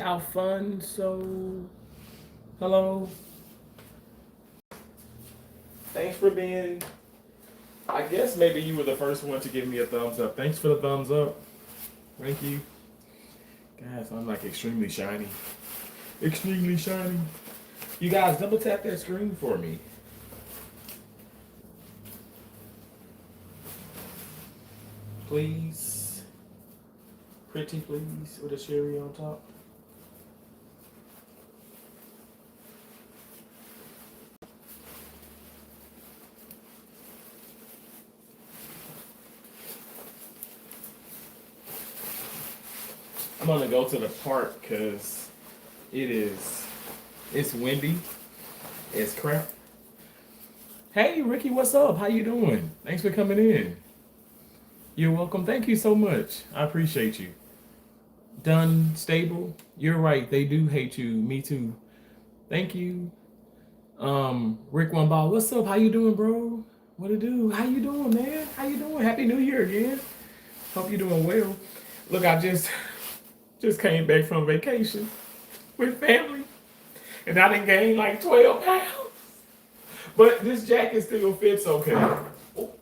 Alfonso. Hello. Thanks for being. I guess maybe you were the first one to give me a thumbs up. Thanks for the thumbs up. Thank you. Guys, I'm like extremely shiny. Extremely shiny. You guys double tap that screen for me. Please. Pretty please with a cherry on top. I'm gonna go to the park because it's windy. It's crap. Hey Ricky, what's up? How you doing? Thanks for coming in. You're welcome. Thank you so much. I appreciate you. Done stable. You're right. They do hate you. Me too. Thank you. Rick One Ball, what's up? How you doing, bro? What it do? How you doing, man? How you doing? Happy New Year again. Hope you're doing well. Look, I just came back from vacation with family, and I done gained like 12 pounds. But this jacket still fits okay. Oh,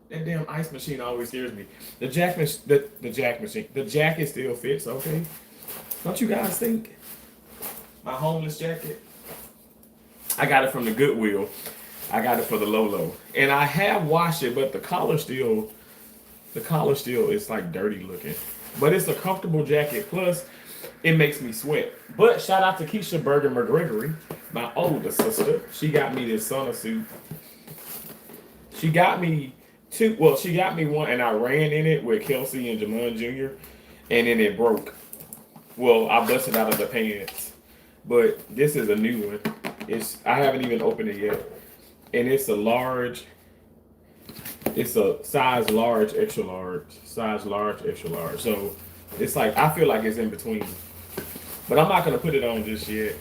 that damn ice machine always scares me. The jacket still fits okay. Don't you guys think? My homeless jacket. I got it from the Goodwill. I got it for the Lolo, and I have washed it, but the collar still is like dirty looking. But it's a comfortable jacket. Plus, it makes me sweat. But shout out to Keisha Berger McGregory, my older sister. She got me this sauna suit. She got me two. Well, she got me one, and I ran in it with Kelsey and Jamon Jr. And then it broke. Well, I busted out of the pants. But this is a new one. I haven't even opened it yet, and it's a large. It's a size large, extra large, size large, extra large. So it's like I feel like it's in between, but I'm not gonna put it on just yet.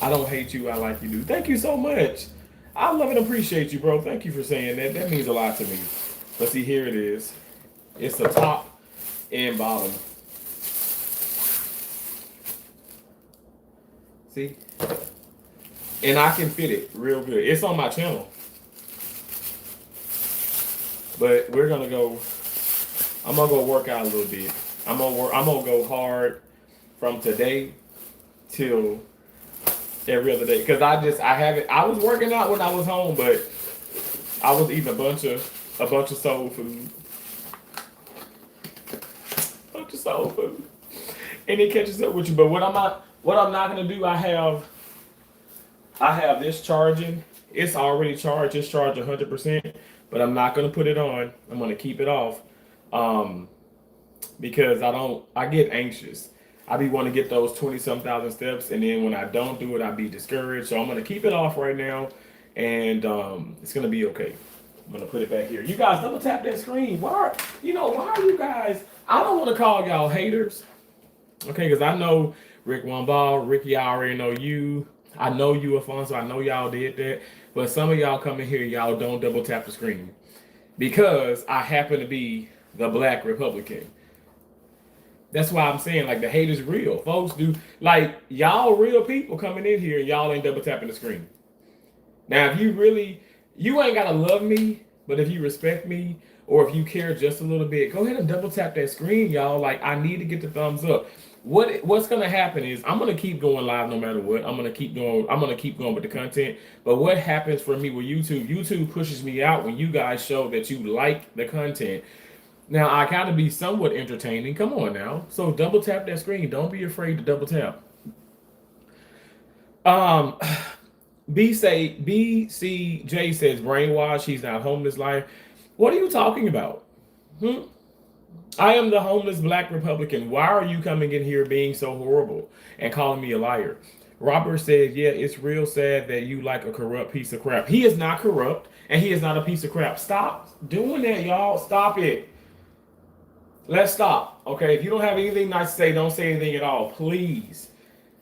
I don't hate you. I like you do. Thank you so much. I love and appreciate you, bro. Thank you for saying that. That means a lot to me. But see, here it is. It's the top and bottom. See? And I can fit it real good. It's on my channel. But we're gonna go. I'm gonna go work out a little bit. I'm gonna go hard from today till every other day. Cause I haven't. I was working out when I was home, but I was eating a bunch of soul food, and it catches up with you. But what I'm not gonna do. I have this charging. It's already charged. It's charged 100%. But I'm not gonna put it on. I'm gonna keep it off, because I get anxious. I be want to get those 20-some thousand steps, and then when I don't do it, I be discouraged. So I'm gonna keep it off right now, and it's gonna be okay. I'm gonna put it back here. You guys double tap that screen. Why are you guys? I don't want to call y'all haters, okay? Because I know Rick One Ball, Ricky. I already know you. I know you, Alfonso. I know y'all did that. But some of y'all come in here, y'all don't double tap the screen. Because I happen to be the black Republican. That's why I'm saying, like, the hate is real. Folks do, like, y'all real people coming in here, and y'all ain't double tapping the screen. Now, if you ain't got to love me, but if you respect me, or if you care just a little bit, go ahead and double tap that screen, y'all. Like, I need to get the thumbs up. What's gonna happen is I'm gonna keep going live no matter what. I'm gonna keep going with the content. But what happens for me with YouTube? YouTube pushes me out when you guys show that you like the content. Now I gotta be somewhat entertaining. Come on now. So double tap that screen. Don't be afraid to double tap. BCJ says brainwash. He's not homeless life. What are you talking about? I am the homeless black Republican. Why are you coming in here being so horrible and calling me a liar? Robert said, yeah, it's real sad that you like a corrupt piece of crap. He is not corrupt, and he is not a piece of crap. Stop doing that, y'all. Stop it. Let's stop. Okay, if you don't have anything nice to say, don't say anything at all. Please.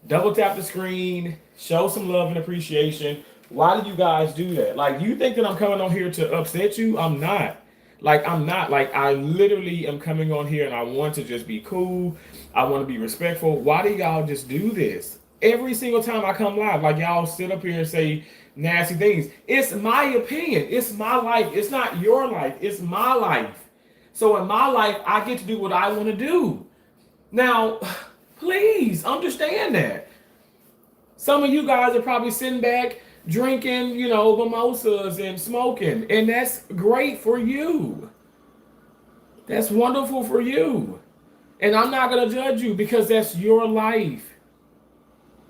Double tap the screen. Show some love and appreciation. Why do you guys do that? Like, you think that I'm coming on here to upset you? I'm not. Like I'm not like I literally am coming on here and I want to just be cool. I want to be respectful. Why do y'all just do this? Every single time I come live, like y'all sit up here and say nasty things. It's my opinion. It's my life. It's not your life. It's my life. So in my life, I get to do what I want to do. Now, please understand that. Some of you guys are probably sitting back drinking, mimosas and smoking, and that's great for you. That's wonderful for you. And I'm not going to judge you because that's your life.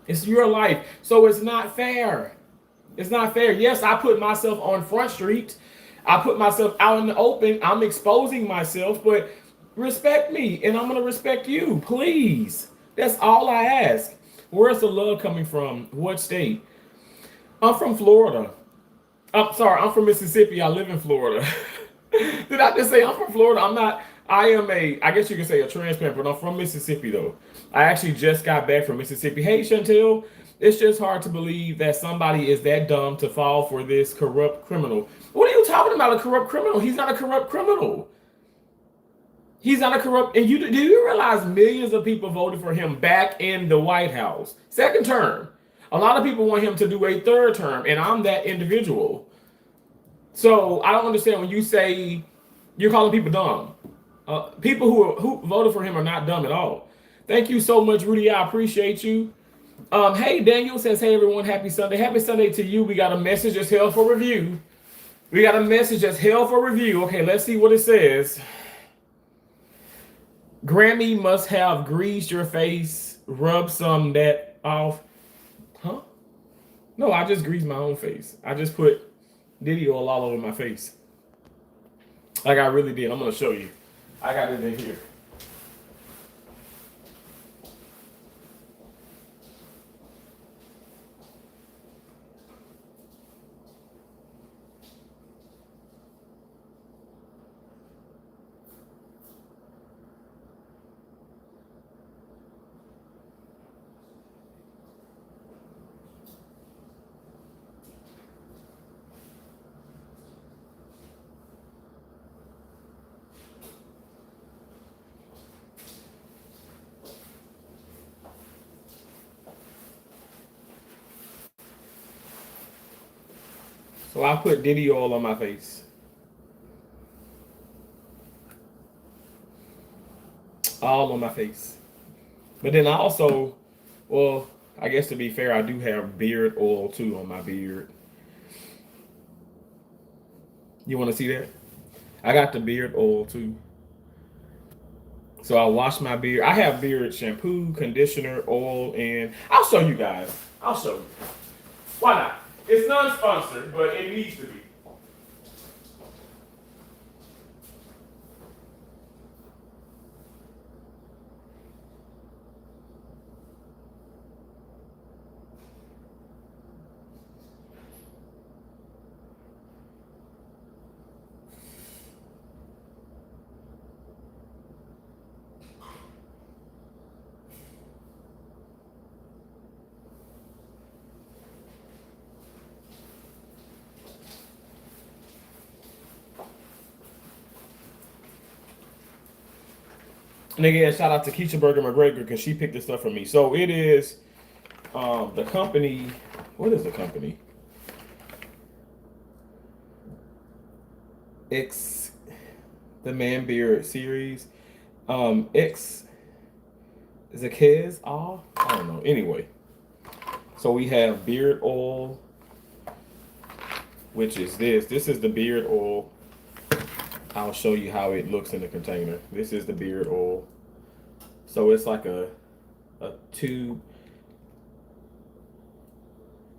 It's your life. So it's not fair. It's not fair. Yes, I put myself on Front Street. I put myself out in the open. I'm exposing myself, but respect me and I'm going to respect you. Please. That's all I ask. Where's the love coming from? What state? I'm from Florida. I'm sorry, I'm from Mississippi. I live in Florida. Did I just say I'm from Florida? I'm not. I guess you could say a transplant, but I'm from Mississippi though. I actually just got back from Mississippi. Hey, Chantel, it's just hard to believe that somebody is that dumb to fall for this corrupt criminal. What are you talking about, a corrupt criminal? He's not a corrupt criminal. He's not a corrupt. And do you realize millions of people voted for him back in the White House? Second term. A lot of people want him to do a third term, and I'm that individual. So I don't understand when you say you're calling people dumb. People who voted for him are not dumb at all. Thank you so much, Rudy. I appreciate you. Hey, Daniel says, hey, everyone, happy Sunday. Happy Sunday to you. We got a message that's held for review. We got a message that's held for review. Okay, let's see what it says. Grammy must have greased your face, rub some that off. Huh? No, I just greased my own face. I just put Diddy oil all over my face. Like I really did. I'm going to show you. I got it in here. So I put Diddy oil on my face. All on my face. But then I also, well, I guess to be fair, I do have beard oil too on my beard. You want to see that? I got the beard oil too. So I wash my beard. I have beard shampoo, conditioner, oil, and I'll show you guys. I'll show you. Why not? It's non-sponsored, but it needs to be. And again, shout out to Keisha Berger McGregor because she picked this stuff for me. So it is the company. What is the company? X, the Man Beard series. X, is it Kez? I don't know. Anyway, so we have beard oil, which is this. This is the beard oil. I'll show you how it looks in the container. This is the beard oil. So it's like a tube,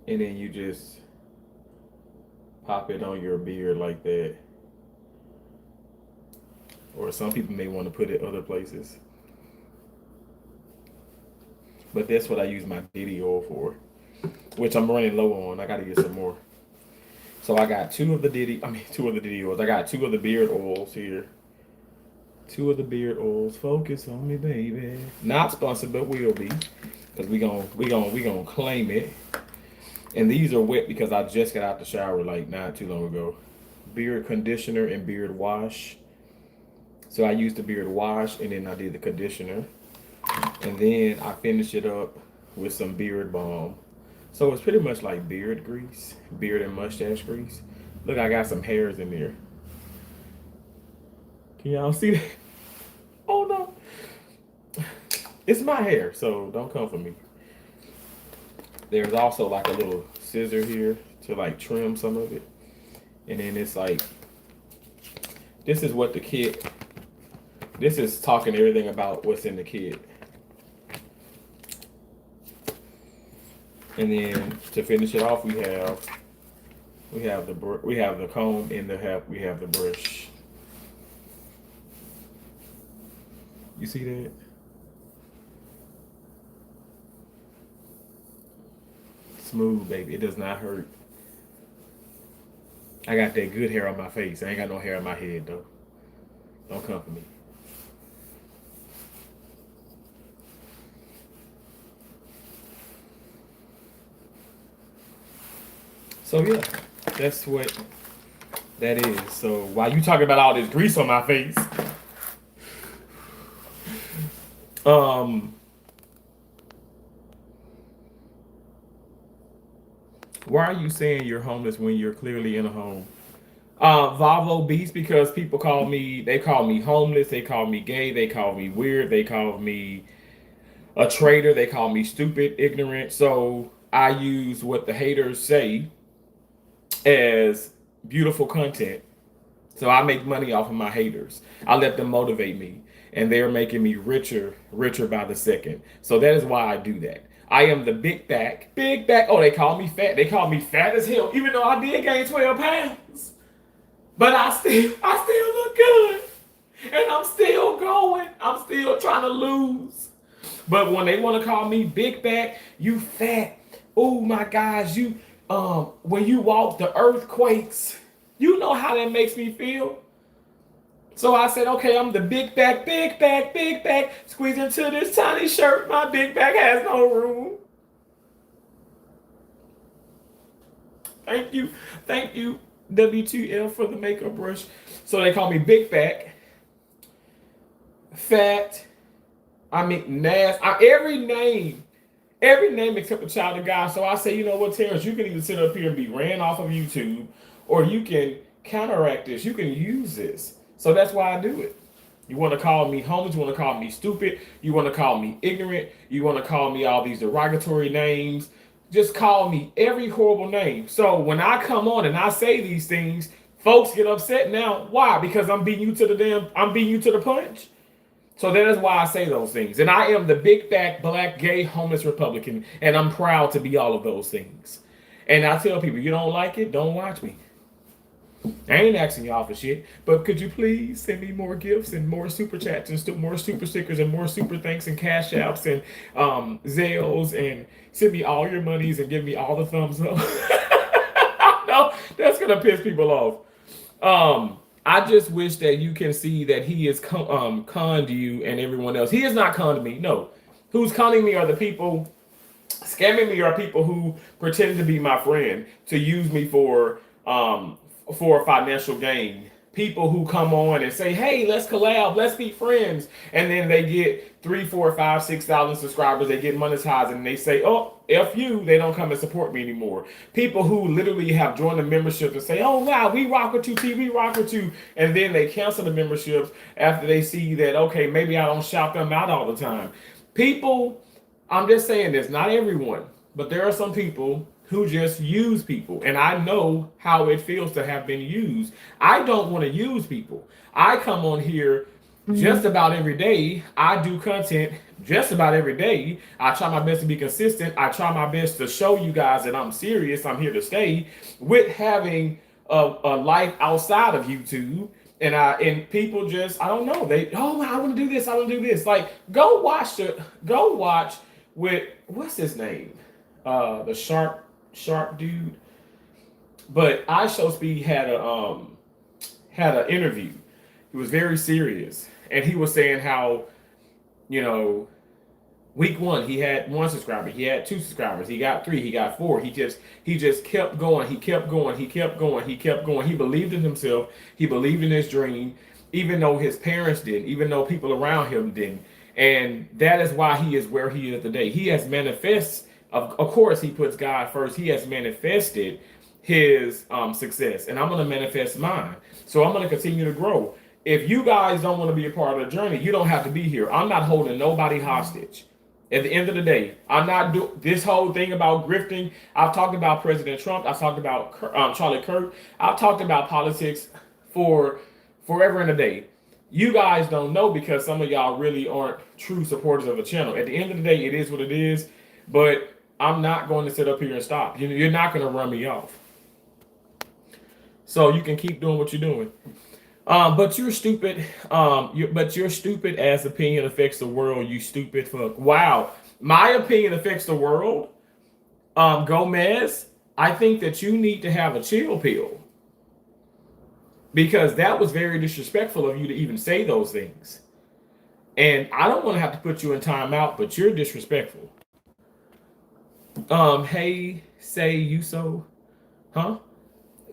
and then you just pop it on your beard like that. Or some people may want to put it other places. But that's what I use my Diddy oil for, which I'm running low on. I got to get some more. So I got two of the Diddy oils. I got two of the beard oils here. Two of the beard oils. Focus on me, baby. Not sponsored, but will be, because we gonna claim it. And these are wet because I just got out the shower like not too long ago. beard conditioner and beard wash. So I used the beard wash and then I did the conditioner. And then I finished it up with some beard balm. So it's pretty much like beard grease, beard and mustache grease. Look, I got some hairs in there. Can y'all see that? Oh no. It's my hair, so don't come for me. There's also like a little scissor here to like trim some of it. And then it's like, this is what the kit, this is talking everything about what's in the kit. And then to finish it off, we have the comb and we have the brush. You see that? Smooth, baby. It does not hurt. I got that good hair on my face. I ain't got no hair on my head though. Don't come for me. So yeah, that's what that is. So while you talking about all this grease on my face, um, why are you saying you're homeless when you're clearly in a home? Volvo Beast, because they call me homeless, they call me gay, they call me weird, they call me a traitor, they call me stupid, ignorant. So I use what the haters say as beautiful content. So I make money off of my haters. I let them motivate me, and they're making me richer by the second. So that is why I do that. I am the big back, big back. Oh, they call me fat. They call me fat as hell, even though I did gain 12 pounds. But I still look good, and I'm still going. I'm still trying to lose. But when they want to call me big back, you fat. Oh my gosh, you when you walk the earthquakes, you know how that makes me feel. So I said, okay, I'm the big back, big back, big back. Squeeze into this tiny shirt. My big back has no room. Thank you. Thank you, W2L, for the makeup brush. So they call me big back, fat, I mean nasty. Every name except a child of God. So I say, you know what, Terrence, you can either sit up here and be ran off of YouTube, or you can counteract this. You can use this. So that's why I do it. You want to call me homeless, you want to call me stupid, you want to call me ignorant, you want to call me all these derogatory names. Just call me every horrible name. So when I come on and I say these things, folks get upset now. Why? Because I'm beating you to the punch. So that is why I say those things. And I am the big back, black, gay, homeless Republican. And I'm proud to be all of those things. And I tell people, you don't like it, don't watch me. I ain't asking y'all for shit. But could you please send me more gifts and more super chats and more super stickers and more super thanks and cash apps and Zales, and send me all your monies and give me all the thumbs up. No, that's going to piss people off. I just wish that you can see that he is conned you and everyone else. He is not conned me. No. Who's conning me are the people, scamming me are people who pretend to be my friend to use me for financial gain. People who come on and say, hey, let's collab, let's be friends. And then they get 3, 4, 5, 6,000 subscribers. They get monetized and they say, oh, F you, they don't come and support me anymore. People who literally have joined the membership and say, oh, wow, we rock with you, T, we rock with you. And then they cancel the memberships after they see that, okay, maybe I don't shout them out all the time. People, I'm just saying this, not everyone, but there are some people who just use people. And I know how it feels to have been used. I don't want to use people. I come on here just about every day. I do content just about every day. I try my best to be consistent. I try my best to show you guys that I'm serious. I'm here to stay with having a life outside of YouTube. And people just, I don't know. I want to do this. I want to do this. Like, go watch with, what's his name? The sharp dude. But iShowSpeed had an interview. He was very serious, and he was saying how, when Week one, he had 1 subscriber. He had 2 subscribers. He got 3. He got 4. He just kept going. He kept going. He kept going. He kept going. He believed in himself. He believed in his dream, even though his parents didn't, even though people around him didn't. And that is why he is where he is today. He has manifested. Of course, he puts God first. He has manifested his success, and I'm going to manifest mine. So I'm going to continue to grow. If you guys don't want to be a part of the journey, you don't have to be here. I'm not holding nobody hostage. At the end of the day, I'm not doing this whole thing about grifting. I've talked about President Trump. I've talked about Charlie Kirk. I've talked about politics for forever and a day. You guys don't know because some of y'all really aren't true supporters of the channel. At the end of the day, it is what it is. But I'm not going to sit up here and stop. You're not going to run me off. So you can keep doing what you're doing. But you're stupid. But your stupid ass opinion affects the world. You stupid fuck. Wow, my opinion affects the world. Gomez, I think that you need to have a chill pill because that was very disrespectful of you to even say those things. And I don't want to have to put you in timeout, but you're disrespectful. Hey, say you so, huh?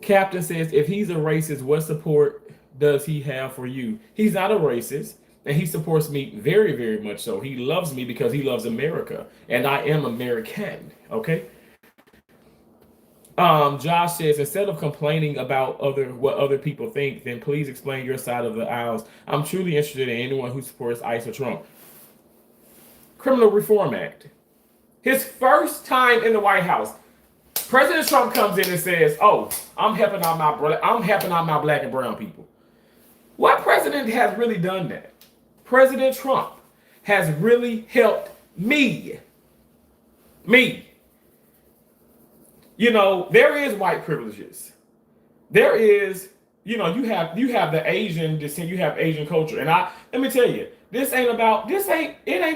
Captain says, if he's a racist, what support does he have for you? He's not a racist, and he supports me very, very much so. He loves me because he loves America, and I am American, okay? Josh says, instead of complaining about what other people think, then please explain your side of the aisles. I'm truly interested in anyone who supports ICE or Trump. Criminal Reform Act. His first time in the White House, President Trump comes in and says, "Oh, I'm helping out my black and brown people." What president has really done that? President Trump has really helped me. You know, there is white privileges. There is, you know, you have the Asian descent, you have Asian culture, and let me tell you, it ain't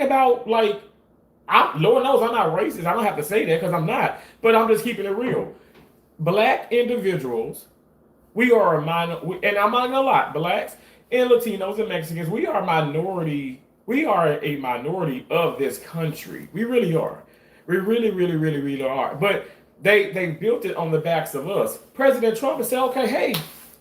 about like. Lord knows I'm not racist. I don't have to say that because I'm not, but I'm just keeping it real. Black individuals, we are a minority, and I'm not gonna lie, blacks and Latinos and Mexicans, we are a minority. We are a minority of this country. We really are. We really, really, really, really are. But they built it on the backs of us. President Trump has said, "Okay, hey,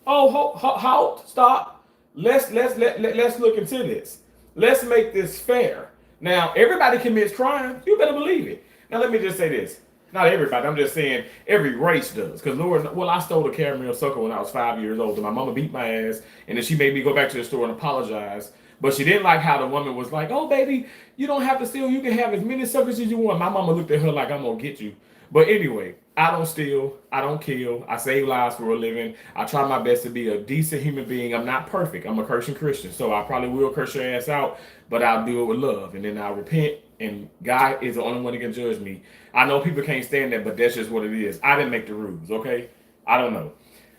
halt, stop. Let's look into this. Let's make this fair." Now, everybody commits crime. You better believe it. Now, let me just say this. Not everybody. I'm just saying every race does. Because, I stole a caramel sucker when I was 5 years old. And my mama beat my ass. And then she made me go back to the store and apologize. But she didn't like how the woman was like, "Oh, baby, you don't have to steal. You can have as many suckers as you want." My mama looked at her like, "I'm going to get you." But anyway, I don't steal. I don't kill. I save lives for a living. I try my best to be a decent human being. I'm not perfect. I'm a cursing Christian. So I probably will curse your ass out, but I'll do it with love. And then I'll repent. And God is the only one that can judge me. I know people can't stand that, but that's just what it is. I didn't make the rules, okay? I don't know.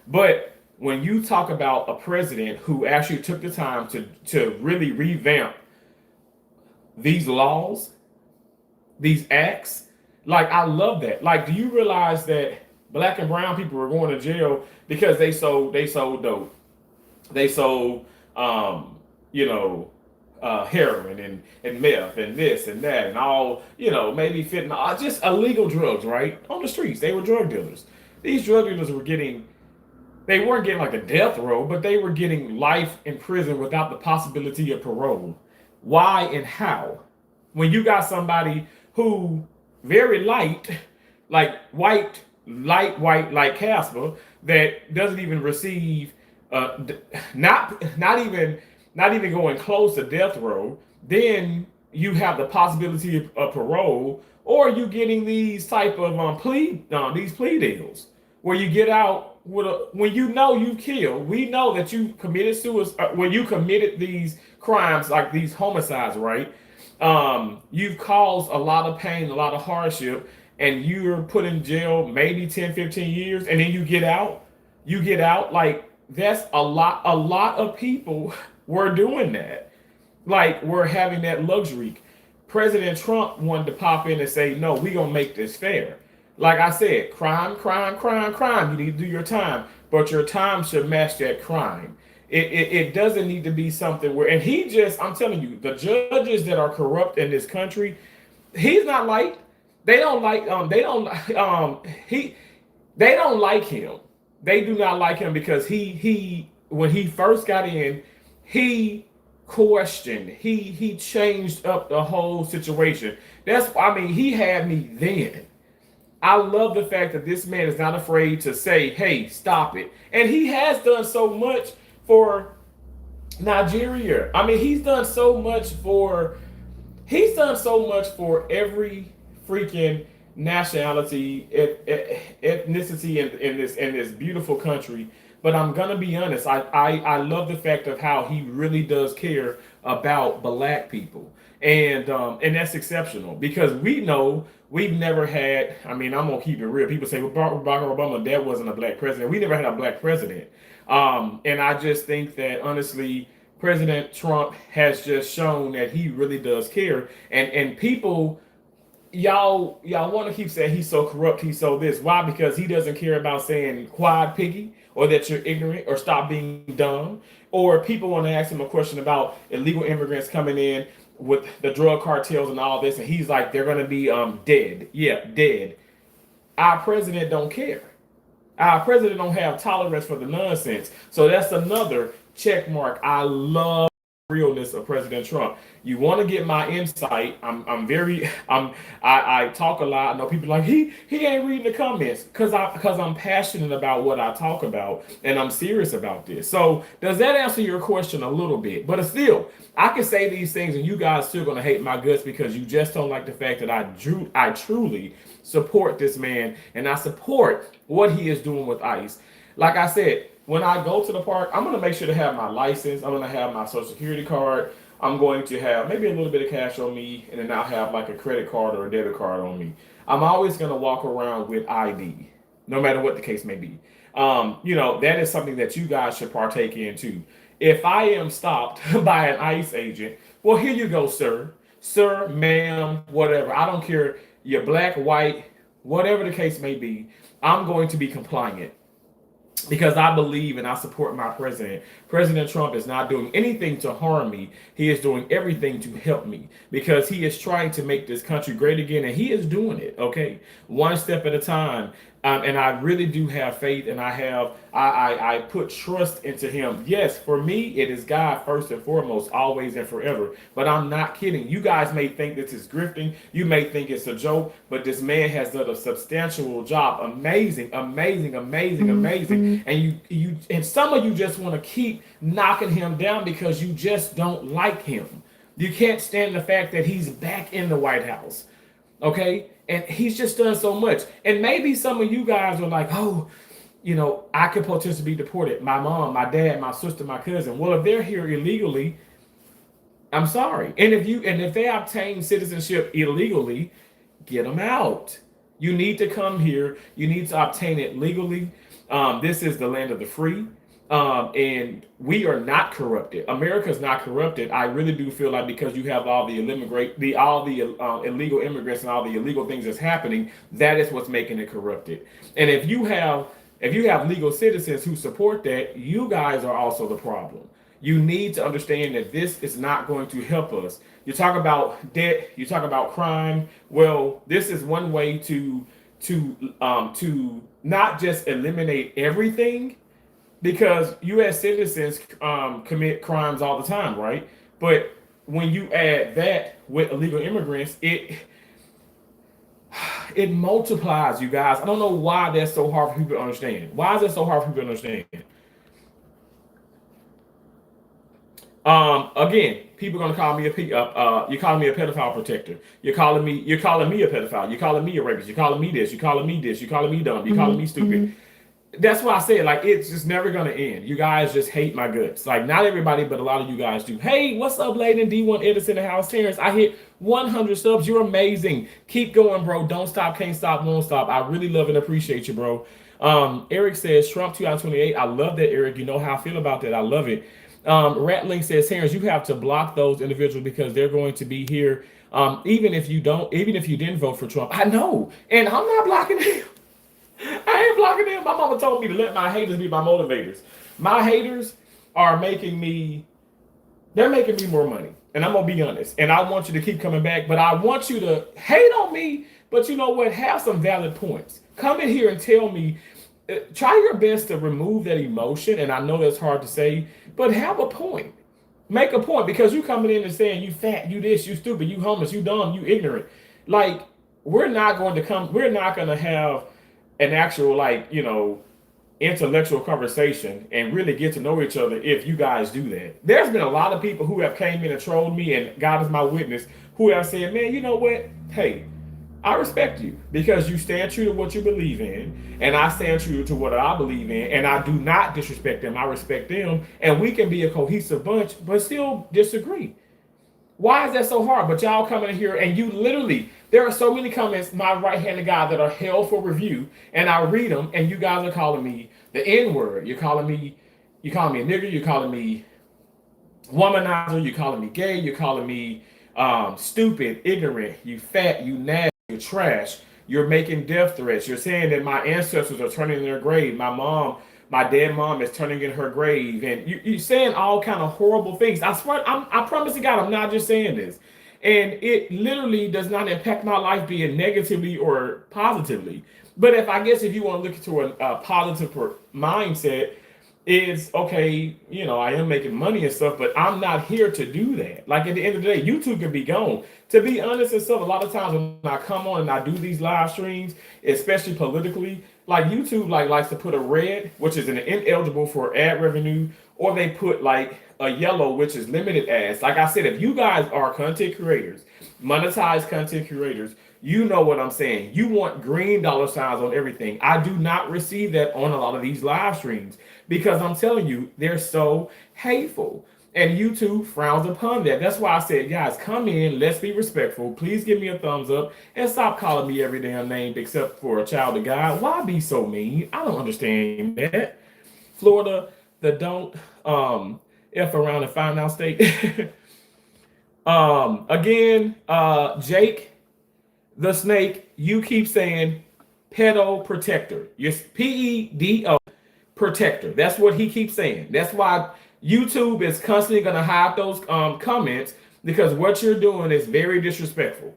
But when you talk about a president who actually took the time to really revamp these laws, these acts, like, I love that. Like, do you realize that black and brown people were going to jail because they sold dope? They sold, heroin and meth and this and that and all, maybe fentanyl, just illegal drugs, right? On the streets. They were drug dealers. These drug dealers they weren't getting like a death row, but they were getting life in prison without the possibility of parole. Why and how? When you got somebody who very light, like white, like Casper, that doesn't even receive, not even going close to death row, then you have the possibility of parole, or you getting these type of plea deals where you get out when you've killed. We know that you committed suicide when you committed these crimes, like these homicides, right? You've caused a lot of pain, a lot of hardship, and you're put in jail maybe 10, 15 years, and then you get out, like, that's a lot of people were doing that. Like, we're having that luxury. President Trump wanted to pop in and say, "No, we're going to make this fair." Like I said, crime. You need to do your time, but your time should match that crime. It doesn't need to be something where, I'm telling you, the judges that are corrupt in this country, He's not liked. They don't like he they don't like him. They do not like him because he when he first got in, he questioned. He changed up the whole situation. That's I mean, he had me then. I love the fact that this man is not afraid to say, "Hey, stop it." And he has done so much for Nigeria. I mean, he's done so much for every freaking nationality, ethnicity in this beautiful country. But I'm gonna be honest. I love the fact of how he really does care about black people, and that's exceptional because we know we've never had. I mean, I'm gonna keep it real. People say, "Well, Barack Obama, that wasn't a black president." We never had a black president, and I just think that honestly, President Trump has just shown that he really does care, and people y'all want to keep saying he's so corrupt, he's so this. Why? Because he doesn't care about saying quad piggy or that you're ignorant or stop being dumb. Or people want to ask him a question about illegal immigrants coming in with the drug cartels and all this, and he's like, they're gonna be dead. Yeah, dead. Our president don't care. Our president don't have tolerance for the nonsense. So that's another check mark. I love realness of President Trump. You want to get my insight? I talk a lot. I know people like he ain't reading the comments because I'm passionate about what I talk about and I'm serious about this. So does that answer your question a little bit? But still, I can say these things and you guys still gonna hate my guts because you just don't like the fact that I truly support this man and I support what he is doing with ICE. Like I said, when I go to the park, I'm going to make sure to have my license. I'm going to have my social security card. I'm going to have maybe a little bit of cash on me, and then I'll have like a credit card or a debit card on me. I'm always going to walk around with ID, no matter what the case may be. That is something that you guys should partake in too. If I am stopped by an ICE agent, well, here you go, sir, ma'am, whatever. I don't care. You're black, white, whatever the case may be. I'm going to be compliant because I believe and I support my president. President Trump is not doing anything to harm me. He is doing everything to help me because he is trying to make this country great again, and he is doing it. Okay, one step at a time. And I really do have faith, and I put trust into him. Yes, for me, it is God first and foremost, always and forever. But I'm not kidding. You guys may think this is grifting. You may think it's a joke, but this man has done a substantial job. Amazing, amazing, amazing, amazing. And and some of you just want to keep knocking him down because you just don't like him. You can't stand the fact that he's back in the White House. Okay, and he's just done so much. And maybe some of you guys are like, oh, I could potentially be deported. My mom, my dad, my sister, my cousin. Well, if they're here illegally, I'm sorry. And if they obtain citizenship illegally, get them out. You need to come here. You need to obtain it legally. This is the land of the free. And we are not corrupted. America's not corrupted. I really do feel like because you have all the illegal immigrants and all the illegal things that's happening, that is what's making it corrupted. And if you have legal citizens who support that, you guys are also the problem. You need to understand that this is not going to help us. You talk about debt, you talk about crime. Well, this is one way to not just eliminate everything, because U.S. citizens commit crimes all the time, right? But when you add that with illegal immigrants, it multiplies, you guys. I don't know why that's so hard for people to understand. Why is that so hard for people to understand? Again, people are gonna call me you're calling me a pedophile protector. You're calling me a pedophile. You're calling me a rapist. You're calling me this. You're calling me this. You're calling me dumb. You're calling me stupid. That's why I say like it's just never gonna end. You guys just hate my guts. Like not everybody, but a lot of you guys do. Hey, what's up, Layden? D1 Edison in the house. Terrence, I hit 100 subs. You're amazing. Keep going, bro. Don't stop, can't stop, won't stop. I really love and appreciate you, bro. Eric says Trump 2028. I love that, Eric. You know how I feel about that. I love it. Rattling says, Terrence, you have to block those individuals because they're going to be here. Even if you didn't vote for Trump. I know, and I'm not blocking him. I ain't blocking them. My mama told me to let my haters be my motivators. My haters are making me They're making me more money. And I'm going to be honest. And I want you to keep coming back, but I want you to hate on me. But you know what? Have some valid points. Come in here and tell me, try your best to remove that emotion. And I know that's hard to say, but have a point. Make a point, because you coming in and saying you fat, you this, you stupid, you homeless, you dumb, you ignorant. Like, we're not going to have an actual, like, intellectual conversation and really get to know each other if you guys do that. There's been a lot of people who have came in and trolled me, and God is my witness, who have said, man, you know what? Hey, I respect you because you stand true to what you believe in, and I stand true to what I believe in, and I do not disrespect them. I respect them, and we can be a cohesive bunch, but still disagree. Why is that so hard? But y'all come in here and you literally, there are so many comments, my right-handed guy, that are held for review, and I read them, and you guys are calling me the N-word. You're calling me a nigger. You're calling me womanizer. You're calling me gay. You're calling me stupid, ignorant. You fat. You nasty. You're trash. You're making death threats. You're saying that my ancestors are turning in their grave. My dead mom is turning in her grave, and you're saying all kind of horrible things. I swear, I promise to God, I'm not just saying this. And it literally does not impact my life being negatively or positively. But if you want to look into a positive mindset, is okay, I am making money and stuff, but I'm not here to do that. Like, at the end of the day, YouTube can be gone. To be honest and stuff, a lot of times when I come on and I do these live streams, especially politically, like YouTube likes to put a red, which is an ineligible for ad revenue, or they put like a yellow, which is limited ads. Like I said, if you guys are content creators, monetized content creators, you know what I'm saying. You want green dollar signs on everything. I do not receive that on a lot of these live streams because I'm telling you, they're so hateful. And YouTube frowns upon that. That's why I said, guys, come in, let's be respectful. Please give me a thumbs up and stop calling me every damn name except for a child of God. Why be so mean? I don't understand that. Florida, the don't F around and find out state. Again, Jake the Snake, you keep saying pedo protector. Yes, PEDO protector. That's what he keeps saying. That's why YouTube is constantly going to hide those comments, because what you're doing is very disrespectful.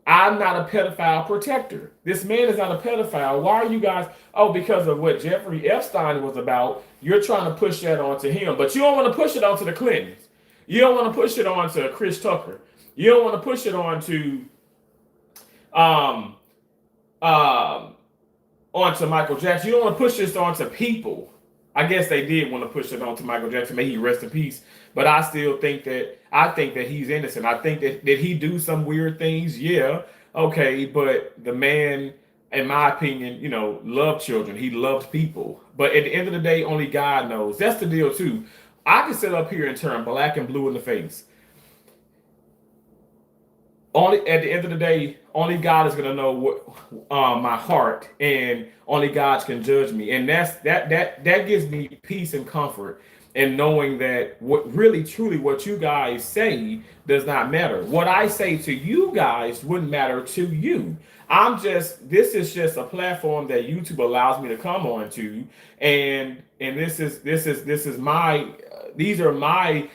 I'm not a pedophile protector. This man is not a pedophile. Why are you guys? Oh, because of what Jeffrey Epstein was about, you're trying to push that onto him, but you don't want to push it onto the Clintons. You don't want to push it onto Chris Tucker. You don't want to push it onto onto Michael Jackson. You don't want to push this onto people. I guess they did want to push it onto Michael Jackson. May he rest in peace. But I still think that he's innocent. I think that did he do some weird things? Yeah. Okay. But the man, in my opinion, loved children. He loved people. But at the end of the day, only God knows. That's the deal too. I can sit up here and turn black and blue in the face. Only at the end of the day, only God is gonna know what my heart, and only God can judge me, and that gives me peace and comfort, and knowing that what really truly what you guys say does not matter. What I say to you guys wouldn't matter to you. This is just a platform that YouTube allows me to come on to, and this is my these are my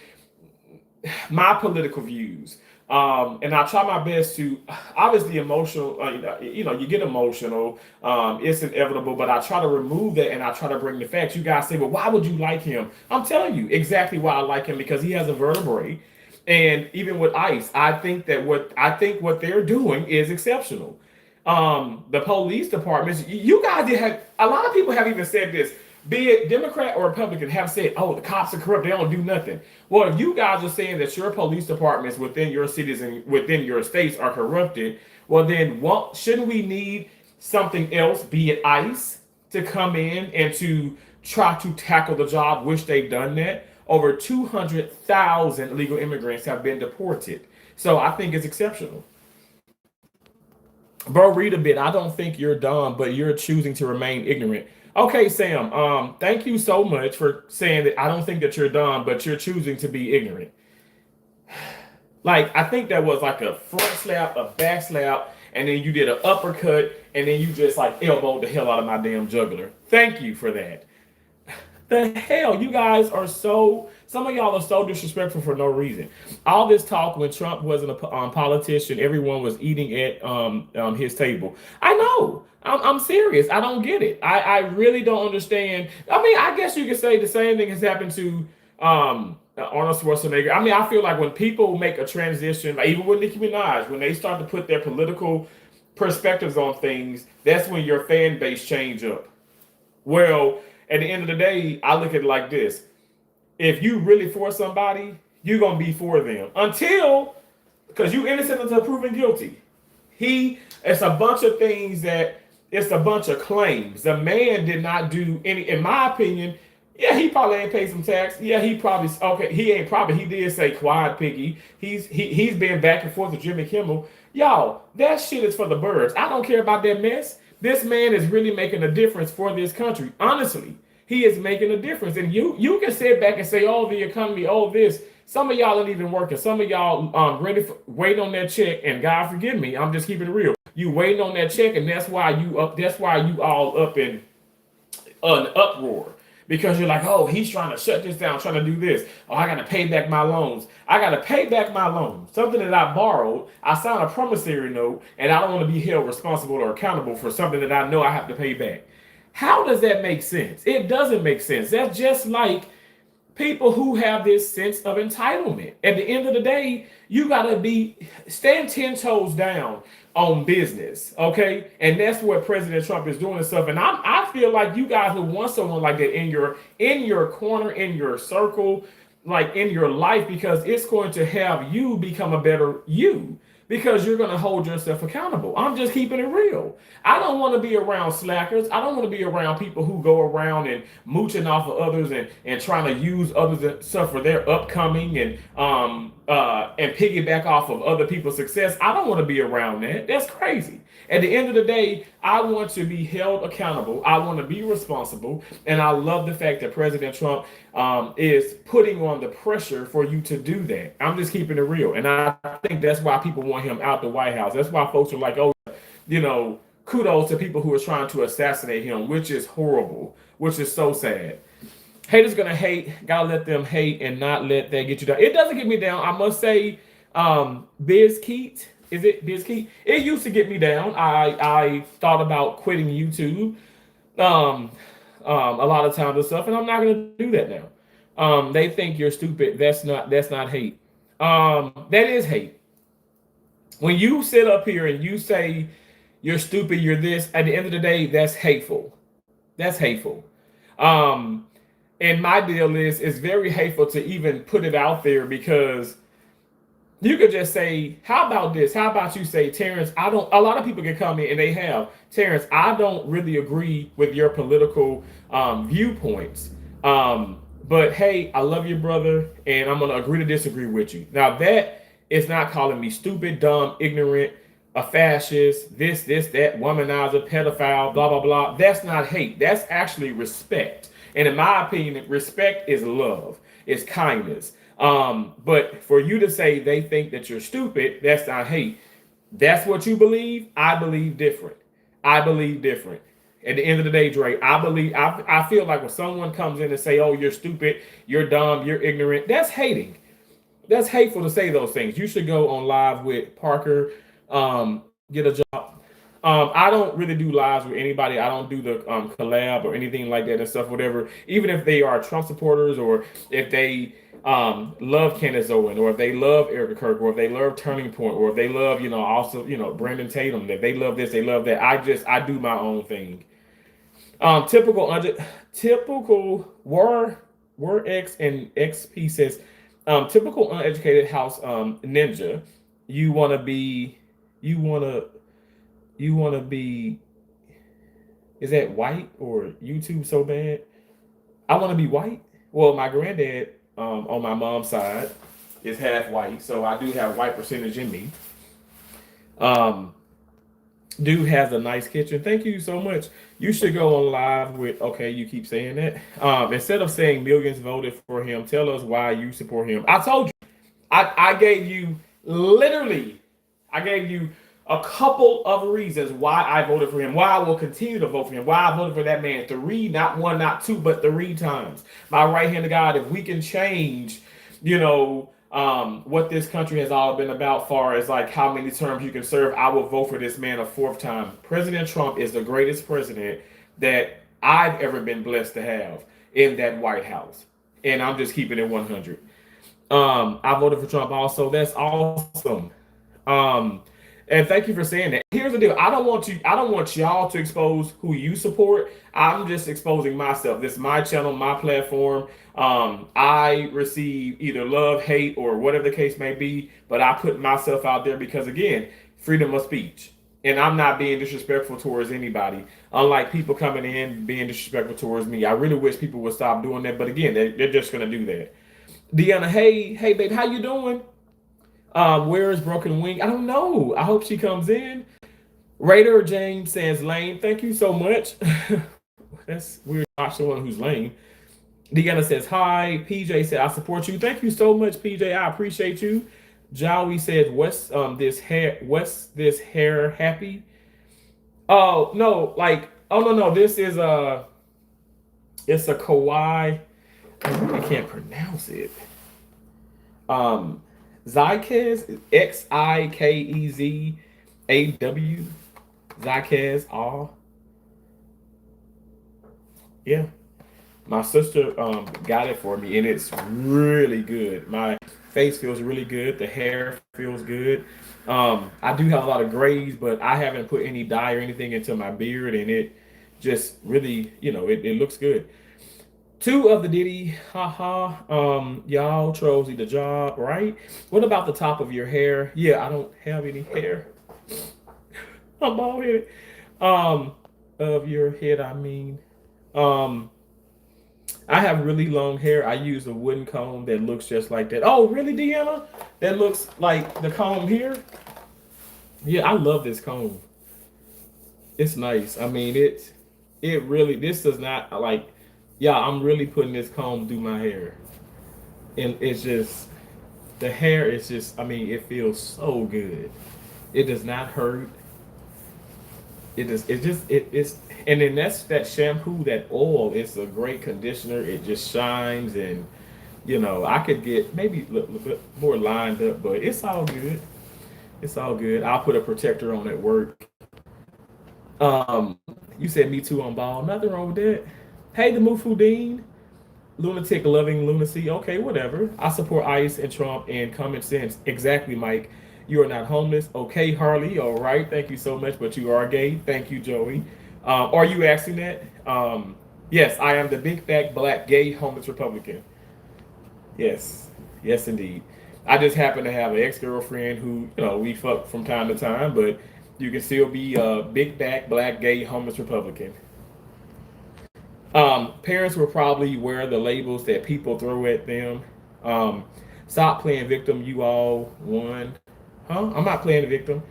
political views. And I try my best to, obviously emotional, you get emotional, it's inevitable, but I try to remove that and I try to bring the facts. You guys say, well, why would you like him? I'm telling you exactly why I like him, because he has a vertebrae. And even with ICE, I think what they're doing is exceptional. The police departments, you guys have, a lot of people have even said this, be it Democrat or Republican, have said, oh, the cops are corrupt, they don't do nothing. Well, if you guys are saying that your police departments within your cities and within your states are corrupted, well then shouldn't we need something else, be it ICE, to come in and to try to tackle the job, which they've done that? Over 200,000 illegal immigrants have been deported. So I think it's exceptional. Bro, read a bit. I don't think you're dumb, but you're choosing to remain ignorant. Okay, Sam. Thank you so much for saying that. I don't think that you're dumb, but you're choosing to be ignorant. Like, I think that was like a front slap, a back slap, and then you did an uppercut, and then you just like elbowed the hell out of my damn jugular. Thank you for that. The hell, you guys are so. Some of y'all are so disrespectful for no reason. All this talk when Trump wasn't a politician, everyone was eating at his table. I know. I'm serious. I don't get it. I really don't understand. I mean, I guess you could say the same thing has happened to Arnold Schwarzenegger. I mean, I feel like when people make a transition, like even with Nicki Minaj, when they start to put their political perspectives on things, that's when your fan base change up. Well, at the end of the day, I look at it like this. If you really for somebody, you're gonna be for them. Until because you innocent until proven guilty. It's a bunch of things that it's a bunch of claims. The man did not do any, in my opinion. Yeah, he probably ain't paid some tax. Yeah, he probably okay. He ain't probably. He did say quad piggy. He's been back and forth with Jimmy Kimmel. Y'all, that shit is for the birds. I don't care about that mess. This man is really making a difference for this country. Honestly, he is making a difference. And you can sit back and say, "Oh, the economy, oh this." Some of y'all ain't even working. Some of y'all waiting on that check. And God forgive me, I'm just keeping it real. You waiting on that check, and that's why you up. That's why you all up in an uproar. Because you're like, oh, he's trying to shut this down, trying to do this. Oh, I got to pay back my loans. I got to pay back my loans. Something that I borrowed. I signed a promissory note, and I don't want to be held responsible or accountable for something that I know I have to pay back. How does that make sense? It doesn't make sense. That's just like people who have this sense of entitlement. At the end of the day, you got to stand 10 toes down on business, okay? And that's what President Trump is doing and stuff. And I feel like you guys would want someone like that in your corner, in your circle, like in your life, because it's going to have you become a better you. Because you're going to hold yourself accountable. I'm just keeping it real. I don't want to be around slackers. I don't want to be around people who go around and mooching off of others and trying to use others and stuff for their upcoming and piggyback off of other people's success. I don't want to be around that. That's crazy. At the end of the day, I want to be held accountable. I want to be responsible. And I love the fact that President Trump is putting on the pressure for you to do that. I'm just keeping it real. And I think that's why people want him out the White House. That's why folks are like, oh, kudos to people who are trying to assassinate him, which is horrible, which is so sad. Haters gonna hate. Gotta let them hate and not let that get you down. It doesn't get me down. I must say, Biz Keat. Is it Biz Keat? It used to get me down. I thought about quitting YouTube a lot of times and stuff, and I'm not gonna do that now. They think you're stupid. That's not hate. That is hate. When you sit up here and you say you're stupid, you're this, at the end of the day, that's hateful. That's hateful. And my deal is it's very hateful to even put it out there, because you could just say, how about this? How about you say, Terrence, a lot of people can come in and they have, Terrence, I don't really agree with your political viewpoints. But hey, I love you, brother, and I'm going to agree to disagree with you. Now, that is not calling me stupid, dumb, ignorant, a fascist, this, that, womanizer, pedophile, blah, blah, blah. That's not hate. That's actually respect. And in my opinion, respect is love. It's kindness. But for you to say they think that you're stupid, that's not hate. That's what you believe. I believe different. At the end of the day, Dre, I feel like when someone comes in and say, oh, you're stupid, you're dumb, you're ignorant, that's hating. That's hateful to say those things. You should go on live with Parker, get a job. I don't really do lives with anybody. I don't do the collab or anything like that and stuff, whatever. Even if they are Trump supporters, or if they love Candace Owen, or if they love Erica Kirk, or if they love Turning Point, or if they love, also, Brandon Tatum, if they love this, they love that. I do my own thing. Typical War X and XP says, typical uneducated house ninja. You want to be, is that white or YouTube so bad? I want to be white. Well, my granddad on my mom's side is half white, so I do have white percentage in me. Dude has a nice kitchen. Thank you so much. You should go on live with, okay, you keep saying that. Instead of saying millions voted for him, tell us why you support him. I told you. I gave you a couple of reasons why I voted for him, why I will continue to vote for him, why I voted for that man three, not one, not two, but three times. My right hand of God, if we can change, what this country has all been about, far as like how many terms you can serve, I will vote for this man a fourth time. President Trump is the greatest president that I've ever been blessed to have in that White House. And I'm just keeping it 100. I voted for Trump also. That's awesome. Um, and thank you for saying that. Here's the deal. I don't want y'all to expose who you support. I'm just exposing myself. This is my channel, my platform. I receive either love, hate, or whatever the case may be, but I put myself out there because again, freedom of speech. And I'm not being disrespectful towards anybody. Unlike people coming in being disrespectful towards me. I really wish people would stop doing that. But again, they're just gonna do that. Deanna, hey, babe, how you doing? Where is Broken Wing? I don't know. I hope she comes in. Raider James says lame. Thank you so much. That's weird. Not someone who's lame. Deanna says hi. PJ said I support you. Thank you so much, PJ. I appreciate you. Jowie says what's this hair happy? Oh no, no. This is it's a kawaii. I really can't pronounce it. Xikez, XIKEZAW, Xikez. Yeah, my sister got it for me, and it's really good. My face feels really good. The hair feels good. I do have a lot of grays, but I haven't put any dye or anything into my beard, and it just really, it looks good. Two of the Diddy, haha. Y'all trolls need a job, right? What about the top of your hair? Yeah, I don't have any hair. I'm bald headed. Of your head, I mean. I have really long hair. I use a wooden comb that looks just like that. Oh, really, Deanna? That looks like the comb here? Yeah, I love this comb. It's nice. I mean, it really, this does not like, yeah, I'm really putting this comb through my hair. And it's just, the hair is just, I mean, it feels so good. It does not hurt. It's, and then that shampoo, that oil, it's a great conditioner. It just shines and, I could get maybe a little bit more lined up, but it's all good. It's all good. I'll put a protector on at work. You said me too on ball. Nothing wrong with that. Hey, the Mufu Dean, lunatic loving lunacy. Okay, whatever. I support ICE and Trump and common sense. Exactly, Mike. You are not homeless. Okay, Harley. All right. Thank you so much. But you are gay. Thank you, Joey. Are you asking that? Yes, I am the big fat black gay homeless Republican. Yes. Yes, indeed. I just happen to have an ex-girlfriend who, we fuck from time to time, but you can still be a big fat black gay homeless Republican. Parents will probably wear the labels that people throw at them. Stop playing victim. You all won. Huh? I'm not playing the victim.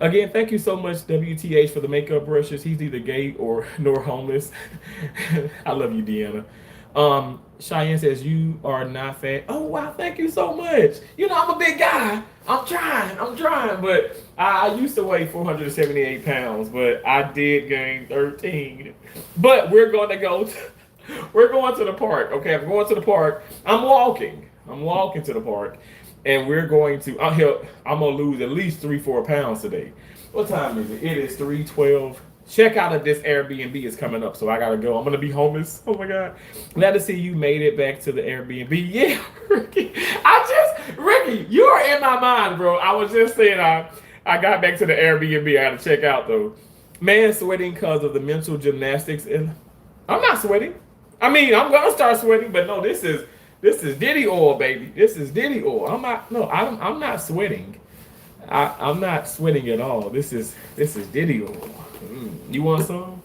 Again, thank you so much, WTH, for the makeup brushes. He's either gay or nor homeless. I love you, Deanna. Cheyenne says you are not fat. Oh wow, thank you so much. I'm a big guy. I'm trying, but I used to weigh 478 pounds, but I did gain 13. But we're going to the park. Okay, I'm going to the park. I'm walking to the park, and we're going to. I'm gonna lose at least 3-4 pounds today. What time is it? It is 3:12. Check out if this Airbnb is coming up, so I gotta go. I'm gonna be homeless. Oh my God. Glad to see you made it back to the Airbnb. Yeah, Ricky. Ricky, you are in my mind, bro. I was just saying I got back to the Airbnb. I had to check out though. Man sweating because of the mental gymnastics. And I'm not sweating. I mean, I'm gonna start sweating, but no, this is Diddy oil, baby. This is Diddy oil. I'm not sweating. I'm not sweating at all. This is Diddy oil. You want some?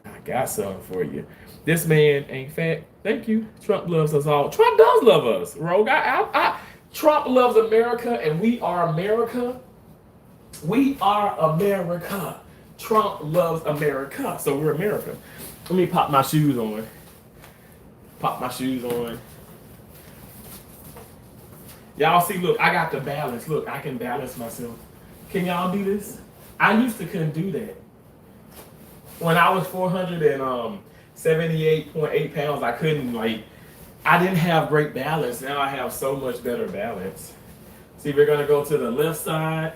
I got some for you. This man ain't fat. Thank you. Trump loves us all. Trump does love us, Rogue. Trump loves America, and we are America. We are America. Trump loves America, so we're America. Let me pop my shoes on. Y'all see, look, I got the balance. Look, I can balance myself. Can y'all do this? I used to couldn't do that. When I was 478.8 pounds, I couldn't like I didn't have great balance. Now I have so much better balance. See, we're gonna go to the left side.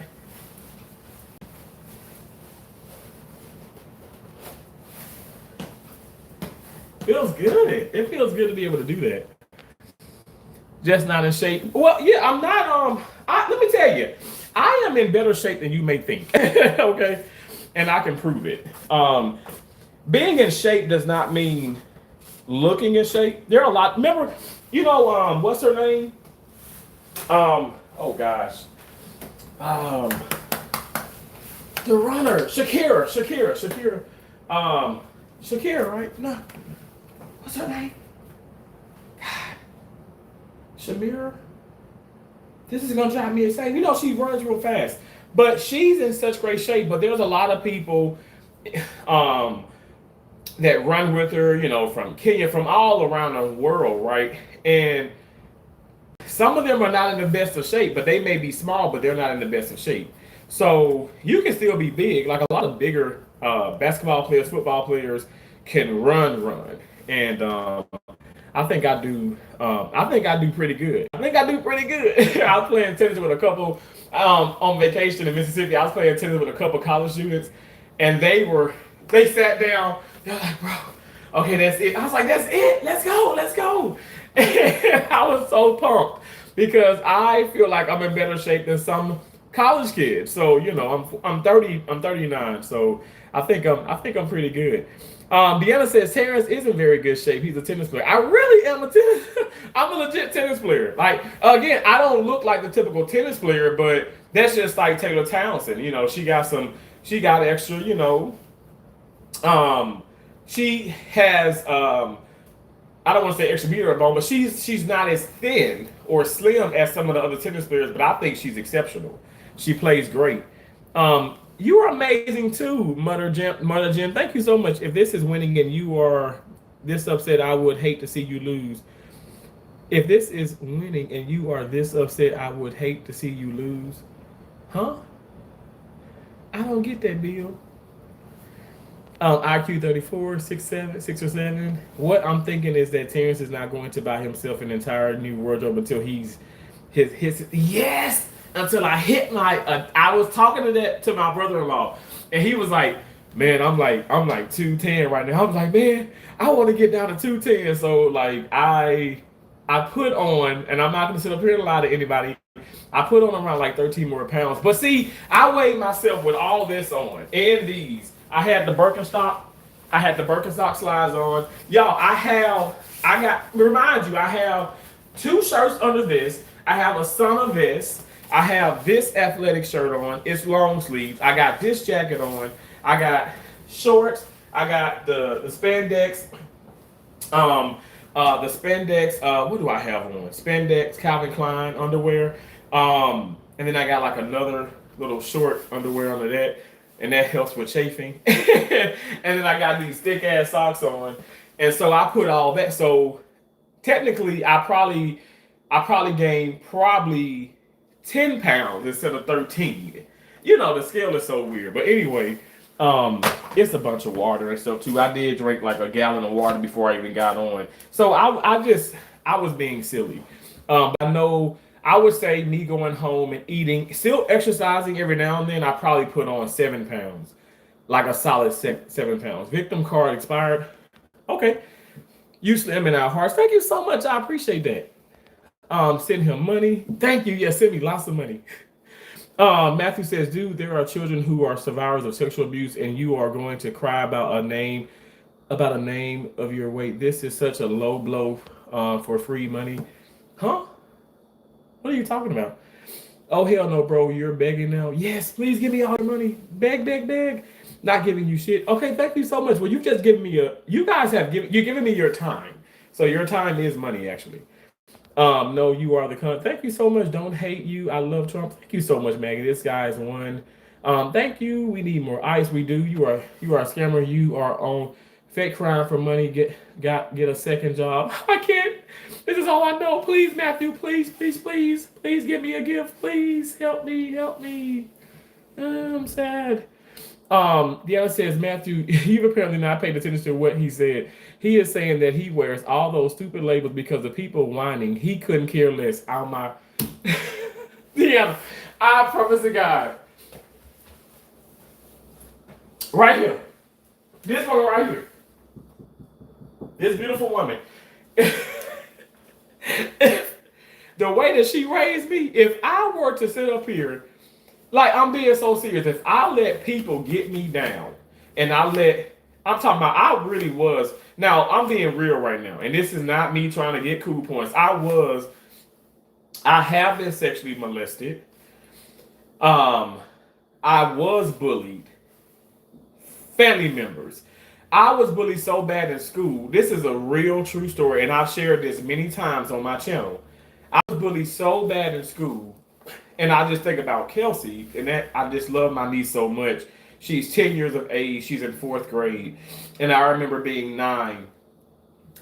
Feels good. It feels good to be able to do that. Just not in shape. Well, yeah, I'm not. Let me tell you, I am in better shape than you may think. Okay, and I can prove it. Being in shape does not mean looking in shape. There are a lot. Remember, what's her name? Oh gosh. Um, the runner, Shakira. Shakira, right? No, what's her name? God, Shamira. This is gonna drive me insane. She runs real fast, but she's in such great shape. But there's a lot of people, that run with her. From Kenya, from all around the world, right? And some of them are not in the best of shape, but they may be small, but they're not in the best of shape. So you can still be big. Like a lot of bigger basketball players, football players can run, and I think I do. I think I do pretty good. I was playing tennis with a couple on vacation in Mississippi. I was playing tennis with a couple college students, and they sat down. They're like, "Bro, okay, that's it." I was like, "That's it. Let's go." And I was so pumped because I feel like I'm in better shape than some college kids. So I'm 30. I'm 39. So I think I'm pretty good. Deanna says Terrence is in very good shape. He's a tennis player. I really am I'm a legit tennis player. Like again, I don't look like the typical tennis player, but that's just like Taylor Townsend. She got extra. She has I don't want to say extra meter or bone, but she's not as thin or slim as some of the other tennis players, but I think she's exceptional. She plays great. You are amazing too, Mother Jim. Thank you so much. If this is winning and you are this upset, I would hate to see you lose. If this is winning and you are this upset, I would hate to see you lose. Huh? I don't get that, Bill. IQ 34, 6'7". What I'm thinking is that Terrence is not going to buy himself an entire new wardrobe until he's his yes. Until I hit I was talking to my brother-in-law, and he was like, "Man, I'm like 210 right now." I was like, "Man, I want to get down to 210." So like I put on, and I'm not going to sit up here and lie to anybody. I put on around like 13 more pounds. But see, I weighed myself with all this on and these. I had the Birkenstock slides on. Y'all, I have 2 shirts under this. I have a summer vest. I have this athletic shirt on. It's long sleeve. I got this jacket on. I got shorts. I got the spandex. What do I have on? Spandex Calvin Klein underwear. And then I got like another little short underwear under that, and that helps with chafing. And then I got these thick ass socks on, and so I put all that. So technically, I probably gained 10 pounds instead of 13. The scale is so weird. But anyway, it's a bunch of water and stuff too. I did drink like a gallon of water before I even got on. So I was being silly. I know I would say me going home and eating, still exercising every now and then, I probably put on 7 pounds. Like a solid 7 pounds. Victim card expired. Okay. You slim in our hearts. Thank you so much. I appreciate that. Send him money. Thank you. Yes, send me lots of money. Matthew says, dude, there are children who are survivors of sexual abuse, and you are going to cry about a name of your weight. This is such a low blow for free money. Huh? What are you talking about? Oh, hell no, bro. You're begging now. Yes, please give me all your money. Beg. Not giving you shit. Okay, thank you so much. Well, you've just given me you're giving me your time. So your time is money, actually. No, you are the cunt. Thank you so much. Don't hate you. I love Trump. Thank you so much, Maggie. This guy is one. Thank you. We need more ice. We do. You are a scammer. You are on fake crime for money. Get a second job. I can't. This is all I know. Please, Matthew. Please give me a gift. Please help me. I'm sad. Deanna says, Matthew, you've apparently not paid attention to what he said. He is saying that he wears all those stupid labels because of people whining. He couldn't care less. Oh my. Deanna, I promise to God. Right here. This one right here. This beautiful woman. The way that she raised me, if I were to sit up here, like I'm being so serious, if I let people get me down and I'm talking about, I really was, now I'm being real right now, and this is not me trying to get cool points. I have been sexually molested. Um, I was bullied. Family members. I was bullied so bad in school. This is a real true story, and I've shared this many times on my channel. I was bullied so bad in school, and I just think about Kelsey, and that I just love my niece so much. She's 10 years of age. She's in fourth grade, and I remember being 9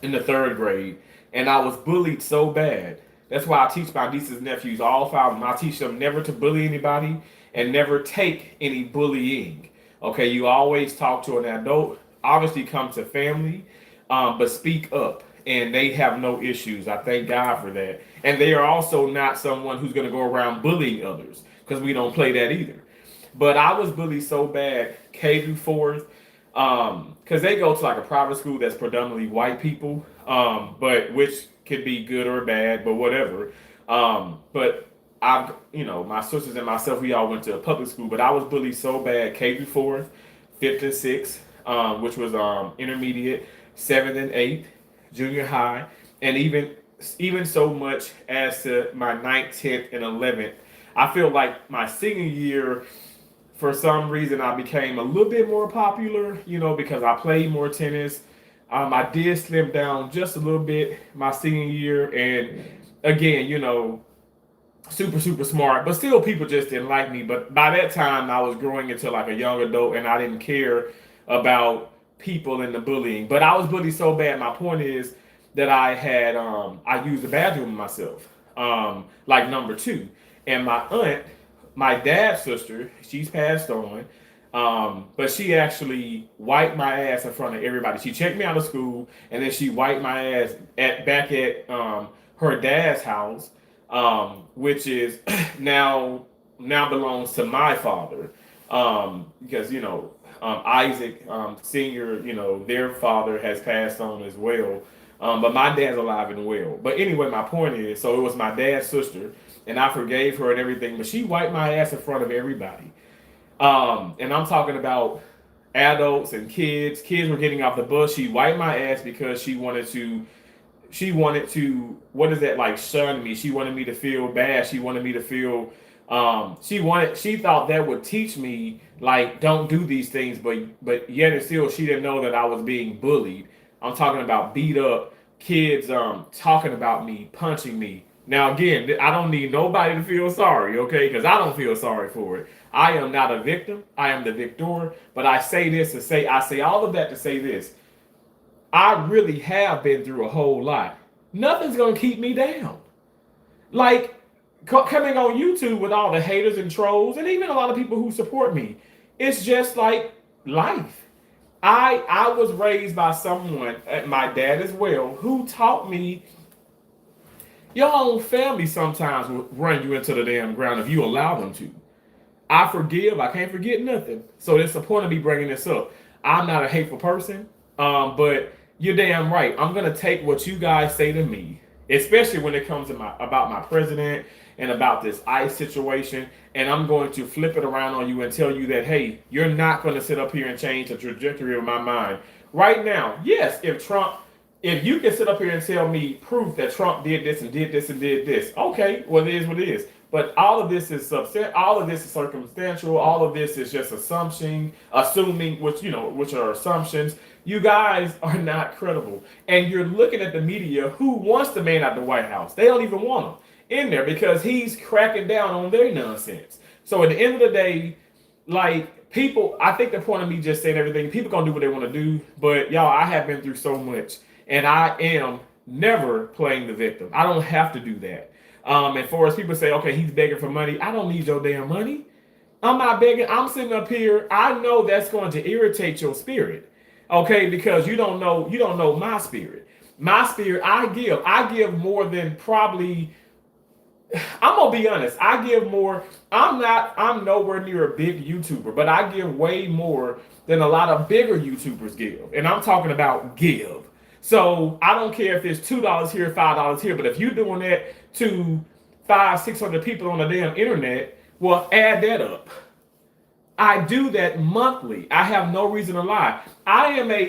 in the third grade, and I was bullied so bad. That's why I teach my nieces and nephews, all 5 of them. I teach them never to bully anybody and never take any bullying. Okay, you always talk to an adult. Obviously, come to family, but speak up, and they have no issues. I thank God for that. And they are also not someone who's going to go around bullying others, because we don't play that either. But I was bullied so bad, K through fourth, because they go to like a private school that's predominantly white people, but which could be good or bad, but whatever. But my sisters and myself, we all went to a public school, but I was bullied so bad, K through fourth, fifth and sixth, which was intermediate, seventh and eighth, junior high, and even so much as to my ninth, 10th, and 11th. I feel like my senior year, for some reason, I became a little bit more popular, because I played more tennis. I did slim down just a little bit my senior year, and again, super, super smart, but still people just didn't like me. But by that time, I was growing into like a young adult, and I didn't care about people and the bullying. But I was bullied so bad. My point is that I used the bathroom myself, like number 2. And my aunt, my dad's sister, she's passed on, but she actually wiped my ass in front of everybody. She checked me out of school, and then she wiped my ass back at her dad's house, which is now belongs to my father, because Isaac Senior, their father has passed on as well. But my dad's alive and well. But anyway, my point is, so it was my dad's sister, and I forgave her and everything, but she wiped my ass in front of everybody. And I'm talking about adults and kids. Kids were getting off the bus. She wiped my ass because she wanted to, what is that, like, shun me. She wanted me to feel bad. She wanted me to feel, she thought that would teach me, like, don't do these things, but yet and still she didn't know that I was being bullied. I'm talking about beat up kids, talking about me, punching me. Now again, I don't need nobody to feel sorry, okay? Because I don't feel sorry for it. I am not a victim. I am the victor. But I say all of that to say this. I really have been through a whole lot. Nothing's gonna keep me down. Like coming on YouTube with all the haters and trolls, and even a lot of people who support me. It's just like life. I was raised by someone, my dad as well, who taught me your own family sometimes will run you into the damn ground if you allow them to. I forgive. I can't forget nothing. So that's the point of me bringing this up. I'm not a hateful person, but you're damn right. I'm gonna take what you guys say to me, especially when it comes to about my president and about this ICE situation, and I'm going to flip it around on you and tell you that, hey, you're not going to sit up here and change the trajectory of my mind. Right now, yes, if you can sit up here and tell me proof that Trump did this and did this and did this, okay, well, it is what it is. But all of this is circumstantial. All of this is just assuming, which are assumptions. You guys are not credible, and you're looking at the media who wants the man out the White House. They don't even want him in there because he's cracking down on their nonsense. So at the end of the day, like people, I think the point of me just saying everything, people gonna do what they want to do. But y'all, I have been through so much, and I am never playing the victim. I don't have to do that. And for as people say, okay, he's begging for money. I don't need your damn money. I'm not begging. I'm sitting up here. I know that's going to irritate your spirit, okay? Because you don't know my spirit. My spirit, I give more than probably. I'm gonna be honest. I give more. I'm nowhere near a big YouTuber, but I give way more than a lot of bigger YouTubers give, and I'm talking about give. So I don't care if it's $2 here, $5 here, but if you're doing that to 600 people on the damn internet, well, add that up. I do that monthly. I have no reason to lie.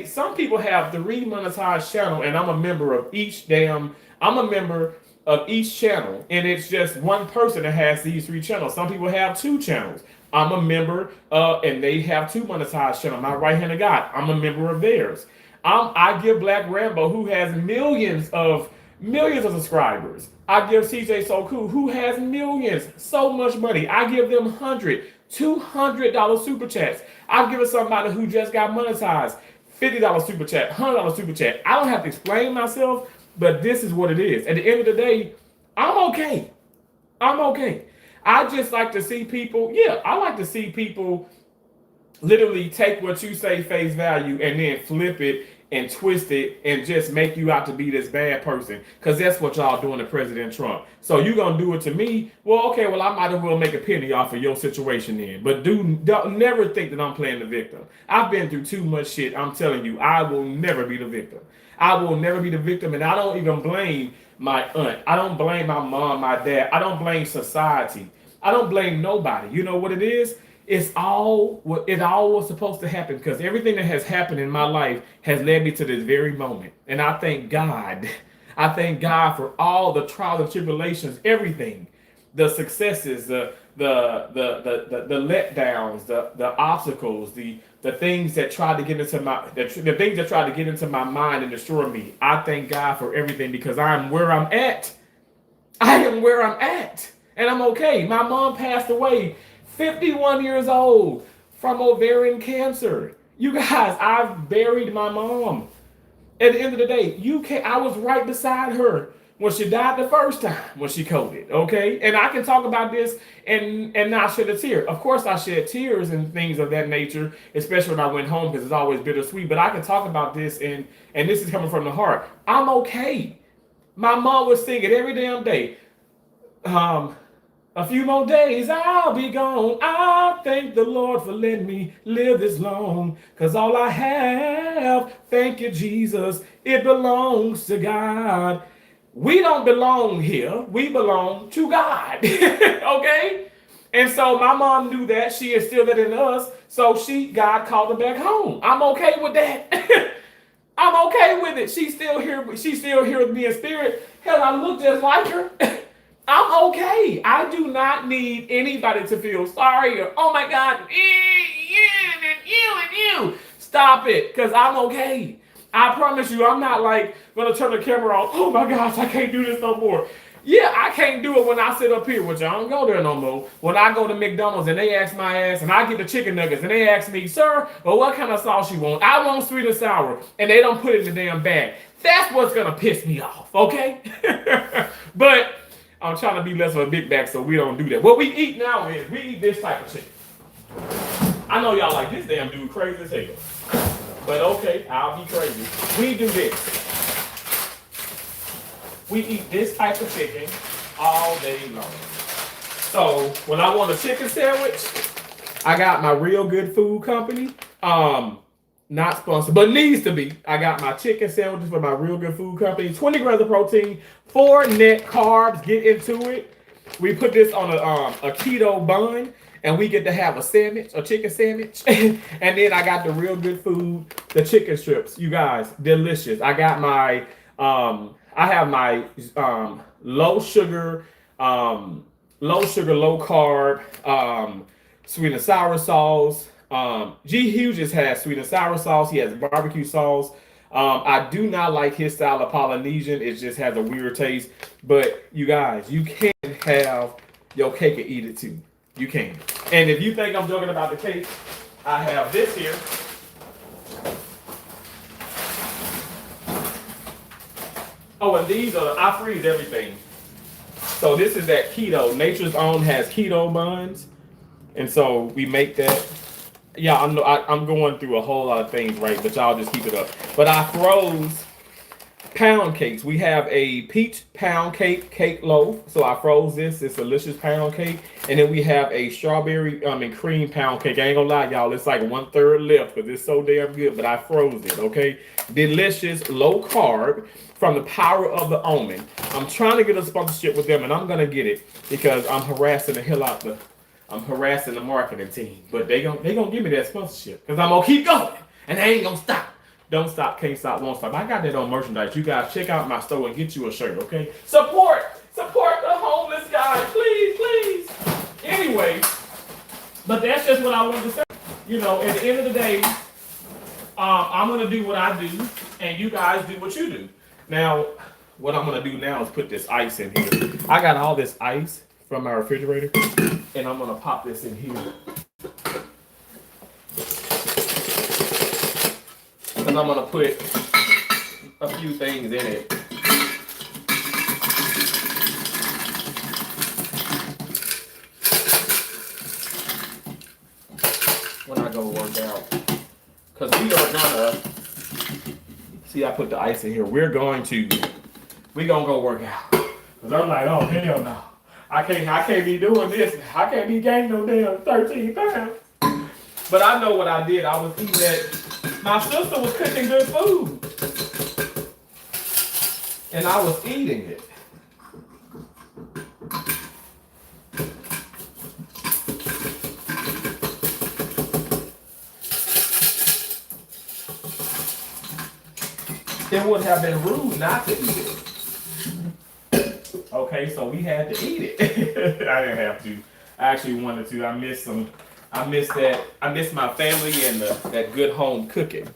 Some people have 3 monetized channel and I'm a member of I'm a member of each channel. And it's just one person that has these 3 channels. Some people have 2 channels. I'm a member, and they have 2 monetized channels. My right hand of God, I'm a member of theirs. I give Black Rambo, who has millions of subscribers. I give CJ So Cool, who has millions, so much money. I give them $200 super chats. I've given somebody who just got monetized $50 super chat, $100 super chat. I don't have to explain myself, but this is what it is. At the end of the day, I'm okay. I'm okay. I just like to see people, I like to see people literally take what you say face value and then flip it and twist it and just make you out to be this bad person. Because that's what y'all doing to President Trump. So you going to do it to me? Well, okay, well, I might as well make a penny off of your situation then. But don't never think that I'm playing the victim. I've been through too much shit. I'm telling you, I will never be the victim. I will never be the victim, and I don't even blame my aunt. I don't blame my mom, my dad. I don't blame society. I don't blame nobody. You know what it is? It all was supposed to happen because everything that has happened in my life has led me to this very moment. And I thank God. I thank God for all the trials and tribulations, everything, the successes, the letdowns, the obstacles, the things that tried to get into the things that tried to get into my mind and destroy me. I thank God for everything because I'm where I'm at. I am where I'm at, and I'm okay. My mom passed away 51 years old from ovarian cancer. You guys, I've buried my mom. At the end of the day, I was right beside her when she died the first time when she coded, okay? And I can talk about this and not shed a tear. Of course, I shed tears and things of that nature, especially when I went home because it's always bittersweet. But I can talk about this and this is coming from the heart. I'm okay. My mom was singing every damn day. A few more days, I'll be gone. I thank the Lord for letting me live this long. Because all I have, thank you, Jesus, it belongs to God. We don't belong here. We belong to God. Okay? And so my mom knew that. She instilled it in us. So God called her back home. I'm okay with that. I'm okay with it. She's still here. She still here with me in spirit. Hell, I look just like her. I'm okay. I do not need anybody to feel sorry or, oh my God, you. Stop it, because I'm okay. I promise you, I'm not like going to turn the camera on. Oh my gosh, I can't do this no more. Yeah, I can't do it when I sit up here, which I don't go there no more. When I go to McDonald's and they ask my ass, and I get the chicken nuggets, and they ask me, sir, well, what kind of sauce you want? I want sweet and sour, and they don't put it in the damn bag. That's what's going to piss me off, okay? But I'm trying to be less of a big bag so we don't do that. What we eat now is we eat this type of chicken. I know y'all like this damn dude crazy as hell. But okay, I'll be crazy. We do this. We eat this type of chicken all day long. So when I want a chicken sandwich, I got my Real Good Food Company. Not sponsored, but needs to be. I got my chicken sandwiches from my Real Good Food Company. 20 grams of protein, 4 net carbs. Get into it. We put this on a keto bun, and we get to have a sandwich, a chicken sandwich. And then I got the Real Good Food, the chicken strips. You guys, delicious. I got my, I have my low sugar, low carb, sweet and sour sauce. G Hughes has sweet and sour sauce. He has barbecue sauce. I do not like his style of Polynesian. It just has a weird taste. But you guys, you can have your cake and eat it too. You can. And if you think I'm joking about the cake, I have this here. Oh, and these are, I freeze everything. So this is that keto. Nature's Own has keto buns. And so we make that. Yeah, I'm going through a whole lot of things, right? But y'all just keep it up. But I froze pound cakes. We have a peach pound cake loaf. So I froze this. It's delicious pound cake. And then we have a strawberry and cream pound cake. I ain't gonna lie, y'all. It's like 1/3 left because it's so damn good. But I froze it. Okay, delicious, low carb from the Power of the Almond. I'm trying to get a sponsorship with them, and I'm gonna get it because I'm harassing the hell out the. I'm harassing the marketing team, but they gonna give me that sponsorship because I'm gonna keep going and they ain't gonna stop. Don't stop, can't stop, won't stop. I got that on merchandise. You guys check out my store and get you a shirt, okay? Support the homeless guys, please, please. Anyway, but that's just what I wanted to say. You know, at the end of the day, I'm gonna do what I do, and you guys do what you do. Now, what I'm gonna do now is put this ice in here. I got all this ice from my refrigerator, and I'm gonna pop this in here. And I'm gonna put a few things in it. When I go work out. Because we are gonna, see I put the ice in here. We're gonna go work out. Because I'm like, oh hell no. I can't be doing this. I can't be gaining no damn 13 pounds. But I know what I did. I was eating that. My sister was cooking good food. And I was eating it. It would have been rude not to eat it. Okay, so we had to eat it. I didn't have to. I actually wanted to. I missed that. I missed my family and that good home cooking.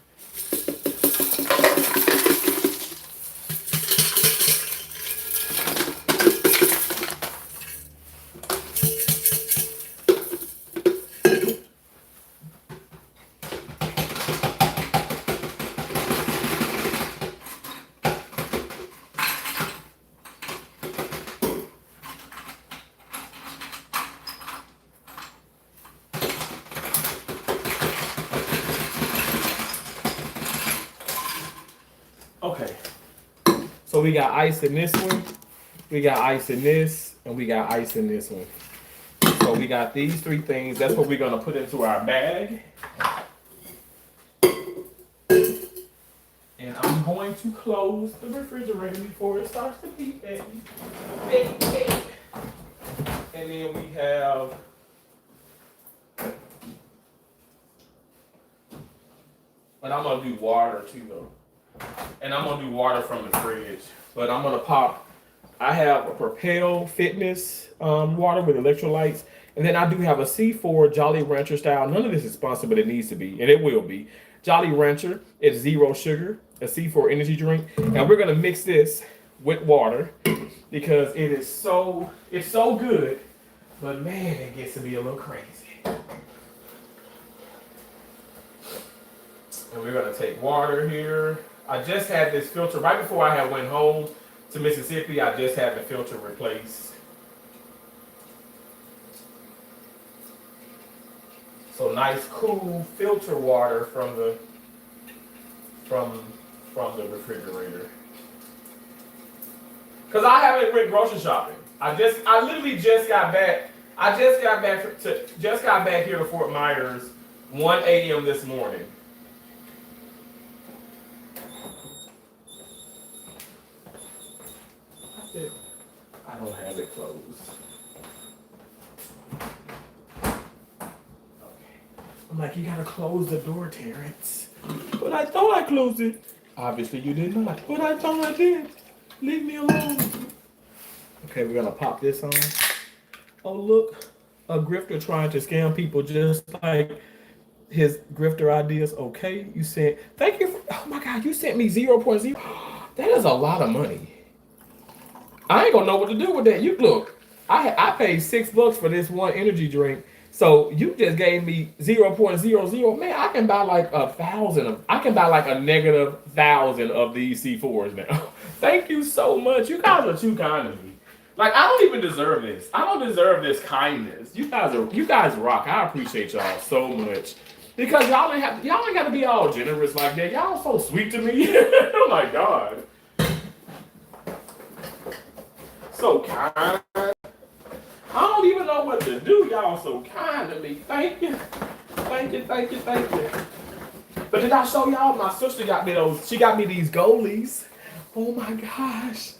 Okay, so we got ice in this one, we got ice in this, and we got ice in this one. So we got these three things. That's what we're gonna put into our bag. And I'm going to close the refrigerator before it starts to beep at me. And then we have but I'm gonna do water too though. And I'm gonna do water from the fridge. But I'm gonna pop, I have a Propel Fitness water with electrolytes. And then I do have a C4 Jolly Rancher style. None of this is sponsored, but it needs to be, and it will be. Jolly Rancher, it's 0 sugar, a C4 energy drink. And we're gonna mix this with water because it's so good, but man, it gets to be a little crazy. And we're gonna take water here. I just had this filter right before I had went home to Mississippi. I just had the filter replaced. So nice, cool filter water from the refrigerator. Cause I haven't went grocery shopping. I literally just got back. I just got back here to Fort Myers 1 a.m. this morning. I don't have it closed. Okay. I'm like, you gotta close the door, Terrence. But I thought I closed it. Obviously you did not. But I thought I did. Leave me alone. Okay, we're gonna pop this on. Oh look, a grifter trying to scam people just like his grifter ideas. Okay, you sent, thank you for, oh my God, you sent me 0.0. That is a lot of money. I ain't gonna know what to do with that. You look, I paid $6 for this one energy drink. So you just gave me 0.00. Man, I can buy like 1,000 I can buy like a -1,000 of these C4s now. Thank you so much. You guys are too kind to me. Like, I don't even deserve this. I don't deserve this kindness. You guys rock. I appreciate y'all so much. Because y'all ain't got to be all generous like that. Y'all so sweet to me. Oh my God. So kind. I don't even know what to do. Y'all so kind to me. Thank you. Thank you, thank you, thank you. But did I show y'all? My sister got me those. She got me these Goalies. Oh my gosh.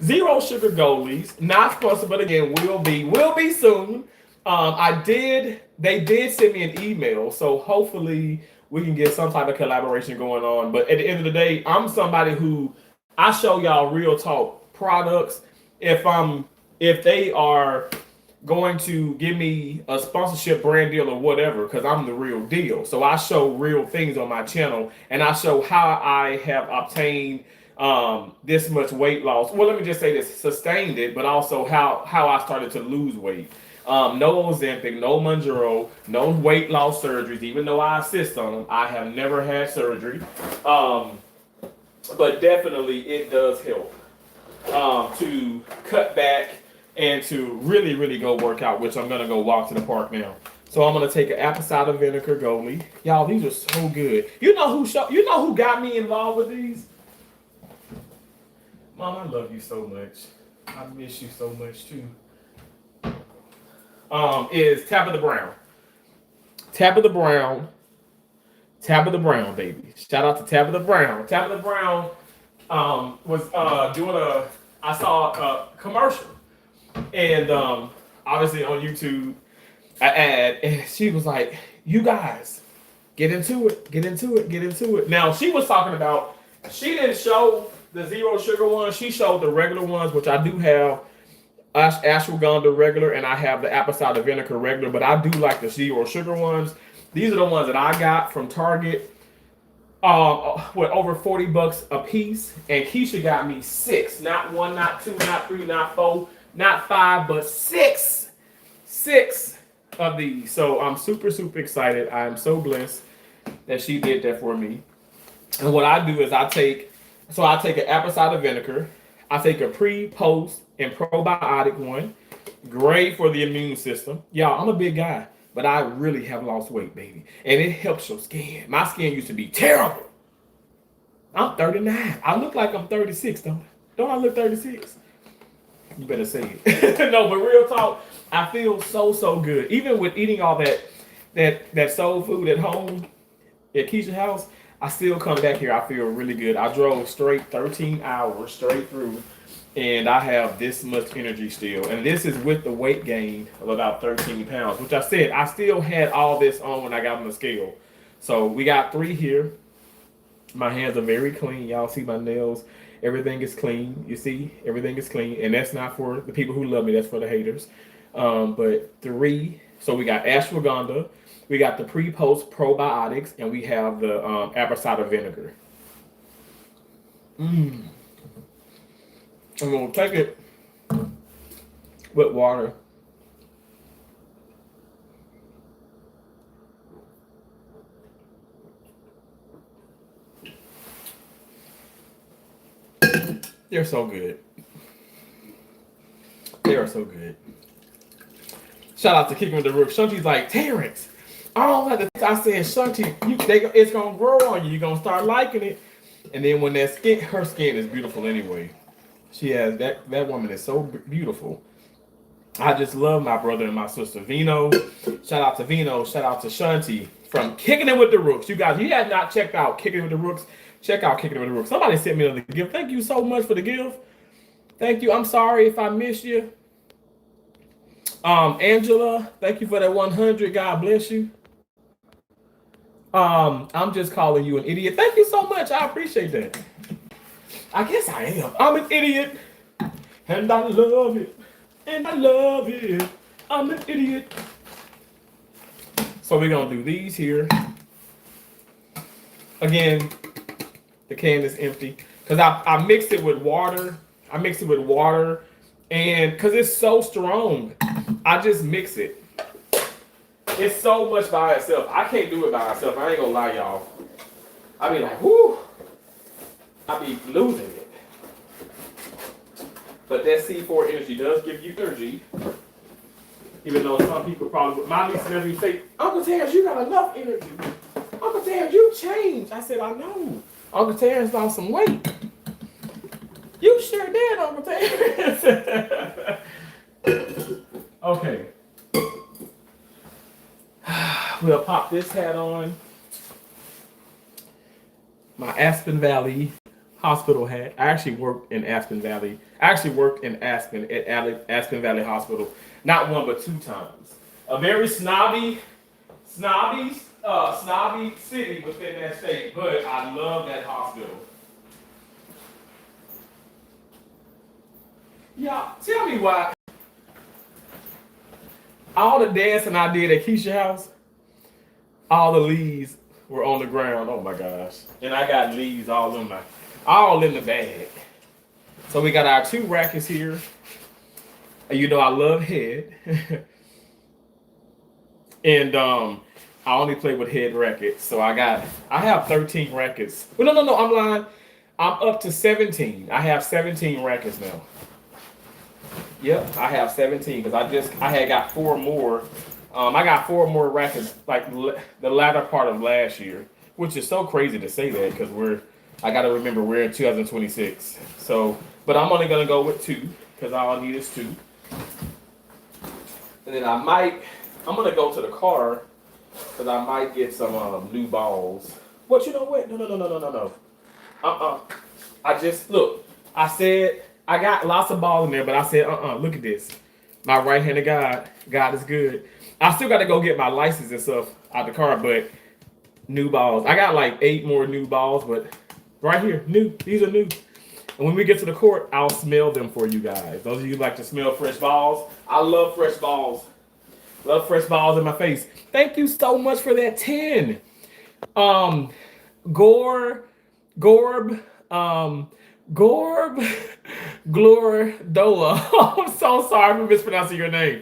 Zero sugar Goalies. Not sponsored, but again, will be soon. They did send me an email, so hopefully we can get some type of collaboration going on. But at the end of the day, I'm somebody who I show y'all real talk products. If they are going to give me a sponsorship brand deal or whatever, because I'm the real deal. So I show real things on my channel, and I show how I have obtained this much weight loss. Well, let me just say this: sustained it, but also how I started to lose weight. No Ozempic, no Mounjaro, no weight loss surgeries. Even though I assist on them, I have never had surgery. But definitely, it does help to cut back and to really, really go work out. Which I'm gonna go walk to the park now. So I'm gonna take an apple cider vinegar Goalie. Y'all, these are so good. You know who got me involved with these? Mom, I love you so much. I miss you so much too. Is Tabitha Brown. Tabitha Brown, baby. Shout out to Tabitha Brown. Tabitha Brown was doing I saw a commercial, and obviously on YouTube, an ad, and she was like, "You guys, get into it." Now she was talking about, she didn't show the zero sugar ones. She showed the regular ones, which I do have. Ashwagandha regular, and I have the apple cider vinegar regular, but I do like the zero sugar ones. These are the ones that I got from Target. With over $40 a piece, and Keisha got me 6, not 1, not 2, not 3, not 4, not 5, but 6 of these. So I'm super excited. I am so blessed that she did that for me. And what I do is I take an apple cider vinegar, I take a pre, post, and probiotic one. Great for the immune system. Y'all, I'm a big guy, but I really have lost weight, baby. And it helps your skin. My skin used to be terrible. I'm 39. I look like I'm 36, don't I? Don't I look 36? You better say it. No, but real talk, I feel so good. Even with eating all that soul food at home, at Keisha's house, I still come back here. I feel really good. I drove straight 13 hours straight through, and I have this much energy still. And this is with the weight gain of about 13 pounds, which I said I still had all this on when I got on the scale. So we got 3 here. My hands are very clean. Y'all see my nails. Everything is clean. You see, everything is clean. And that's not for the people who love me. That's for the haters. But 3. So we got ashwagandha. We got the pre-post probiotics, and we have the apple cider vinegar. I'm gonna take it with water. They're so good. They are so good. Shout out to Kicking with the Rook. Shanti's like, Terrence, I don't like the. I said, Shanti, it's gonna grow on you. You're gonna start liking it, and then when her skin is beautiful anyway. She has that woman is so beautiful. I just love my brother and my sister Vino. Shout out to Vino. Shout out to Shanti from Kicking It with the Rooks. You guys, you have not checked out Kicking It with the Rooks. Check out Kicking It with the Rooks. Somebody sent me another gift. Thank you so much for the gift. Thank you. I'm sorry if I missed you. Angela, thank you for that 100. God bless you. I'm just calling you an idiot. Thank you so much. I appreciate that. I guess I am. I'm an idiot. And I love it. And I love it. I'm an idiot. So we're going to do these here. Again, the can is empty. Because I mixed it with water. And because it's so strong, I just mix it. It's so much by itself. I can't do it by myself. I ain't gonna lie, y'all. I be like, whoo. I be losing it. But that C4 energy does give you energy. Even though some people probably, my niece and nephew say, Uncle Terrence, you got enough energy. Uncle Terrence, you changed. I said, I know. Uncle Terrence lost some weight. You sure did, Uncle Terrence. Okay. We'll pop this hat on. My Aspen Valley Hospital hat. I actually worked in Aspen Valley. I actually worked in Aspen at Aspen Valley Hospital. Not one, but 2 times. A very snobby city within that state, but I love that hospital. Yeah, tell me why. All the dancing I did at Keisha house, all the leaves were on the ground. Oh my gosh. And I got leaves all in the bag. So we got our 2 rackets here. You know I love head. And I only play with head rackets. So I have 13 rackets. Well, no, I'm lying. I'm up to 17. I have 17 rackets now. Yep, I have 17 because I had got 4 more. I got 4 more rackets like the latter part of last year, which is so crazy to say that because I got to remember we're in 2026. So, but I'm only gonna go with 2 because all I need is 2. And then I'm gonna go to the car because I might get some new balls. But you know what? No. I said I got lots of balls in there, but I said, look at this. My right-handed God is good. I still got to go get my license and stuff out the car, but new balls. I got like 8 more new balls, but right here, new. These are new. And when we get to the court, I'll smell them for you guys. Those of you who like to smell fresh balls, I love fresh balls. Love fresh balls in my face. Thank you so much for that 10. Glordola. I'm so sorry for mispronouncing your name.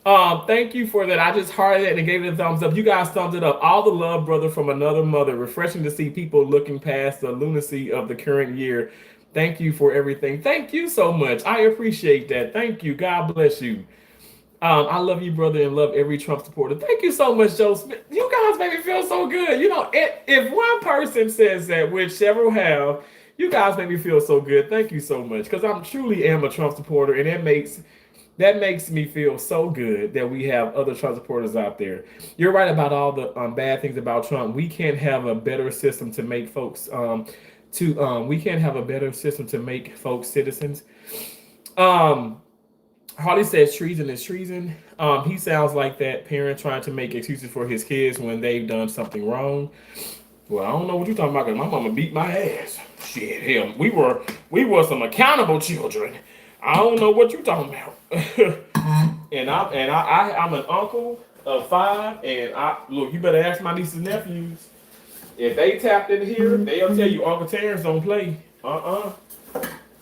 Thank you for that. I just hearted it and gave it a thumbs up. You guys thumbs it up. All the love, brother, from another mother. Refreshing to see people looking past the lunacy of the current year. Thank you for everything. Thank you so much. I appreciate that. Thank you. God bless you. I love you, brother, and love every Trump supporter. Thank you so much, Joe Smith. You guys make me feel so good. You know, if one person says that, which several have, you guys make me feel so good. Thank you so much, because I truly am a Trump supporter, and that makes me feel so good that we have other Trump supporters out there. You're right about all the bad things about Trump. We can't have a better system to make folks citizens. Harley says treason is treason. He sounds like that parent trying to make excuses for his kids when they've done something wrong. Well, I don't know what you're talking about, because my mama beat my ass. Shit, hell, we were some accountable children. I don't know what you're talking about. and I'm an uncle of 5, and look, you better ask my nieces and nephews. If they tapped in here, they'll tell you Uncle Terrence don't play.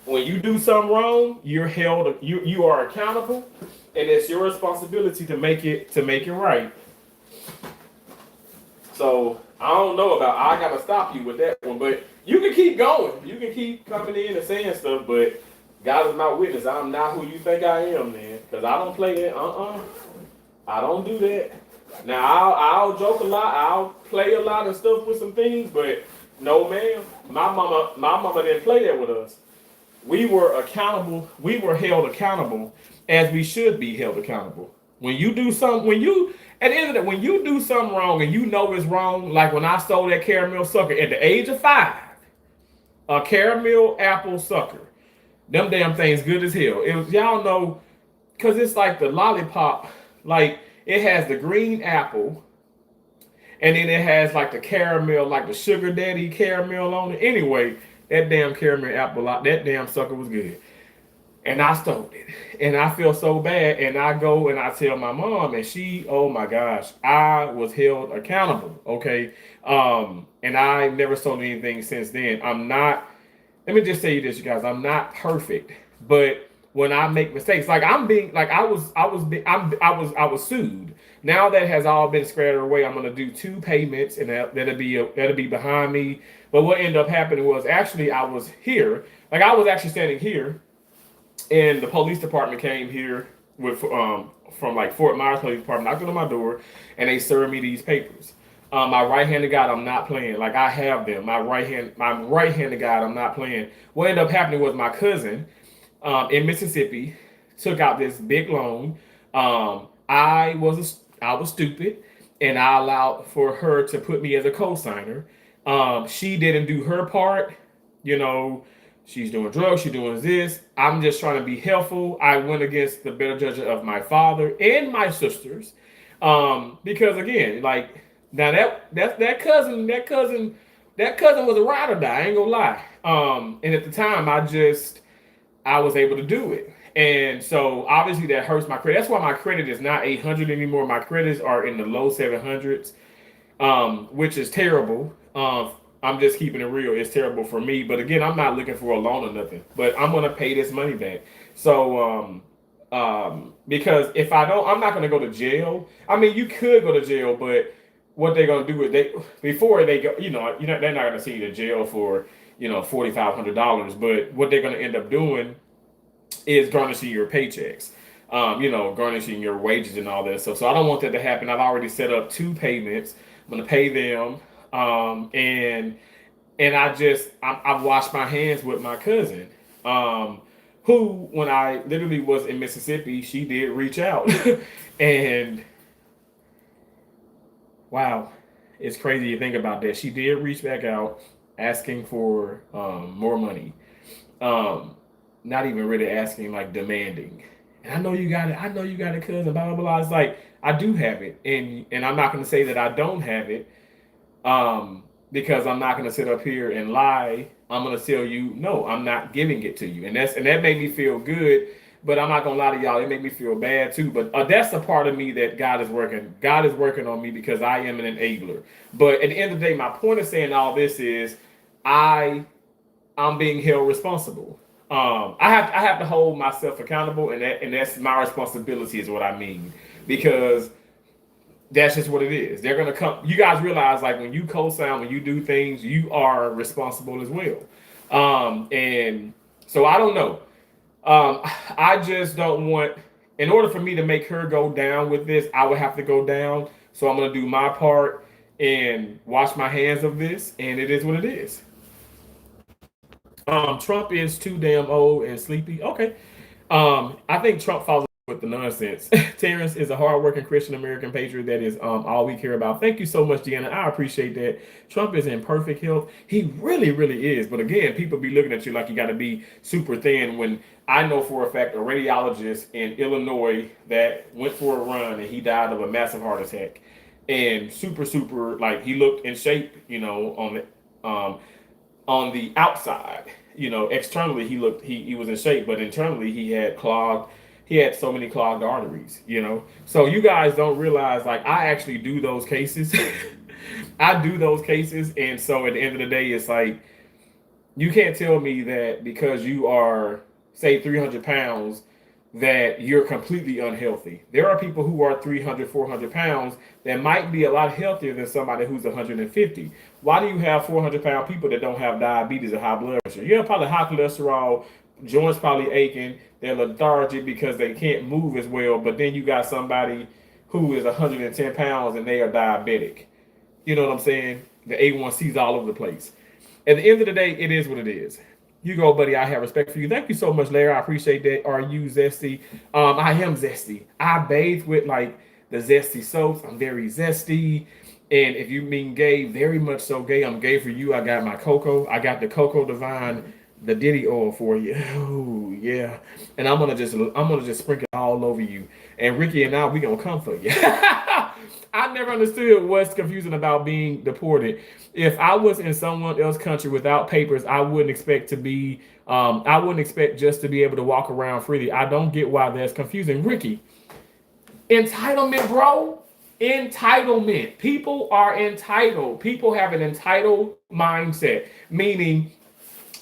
When you do something wrong, you're held. You are accountable, and it's your responsibility to make it right. So I don't know about. I gotta stop you with that one, but you can keep going. You can keep coming in and saying stuff, but God is my witness. I'm not who you think I am, man. Because I don't play that. I don't do that. Now I'll joke a lot. I'll play a lot of stuff with some things, but no, ma'am. My mama didn't play that with us. We were accountable. We were held accountable as we should be held accountable. When you do something, at the end of the day, when you do something wrong and you know it's wrong, like when I stole that caramel sucker at the age of 5, a caramel apple sucker, them damn things good as hell. It was, y'all know, because it's like the lollipop, like it has the green apple, and then it has like the caramel, like the sugar daddy caramel on it. Anyway, that damn caramel apple, that damn sucker was good. And I stole it. And I feel so bad. And I go and I tell my mom, and she, oh my gosh, I was held accountable. Okay. And I never stole anything since then. Let me just tell you this, you guys, I'm not perfect. But when I make mistakes, like I was sued. Now that has all been squared away. I'm gonna do 2 payments, and that'll be behind me. But what ended up happening was actually I was here, like I was actually standing here, And the police department came here with from like Fort Myers Police Department, knocked on my door, and they served me these papers. My right-handed guy, I'm not playing. Like I have them. My right-handed guy, I'm not playing. What ended up happening was my cousin in Mississippi took out this big loan. I was stupid, and I allowed for her to put me as a co-signer. She didn't do her part. You know, she's doing drugs. She's doing this. I'm just trying to be helpful. I went against the better judgment of my father and my sisters, because again, like now that cousin was a ride or die. I ain't gonna lie. And at the time, I was able to do it. And so obviously that hurts my credit. That's why my credit is not 800 anymore. My credits are in the low 700s, which is terrible. I'm just keeping it real. It's terrible for me. But again, I'm not looking for a loan or nothing. But I'm gonna pay this money back. So because if I don't, I'm not gonna go to jail. I mean, you could go to jail, but what they're gonna do is they before they go, they're not gonna send you to jail for $4,500. But what they're gonna end up doing is garnishing your paychecks, garnishing your wages and all that stuff. So I don't want that to happen. I've already set up two payments. I'm gonna pay them, and I've washed my hands with my cousin, who when I literally was in Mississippi, she did reach out, and wow, it's crazy to think about that. She did reach back out asking for more money. Um, Not even really asking, like demanding. And I know you got it. I know you got it, cousin. Blah blah blah. It's like I do have it, and I'm not going to say that I don't have it, because I'm not going to sit up here and lie. I'm going to tell you, no, I'm not giving it to you, and that made me feel good. But I'm not gonna lie to y'all, it made me feel bad too. But that's the part of me that God is working. God is working on me because I am an enabler. But at the end of the day, my point of saying all this is, I I'm being held responsible. I have to hold myself accountable, and that's my responsibility, is what I mean, because that's just what it is. They're gonna come. You guys realize, like when you co-sign, when you do things, you are responsible as well. And so I don't know. I just don't want. In order for me to make her go down with this, I would have to go down. So I'm gonna do my part and wash my hands of this, and it is what it is. Trump is too damn old and sleepy. Okay. I think Trump follows with the nonsense. Terrence is a hardworking Christian American patriot. That is all we care about. Thank you so much, Deanna. I appreciate that. Trump is in perfect health. He really, really is. But again, people be looking at you like you got to be super thin, when I know for a fact a radiologist in Illinois that went for a run and he died of a massive heart attack. And super, super, like he looked in shape, on the outside. Externally he was in shape, but internally he had so many clogged arteries. So you guys don't realize, like, I actually do those cases. I do those cases, and so at the end of the day, it's like, you can't tell me that because you are, say, 300 pounds, that you're completely unhealthy. There are people who are 300, 400 pounds that might be a lot healthier than somebody who's 150. Why do you have 400-pound people that don't have diabetes or high blood pressure? Yeah, probably high cholesterol, joints probably aching, they're lethargic because they can't move as well, but then you got somebody who is 110 pounds and they are diabetic. You know what I'm saying? The A1C's all over the place. At the end of the day, it is what it is. You go, buddy. I have respect for you. Thank you so much, Larry. I appreciate that. Are you zesty? I am zesty. I bathe with like the zesty soaps. I'm very zesty. And if you mean gay, very much so gay. I'm gay for you. I got my cocoa. I got the Cocoa Divine, the Diddy oil for you. Oh yeah. And I'm gonna just sprinkle it all over you. And Ricky and we gonna come for you. I never understood what's confusing about being deported. If I was in someone else's country without papers, I wouldn't expect to be. I wouldn't expect just to be able to walk around freely. I don't get why that's confusing, Ricky. Entitlement, bro. Entitlement. People are entitled. People have an entitled mindset, meaning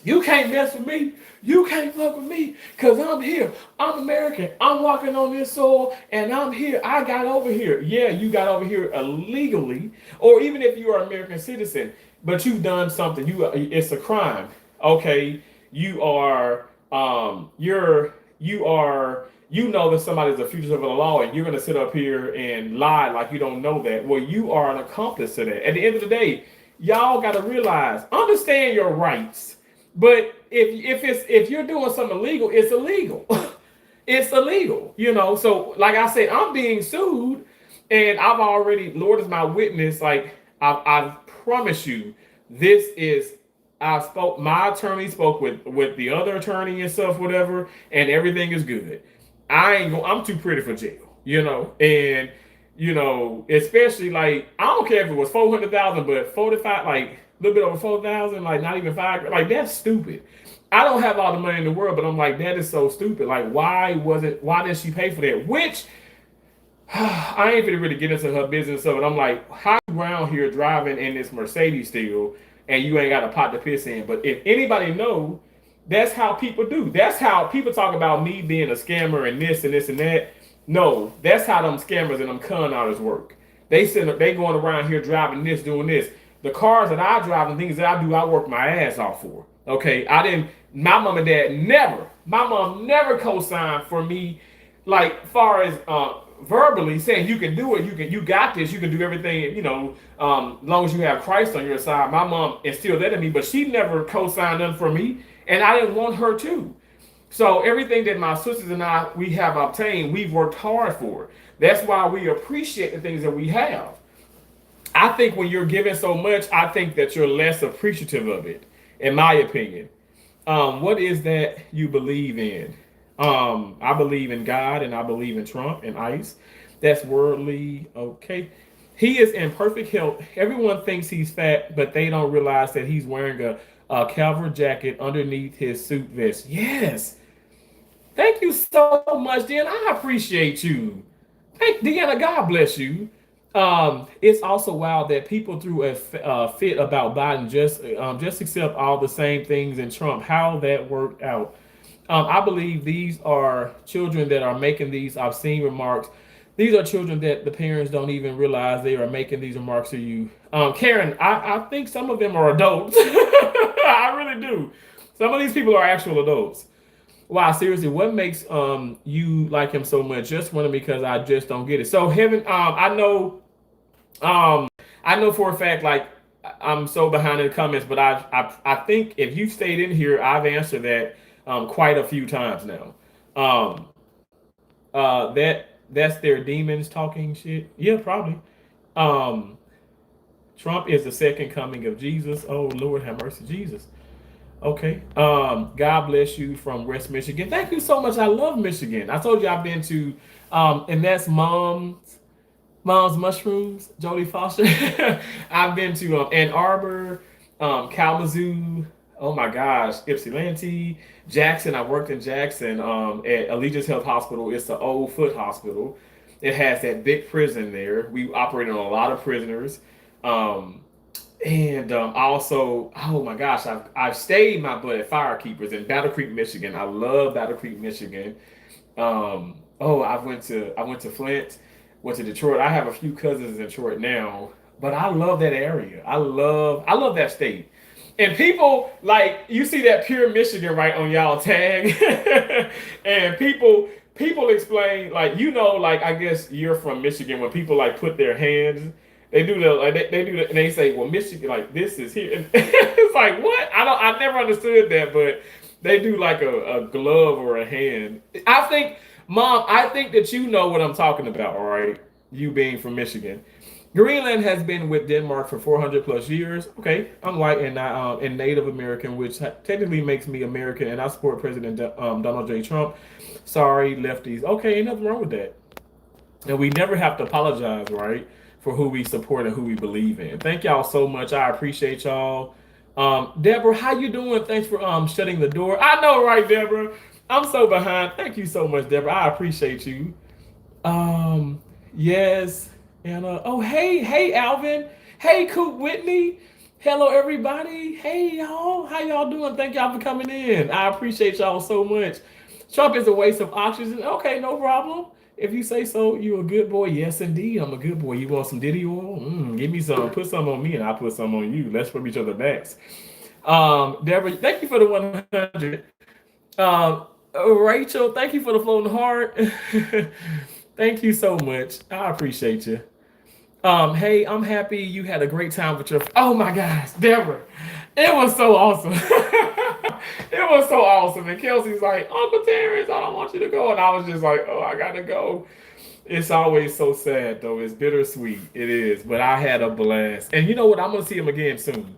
you can't mess with me. You can't fuck with me because I'm here. I'm American. I'm walking on this soil and I'm here. I got over here. Yeah, you got over here illegally, or even if you are an American citizen, but you've done something. It's a crime. Okay, you are you know that somebody's a fugitive of the law, and you're going to sit up here and lie like you don't know that. Well, you are an accomplice to that. At the end of the day, y'all got to realize, understand your rights. But if you're doing something illegal, it's illegal. It's illegal, you know. So, like I said, I'm being sued, and I've already, Lord is my witness. Like I promise you, this is. I spoke. My attorney spoke with the other attorney and stuff, whatever, and everything is good. I ain't go. I'm too pretty for jail, you know, and you know, especially like I don't care if it was 400,000, but 45, like a little bit over 4,000, like not even five, like that's stupid. I don't have all the money in the world, but I'm like, that is so stupid. Like, why was it? Why did she pay for that? Which I ain't gonna really get into her business of it. I'm like, how you around here driving in this Mercedes still, and you ain't got a pot to piss in? But if anybody know, that's how people do. That's how people talk about me being a scammer and this and this and that. No, that's how them scammers and them con artists work. They going around here driving this, doing this. The cars that I drive and things that I do, I work my ass off for. Okay, I didn't. My mom and dad never. My mom never co-signed for me, like far as verbally saying you can do it, you got this, you can do everything, you know, as long as you have Christ on your side. My mom instilled that in me, but she never co-signed nothing for me, and I didn't want her to. So everything that my sisters and we have obtained, we've worked hard for. That's why we appreciate the things that we have. I think when you're given so much, I think that you're less appreciative of it, in my opinion. What is that you believe in? I believe in God, and I believe in Trump and ICE. That's worldly. Okay. He is in perfect health. Everyone thinks he's fat, but they don't realize that he's wearing a Calvert jacket underneath his suit vest. Yes. Thank you so much, Deanna. I appreciate you. Thank Deanna. God bless you. It's also wild that people threw a fit about Biden just accept all the same things in Trump. How that worked out. I believe these are children that are making these obscene remarks. These are children that the parents don't even realize they are making these remarks to you. Karen, I think some of them are adults. I really do. Some of these people are actual adults. Wow, seriously, what makes you like him so much? Just wondering because I just don't get it. So Heaven, I know for a fact, like I'm so behind in the comments, but I think if you've stayed in here, I've answered that quite a few times now. Um, that's their demons talking shit. Yeah, probably. Um, Trump is the second coming of Jesus. Oh Lord, have mercy, Jesus. Okay. God bless you from West Michigan. Thank you so much. I love Michigan. I told you I've been to, and that's Mom's Mushrooms, Jodie Foster. I've been to Ann Arbor, Kalamazoo. Oh my gosh, Ypsilanti, Jackson. I worked in Jackson at Allegiance Health Hospital. It's the old foot hospital. It has that big prison there. We operate on a lot of prisoners. Um, and also, oh my gosh, I've stayed my butt at Firekeepers in Battle Creek, Michigan. I love Battle Creek, Michigan. Oh, I went to Flint, went to Detroit. I have a few cousins in Detroit now, but I love that area. I love that state. And people like you see that pure Michigan right on y'all tag, and people explain like like I guess you're from Michigan when people like put their hands. They do the like they do the, and they say, well, Michigan, like this is here. And it's like what? I never understood that, but they do like a glove or a hand. I think, Mom, I think that you know what I'm talking about, all right? You being from Michigan. Greenland has been with Denmark for 400 plus years. Okay, I'm white and Native American, which technically makes me American, and I support President Donald J. Trump. Sorry, lefties. Okay, ain't nothing wrong with that. And we never have to apologize, right, for who we support and who we believe in. Thank y'all so much. I appreciate y'all. Deborah, how you doing? Thanks for shutting the door. I know, right, Deborah? I'm so behind. Thank you so much, Deborah. I appreciate you. Yes. And oh, hey, Alvin. Hey, Coop Whitney. Hello, everybody. Hey, y'all. How y'all doing? Thank y'all for coming in. I appreciate y'all so much. Trump is a waste of oxygen. Okay, no problem. If you say so, you a good boy. Yes, indeed, I'm a good boy. You want some Diddy oil? Give me some. Put some on me, and I'll put some on you. Let's rub each other backs. Deborah, thank you for the 100. Rachel, thank you for the floating heart. Thank you so much. I appreciate you. Hey, I'm happy you had a great time with your. Oh my gosh, Deborah, it was so awesome. It was so awesome. And Kelsey's like, Uncle Terrence, I don't want you to go, and I was just like, oh, I gotta go. It's always so sad though. It's bittersweet. It is, but I had a blast. And you know what? I'm gonna see them again soon.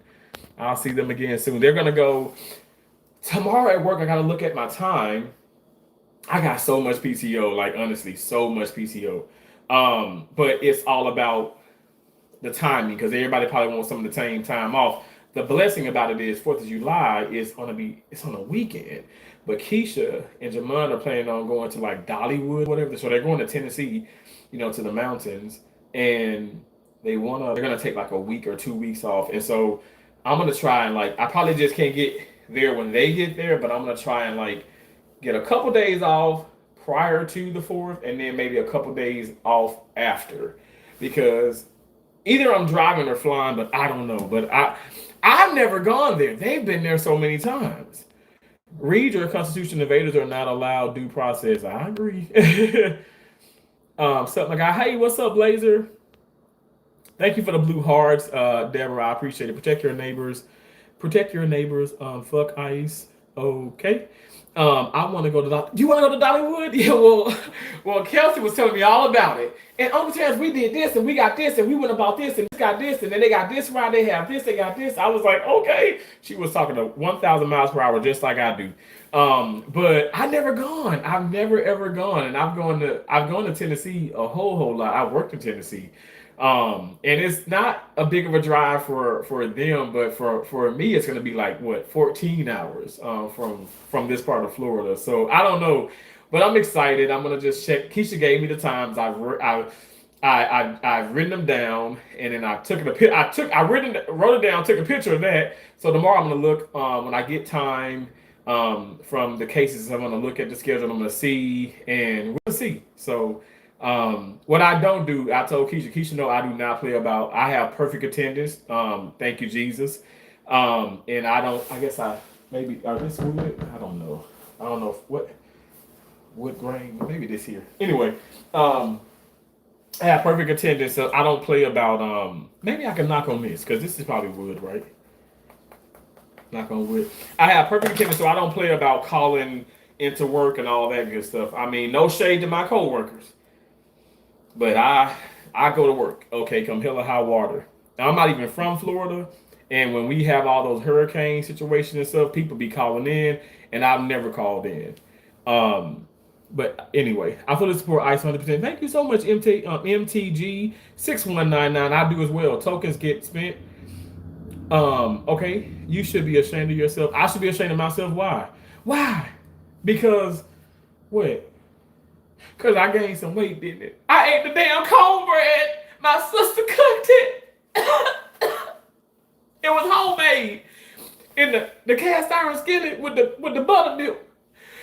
I'll see them again soon. They're gonna go tomorrow at work. I gotta look at my time. I got so much PTO, like honestly, so much PTO. But it's all about the timing because everybody probably wants some of the same time off. The blessing about it is 4th of July is gonna be it's on a weekend. But Keisha and Jamon are planning on going to like Dollywood, whatever. So they're going to Tennessee, to the mountains, and they're gonna take like a week or 2 weeks off. And so I'm gonna try and like I probably just can't get there when they get there, but I'm gonna try and like get a couple days off prior to the 4th, and then maybe a couple days off after, because either I'm driving or flying, but I don't know. But I've never gone there. They've been there so many times. Read your constitution. Invaders are not allowed due process. I agree. Something like, hey, what's up, Blazer? Thank you for the blue hearts, Deborah. I appreciate it. Protect your neighbors. Protect your neighbors. Fuck ICE. Okay. I want to go to. Do you want to go to Dollywood? Yeah. Well, Kelsey was telling me all about it. And Uncle Terrence, we did this, and we got this, and we went about this, and this got this, and then they got this right. They have this. They got this. I was like, okay. She was talking to 1,000 miles per hour, just like I do. But I've never gone. I've never ever gone, and I've gone to Tennessee a whole lot. I worked in Tennessee. And it's not a big of a drive for them, but for me, it's going to be like what 14 hours from this part of Florida. So I don't know, but I'm excited. I'm gonna just check. Keisha gave me the times. I've written them down, and then I took a wrote it down, took a picture of that. So tomorrow I'm gonna look when I get time from the cases. I'm gonna look at the schedule. I'm gonna see, and we'll see. So. What I don't do, I told Keisha, no, I do not play about. I have perfect attendance. Thank you, Jesus. And I guess maybe, are this wood? I don't know. I don't know what wood grain, maybe this here. Anyway, I have perfect attendance, so I don't play about, maybe I can knock on this, because this is probably wood, right? Knock on wood. I have perfect attendance, so I don't play about calling into work and all that good stuff. I mean, no shade to my coworkers. But I go to work, okay, come hell or high water. Now, I'm not even from Florida, and when we have all those hurricane situations and stuff, people be calling in, and I've never called in. But anyway, I fully support ICE 100%. Thank you so much, MTG 6199. I do as well. Tokens get spent. Okay, you should be ashamed of yourself. I should be ashamed of myself. Why? Why? Because what? Because I gained some weight, didn't it? I ate the damn cornbread. My sister cooked it. It was homemade in the cast iron skillet with the buttermilk.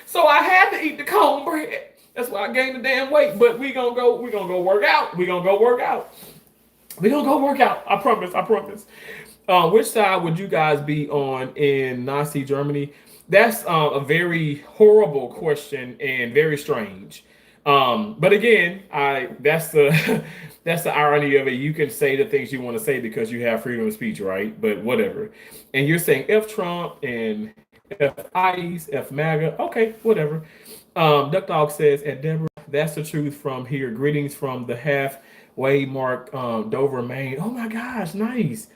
So I had to eat the cornbread. That's why I gained the damn weight. But we're gonna go work out. We're gonna go work out. I promise. Which side would you guys be on in Nazi Germany? That's a very horrible question and very strange. But again, that's the that's the irony of it. You can say the things you want to say because you have freedom of speech, right? But whatever. And you're saying F Trump and F ICE, F MAGA. Okay, whatever. Duck Dog says, at Deborah, that's the truth from here. Greetings from the halfway mark, Dover, Maine. Oh my gosh, nice.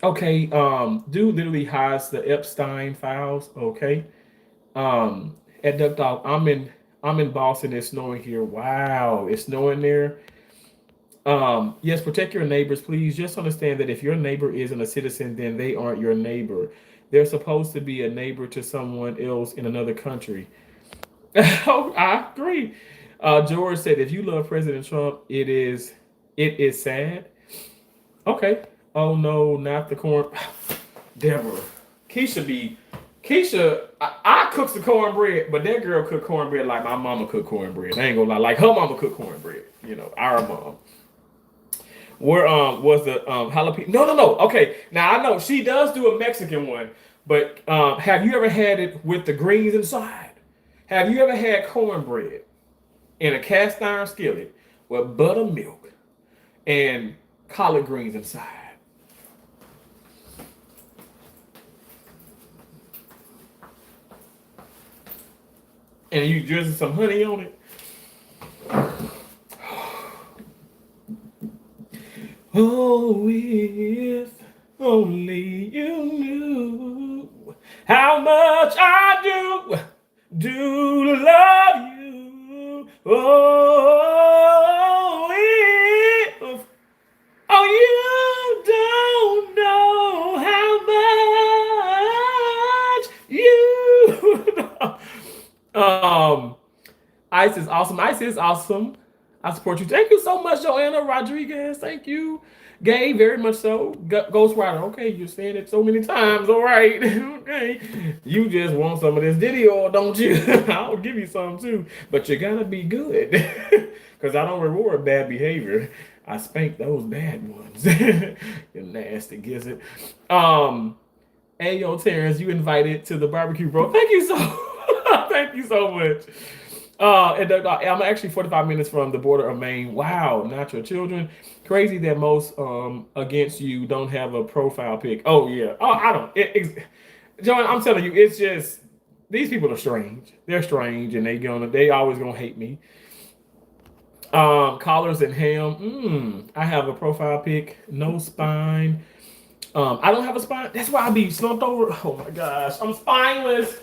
Okay, dude literally hides the Epstein files. Okay. At Duck Dog, I'm in Boston. It's snowing here. Wow, it's snowing there. Yes, protect your neighbors, please. Just understand that if your neighbor isn't a citizen, then they aren't your neighbor. They're supposed to be a neighbor to someone else in another country. Oh, I agree. George said, if you love President Trump, it is sad. Okay. Oh no, not the corn. Deborah. Keisha, I cook the cornbread, but that girl cooked cornbread like my mama cooked cornbread. I ain't gonna lie, like her mama cooked cornbread. Our mom. Where was the jalapeno? No. Okay, now I know she does do a Mexican one, but have you ever had it with the greens inside? Have you ever had cornbread in a cast iron skillet with buttermilk and collard greens inside? And you drizzle some honey on it? Oh, if only you knew how much I do love you. Oh, if you don't know how much you. Ice is awesome. Ice is awesome. I support you. Thank you so much, Joanna Rodriguez. Thank you. Gay, very much so. Ghost Rider. Okay, you're saying it so many times. All right. Okay. You just want some of this Diddy oil, don't you? I'll give you some too. But you gotta be good. Because I don't reward bad behavior. I spank those bad ones. You nasty gizzard. Hey yo, Terrence, you invited to the barbecue, bro. Thank you so thank you so much. I'm actually 45 minutes from the border of Maine. Wow, not your children. Crazy that most against you don't have a profile pic. Oh yeah. Oh, I don't. John, I'm telling you, it's just these people are strange. They're strange, and they always gonna hate me. Collars and ham. I have a profile pic. No spine. I don't have a spine. That's why I be slumped over. Oh my gosh, I'm spineless.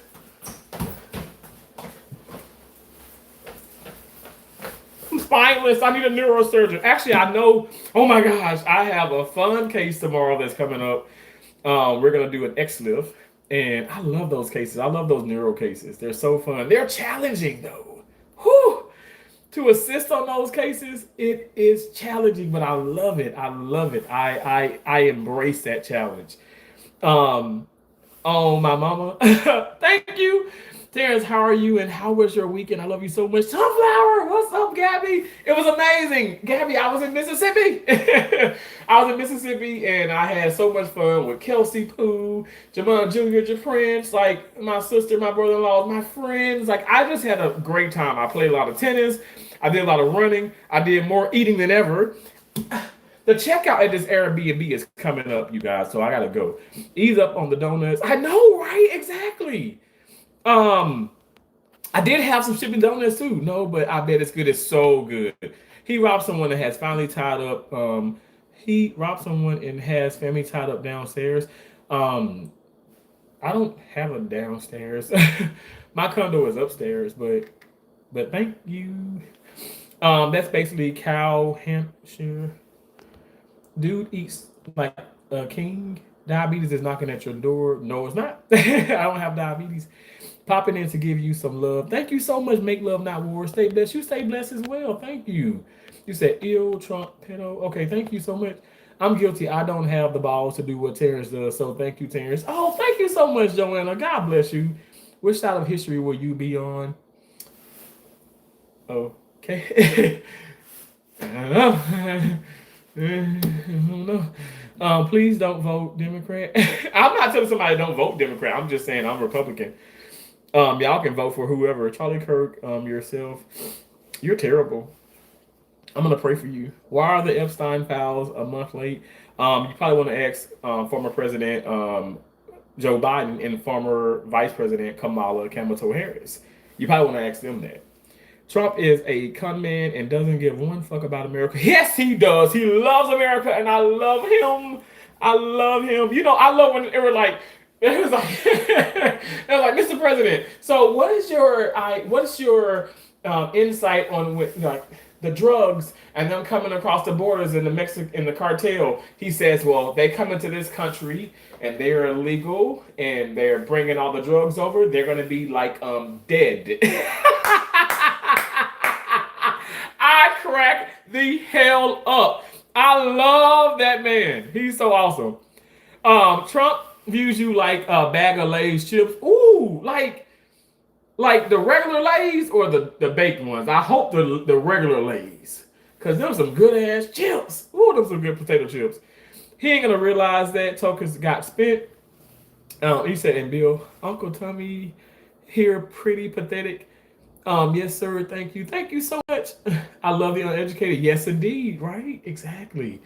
Spineless. I need a neurosurgeon. Actually, I know. Oh my gosh, I have a fun case tomorrow that's coming up. We're gonna do an XLIF, and I love those cases. I love those neuro cases. They're so fun. They're challenging though. Whew. To assist on those cases, it is challenging, but I love it. I love it. I embrace that challenge. Oh, my mama. Thank you. Terrence, how are you and how was your weekend? I love you so much. Sunflower, what's up, Gabby? It was amazing. Gabby, I was in Mississippi. I was in Mississippi and I had so much fun with Kelsey Pooh, Jamon Jr., Japrince, like my sister, my brother-in-law, my friends. Like I just had a great time. I played a lot of tennis. I did a lot of running. I did more eating than ever. The checkout at this Airbnb is coming up, you guys, so I gotta go. Ease up on the donuts. I know, right? Exactly. I did have some shipping donuts too. No, but I bet it's good. It's so good. He robbed someone that has finally tied up. He robbed someone and has family tied up downstairs. I don't have a downstairs. My condo is upstairs, but thank you. That's basically cow Hampshire. Dude eats like a king. Diabetes is knocking at your door. No, it's not. I don't have diabetes. Popping in to give you some love. Thank you so much. Make love, not war. Stay blessed. You stay blessed as well. Thank you. You said ill Trump pedo. Okay, thank you so much. I'm guilty. I don't have the balls to do what Terrence does. So thank you, Terrence. Oh, thank you so much, Joanna. God bless you. Which side of history will you be on? Okay. I don't know. No. Please don't vote Democrat. I'm not telling somebody don't vote Democrat. I'm just saying I'm Republican. Y'all can vote for whoever. Charlie Kirk, yourself. You're terrible. I'm gonna pray for you. Why are the Epstein files a month late? You probably want to ask former President Joe Biden and former Vice President Kamala Harris. You probably want to ask them that. Trump is a con man and doesn't give one fuck about America. Yes, he does. He loves America, and I love him. I love him. You know, I love when it was like, Mr. President. So, what is your insight on like the drugs and them coming across the borders in the cartel? He says, well, they come into this country and they're illegal and they're bringing all the drugs over. They're gonna be like dead. I crack the hell up. I love that man. He's so awesome. Trump views you like a bag of Lay's chips. Ooh, like the regular Lay's or the baked ones. I hope the regular Lay's. Because them some good ass chips. Ooh, them some good potato chips. He ain't gonna realize that tokens got spent. He said, and Bill, Uncle Tommy, here, pretty pathetic. Yes, sir. Thank you. Thank you so much. I love the uneducated. Yes, indeed. Right? Exactly.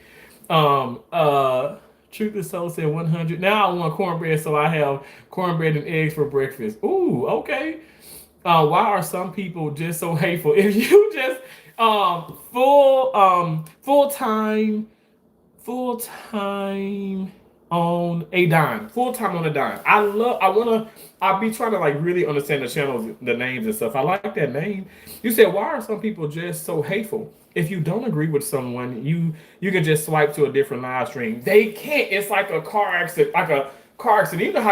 Um, uh, Truth is so said 100. Now I want cornbread, so I have cornbread and eggs for breakfast. Ooh, okay. Why are some people just so hateful? If you just full time full time on a dime. Full time on a dime. I'll be trying to like really understand the channels, the names and stuff. I like that name. You said, why are some people just so hateful? If you don't agree with someone, you can just swipe to a different live stream. They can't. It's like a car accident, like a car accident. Even how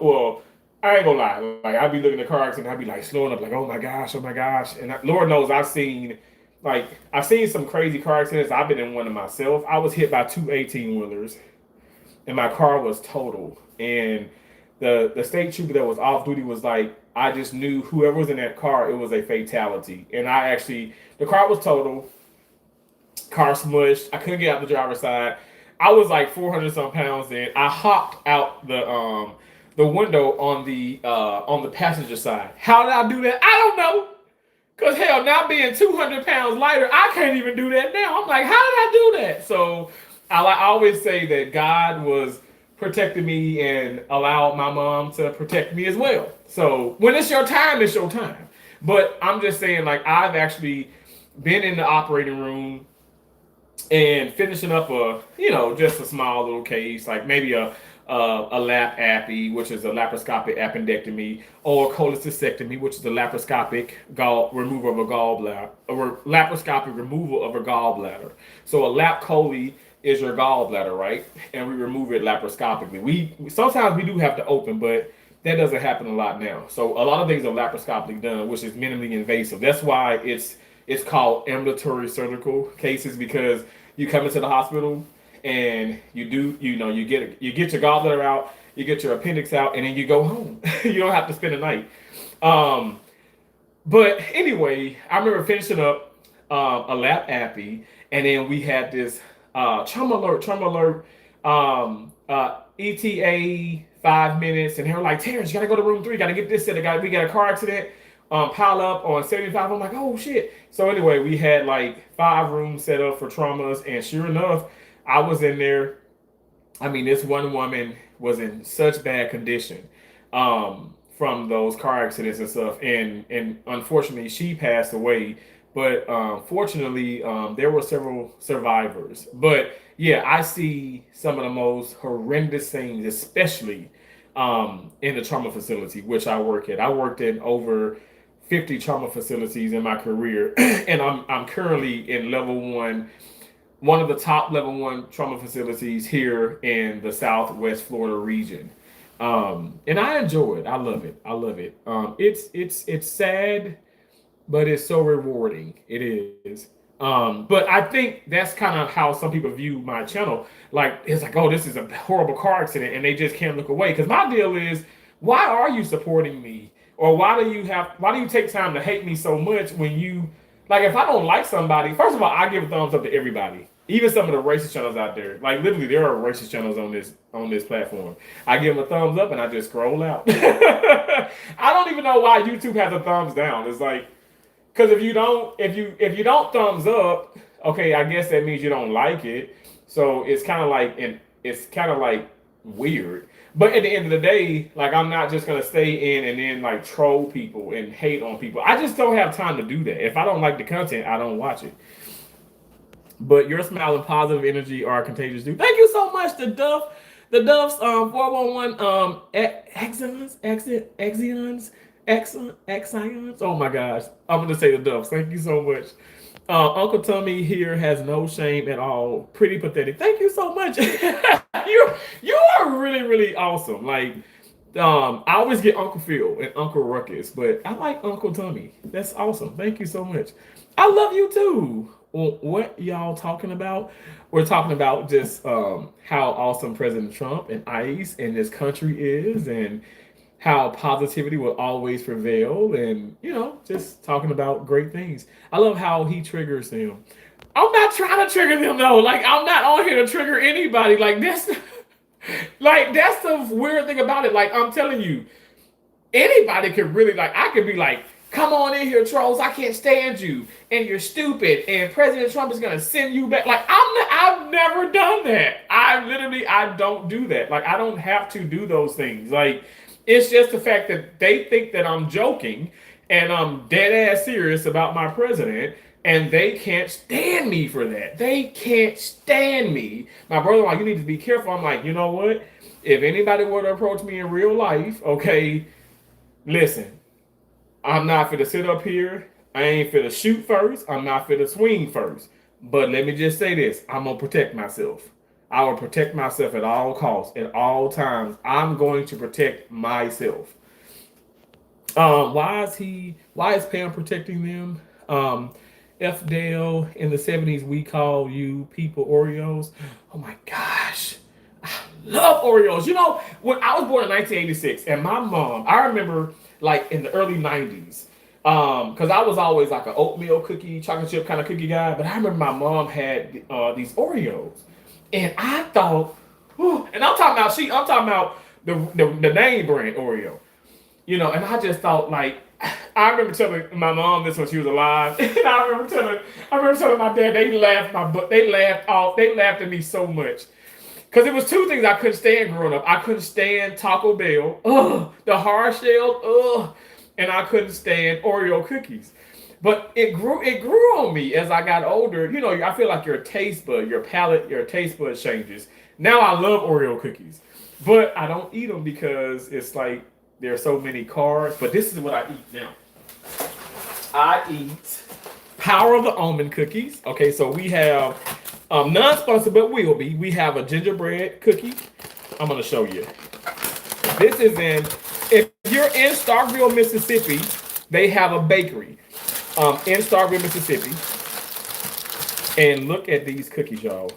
well, I ain't gonna lie. Like I'd be looking at car accident, I'd be like slowing up, like oh my gosh. And Lord knows I've seen some crazy car accidents. I've been in one of myself. I was hit by two 18-wheelers and my car was total. And the state trooper that was off duty was like, I just knew whoever was in that car, it was a fatality. And the car was total, car smushed. I couldn't get out the driver's side. I was like 400 some pounds in. I hopped out the window on the passenger side. How did I do that? I don't know. Cause hell, now being 200 pounds lighter, I can't even do that now. I'm like, how did I do that? So I always say that God was protecting me and allowed my mom to protect me as well. So when it's your time, it's your time. But I'm just saying, like I've actually been in the operating room and finishing up just a small little case, like maybe a lap appy, which is a laparoscopic appendectomy, or cholecystectomy, which is a laparoscopic removal of a gallbladder, or laparoscopic removal of a gallbladder. So a lap chole is your gallbladder, right? And we remove it laparoscopically. We sometimes we do have to open, but that doesn't happen a lot now. So a lot of things are laparoscopically done, which is minimally invasive. That's why it's called ambulatory surgical cases, because you come into the hospital and you get your gallbladder out, you get your appendix out, and then you go home. You don't have to spend a night. But anyway, I remember finishing up a lap appy, and then we had this trauma alert, ETA 5 minutes, and they were like, Terrence, you gotta go to room 3, gotta get this set. We got a car accident, pile up on 75. I'm like, oh shit. So anyway, we had like 5 rooms set up for traumas, and sure enough, I was in there. I mean, this one woman was in such bad condition from those car accidents and stuff, and unfortunately, she passed away. But fortunately, there were several survivors. But yeah, I see some of the most horrendous things, especially in the trauma facility, which I work at. I worked in over 50 trauma facilities in my career, and I'm currently in one of the top level 1 trauma facilities here in the Southwest Florida region. And I enjoy it. I love it. I love it. It's sad, but it's so rewarding. It is. But I think that's kind of how some people view my channel. Like it's like, oh, this is a horrible car accident, and they just can't look away. Because my deal is, why are you supporting me, or why do you take time to hate me so much when you like? If I don't like somebody, first of all, I give a thumbs up to everybody, even some of the racist channels out there. Like literally, there are racist channels on this platform. I give them a thumbs up, and I just scroll out. I don't even know why YouTube has a thumbs down. It's like, because if you don't thumbs up, okay, I guess that means you don't like it. So it's kind of like weird. But at the end of the day, like I'm not just gonna stay in and then like troll people and hate on people. I just don't have time to do that. If I don't like the content, I don't watch it. But your smile and positive energy are contagious too. Thank you so much, the Duffs 411 Exions. Oh my gosh. I'm gonna say the Duffs. Thank you so much. Uncle Tommy here has no shame at all. Pretty pathetic. Thank you so much. you are really, really awesome. Like I always get Uncle Phil and Uncle Ruckus, but I like Uncle Tommy. That's awesome. Thank you so much. I love you too. Well, what y'all talking about? We're talking about just how awesome President Trump and ICE and this country is, and how positivity will always prevail, and just talking about great things. I love how he triggers them. I'm not trying to trigger them though. Like I'm not on here to trigger anybody. Like that's the weird thing about it. Like I'm telling you, anybody could really like, I could be like, come on in here, trolls. I can't stand you, and you're stupid, and President Trump is gonna send you back. Like I've never done that. I don't do that. Like I don't have to do those things. Like it's just the fact that they think that I'm joking and I'm dead ass serious about my president. And they can't stand me for that. They can't stand me. My brother, like, you need to be careful. I'm like, you know what? If anybody were to approach me in real life, okay, listen, I'm not finna sit up here. I ain't finna shoot first. I'm not finna swing first. But let me just say this: I'm gonna protect myself. I will protect myself at all costs, at all times. I'm going to protect myself. Why is Pam protecting them? F Dale in the 70s, we call you people Oreos. Oh my gosh. I love Oreos. You know, when I was born in 1986, and my mom, I remember like in the early 90s, because I was always like an oatmeal cookie, chocolate chip kind of cookie guy, but I remember my mom had these Oreos. And I thought, whew, and I'm talking about the name brand Oreo. You know, and I just thought like I remember telling my mom this when she was alive, and I remember telling my dad they laughed at me so much because it was two things I couldn't stand growing up. I couldn't stand Taco Bell, the hard shell, and I couldn't stand Oreo cookies. But it grew on me as I got older. You know, I feel like your taste bud, your palate, your taste bud changes. Now I love Oreo cookies, but I don't eat them because it's like there are so many carbs. But this is what I eat now. I eat Power of the Almond cookies. Okay, so we have non-sponsored, but will be. We have a gingerbread cookie. I'm gonna show you. This is if you're in Starkville, Mississippi, they have a bakery in Starkville, Mississippi. And look at these cookies, y'all.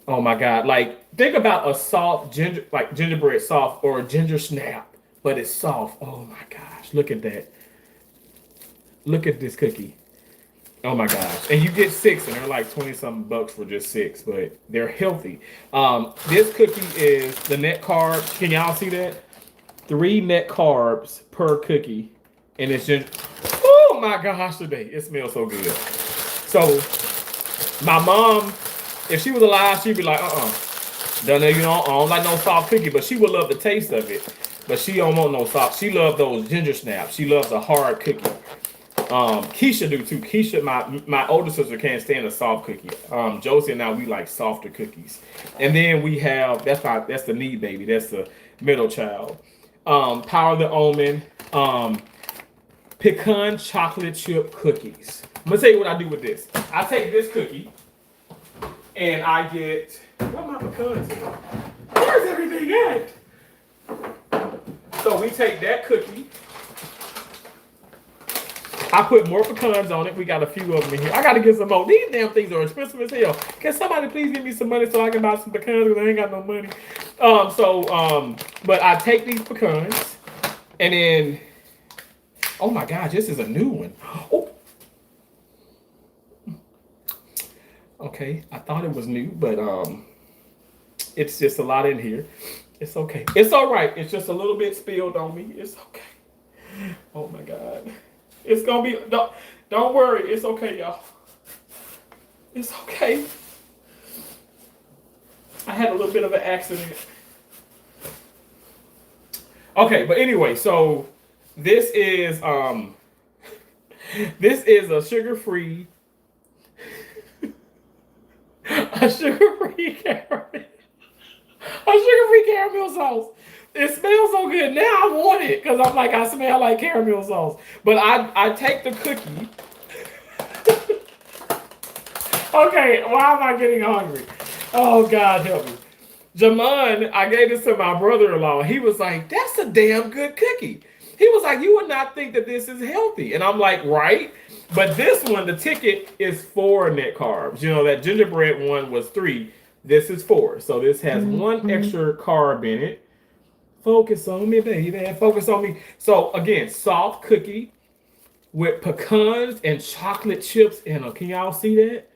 Oh my God. Like, think about a soft gingerbread soft or a ginger snap, but it's soft. Oh my gosh. Look at that. Look at this cookie. Oh my gosh. And you get 6 and they're like 20 something bucks for just 6, but they're healthy. This cookie is the net carbs. Can y'all see that? 3 net carbs per cookie. And it's just, oh my gosh, today. It smells so good. So my mom, if she was alive, she'd be like, don't know, you know, I don't like no soft cookie, but she would love the taste of it. But she don't want no soft. She loves those ginger snaps. She loves a hard cookie. Keisha do too. Keisha, my older sister can't stand a soft cookie. Josie and I, we like softer cookies. And then we have, that's the need baby. That's the middle child. Power of the Almond, pecan chocolate chip cookies. I'm gonna tell you what I do with this. I take this cookie and I get, where my pecans at? Where's everything at? So we take that cookie. I put more pecans on it. We got a few of them in here. I gotta get some more. These damn things are expensive as hell. Can somebody please give me some money so I can buy some pecans because I ain't got no money. But I take these pecans and then, oh my gosh, this is a new one. Oh. Okay, I thought it was new, but it's just a lot in here. It's okay. It's all right. It's just a little bit spilled on me. It's okay. Oh my God. It's gonna be, don't worry. It's okay, y'all. It's okay. I had a little bit of an accident. Okay, but anyway, so this is a sugar-free caramel sauce. It smells so good. Now I want it because I'm like, I smell like caramel sauce. But I take the cookie. Okay, why am I getting hungry? Oh, God help me. Jamon, I gave this to my brother-in-law. He was like, that's a damn good cookie. He was like, you would not think that this is healthy. And I'm like, right? But this one, the ticket is 4 net carbs. You know, that gingerbread one was 3. This is 4. So this has 1 extra carb in it. Focus on me, baby. Focus on me. So again, soft cookie with pecans and chocolate chips in them. Can y'all see that?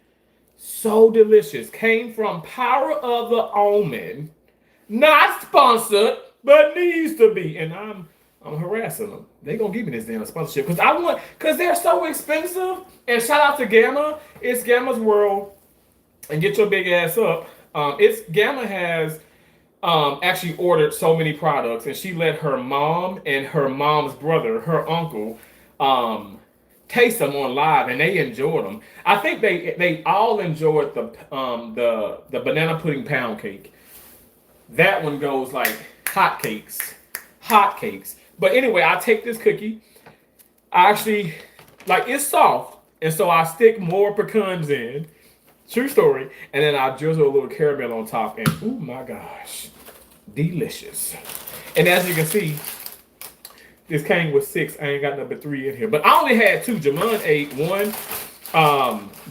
So delicious. Came from Power of the Almond. Not sponsored. but needs to be. And I'm harassing them. They gonna give me this damn sponsorship because I want because they're so expensive. And shout out to Gamma. It's Gamma's World. And get your big ass up. It's Gamma has actually ordered so many products, and she let her mom and her mom's brother, her uncle, um, taste them on live, and they enjoyed them. I think they all enjoyed the banana pudding pound cake. That one goes like hotcakes, hotcakes. But anyway, I take this cookie. I actually like it's soft, and so I stick more pecans in. True story. And then I drizzle a little caramel on top, and oh my gosh, delicious. And as you can see, this came with 6. I ain't got number 3 in here, but I only had 2. Jamon ate 1,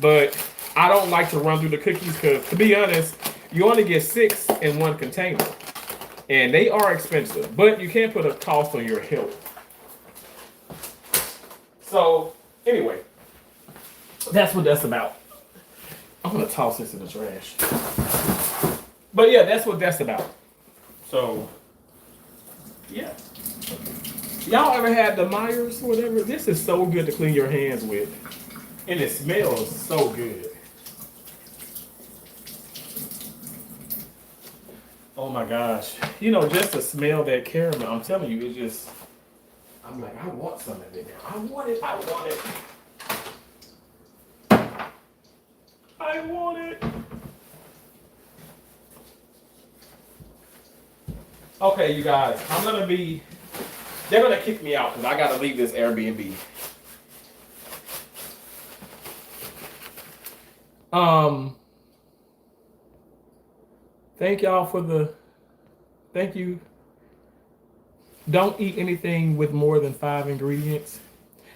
but I don't like to run through the cookies because, to be honest, you only get 6 in one container, and they are expensive. But you can't put a cost on your health. So anyway, that's what that's about. I'm gonna toss this in the trash. But yeah, that's what that's about. So yeah. Y'all ever had the Myers or whatever? This is so good to clean your hands with. And it smells so good. Oh my gosh. You know, just to smell that caramel, I'm telling you, it's just I'm like, I want some of it now. I want it, I want it. I want it. Okay, you guys, they're gonna kick me out because I gotta leave this Airbnb. Thank y'all thank you. Don't eat anything with more than 5 ingredients.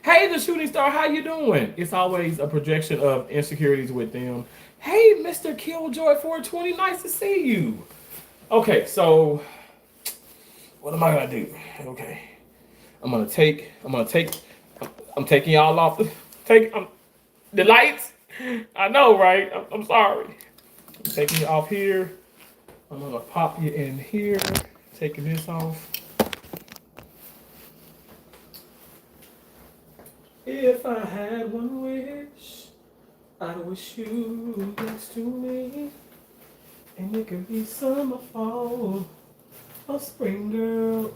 Hey, the shooting star, how you doing? It's always a projection of insecurities with them. Hey, Mr. Killjoy 420, nice to see you. Okay, so what am I gonna do? Okay, I'm taking y'all off the lights. I know, right? I'm sorry. I'm taking you off here. I'm gonna pop you in here. Taking this off. If I had one wish, I'd wish you next to me. And it could be summer, fall, or spring, girl.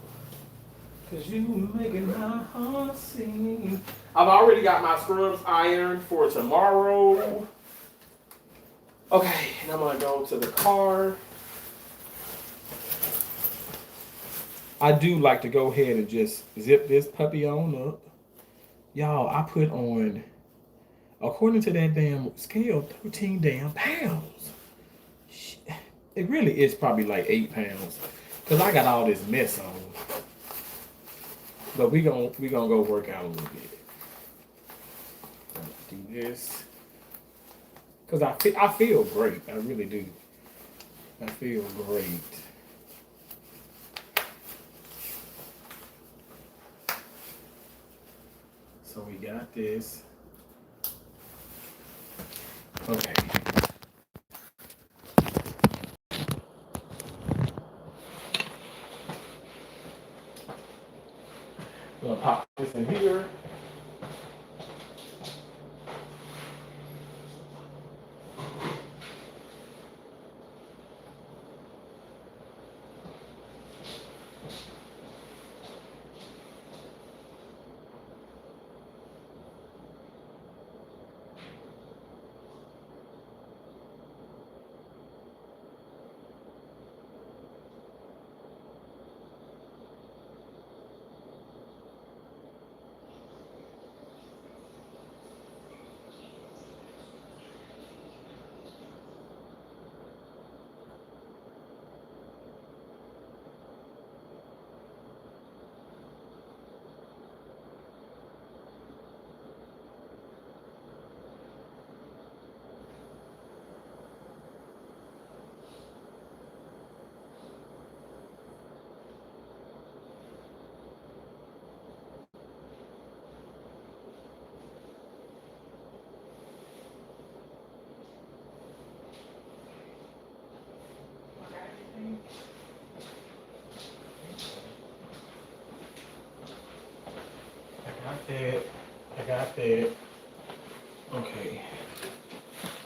Cause you making my heart sing. I've already got my scrubs ironed for tomorrow. Okay, and I'm gonna go to the car. I do like to go ahead and just zip this puppy on up. Y'all, I put on, according to that damn scale, 13 damn pounds. It really is probably like 8 pounds. Cause I got all this mess on. But we gonna go work out a little bit. Do this. Cause I feel great. I really do. I feel great. So we got this. Okay. I'm gonna pop this in here. that. I got that. Okay.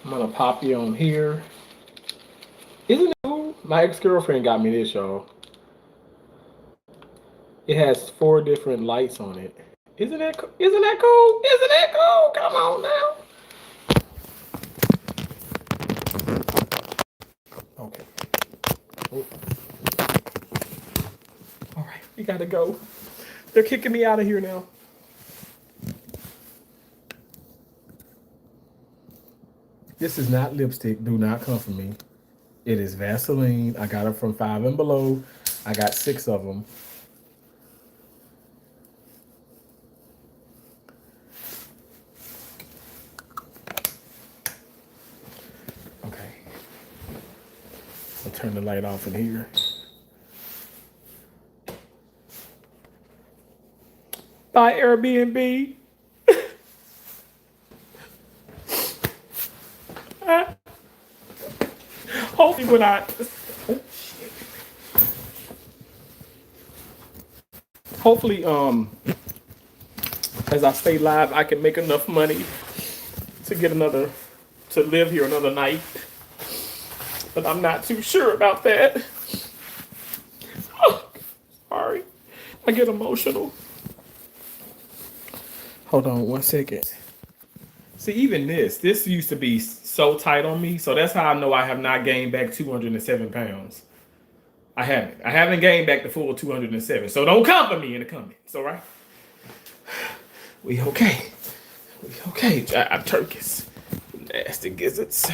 I'm gonna pop you on here. Isn't it cool? My ex-girlfriend got me this, y'all. It has 4 different lights on it. Isn't that cool? Isn't that cool? Isn't that cool? Come on now. Okay. Oh. All right, we gotta go. They're kicking me out of here now. This is not lipstick. Do not come for me. It is Vaseline. I got it from Five and Below. I got 6 of them. Okay. I'll turn the light off in here. Bye, Airbnb. Hopefully when hopefully as I stay live, I can make enough money to live here another night. But I'm not too sure about that. Oh, sorry. I get emotional. Hold on 1 second. See, even this used to be so tight on me. So that's how I know I have not gained back 207 pounds. I haven't gained back the full 207. So don't come for me in the comments, all right? We okay. We okay. I'm turkeys. Nasty gizzards.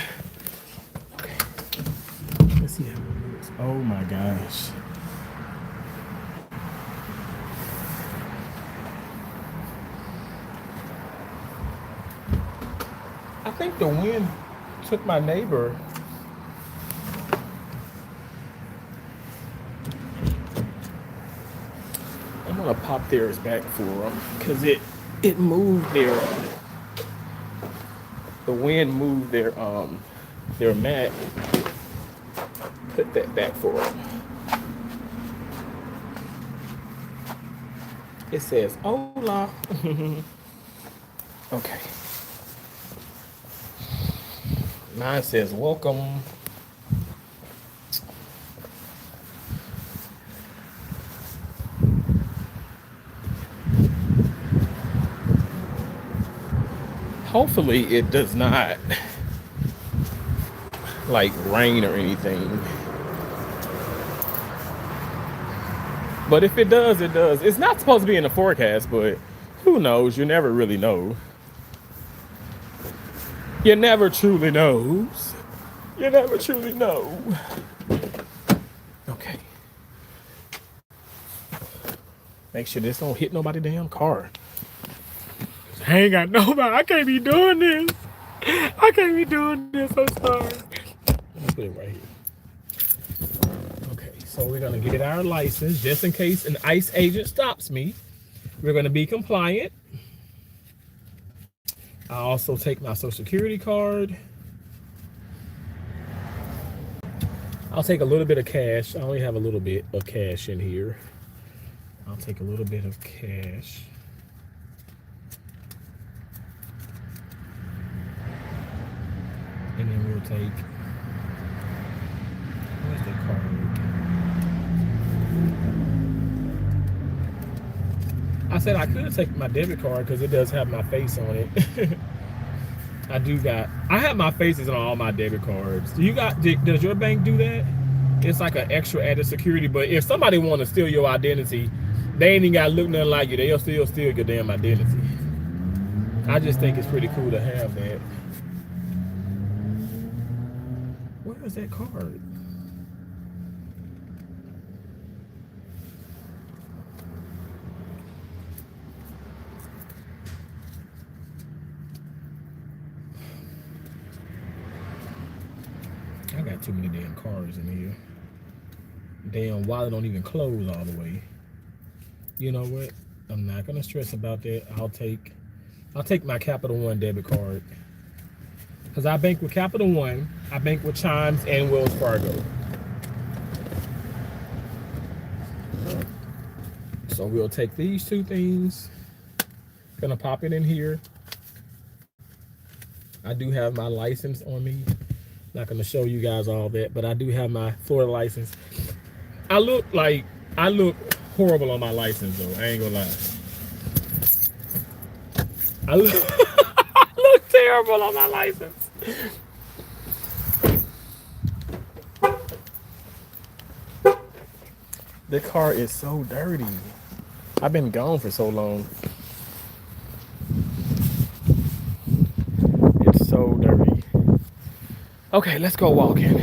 Okay. Let's see how it looks. Oh my gosh. I think the wind took my neighbor. I'm gonna pop theirs back for them because it moved the wind moved their mat. Put that back for them. It says hola. Okay. Mine says welcome. Hopefully it does not like rain or anything. But if it does, it does. It's not supposed to be in the forecast, but who knows? You never really know. You never truly knows. You never truly know. Okay. Make sure this don't hit nobody damn car. I ain't got nobody. I can't be doing this. I can't be doing this. I'm sorry. Let me put it right here. Okay, so we're gonna get our license just in case an ICE agent stops me. We're gonna be compliant. I also take my social security card. I'll take a little bit of cash. I only have a little bit of cash in here. I'll take a little bit of cash. And then we'll take, where's the card? I said I could take my debit card because it does have my face on it. I have my faces on all my debit cards. Does your bank do that? It's like an extra added security, but if somebody want to steal your identity, they ain't even got to look nothing like you. They'll still steal your damn identity. I just think it's pretty cool to have that. Where is that card? I got too many damn cards in here. Damn wallet don't even close all the way. You know what? I'm not gonna stress about that. I'll take my Capital One debit card. Because I bank with Capital One, I bank with Chimes and Wells Fargo. So we'll take these two things Gonna pop it in here. I do have my license on me. Not gonna show you guys all that, but I do have my Florida license. I look horrible on my license though. I ain't gonna lie. I look, I look terrible on my license. The car is so dirty. I've been gone for so long. It's so dirty. Okay, let's go walking.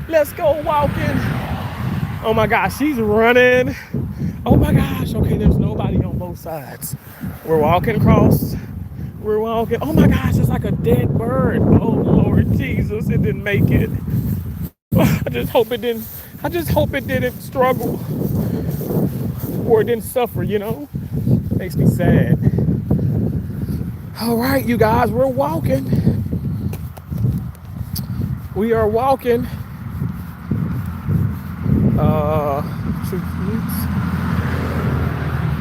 Let's go walking. Oh my gosh, she's running. Oh my gosh, okay, there's nobody on both sides. We're walking across. We're walking. Oh my gosh, it's like a dead bird. Oh Lord Jesus, it didn't make it. I just hope it didn't struggle or it didn't suffer, you know? Makes me sad. All right, you guys, we're walking. We are walking.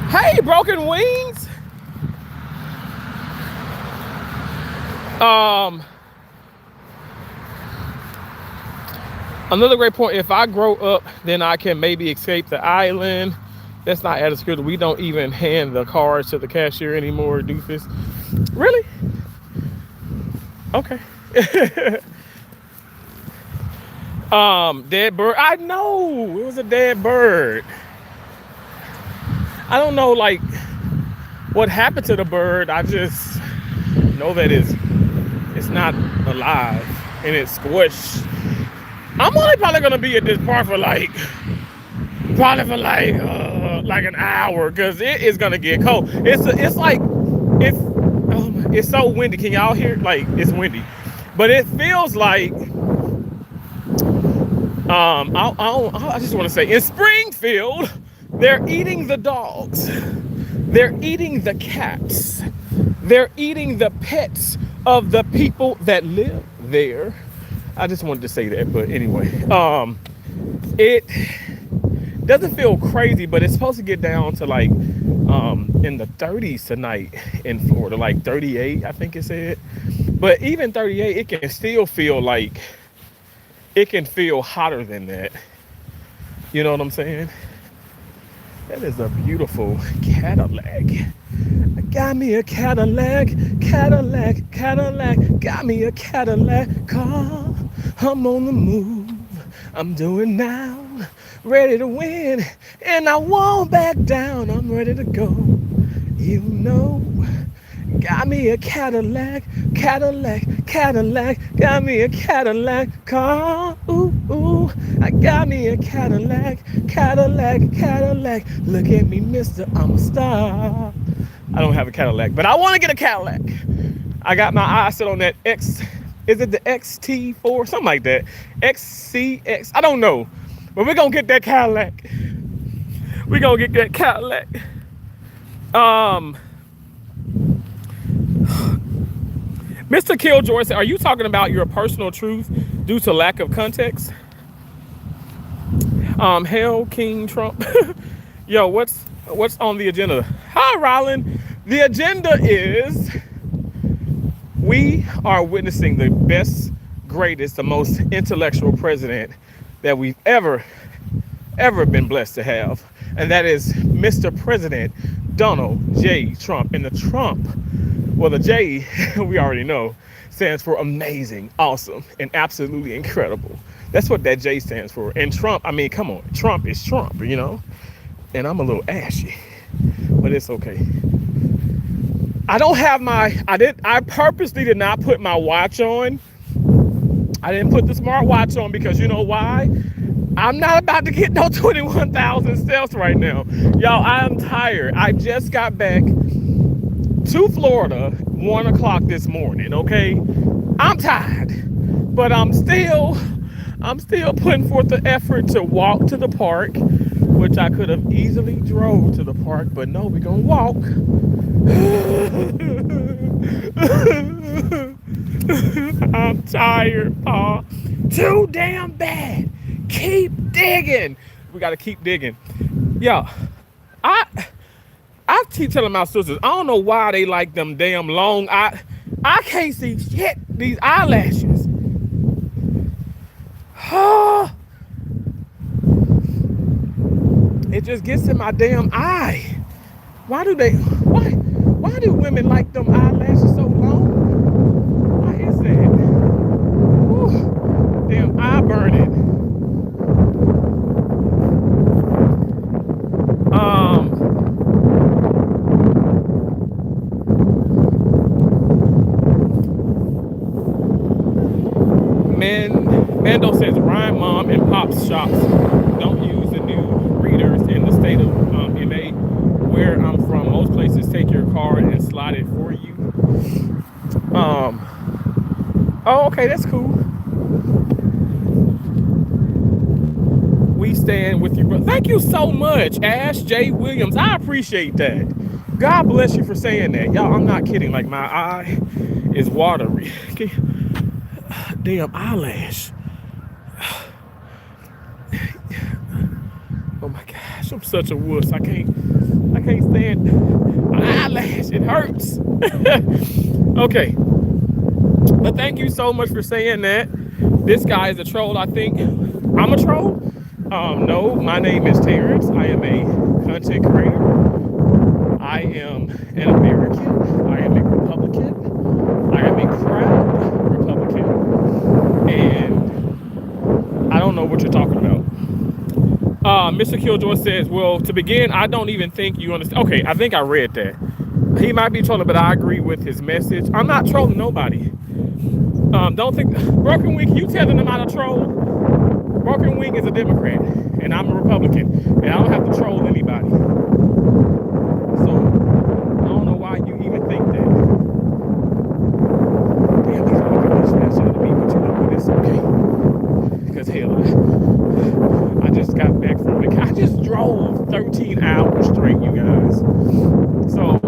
Hey, Broken Wings. Another great point, if I grow up, then I can maybe escape the island. That's not at a school. We don't even hand the cards to the cashier anymore, doofus. Really? Okay. Dead bird. I know it was a dead bird. I don't know like what happened to the bird. I just know that it's not alive and it's squished. I'm only probably gonna be at this park for like an hour because it is gonna get cold. It's so windy. Can y'all hear? Like it's windy, but it feels like I just want to say in Springfield they're eating the dogs, they're eating the cats, they're eating the pets of the people that live there. I just wanted to say that, but anyway, it doesn't feel crazy, but it's supposed to get down to like in the 30s tonight in Florida, like 38, I think it said. But even 38, it can still feel like it can feel hotter than that. You know what I'm saying? That is a beautiful Cadillac. I got me a Cadillac, Cadillac, Cadillac. Got me a Cadillac car. I'm on the move. I'm doing now. Ready to win. And I won't back down. I'm ready to go. You know. Got me a Cadillac, Cadillac, Cadillac. Got me a Cadillac car. Ooh, ooh. I got me a Cadillac, Cadillac, Cadillac. Look at me, mister, I'm a star. I don't have a Cadillac, but I want to get a Cadillac. I got my eye set on that X. Is it the XT4? Something like that. XCX. I don't know. But we're going to get that Cadillac. We're going to get that Cadillac. Mr. Killjoy said, are you talking about your personal truth due to lack of context? Hell, King Trump. Yo, what's on the agenda? Hi, Rylan. The agenda is we are witnessing the best, greatest, the most intellectual president that we've ever been blessed to have. And that is Mr. President Donald J. Trump. And the Trump, well, the J, we already know, stands for amazing, awesome, and absolutely incredible. That's what that J stands for. And Trump, I mean, come on, Trump is Trump, you know? And I'm a little ashy, but it's okay. I don't have I purposely did not put my watch on. I didn't put the smartwatch on because you know why? I'm not about to get no 21,000 steps right now. Y'all, I am tired. I just got back to Florida 1 o'clock this morning, okay? I'm tired, but I'm still putting forth the effort to walk to the park, which I could have easily drove to the park, but no, we're gonna walk. I'm tired, Paul. Too damn bad. Keep digging. We gotta keep digging. Yeah, keep telling my sisters, I don't know why they like them damn long. I can't see shit. These eyelashes. It just gets in my damn eye. Why do they? Why do women like them eyelashes so long? Why is that? Whew, damn eye burning. Mando says Ryan mom and pop's shops don't use the new readers in the state of MA where I'm from. Most places take your card and slide it for you. Oh, okay, that's cool. We stand with you, bro. Thank you so much, Ash J. Williams. I appreciate that. God bless you for saying that. Y'all, I'm not kidding. Like, my eye is watery. Damn eyelash. Oh my gosh, I'm such a wuss. I can't stand my eyelash. It hurts. Okay. But thank you so much for saying that. This guy is a troll, I think. I'm a troll? No, my name is Terrence. I am a content creator. I am an American. I am a Republican. I am a proud Republican. And I don't know what you're talking about. Mr. Killjoy says, well, to begin, I don't even think you understand. Okay, I think I read that. He might be trolling, but I agree with his message. I'm not trolling nobody. Don't think Broken Wing, you telling them how to troll? Broken Wing is a Democrat, and I'm a Republican, and I don't have to troll anybody. So I don't know why you even think that. Damn, these are looking much faster than me, but you know what? It's okay. Because hell, I just got back from it. I just drove 13 hours straight, you guys. So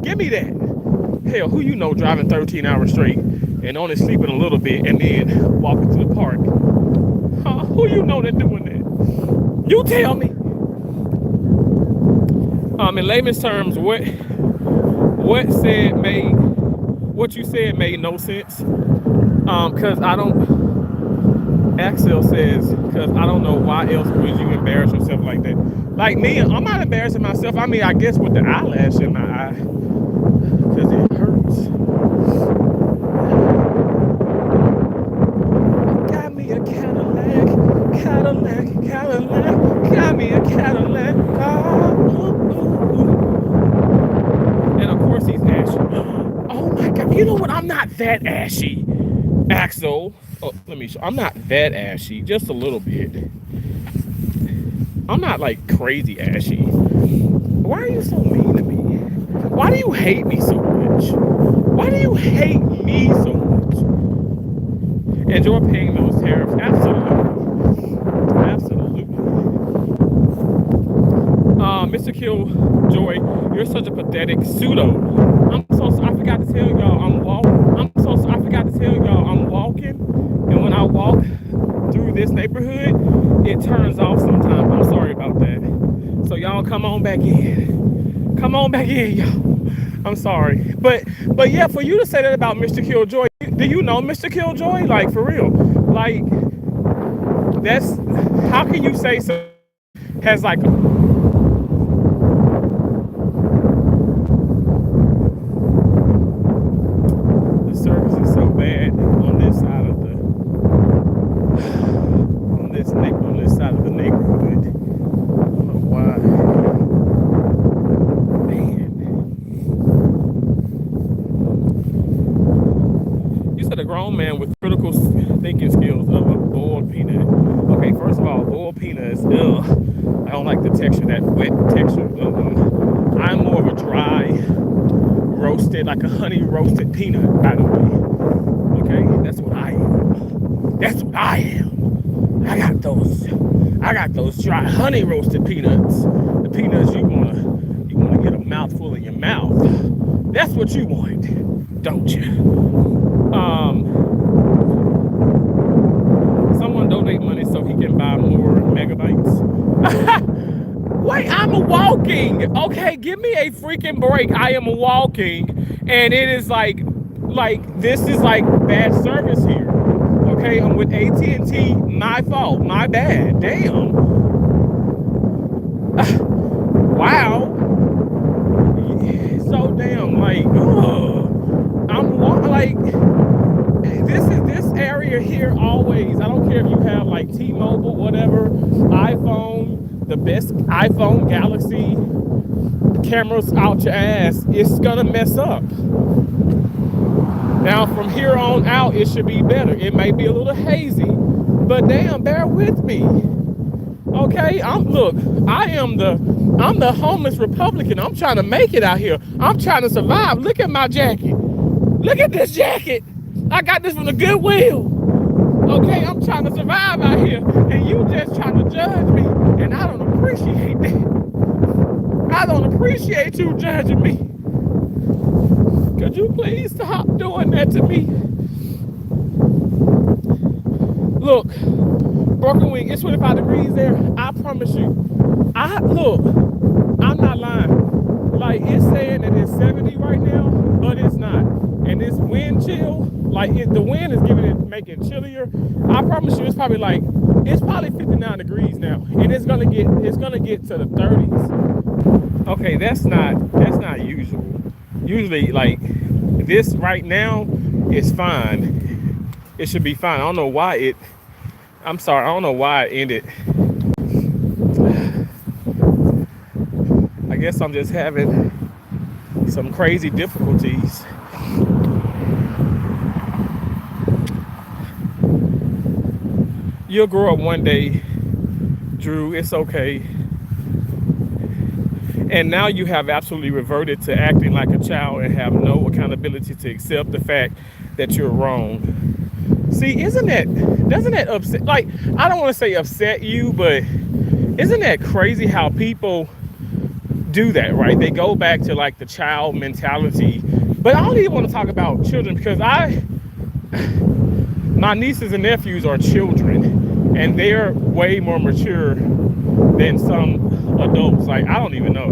give me that. Hell, who you know driving 13 hours straight and only sleeping a little bit and then walking to the park? Who you know that doing that? You tell me. In layman's terms, what you said made no sense. Cause I don't. Axel says, cause I don't know why else would you embarrass yourself like that. Like me, I'm not embarrassing myself. I mean, I guess with the eyelash in my eye, cause it hurts. Got me a Cadillac, got me a Cadillac. And of course he's ashy. Oh my God! You know what? I'm not that ashy, Axel. Oh, let me show. I'm not that ashy, just a little bit. I'm not like crazy ashy. Why are you so mean to me? Why do you hate me so much? Why do you hate me so much? Enjoy paying those tariffs. Absolutely. Absolutely. Mr. Killjoy, you're such a pathetic pseudo. I forgot to tell y'all I'm walking. And when I walk through this neighborhood, it turns off sometimes. I'm sorry about that. So y'all come on back in. Come on back in, y'all. I'm sorry. But yeah, for you to say that about Mr. Killjoy, do you know Mr. Killjoy? Like, for real. Like, that's, how can you say so? Has like service is so bad on this side of the side of the neighborhood. I don't know why. Man. You said a grown man with critical thinking skills of a boiled peanut. Okay, first of all, boiled peanuts, ugh. I don't like the texture, that wet texture. I'm more of a dry, roasted, like a honey roasted peanut, by the way. Okay, that's what I am. That's what I am. I got those dry honey roasted peanuts. The peanuts you wanna get a mouthful in your mouth. That's what you want, don't you? Someone donate money so he can buy more megabytes. Wait, I'm walking. Okay, give me a freaking break. I am walking, and it is like this is like bad service here. Okay, I'm with AT&T. My fault. My bad. Damn. Wow. So damn like, I'm like, this area here always. I don't care if you have like T-Mobile, whatever, iPhone, the best iPhone, Galaxy, cameras out your ass. It's gonna mess up. Now from here on out, it should be better. It may be a little hazy, but damn, bear with me. Okay, I'm the homeless Republican. I'm trying to make it out here. I'm trying to survive. Look at my jacket. Look at this jacket. I got this from the Goodwill. Okay, I'm trying to survive out here, and you just trying to judge me, and I don't appreciate that. I don't appreciate you judging me. Could you please stop doing that to me? Look, Broken Wing, it's 25 degrees there. I promise you. Look, I'm not lying. Like, it's saying that it's 70 right now, but it's not. And this wind chill, like the wind is making chillier. I promise you, it's probably 59 degrees now, and it's gonna get to the 30s. Okay, that's not usual. Usually, like this right now is fine. It should be fine. I don't know why I'm sorry, I don't know why it ended. I guess I'm just having some crazy difficulties. You'll grow up one day, Drew. It's okay. And now you have absolutely reverted to acting like a child and have no accountability to accept the fact that you're wrong. See, doesn't that upset? Like, I don't want to say upset you, but isn't that crazy how people do that, right? They go back to like the child mentality. But I don't even want to talk about children because my nieces and nephews are children, and they're way more mature than some adults. Like, I don't even know.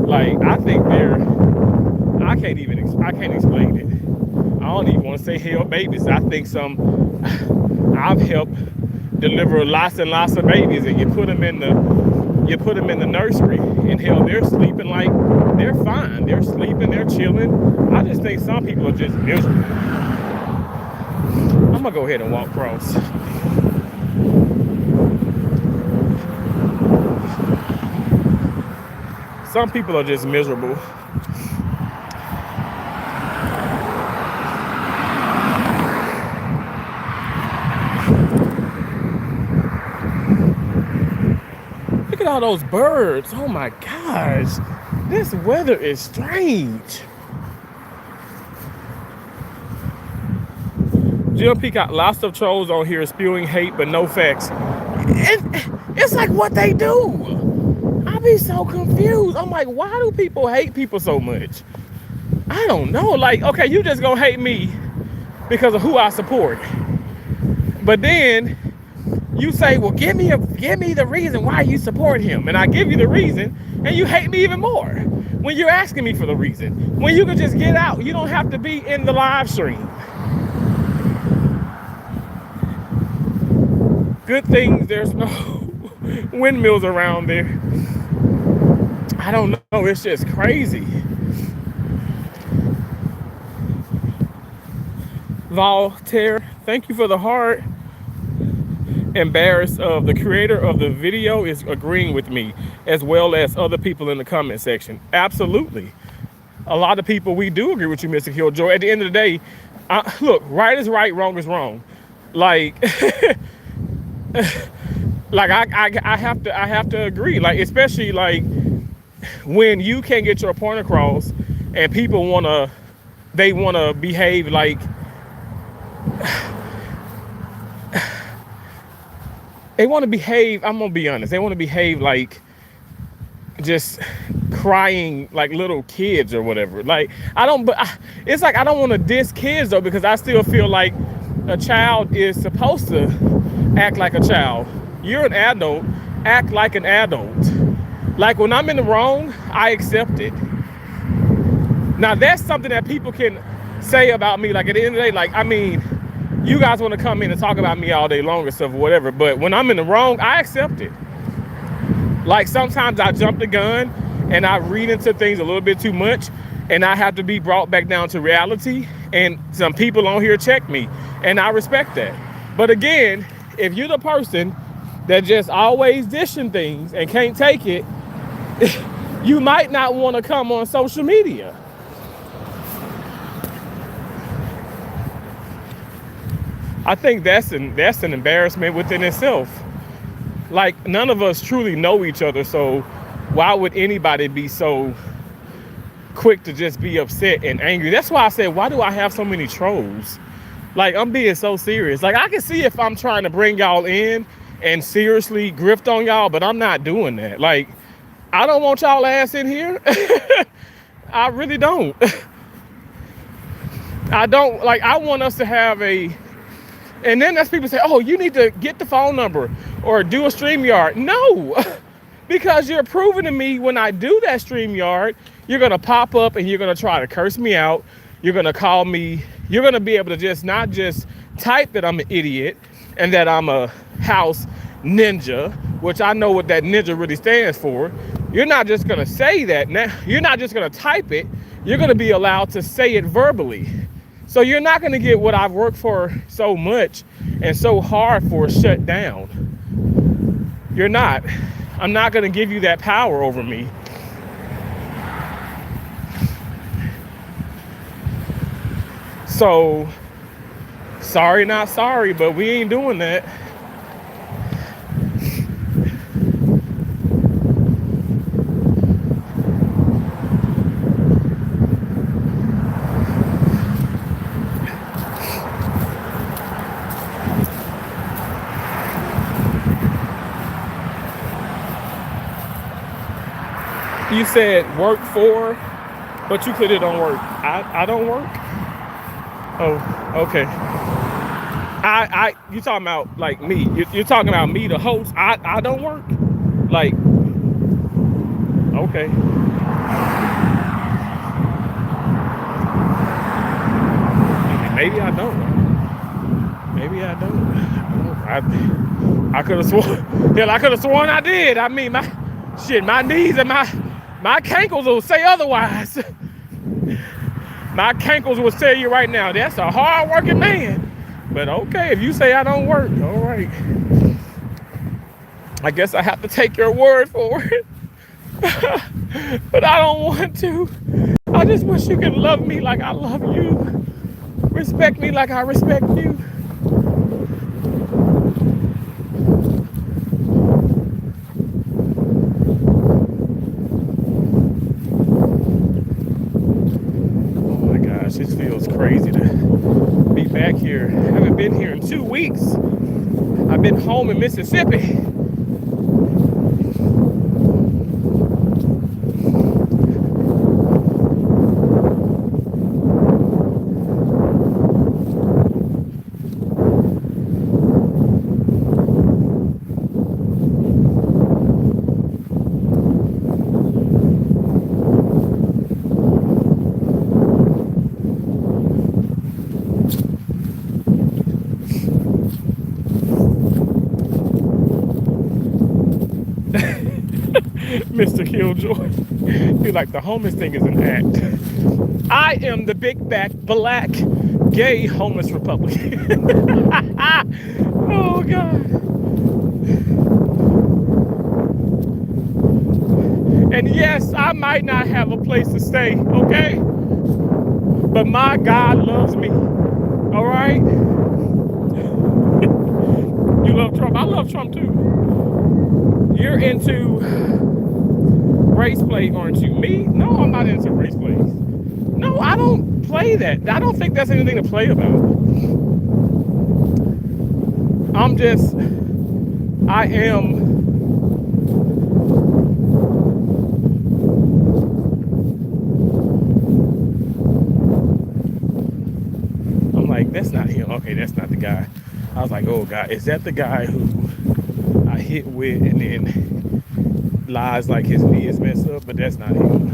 Like, I think I can't explain it. I don't even want to say hell babies. I think I've helped deliver lots and lots of babies, and you put them in the nursery, and hell, they're sleeping like they're fine. They're sleeping, they're chilling. I just think some people are just miserable. I'm gonna go ahead and walk across. Some people are just miserable. Look at all those birds. Oh my gosh. This weather is strange. Jim Peacock, lots of trolls on here spewing hate but no facts. It's like what they do. I be so confused. I'm like, why do people hate people so much? I don't know. Like, okay, you just gonna hate me because of who I support. But then you say, well, give me the reason why you support him. And I give you the reason, and you hate me even more when you're asking me for the reason. When you can just get out. You don't have to be in the live stream. Good thing there's no windmills around there. I don't know. It's just crazy. Voltaire, thank you for the heart. Embarrassed of the creator of the video is agreeing with me, as well as other people in the comment section. Absolutely. A lot of people, we do agree with you, Mr. Killjoy. At the end of the day, look, right is right, wrong is wrong. Like, like I have to agree. Like, especially like when you can't get your point across, and people wanna behave like they want to behave. I'm gonna be honest. They want to behave like just crying like little kids or whatever. Like, it's like I don't want to diss kids though, because I still feel like a child is supposed to act like a child. You're an adult, act like an adult. Like when I'm in the wrong, I accept it. Now that's something that people can say about me. Like at the end of the day, like I mean, you guys want to come in and talk about me all day long or stuff or whatever. But when I'm in the wrong, I accept it. Like sometimes I jump the gun and I read into things a little bit too much, and I have to be brought back down to reality. And some people on here check me, and I respect that. But again, if you're the person that just always dishing things and can't take it, you might not want to come on social media. I think that's an embarrassment within itself. Like none of us truly know each other, so why would anybody be so quick to just be upset and angry? That's why I said, why do I have so many trolls? Like I'm being so serious. Like I can see if I'm trying to bring y'all in and seriously grift on y'all, but I'm not doing that. Like I don't want y'all ass in here. I really don't. I don't like. I want us to have a. And then as people say, oh, you need to get the phone number or do a StreamYard. No, because you're proving to me when I do that StreamYard, you're going to pop up and you're going to try to curse me out. You're going to call me. You're going to be able to just not just type that I'm an idiot and that I'm a house ninja, which I know what that ninja really stands for. You're not just going to say that. Now, you're not just going to type it. You're going to be allowed to say it verbally. So you're not going to get what I've worked for so much and so hard for shut down. You're not. I'm not going to give you that power over me. So, sorry, not sorry, but we ain't doing that. You said work for, but you put it on work. I don't work. Oh, okay. You talking about like me? You're talking about me, the host. I don't work. Like, okay. Maybe I don't. Maybe I don't. I could have sworn. Hell, I could have sworn I did. I mean, my knees and my cankles will say otherwise. My cankles will tell you right now, that's a hard-working man. But okay, if you say I don't work, all right. I guess I have to take your word for it. But I don't want to. I just wish you could love me like I love you. Respect me like I respect you. It feels crazy to be back here. I haven't been here in 2 weeks. I've been home in Mississippi. Mr. Killjoy. Be like, the homeless thing is an act. I am the big back, black, gay, homeless Republican. Oh, God. And yes, I might not have a place to stay, okay? But my God loves me, all right? You love Trump? I love Trump, too. You're into race play, aren't you? Me? No, I'm not into race plays. No, I don't play that. I don't think that's anything to play about. I am. I'm like, that's not him. Okay, that's not the guy. I was like, oh God, is that the guy who I hit with and then lies like his knee is messed up, but that's not him.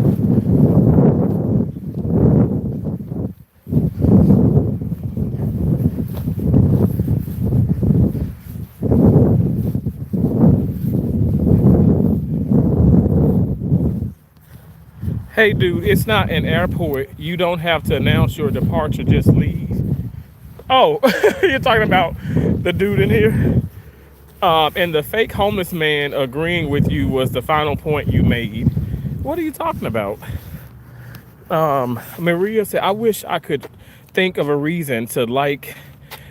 Hey, dude, it's not an airport. You don't have to announce your departure, just leave. Oh, you're talking about the dude in here? And the fake homeless man agreeing with you was the final point you made. What are you talking about? Maria said, I wish I could think of a reason to like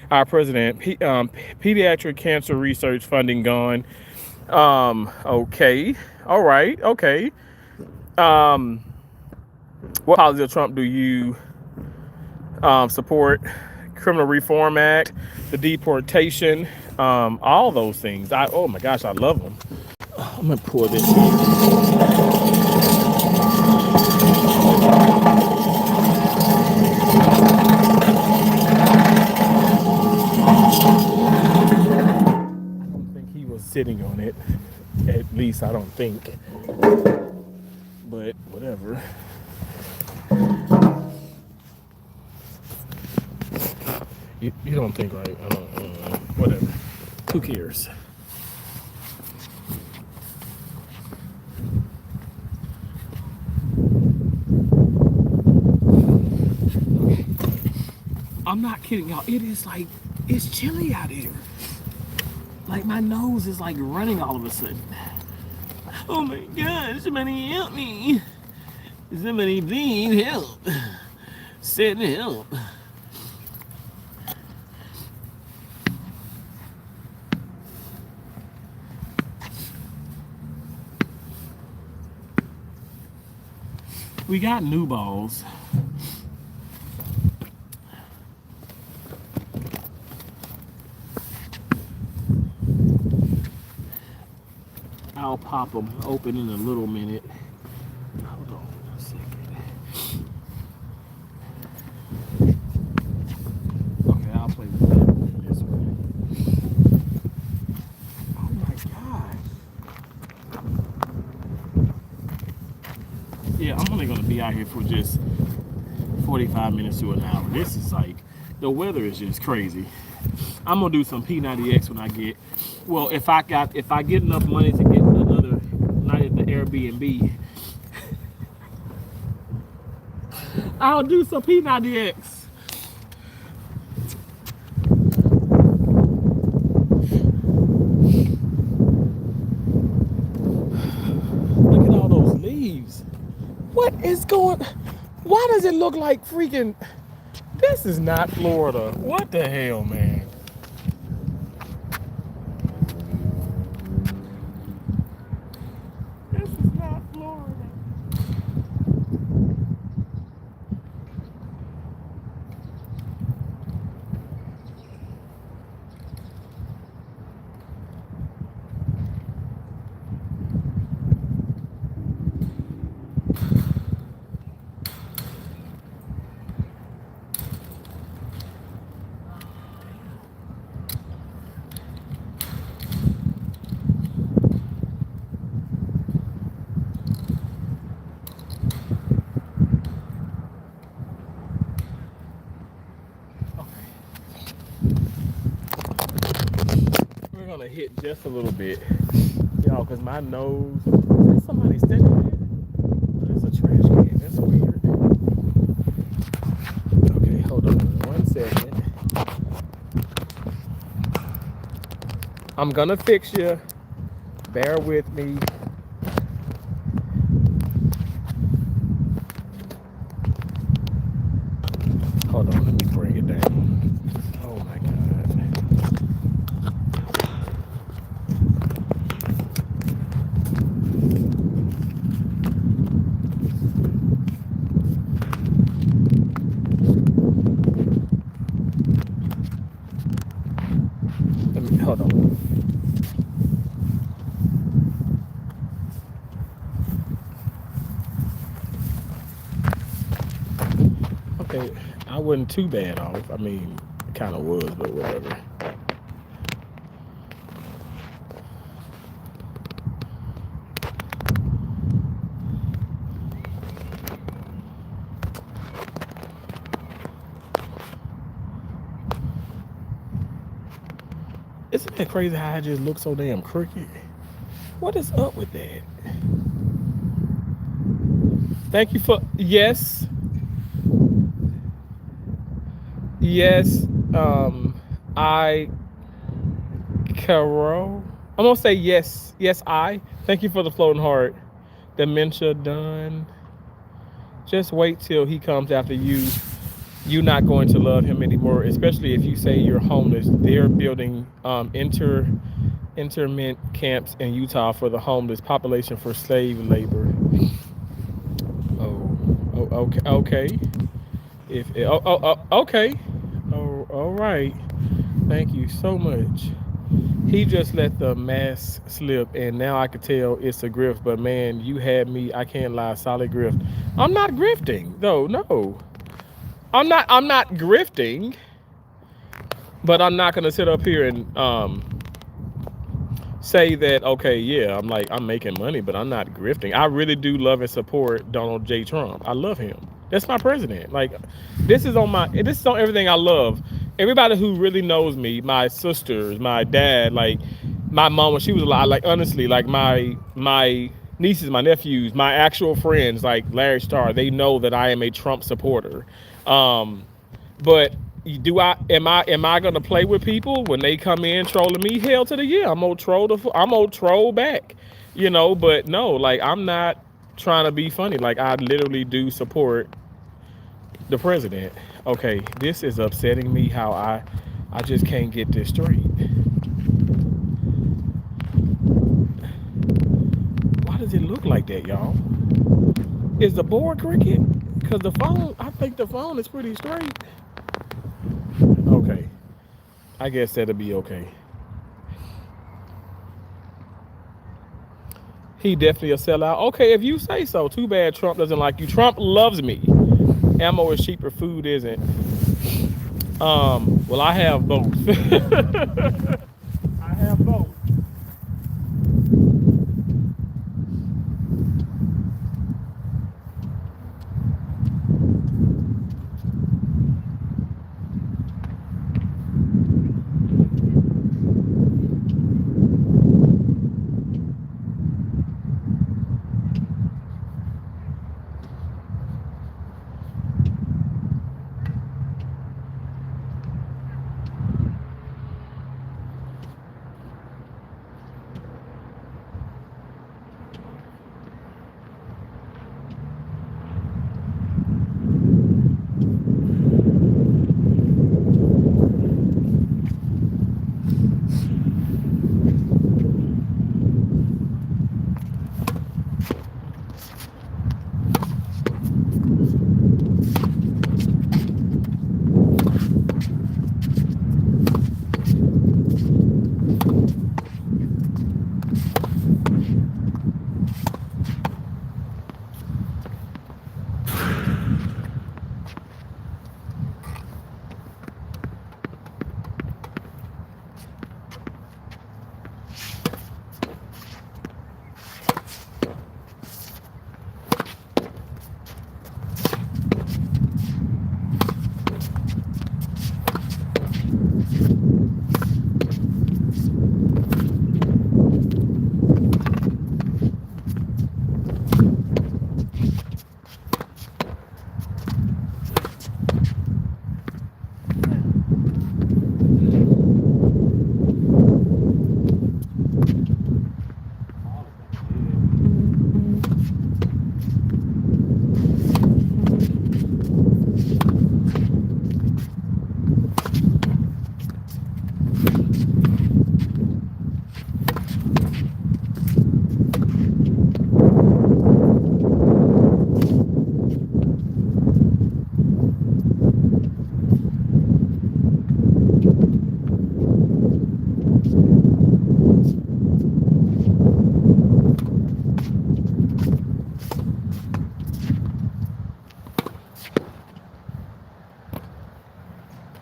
our president. Pediatric cancer research funding gone. Okay. All right. Okay. What policy of Trump do you support? Criminal Reform Act, the deportation, all those things. Oh my gosh, I love them. I'm gonna pour this in. I don't think he was sitting on it. At least I don't think. But whatever. You don't think, right? I don't. Whatever. Who cares? I'm not kidding, y'all. It is like, it's chilly out here. Like my nose is like running all of a sudden. Oh my God, somebody help me. Somebody please help. Send help. We got new balls. I'll pop them open in a little minute. Hold on a second. Okay, I'll play with this one. Oh my gosh. Yeah, I'm only gonna be out here for just 45 minutes to an hour. This is like, the weather is just crazy. I'm gonna do some P90X when I get, well, if I get enough money to get another night at the Airbnb, I'll do some P90X. Look at all those leaves. What is going, why does it look like freaking, this is not Florida. What the hell, man? This is not Florida. We're gonna hit just a little bit, y'all, because my nose. Is there somebody standing there? There's a trash can. That's weird. Okay, hold on 1 second. I'm gonna fix you. Bear with me. Hold on, let me bring it down. Oh my God. Hold on. Okay, I wasn't too bad off. I mean, it kind of was, but whatever. Isn't that crazy how I just look so damn crooked? What is up with that? Thank you for yes, yes. I Carol. I'm gonna say yes, yes. I thank you for the floating heart. Dementia done. Just wait till he comes after you. You're not going to love him anymore, especially if you say you're homeless. They're building interment camps in Utah for the homeless population for slave labor. Oh, okay, okay. If okay. Oh, all right. Thank you so much. He just let the mask slip, and now I could tell it's a grift. But man, you had me. I can't lie. Solid grift. I'm not grifting, though. No, I'm not. I'm not grifting. But I'm not gonna sit up here and say that. Okay, yeah, I'm making money, but I'm not grifting. I really do love and support Donald J. Trump. I love him. That's my president. Like, this is on everything I love. Everybody who really knows me, my sisters, my dad, like my mom when she was alive, like honestly, like my nieces, my nephews, my actual friends, like Larry Starr, they know that I am a Trump supporter. Um, but do I gonna play with people when they come in trolling me? Hell to the yeah, I'm gonna troll back, you know. But no, like I'm not trying to be funny. Like I literally do support the president. Okay, this is upsetting me. How I just can't get this straight. Why does it look like that, y'all? Is the board crooked? Cause the phone, I think the phone is pretty straight. Okay, I guess that'll be okay. He definitely a sellout. Okay, if you say so. Too bad Trump doesn't like you. Trump loves me. Ammo is cheaper, food isn't. Well, I have both. I have both.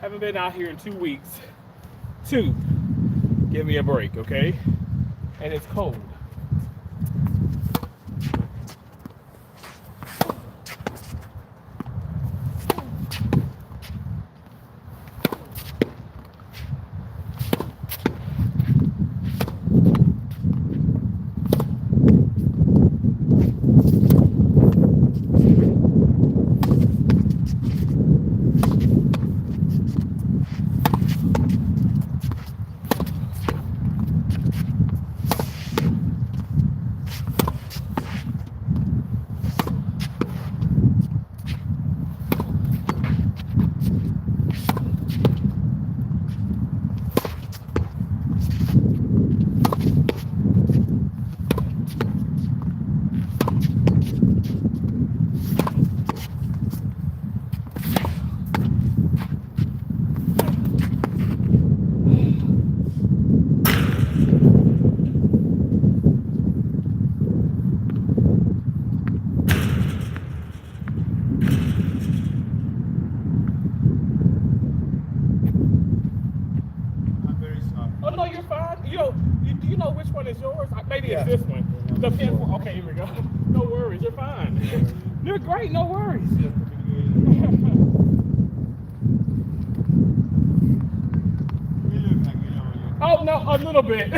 Haven't been out here in 2 weeks. Two, give me a break, okay? And it's cold. one is yours? Maybe Yeah. it's this one. The pin. Okay, here we go. No worries, you're fine. You're great, no worries. Oh no, a little bit.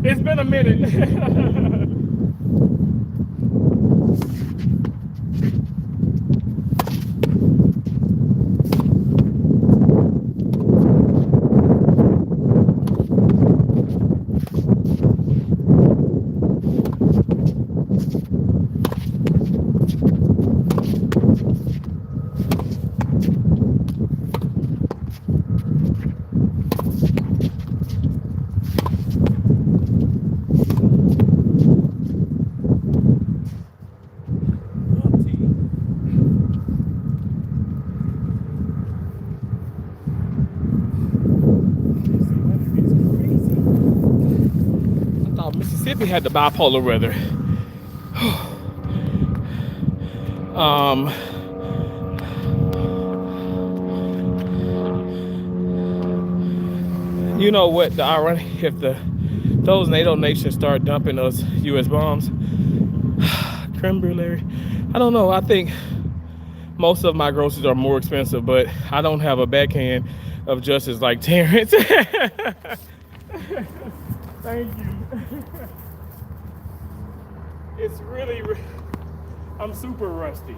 It's been a minute. Mississippi had the bipolar weather. You know what the irony, if those NATO nations start dumping those US bombs, creme brulee, I don't know. I think most of my groceries are more expensive, but I don't have a backhand of justice like Terrence. Thank you. It's really, I'm super rusty.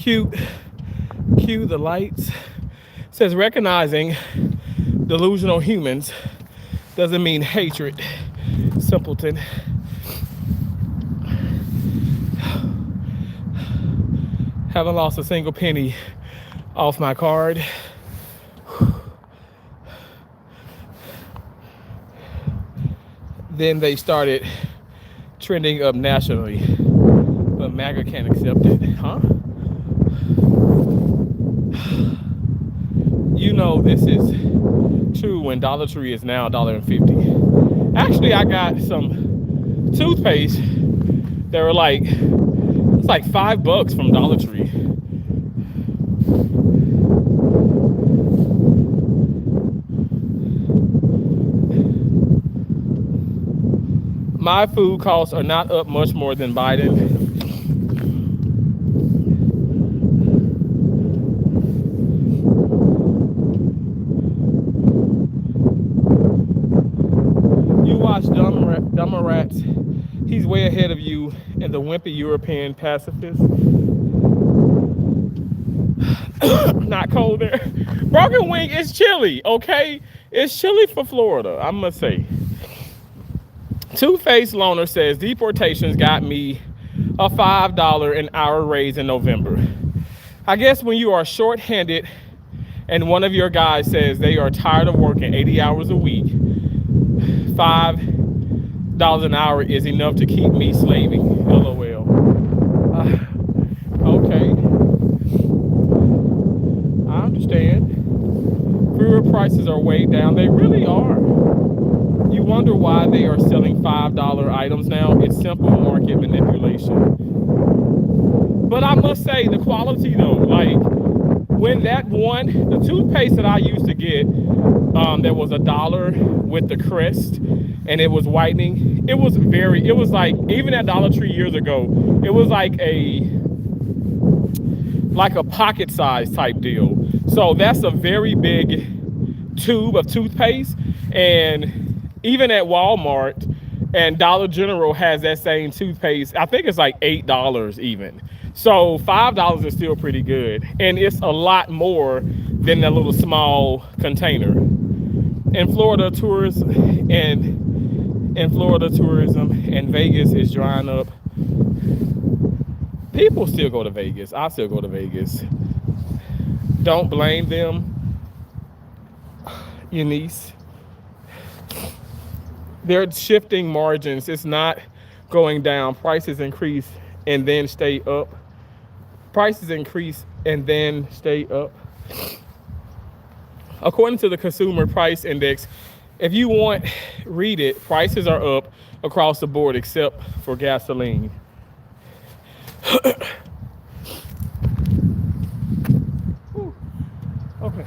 cute. Cue the lights. It says recognizing delusional humans doesn't mean hatred. Simpleton. Haven't lost a single penny off my card. Then they started trending up nationally, but MAGA can't accept it, huh? You know this is true when Dollar Tree is now $1.50. Actually, I got some toothpaste. They were like, it's like $5 from Dollar Tree. My food costs are not up much more than Biden. You watch Dumber Rats. He's way ahead of you and the wimpy European pacifist. Not cold there. Broken Wing is chilly, okay? It's chilly for Florida, I must say. Two-Face Loner says deportations got me a $5 an hour raise in November. I guess when you are short-handed and one of your guys says they are tired of working 80 hours a week, $5 an hour is enough to keep me slaving. LOL. Okay. I understand. Food prices are way down. They really are. You wonder why they are selling $5 items now. It's simple market manipulation. But I must say, the quality though, like when the toothpaste that I used to get, there was $1 with the crest and it was whitening. It was like, even at Dollar Tree years ago, it was like a pocket size type deal. So that's a very big tube of toothpaste. And even at Walmart and Dollar General has that same toothpaste. I think it's like $8 even. So $5 is still pretty good. And it's a lot more than that little small container. In Florida, tourism and Vegas is drying up. People still go to Vegas. I still go to Vegas. Don't blame them, Eunice. They're shifting margins. It's not going down. Prices increase and then stay up. Prices increase and then stay up. According to the Consumer Price Index, if you want, read it. Prices are up across the board except for gasoline. Okay.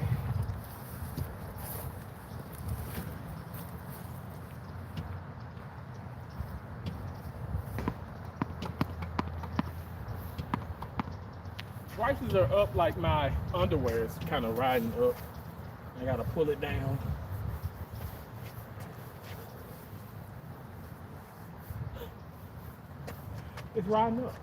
Prices are up like my underwear is kind of riding up. I gotta pull it down. It's riding up.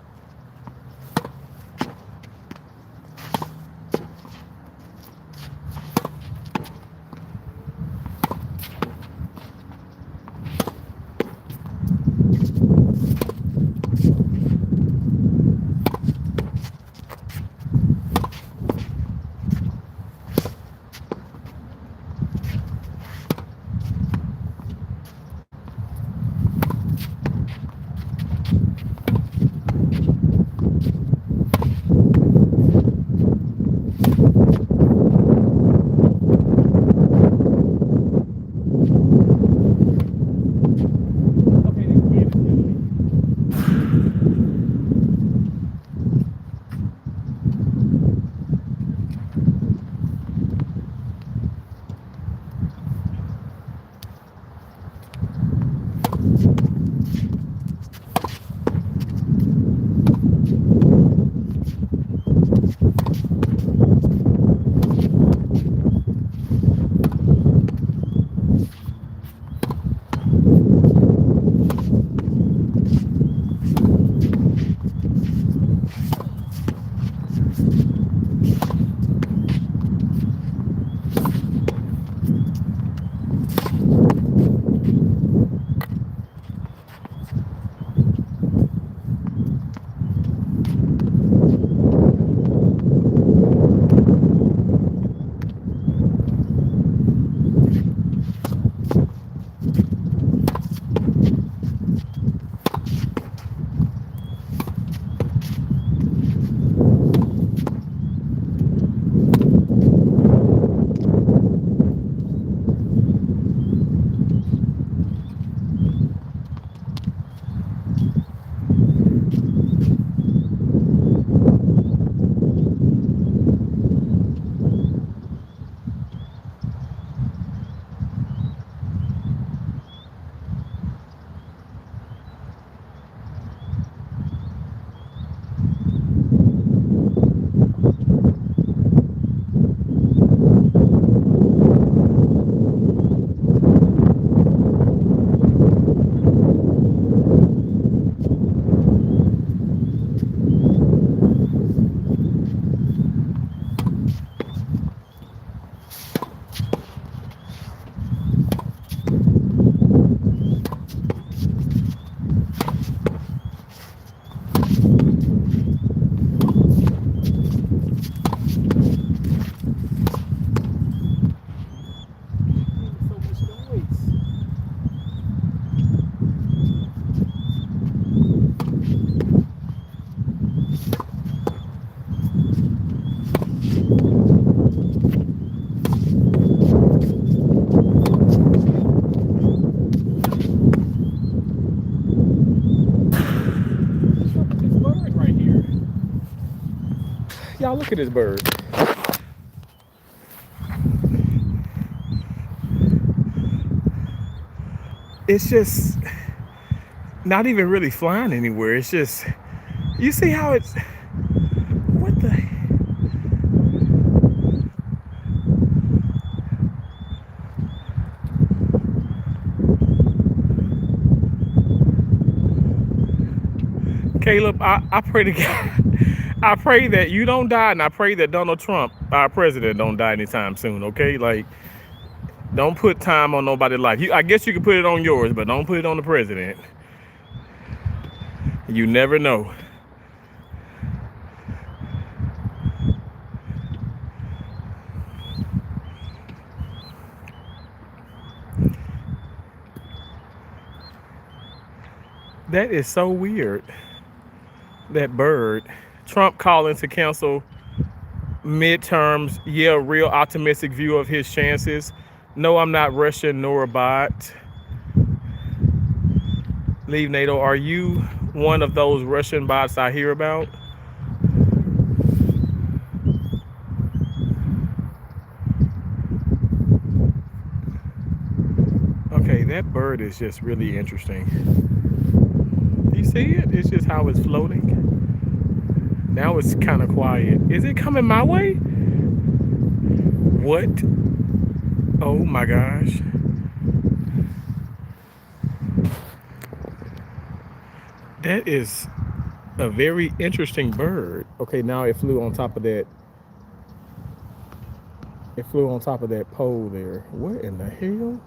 look at this bird. It's just not even really flying anywhere. It's just, you see how it's, what the, Caleb, I pray to God, I pray that you don't die, and I pray that Donald Trump, our president, don't die anytime soon, okay? Like, don't put time on nobody's life. I guess you can put it on yours, but don't put it on the president. You never know. That is so weird. That bird. Trump calling to cancel midterms. Yeah, real optimistic view of his chances. No, I'm not Russian nor a bot. Leave NATO. Are you one of those Russian bots I hear about? Okay, that bird is just really interesting. You see it? It's just how it's floating. Now it's kind of quiet. Is it coming my way? What? Oh my gosh. That is a very interesting bird. Okay, now it flew on top of that. It flew on top of that pole there. What in the hell?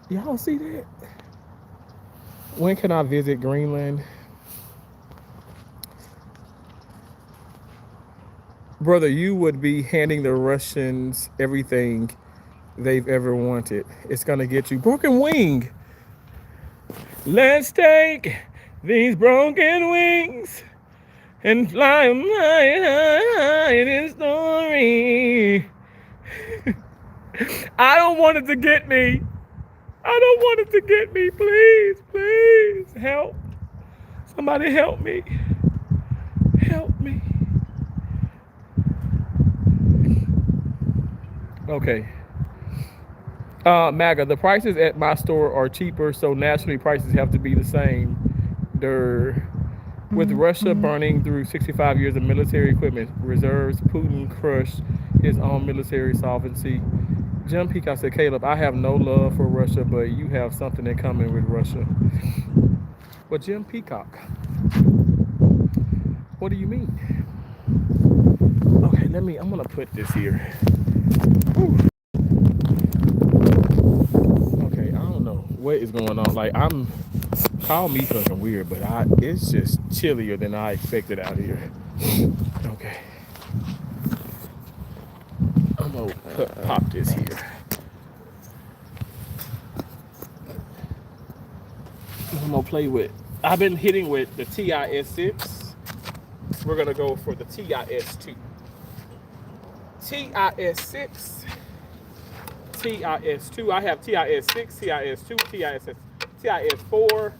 Y'all see that? When can I visit Greenland? Brother, you would be handing the Russians everything they've ever wanted. It's gonna get you. Broken wing. Let's take these broken wings and fly them high in this story. I don't want it to get me. I don't want it to get me. Please, please help. Somebody help me. Help me. Okay. MAGA, the prices at my store are cheaper, so nationally prices have to be the same. With Russia burning through 65 years of military equipment reserves, Putin crushed his own military sovereignty. Jim Peacock said, Caleb, I have no love for Russia, but you have something in common with Russia. Well, Jim Peacock, what do you mean? Okay, I'm gonna put this here. Whew. Okay, I don't know what is going on. Like, call me fucking weird, but it's just chillier than I expected out here. Okay. I'm gonna pop this here. I'm gonna play with, I've been hitting with the TIS6. We're gonna go for the TIS2. TIS6, TIS2. I have TIS6, TIS2, TIS4,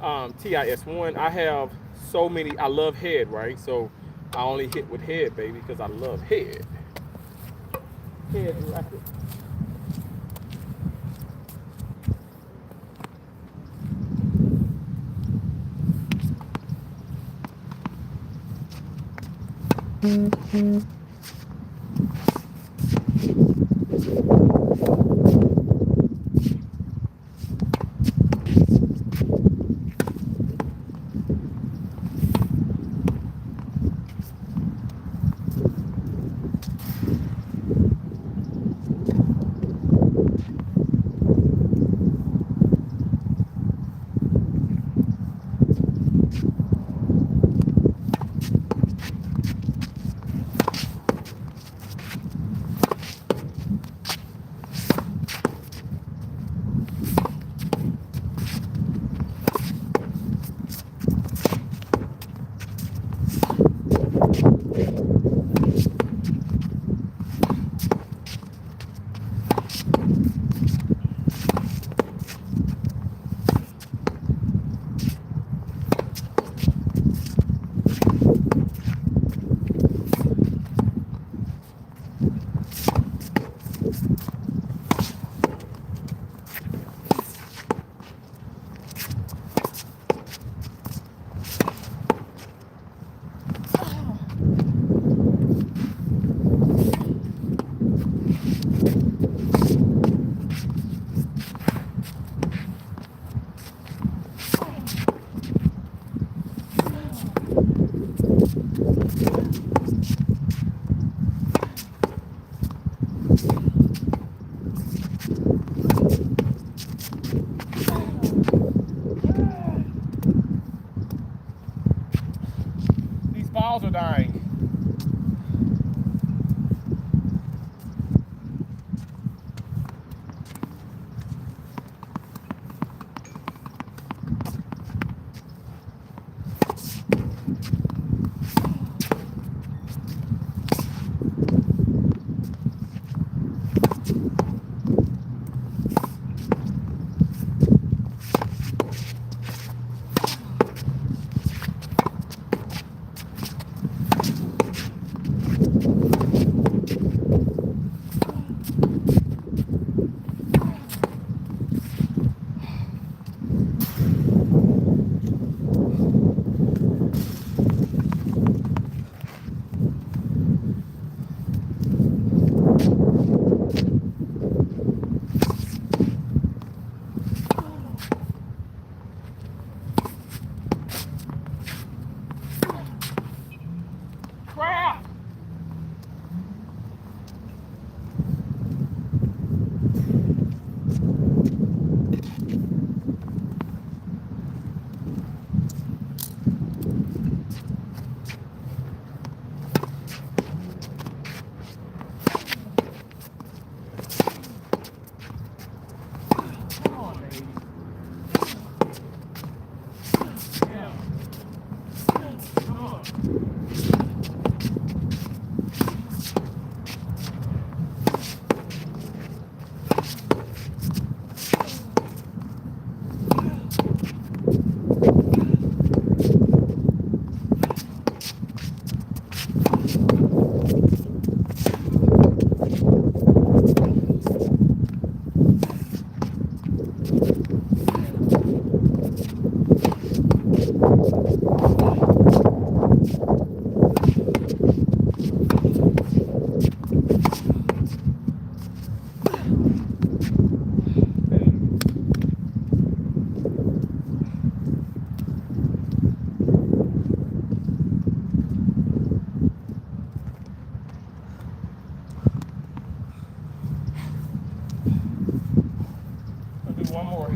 TIS1. I have so many. I love head, right? So I only hit with head, baby, because I love head. Head rapid. These balls are dying. Crap! Come on, baby. Yeah. Come on. I'll do one more.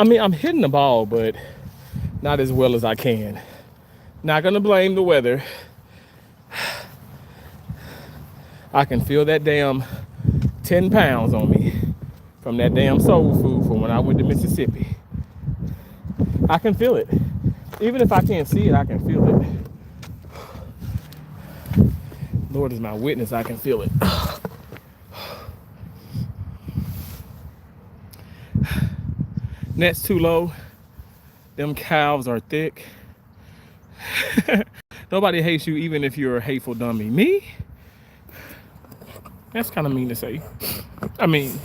I mean, I'm hitting the ball, but not as well as I can. Not gonna blame the weather. I can feel that damn 10 pounds on me from that damn soul food from when I went to Mississippi. I can feel it. Even if I can't see it, I can feel it. Lord is my witness, I can feel it. Net's too low. Them calves are thick. Nobody hates you even if you're a hateful dummy. Me? That's kind of mean to say. I mean,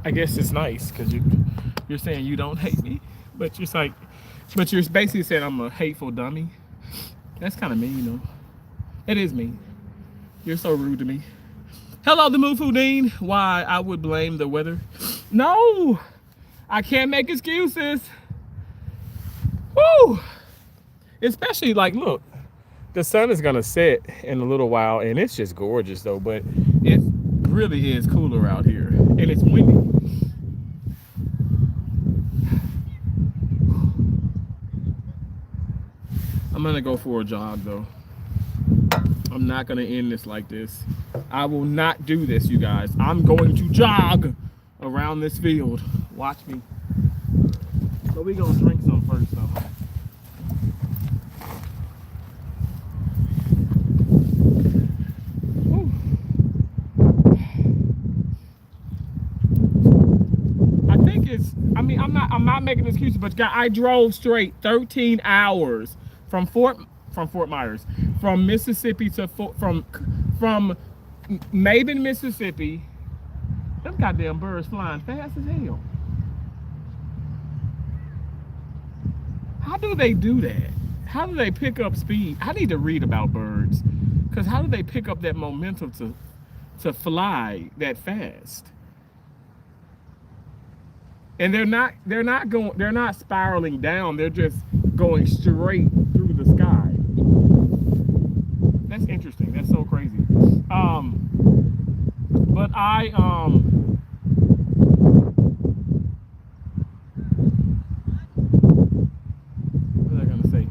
I guess it's nice because you're saying you don't hate me, but you're basically saying I'm a hateful dummy. That's kind of mean, you know. It is mean. You're so rude to me. Hello, the Mufudine. Why I would blame the weather? No, I can't make excuses. Woo! Especially like, look, the sun is gonna set in a little while, and it's just gorgeous though. But it really is cooler out here, and it's windy. I'm gonna go for a jog though. I'm not gonna end this like this. I will not do this, you guys. I'm going to jog around this field. Watch me. So we gonna drink some first though. Woo. I think it's, I mean, I'm not making excuses, but God, I drove straight 13 hours from Fort Myers, from Mississippi to from Maben, Mississippi. Them goddamn birds flying fast as hell. How do they do that? How do they pick up speed? I need to read about birds, because how do they pick up that momentum to fly that fast? And they're not spiraling down. They're just going straight through the sky. That's interesting. That's so crazy. But what was I gonna say?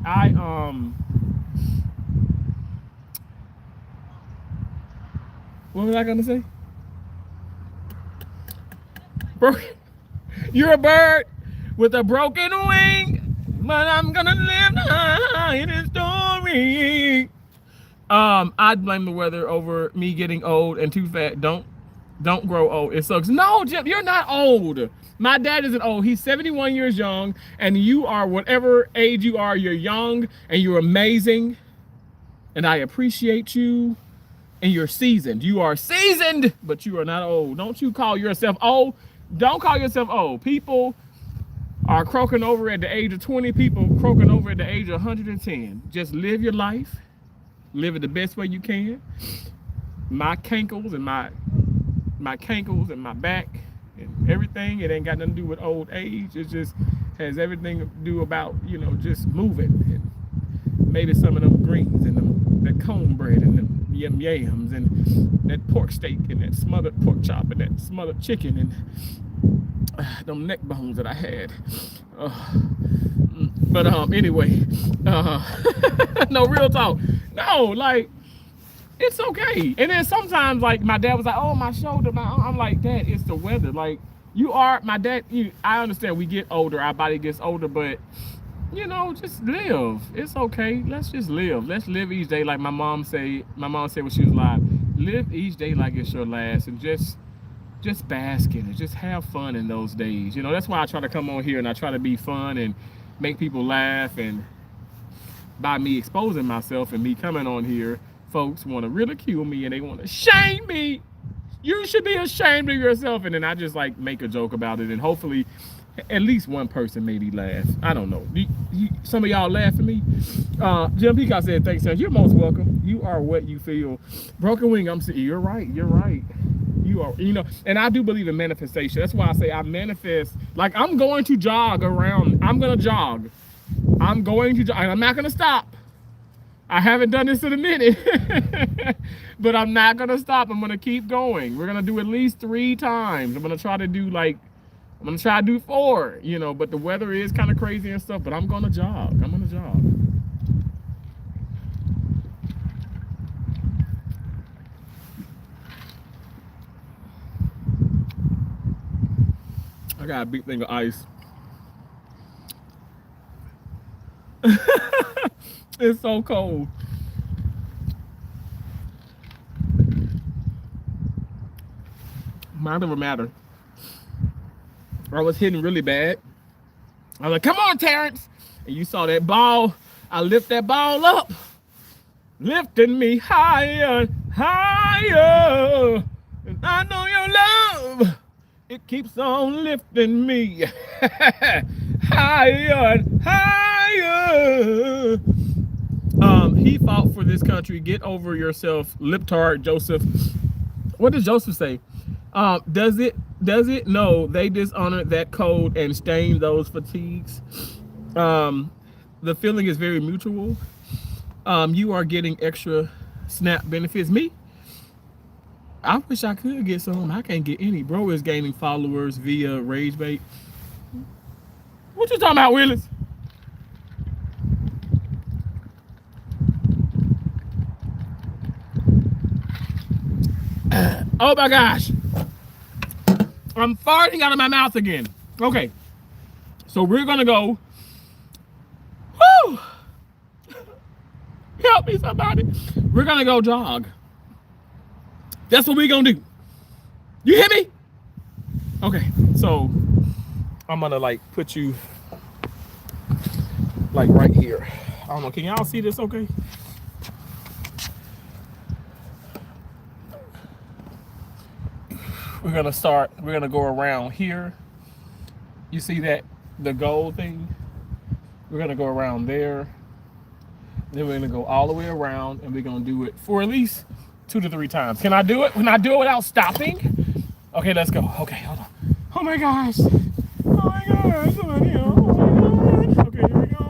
What was I gonna say? You're a bird with a broken wing, but I'm gonna live in a story. I'd blame the weather over me getting old and too fat. Don't grow old. It sucks. No, Jim, you're not old. My dad isn't old. He's 71 years young, and you are whatever age you are. You're young and you're amazing, and I appreciate you. And you're seasoned. You are seasoned, but you are not old. Don't you call yourself old. Don't call yourself old. People are croaking over at the age of 20. People croaking over at the age of 110. Just live your life. Live it the best way you can. My cankles and my cankles and my back and everything, it ain't got nothing to do with old age. It just has everything to do about, you know, just moving. And maybe some of them greens and that cornbread and them yams and that pork steak and that smothered pork chop and that smothered chicken and them neck bones that I had. But anyway, no, real talk. No, like, it's okay. And then sometimes, like, my dad was like, oh, my shoulder, I'm like, Dad, it's the weather. Like, my dad, I understand we get older, our body gets older, but, you know, just live. It's okay. Let's just live. Let's live each day like my mom said when she was alive. Live each day like it's your last, and just bask in it. Just have fun in those days. You know, that's why I try to come on here and I try to be fun and make people laugh. And by me exposing myself and me coming on here, folks want to ridicule me and they want to shame me. You should be ashamed of yourself. And then I just like make a joke about it, and hopefully at least one person maybe laugh. I don't know. Some of y'all laugh at me. Jim Peacock said, thanks, son. You're most welcome. You are what you feel. Broken wing, I'm saying, you're right. You're right. You are, you know, and I do believe in manifestation. That's why I say I manifest. Like, I'm going to jog around. I'm going to jog. I'm going to jog. I'm not going to stop. I haven't done this in a minute, but I'm not going to stop. I'm going to keep going. We're going to do at least 3 times. I'm going to try to do like I'm gonna try to do 4, you know, but the weather is kind of crazy and stuff, but I'm gonna jog. I'm gonna jog. I got a big thing of ice. It's so cold. Mind over matter. I was hitting really bad. I was like, come on, Terrence. And you saw that ball. I lift that ball up, lifting me higher, higher. And I know your love, it keeps on lifting me higher and higher. He fought for this country. Get over yourself, Liptard Joseph. What does Joseph say? Does it? No, they dishonored that code and stained those fatigues. Um, the feeling is very mutual. You are getting extra snap benefits. Me, I wish I could get some. I can't get any. Bro is gaining followers via rage bait. What you talking about, Willis? Oh my gosh. I'm farting out of my mouth again. Okay. So we're gonna go. Woo! Help me, somebody. We're gonna go jog. That's what we're gonna do. You hear me? Okay. So I'm gonna like put you like right here. I don't know. Can y'all see this? Okay. We're gonna start. We're gonna go around here. You see that the gold thing? We're gonna go around there. Then we're gonna go all the way around, and we're gonna do it for at least 2 to 3 times. Can I do it? Can I do it without stopping? Okay, let's go. Okay, hold on. Oh my gosh. Oh my gosh. Oh my gosh. Okay, here we go.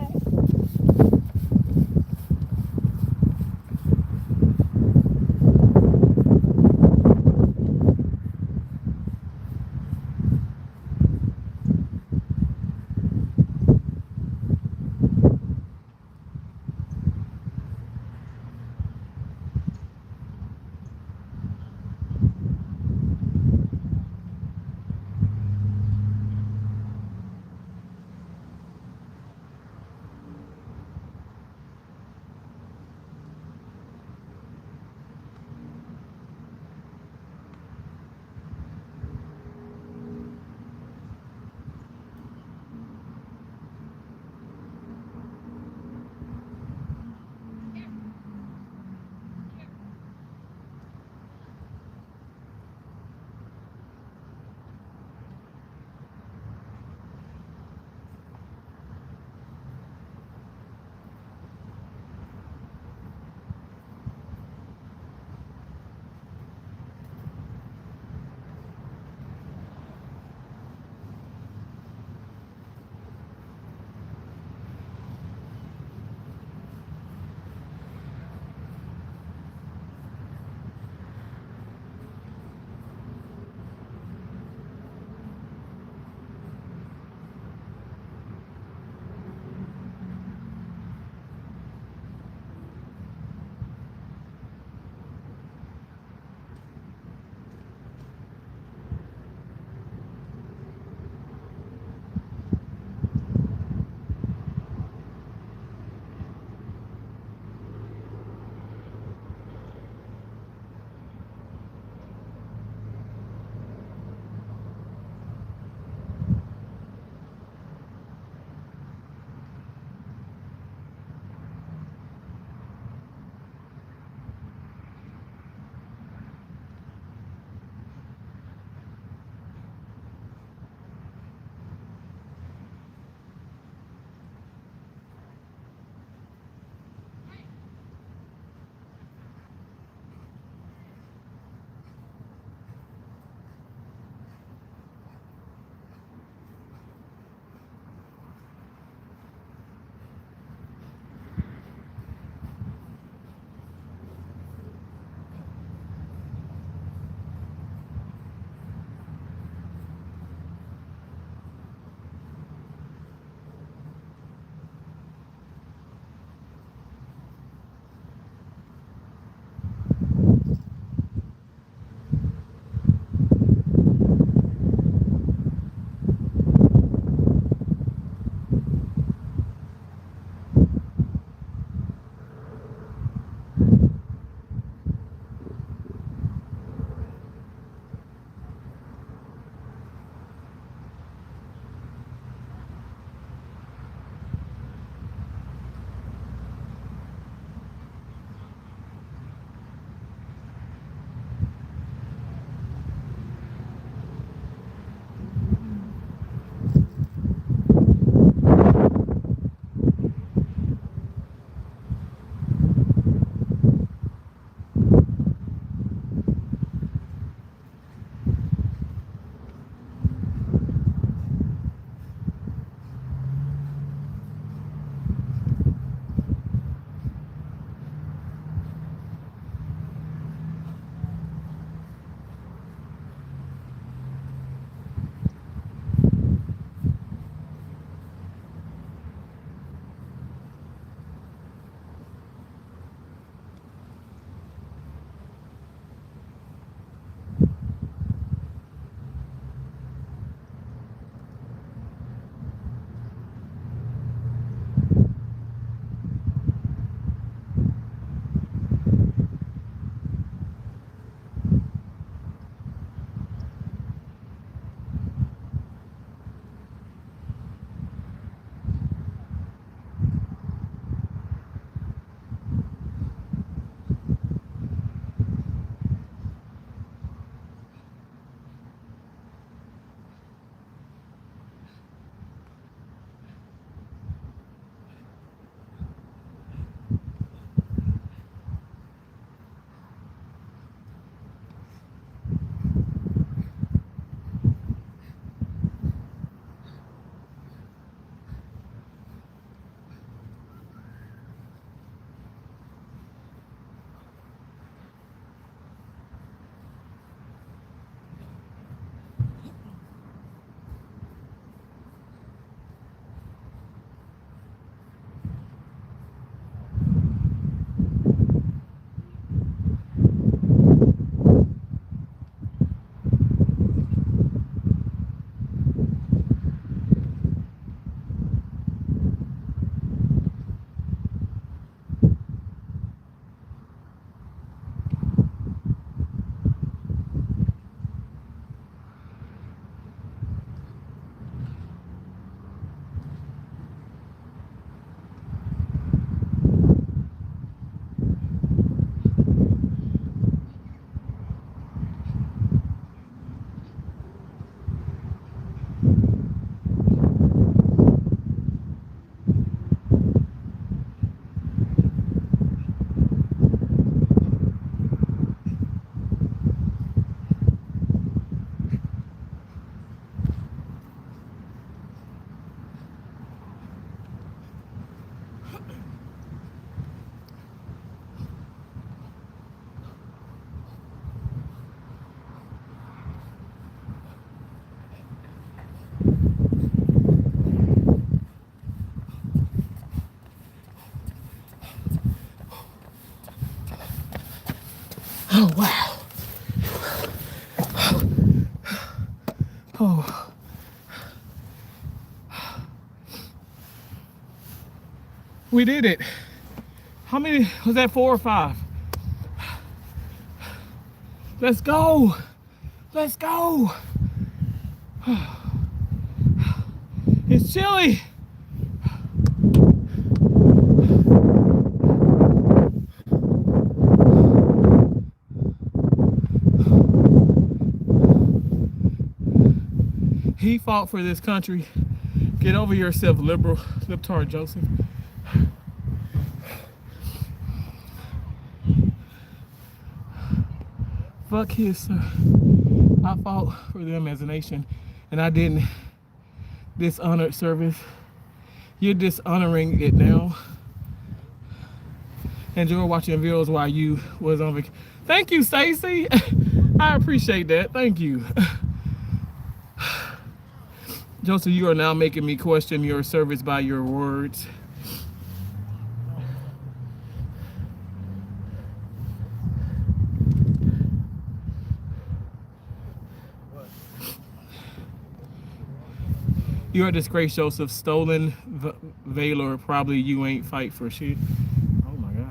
Oh, wow. Oh. We did it. How many was that? 4 or 5? Let's go. Let's go. It's chilly. He fought for this country. Get over yourself, libtard Joseph. Fuck his son. I fought for them as a nation, and I didn't dishonor service. You're dishonoring it now. Enjoy watching videos while you was on vacation. Thank you, Stacy. I appreciate that. Thank you. Joseph, you are now making me question your service by your words. You're a disgrace, Joseph. Stolen valor. Probably you ain't fight for shit. Oh my God.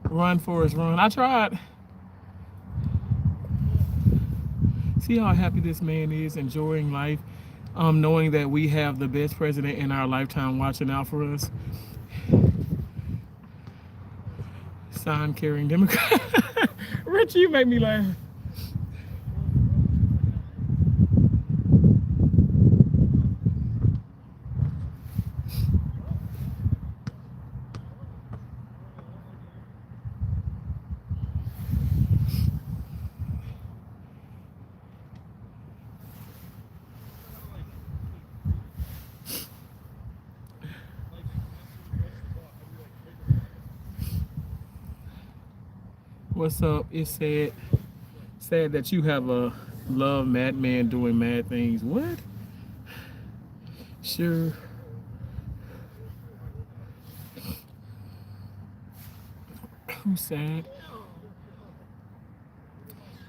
Run, Forrest, run. I tried. See how happy this man is, enjoying life, knowing that we have the best president in our lifetime watching out for us. Sign carrying Democrat. Richie, you make me laugh. What's up? It's sad that you have a love madman doing mad things. What? Sure. Who's sad?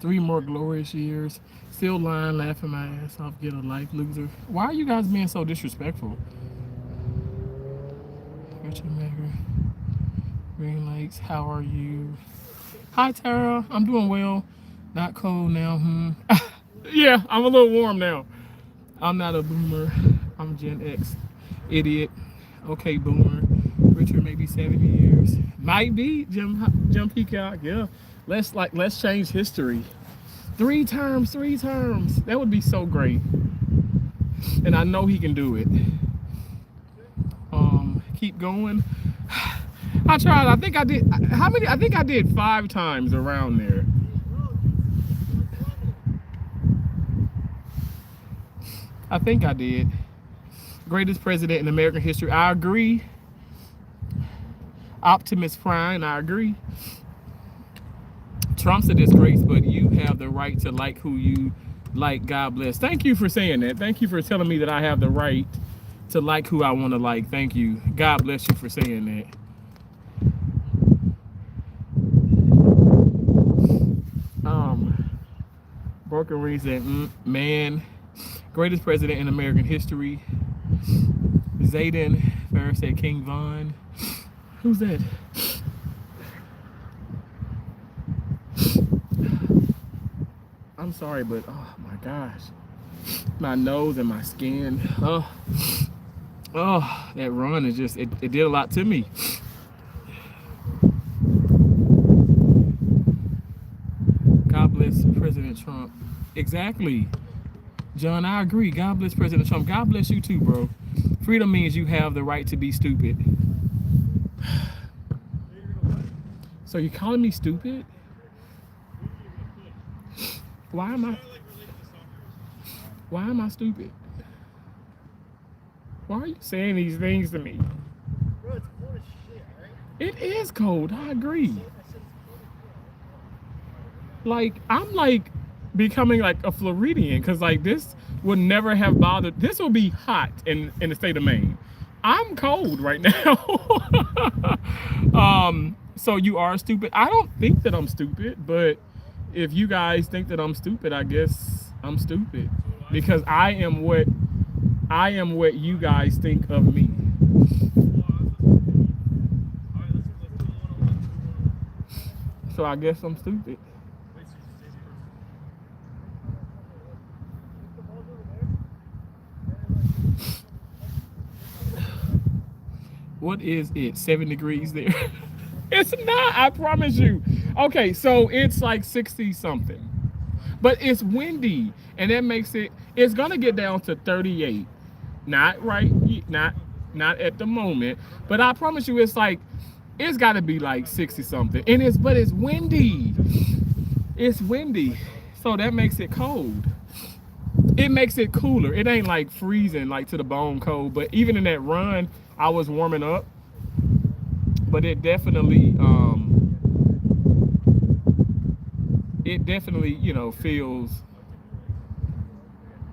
3 more glorious years. Still lying, laughing my ass off. Get a life, loser. Why are you guys being so disrespectful? Richard Maker. Green Lakes. How are you? Hi, Tara. I'm doing well. Not cold now. Yeah, I'm a little warm now. I'm not a boomer. I'm Gen X. Idiot. Okay, boomer. Richard, maybe 70 years. Might be. Jim Peacock. Yeah. Let's change history. 3 terms. That would be so great. And I know he can do it. Keep going. I tried. I think I did. How many? I think I did 5 times around there. I think I did. Greatest president in American history. I agree. Optimus Prime. I agree. Trump's a disgrace, but you have the right to like who you like. God bless. Thank you for saying that. Thank you for telling me that I have the right to like who I want to like. Thank you. God bless you for saying that. Broken Reed said, man, greatest president in American history. Zayden Ferris said King Von. Who's that? I'm sorry, but oh my gosh. My nose and my skin. Oh, that run is just, it did a lot to me. God bless President Trump. Exactly. John, I agree. God bless President Trump. God bless you too, bro. Freedom means you have the right to be stupid. So you're calling me stupid? Why am I? Why am I stupid? Why are you saying these things to me? Bro, it's cold as shit, right? It is cold. I agree. Like I'm like becoming like a Floridian because like this would never have bothered. This will be hot in the state of Maine. I'm cold right now. So you are stupid. I don't think that I'm stupid, but if you guys think that I'm stupid, I guess I'm stupid because I am what you guys think of me. So I guess I'm stupid. What is it? 7 degrees there? It's not, I promise you. Okay, so it's like 60 something. But it's windy and that makes it's gonna get down to 38. Not right, not at the moment. But I promise you it's gotta be like 60 something. And it's windy. It's windy. So that makes it cold. It makes it cooler. It ain't like freezing like to the bone cold. But even in that run, I was warming up. But it definitely, feels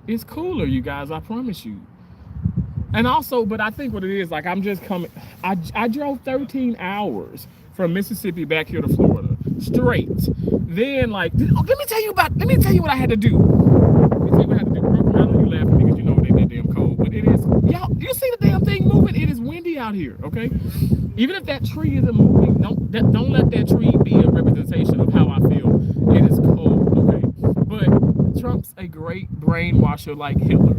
it's cooler, you guys, I promise you. And also, but I think what it is, like I'm just coming I drove 13 hours from Mississippi back here to Florida. Straight. Then let me tell you what I had to do. Let me tell you what I had to do. Bro, I know you laughing because you know it ain't that damn cold. But it is you see the damn thing moving? It is windy out here, okay? Even if that tree isn't moving, don't let that tree be a representation of how I feel. It is cold, okay? But Trump's a great brainwasher like Hitler.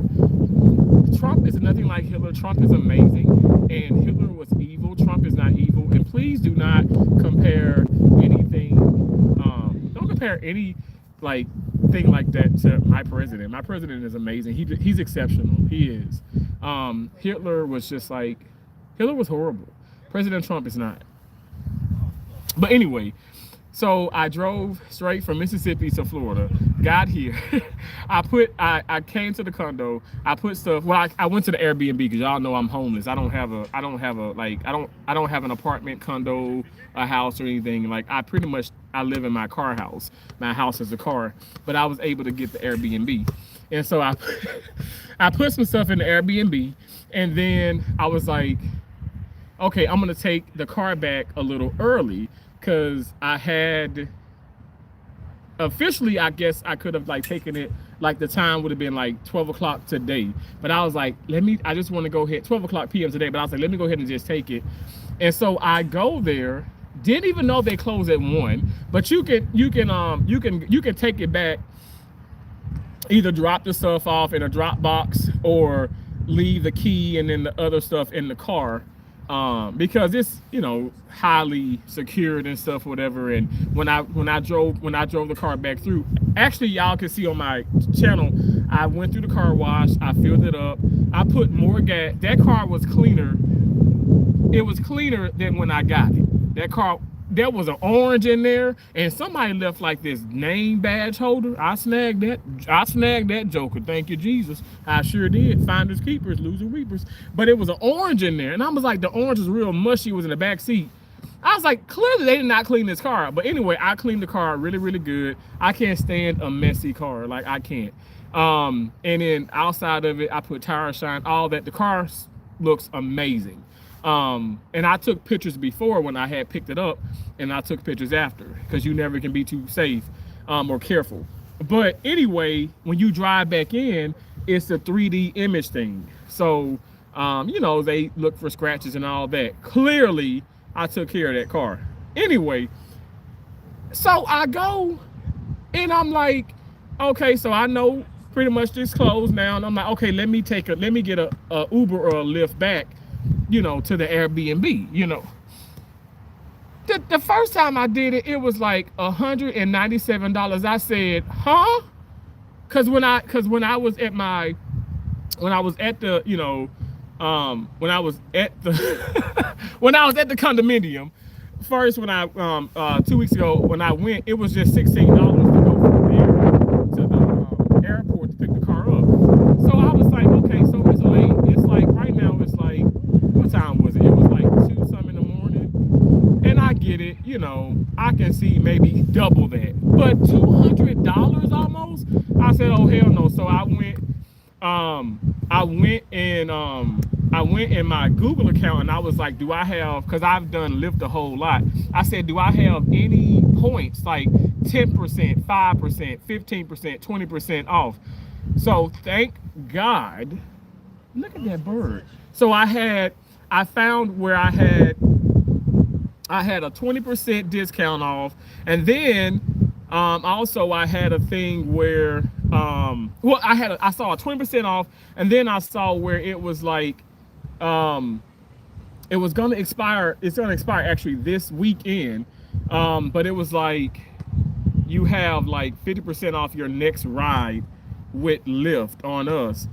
Trump is nothing like Hitler. Trump is amazing, and Hitler was evil. Trump is not evil. And please do not compare anything. Don't compare any like thing like that to my president. My president is amazing. He's exceptional. He is. Hitler was just like Hitler was horrible. President Trump is not. But anyway, so I drove straight from Mississippi to Florida, got here. I came to the condo. I put stuff. Well, I went to the Airbnb because y'all know I'm homeless. I don't have an apartment, condo, a house or anything. Like I live in my car house. My house is a car, but I was able to get the Airbnb, and so I put some stuff in the Airbnb, and then I was like, okay, I'm gonna take the car back a little early because I had officially, I guess I could have like taken it, like the time would have been like 12 o'clock today, but I was like, I just want to go ahead 12 o'clock p.m. today, but I was like, let me go ahead and just take it. And so I go there, didn't even know they close at 1, but you can take it back, either drop the stuff off in a drop box or leave the key and then the other stuff in the car. Because it's highly secured and stuff, whatever. And when I drove the car back through, actually y'all can see on my channel, I went through the car wash, I filled it up, I put more gas. That car was cleaner. It was cleaner than when I got it. That car, there was an orange in there, and somebody left like this name badge holder. I snagged that joker. Thank you, Jesus. I sure did. Finders keepers, loser reapers. But it was an orange in there, and I was like, the orange was real mushy. It was in the back seat. I was like, clearly they did not clean this car. But anyway, I cleaned the car really, really good. I can't stand a messy car. Like, I can't. And then outside of it, I put tire shine, all that. The car looks amazing. And I took pictures before when I had picked it up, and I took pictures after, because you never can be too safe or careful. But anyway, when you drive back in, it's a 3D image thing. So, they look for scratches and all that. Clearly, I took care of that car. Anyway, so I go, and I'm like, okay, so I know pretty much this closed now. And I'm like, okay, let me get a Uber or a Lyft back, to the Airbnb. The first time I did it, it was like $197. I said, huh? Because when I was at the when I was at the condominium first, when I 2 weeks ago when I went, it was just $16 to go from there to get it, you know, I can see maybe double that. But $200 almost? I said, oh hell no. So I went in my Google account and I was like, do I have, because I've done Lyft a whole lot. I said, do I have any points like 10%, 5%, 15%, 20% off? So thank God. Look at that bird. So I found where I had a 20% discount off, and then also I had a thing where well, I saw a 20% off, and then I saw where it was like it was gonna expire. It's gonna expire actually this weekend, but it was like you have like 50% off your next ride with Lyft on us.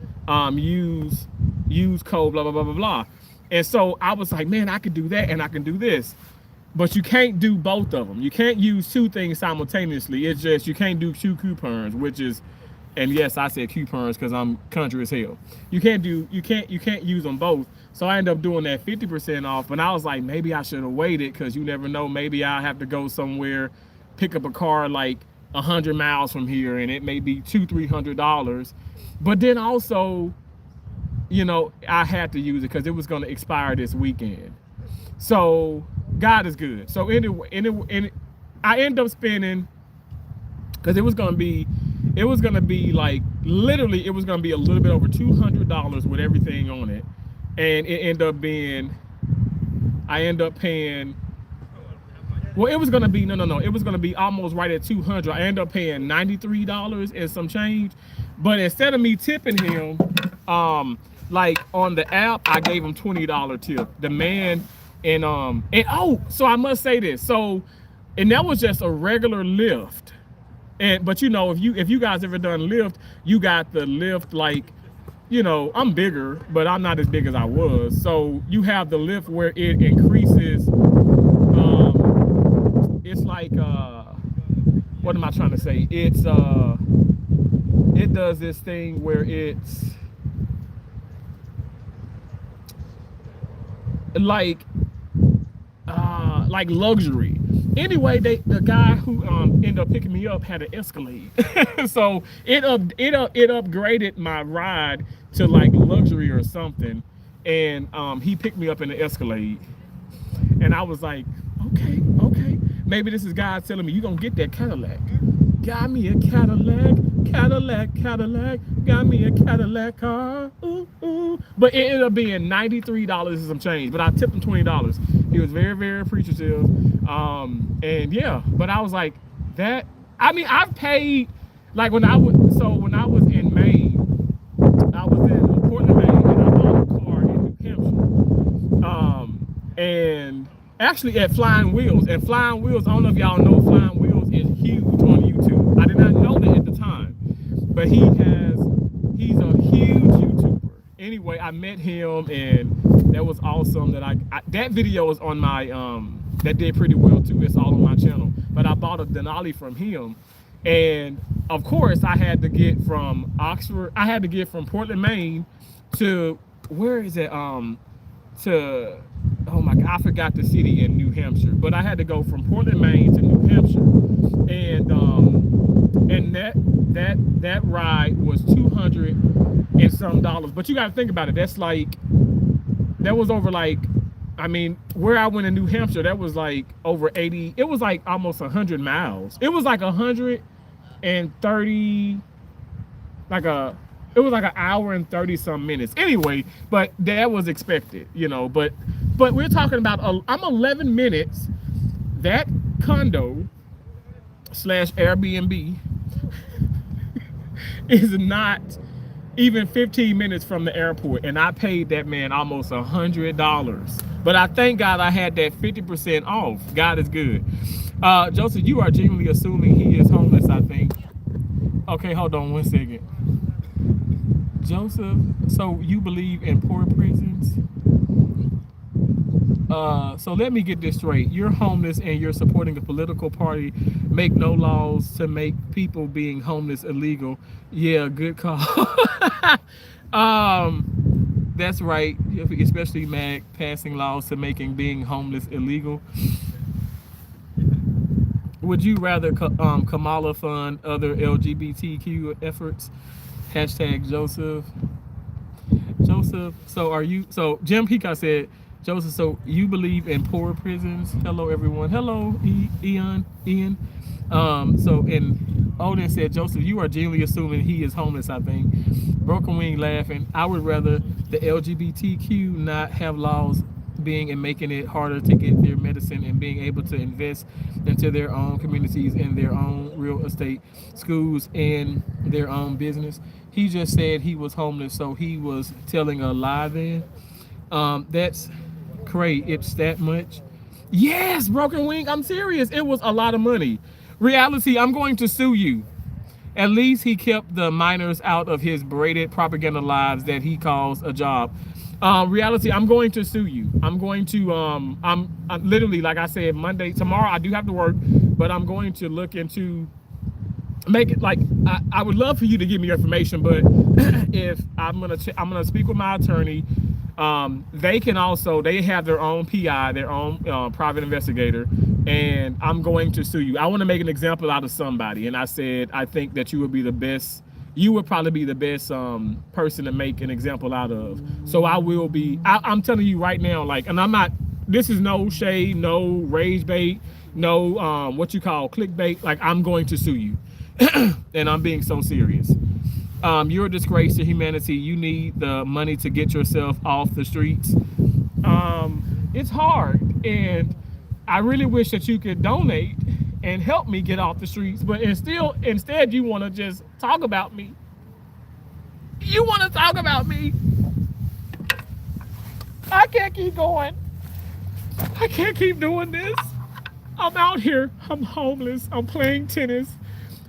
Use code blah blah blah blah blah. And so I was like, man, I could do that and I can do this. But you can't do both of them. You can't use two things simultaneously. It's just you can't do two coupons, which is, and yes, I said coupons because I'm country as hell. You can't use them both. So I ended up doing that 50% off. But I was like, maybe I should have waited, because you never know. Maybe I'll have to go somewhere, pick up a car like 100 miles from here, and it may be $200-300. But then also, you know, I had to use it because it was going to expire this weekend. So God is good. So anyway, I ended up spending, because it was gonna be like, literally, it was gonna be a little bit over $200 with everything on it, and it ended up being, I ended up paying, well, it was gonna be it was gonna be almost right at 200. I ended up paying $93 and some change, but instead of me tipping him, like on the app, I gave him $20 tip. The man. And oh, so I must say this. So, and that was just a regular Lyft. But you know, if you guys ever done Lyft, you got the Lyft, like, you know, I'm bigger, but I'm not as big as I was. So you have the Lyft where it increases. It's like what am I trying to say? It's it does this thing where it's like luxury. Anyway, the guy who ended up picking me up had an Escalade, so it upgraded my ride to like luxury or something, and he picked me up in the Escalade, and I was like, okay, maybe this is God telling me you gonna get that Cadillac. Got me a Cadillac, got me a Cadillac car, ooh, ooh. But it ended up being $93 and some change, but I tipped him $20. He was very, very appreciative. And yeah, but I was like, that, I mean, I've paid, like when I was in Maine, I was in Portland, Maine, and I bought a car in New Hampshire. And actually at Flying Wheels, and Flying Wheels, I don't know if y'all know, Flying Wheels is huge on YouTube. I did not know that at the time, but he's a huge YouTuber. Anyway, I met him, and that was awesome. That video is on my that did pretty well too. It's all on my channel. But I bought a Denali from him, and of course I had to get from Portland, Maine to, where is it? To, oh my God, I forgot the city in New Hampshire, but I had to go from Portland, Maine to New Hampshire, and that ride was $200 and some dollars. But you got to think about it. That was over, like, I mean, where I went in New Hampshire, that was like over 80. It was like almost 100 miles. It was like 130, it was like an hour and 30 some minutes. Anyway, but that was expected, you know. But we're talking about, I'm 11 minutes. That condo / Airbnb is not even 15 minutes from the airport, and I paid that man almost $100. But I thank God I had that 50% off. God is good. Joseph, you are genuinely assuming he is homeless, I think. Okay, hold on 1 second. Joseph, so you believe in poor prisons? So let me get this straight. You're homeless and you're supporting a political party, make no laws to make people being homeless illegal. Yeah, good call. That's right. Especially MAG passing laws to making being homeless illegal. Would you rather Kamala fund other LGBTQ efforts? Hashtag Joseph. Joseph. So are you? So Jim Peacock said, Joseph. So you believe in poor prisons? Hello everyone. Hello Ian. Ian. So and Odin said, Joseph, you are genuinely assuming he is homeless. I think. Broken Wing laughing. I would rather the LGBTQ not have laws being and making it harder to get their medicine and being able to invest into their own communities and their own real estate, schools, and their own business. He just said he was homeless, so he was telling a lie then. That's great. It's that much. Yes, Broken Wing, I'm serious. It was a lot of money. Reality, I'm going to sue you. At least he kept the minors out of his braided propaganda lives that he calls a job. Reality, I'm going to sue you. I'm going to, I'm literally, like I said, Monday, tomorrow, I do have to work, but I'm going to look into, make it like, I would love for you to give me your information, but if I'm gonna speak with my attorney. They can also, they have their own PI, their own private investigator, and I'm going to sue you. I want to make an example out of somebody, and I said I think that you would be the best. You would probably be the best person to make an example out of. So I will be. I'm telling you right now, like, and I'm not. This is no shade, no rage bait, no what you call clickbait. Like, I'm going to sue you, and I'm being so serious. You're a disgrace to humanity. You need the money to get yourself off the streets. It's hard, and I really wish that you could donate and help me get off the streets, but instead you want to just talk about me. You want to talk about me. I can't keep going. I can't keep doing this. I'm out here. I'm homeless. I'm playing tennis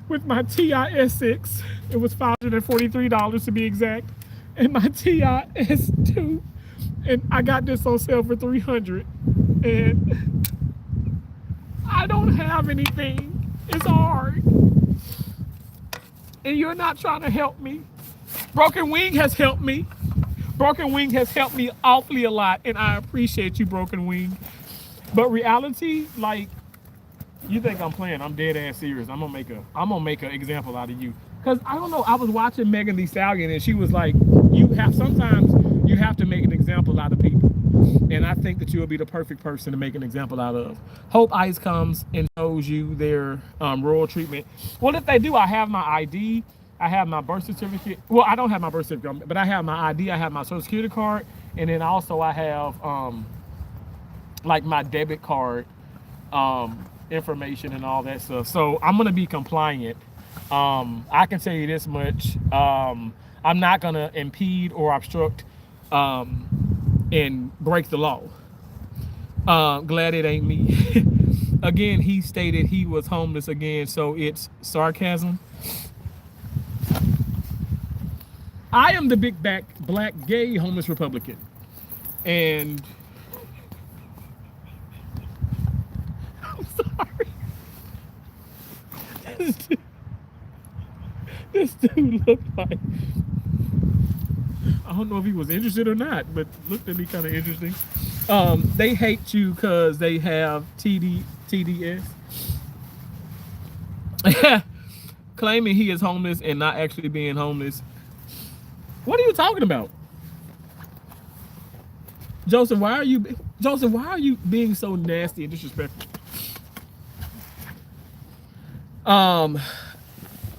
with my TI-S6. It was $543 to be exact, and my TI-S2, and I got this on sale for $300, and I don't have anything. It's hard, and you're not trying to help me. Broken Wing has helped me. Broken Wing has helped me awfully a lot, and I appreciate you, Broken Wing. But reality, like, you think I'm playing? I'm dead ass serious. I'm gonna make an example out of you. Cause I don't know. I was watching Megan Thee Stallion, and she was like, sometimes you have to make an example out of people, and I think that you will be the perfect person to make an example out of. Hope ICE comes and shows you their royal treatment. Well, if they do, I have my ID. I have my birth certificate. Well, I don't have my birth certificate, but I have my ID. I have my social security card, and then also I have like my debit card information and all that stuff. So I'm gonna be compliant. I can tell you this much. I'm not gonna impede or obstruct and break the law. Glad it ain't me. Again, he stated he was homeless again, so it's sarcasm. I am the big back black gay homeless Republican, and I'm sorry. This dude looked like, I don't know if he was interested or not, but looked at me kind of interesting. They hate you because they have TDS. Claiming he is homeless and not actually being homeless. What are you talking about? Joseph, why are you being so nasty and disrespectful?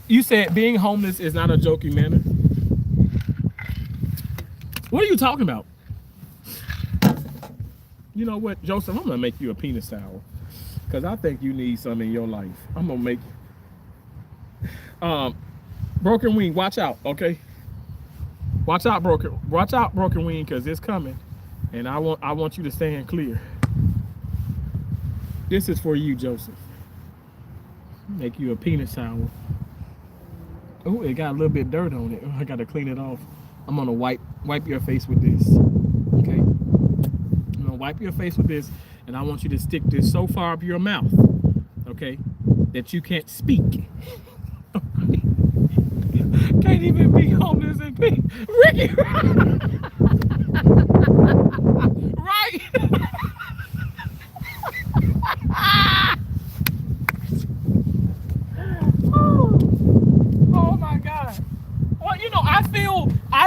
You said being homeless is not a joking manner. What are you talking about? You know what, Joseph, I'm gonna make you a penis towel, because I think you need some in your life. I'm gonna make Broken Wing, watch out, okay? Watch out, Broken Wing, because it's coming. And I want you to stand clear. This is for you, Joseph. Make you a penis towel. Oh, it got a little bit dirt on it. I gotta clean it off. I'm gonna wipe your face with this. Okay? I'm gonna wipe your face with this, and I want you to stick this so far up your mouth, okay, that you can't speak. Can't even be homeless and be Ricky. Right?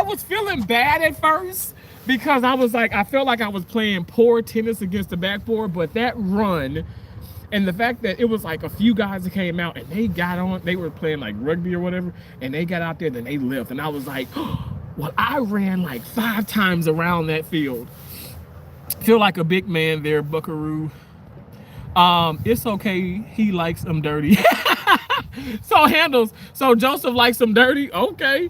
was feeling bad at first because I was like, I felt like I was playing poor tennis against the backboard, but that run and the fact that it was like a few guys that came out and they got on, they were playing like rugby or whatever, and they got out there, then they left. And I was like, oh, well, I ran like 5 times around that field. Feel like a big man there, Buckaroo. It's okay, he likes them dirty. So handles, so Joseph likes them dirty, okay.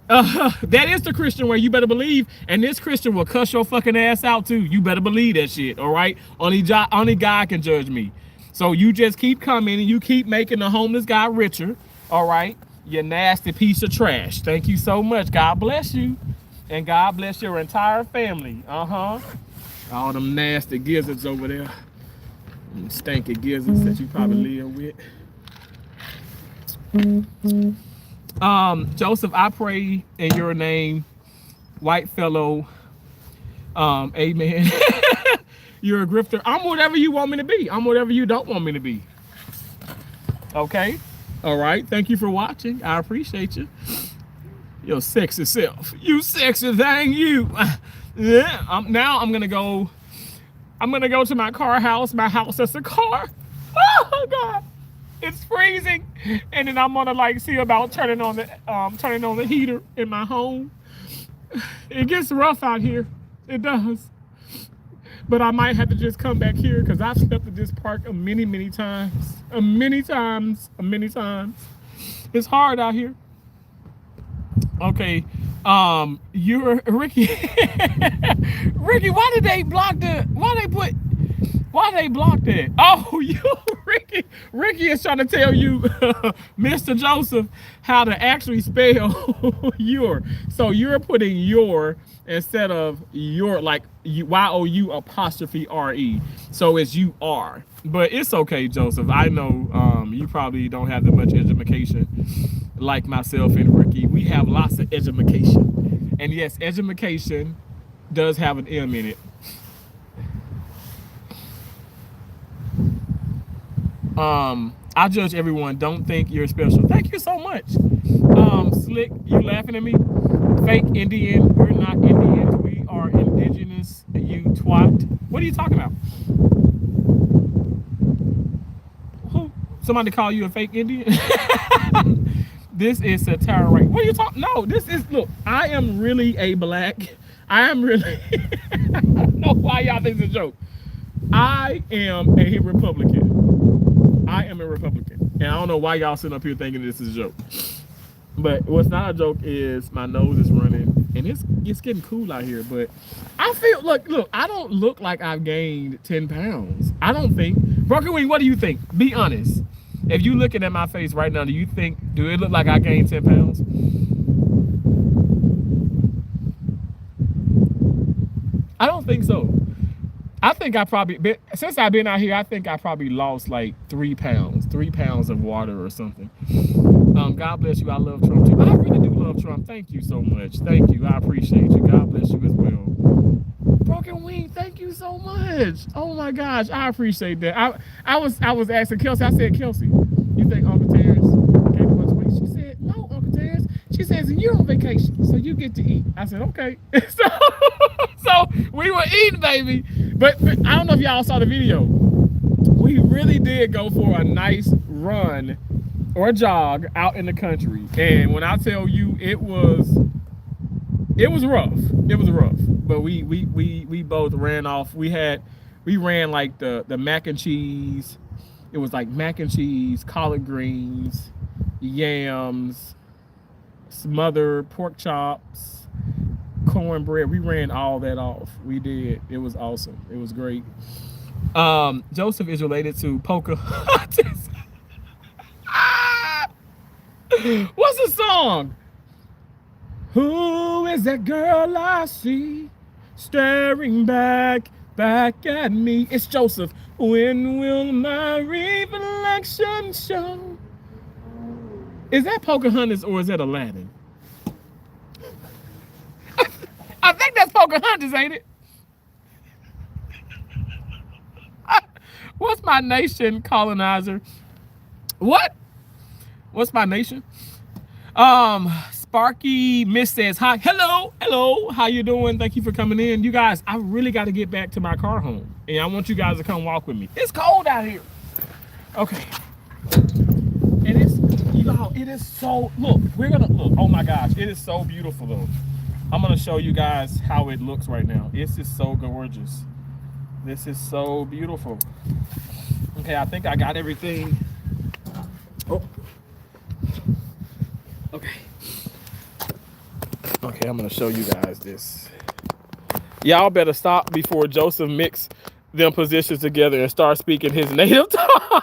That is the Christian way, you better believe, and this Christian will cuss your fucking ass out too. You better believe that shit, all right? Only God can judge me. So you just keep coming and you keep making the homeless guy richer, all right? You nasty piece of trash. Thank you so much. God bless you, and God bless your entire family. All them nasty gizzards over there. Them stanky gizzards that you probably live with. Joseph, I pray in your name, white fellow, amen. You're a grifter. I'm whatever you want me to be. I'm whatever you don't want me to be. Okay? All right. Thank you for watching. I appreciate you. Your sexy self. You sexy thing, you. Yeah. Now I'm gonna go to my car house. My house that's a car. Oh God. It's freezing, and then I'm gonna like see about turning on the heater in my home. It gets rough out here, it does. But I might have to just come back here because I've slept at this park many times. Many times. It's hard out here. Okay, you're Ricky. Ricky, why they block that? Oh, you, Ricky. Ricky is trying to tell you, Mr. Joseph, how to actually spell your. So you're putting your instead of your, like YOU apostrophe RE. So it's you are. But it's okay, Joseph. I know you probably don't have that much education like myself and Ricky. We have lots of education. And yes, education does have an M in it. I judge everyone. Don't think you're special. Thank you so much. Slick, you laughing at me? Fake Indian. We're not Indians. We are indigenous. You twat. What are you talking about? Who? Somebody call you a fake Indian? This is satire, right? What are you talking? No, this is, look, I am really a black. I am really, I don't know why y'all think it's a joke. I am a Republican. I am a Republican. And I don't know why y'all sitting up here thinking this is a joke. But what's not a joke is my nose is running and it's getting cool out here. But I feel, look, I don't look like I've gained 10 pounds. I don't think. Broken Wing, what do you think? Be honest. If you looking at my face right now, do it look like I gained 10 pounds? I don't think so. I think I probably, since I've been out here, I think I probably lost like 3 pounds, 3 pounds of water or something. God bless you. I love Trump too. I really do love Trump. Thank you so much. Thank you. I appreciate you. God bless you as well. Broken Wing, thank you so much. Oh my gosh, I appreciate that. I was asking Kelsey. I said, Kelsey, you think Uncle Terrence gained a bunch of weight? She said, no, Uncle Terrence. She says, you're on vacation, so you get to eat. I said, okay. So we were eating, baby. But I don't know if y'all saw the video. We really did go for a nice run or jog out in the country. And when I tell you, it was rough. It was rough. But we both ran off. We ran like the mac and cheese. It was like mac and cheese, collard greens, yams, smothered pork chops, cornbread. We ran all that off. We did. It was awesome. It was great. Joseph is related to Pocahontas. What's the song? Who is that girl I see staring back at me? It's Joseph. When will my reflection show? Is that Pocahontas or is that Aladdin? I think that's Pocahontas, ain't it? What's my nation, colonizer? What? What's my nation? Sparky Miss says hi. Hello. How you doing? Thank you for coming in. You guys, I really got to get back to my car home, and I want you guys to come walk with me. It's cold out here. Okay. And it is so. Look, we're gonna look. Oh my gosh, it is so beautiful though. I'm gonna show you guys how it looks right now. It's just so gorgeous. This is so beautiful. Okay, I think I got everything. Oh. Okay. Okay, I'm gonna show you guys this. Y'all better stop before Joseph mix them positions together and start speaking his native tongue.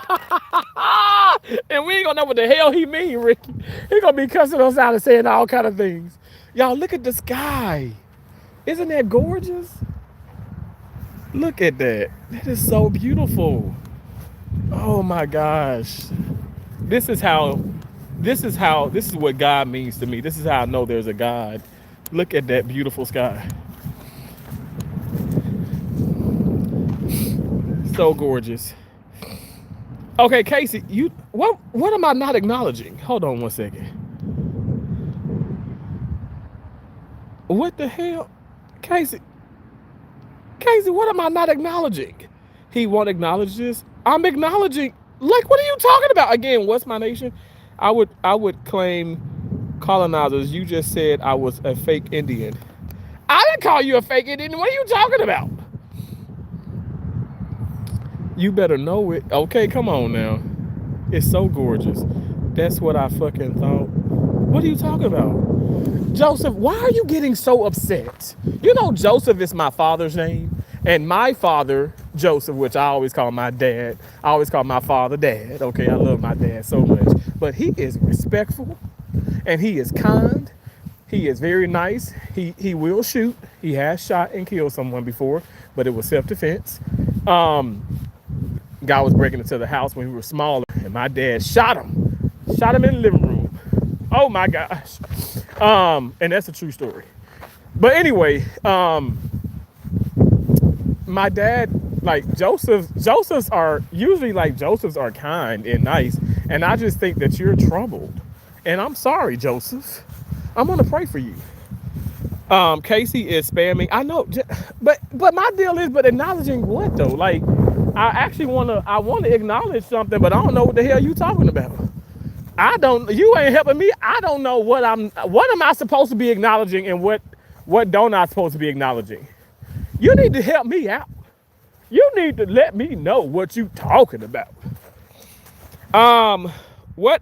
And we ain't gonna know what the hell he mean, Ricky. He gonna be cussing us out and saying all kind of things. Y'all, look at the sky. Isn't that gorgeous? Look at that. That is so beautiful. Oh my gosh. This is what God means to me. This is how I know there's a God. Look at that beautiful sky. So gorgeous. Okay, Casey, what am I not acknowledging? Hold on one second. What the hell? Casey, what am I not acknowledging? He won't acknowledge this. I'm acknowledging. Like, what are you talking about? Again, what's my nation? I would claim colonizers. You just said I was a fake Indian. I didn't call you a fake Indian. What are you talking about? You better know it. Okay, come on now. It's so gorgeous. That's what I fucking thought. What are you talking about? Joseph, why are you getting so upset? You know Joseph is my father's name. And my father, Joseph, which I always call my dad, I always call my father dad. Okay, I love my dad so much. But he is respectful and he is kind. He is very nice. He will shoot. He has shot and killed someone before, but it was self-defense. Guy was breaking into the house when we were smaller, and my dad shot him in the living room. Oh my gosh. And that's a true story. But anyway, my dad, like Josephs are usually kind and nice. And I just think that you're troubled. And I'm sorry, Joseph. I'm gonna pray for you. Casey is spamming. I know, but my deal is, but acknowledging what though? Like, I want to acknowledge something, but I don't know what the hell you talking about. You ain't helping me. I don't know what am I supposed to be acknowledging and what don't I supposed to be acknowledging? You need to help me out. You need to let me know what you talking about. Where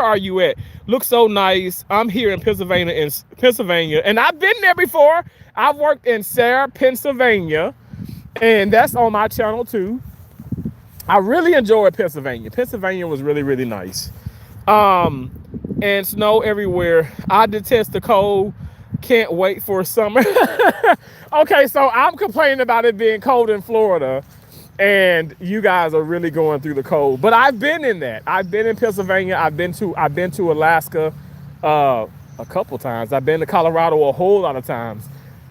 are you at? Looks so nice. I'm here in Pennsylvania, and I've been there before. I've worked in Sarah, Pennsylvania, and that's on my channel too. I really enjoyed Pennsylvania. Pennsylvania was really, really nice. And snow everywhere. I detest the cold. Can't wait for summer. Okay, so I'm complaining about it being cold in Florida, and you guys are really going through the cold. But I've been in that. I've been in Pennsylvania. I've been to Alaska a couple times. I've been to Colorado a whole lot of times.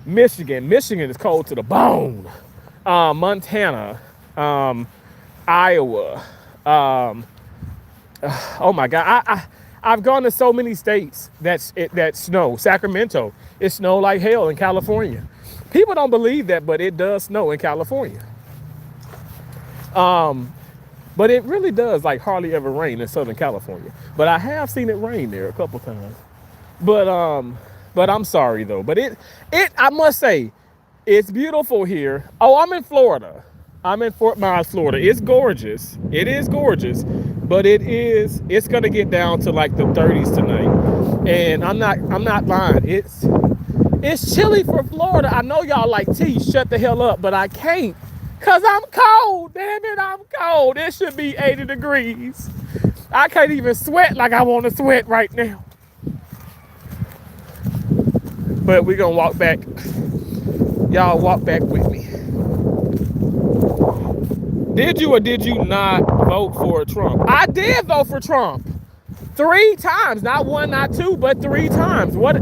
Michigan is cold to the bone. Montana, Iowa. Oh my God, I've gone to so many states that snow. Sacramento, it snowed like hell in California. People don't believe that, but it does snow in California. But it really does like hardly ever rain in Southern California. But I have seen it rain there a couple times. But I'm sorry though. But I must say, it's beautiful here. Oh, I'm in Florida. I'm in Fort Myers, Florida. It's gorgeous. It is gorgeous. But it's gonna get down to like the 30s tonight. And I'm not lying. It's chilly for Florida. I know y'all like T, shut the hell up, but I can't. Cause I'm cold. Damn it, I'm cold. It should be 80 degrees. I can't even sweat like I want to sweat right now. But we're gonna walk back. Y'all walk back with me. Did you or did you not vote for Trump? I did vote for Trump 3 times, not 1, not 2, but 3 times. So what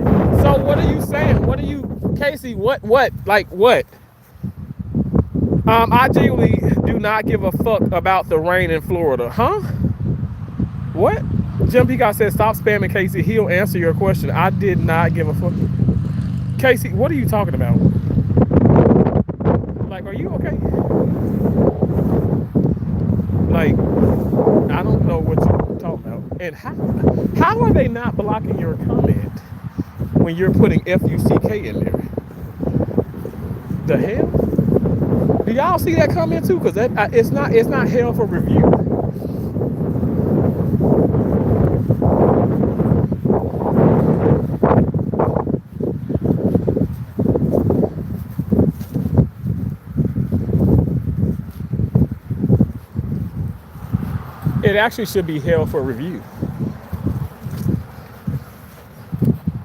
are you saying? What are you, Casey? What? Like what? I genuinely do not give a fuck about the rain in Florida, huh? What? Jim Peacock said, stop spamming Casey. He'll answer your question. I did not give a fuck. Casey, what are you talking about? Like, are you okay? Like, I don't know what you're talking about. And how are they not blocking your comment when you're putting F-U-C-K in there? The hell? Do y'all see that comment too? Because that it's not hell for review. It actually should be hell for review.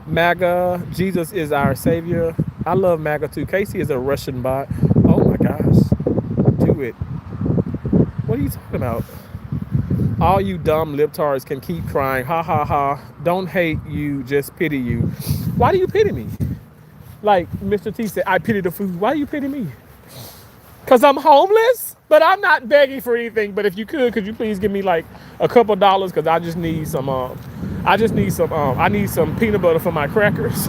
MAGA, Jesus is our savior. I love MAGA too. Casey is a Russian bot. Oh my gosh. Do it. What are you talking about? All you dumb libtards can keep crying. Ha ha ha. Don't hate you, just pity you. Why do you pity me? Like Mr. T said, I pity the food. Why do you pity me? Because I'm homeless? But I'm not begging for anything. But if you could you please give me like a couple dollars? Because I just need some, I need some peanut butter for my crackers.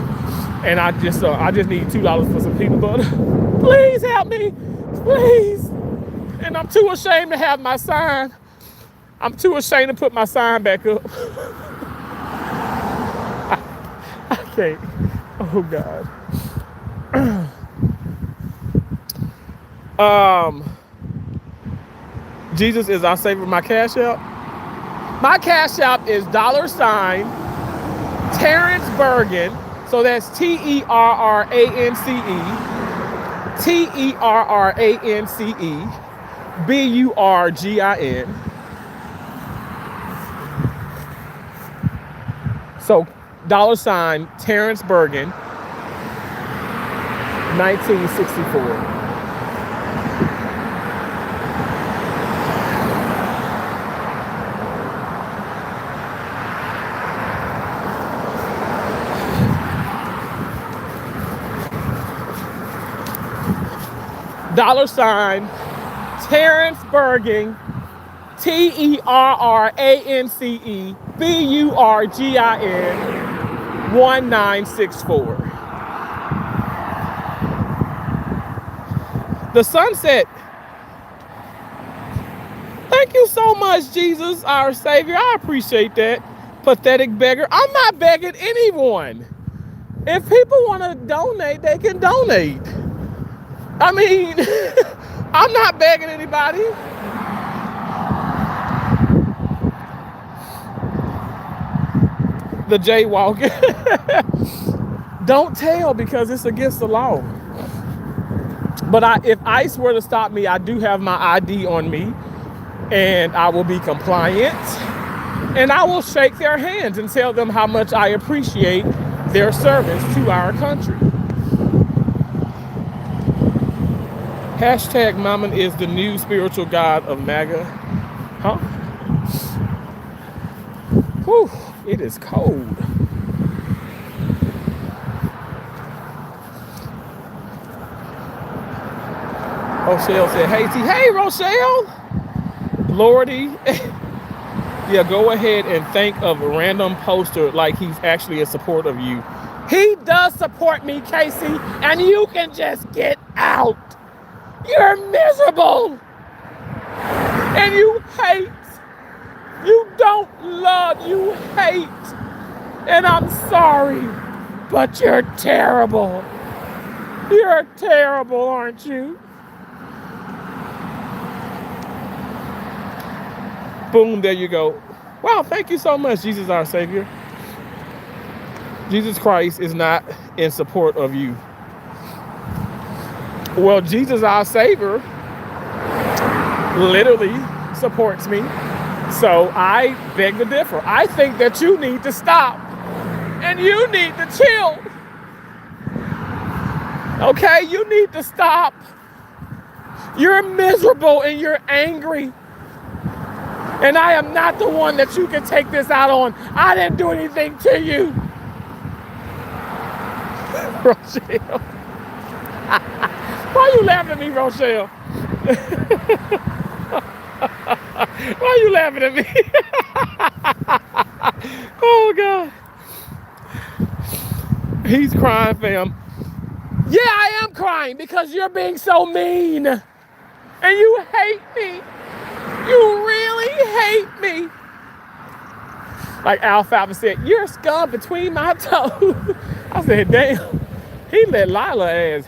And I just need $2 for some peanut butter. Please help me, please. And I'm too ashamed to have my sign. I'm too ashamed to put my sign back up. I can't. Oh God. Jesus is our savior. My cash app. My cash app is $, Terrence Bergen. So that's Terrance, Burgin. So $, Terrence Bergen, 1964. $, Terrence Bergen, Terrance, Burgin, 1964. The sunset. Thank you so much, Jesus, our Savior. I appreciate that. Pathetic beggar. I'm not begging anyone. If people want to donate, they can donate. I mean, I'm not begging anybody. The jaywalking. Don't tell because it's against the law. But if ICE were to stop me, I do have my ID on me and I will be compliant and I will shake their hands and tell them how much I appreciate their service to our country. Hashtag Mammon is the new spiritual god of MAGA. Huh? Whew, it is cold. Rochelle said, hey, T. Hey, Rochelle. Lordy. Yeah, go ahead and think of a random poster like he's actually in support of you. He does support me, Casey, and you can just get out. You're miserable. And you hate. You don't love. You hate. And I'm sorry, but you're terrible. You're terrible, aren't you? Boom, there you go. Wow, thank you so much, Jesus our Savior. Jesus Christ is not in support of you. Well, Jesus our Savior literally supports me. So I beg to differ. I think that you need to stop and you need to chill. Okay, you need to stop. You're miserable and you're angry. And I am not the one that you can take this out on. I didn't do anything to you. Rochelle. Why are you laughing at me, Rochelle? Why are you laughing at me? Oh God. He's crying, fam. Yeah, I am crying because you're being so mean. And you hate me. You really hate me. Like Alfalfa said, you're a scum between my toes. I said, damn. He let Lila ass.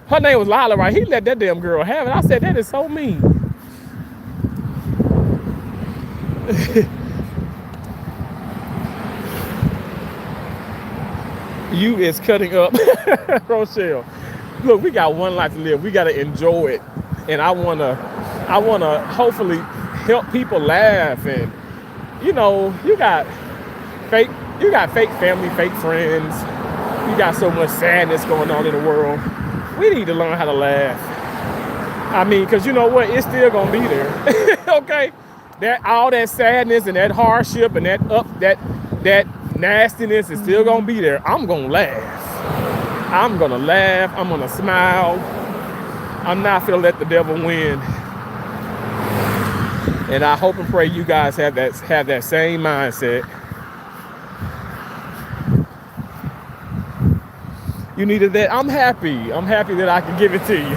Her name was Lila, right? He let that damn girl have it. I said, that is so mean. You is cutting up. Rochelle. Look, we got one life to live. We gotta enjoy it. And I wanna hopefully help people laugh. And you know, you got fake family, fake friends. You got so much sadness going on in the world. We need to learn how to laugh. I mean, cause you know what? It's still gonna be there. Okay? That all that sadness and that hardship and that nastiness is still gonna be there. I'm gonna laugh. I'm gonna laugh. I'm gonna smile. I'm not gonna let the devil win. And I hope and pray you guys have that same mindset. You needed that. I'm happy. I'm happy that I can give it to you.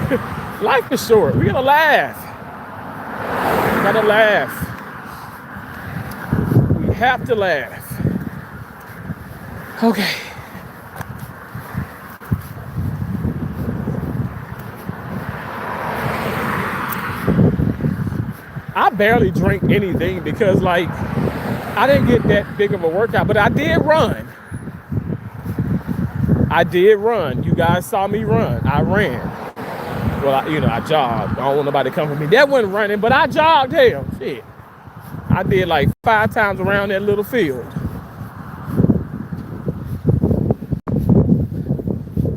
Life is short. We gotta laugh. We gotta laugh. We have to laugh. Okay. I barely drink anything because, like, I didn't get that big of a workout, but I did run. You guys saw me run. I ran. Well, I jogged. I don't want nobody to come for me. That wasn't running, but I jogged. Hell, shit. I did like 5 times around that little field.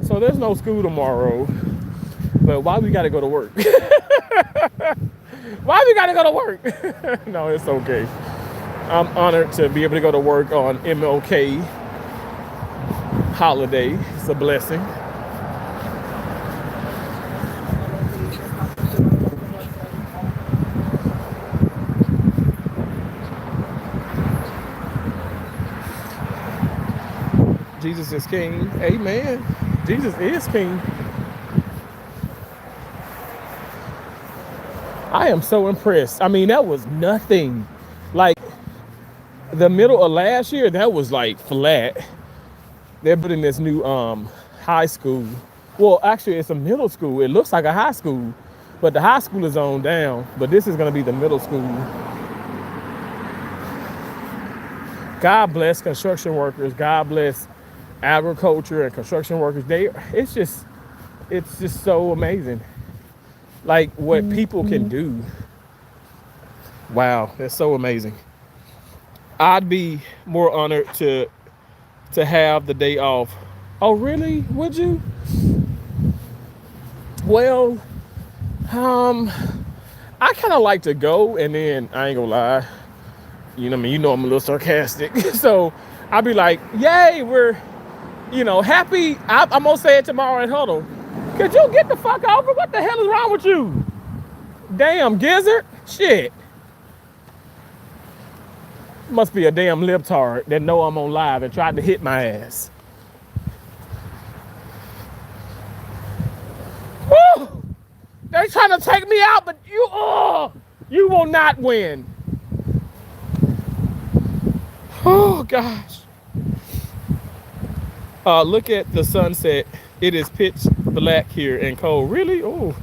So there's no school tomorrow. But why we gotta go to work? Why we gotta go to work? No, it's okay. I'm honored to be able to go to work on MLK holiday. It's a blessing. Jesus is King. Amen. Jesus is King. I am so impressed. I mean, that was nothing. Like, the middle of last year, that was like flat. They're building this new high school. Well, actually, it's a middle school. It looks like a high school, but the high school is on down. But this is going to be the middle school. God bless construction workers. God bless agriculture and construction workers. It's just so amazing. Like what people can do. Wow, that's so amazing. I'd be more honored to have the day off. Oh, really? Would you? Well, I kind of like to go, and then I ain't gonna lie. You know what I mean? You know I'm a little sarcastic. So I'll be like, yay, we're, happy. I'm gonna say it tomorrow in huddle. Could you get the fuck over? What the hell is wrong with you? Damn gizzard. Shit. Must be a damn libtard that know I'm on live and tried to hit my ass. Woo! They trying to take me out, but you will not win. Oh gosh. Look at the sunset. It is pitch black here and cold. Really? Oh.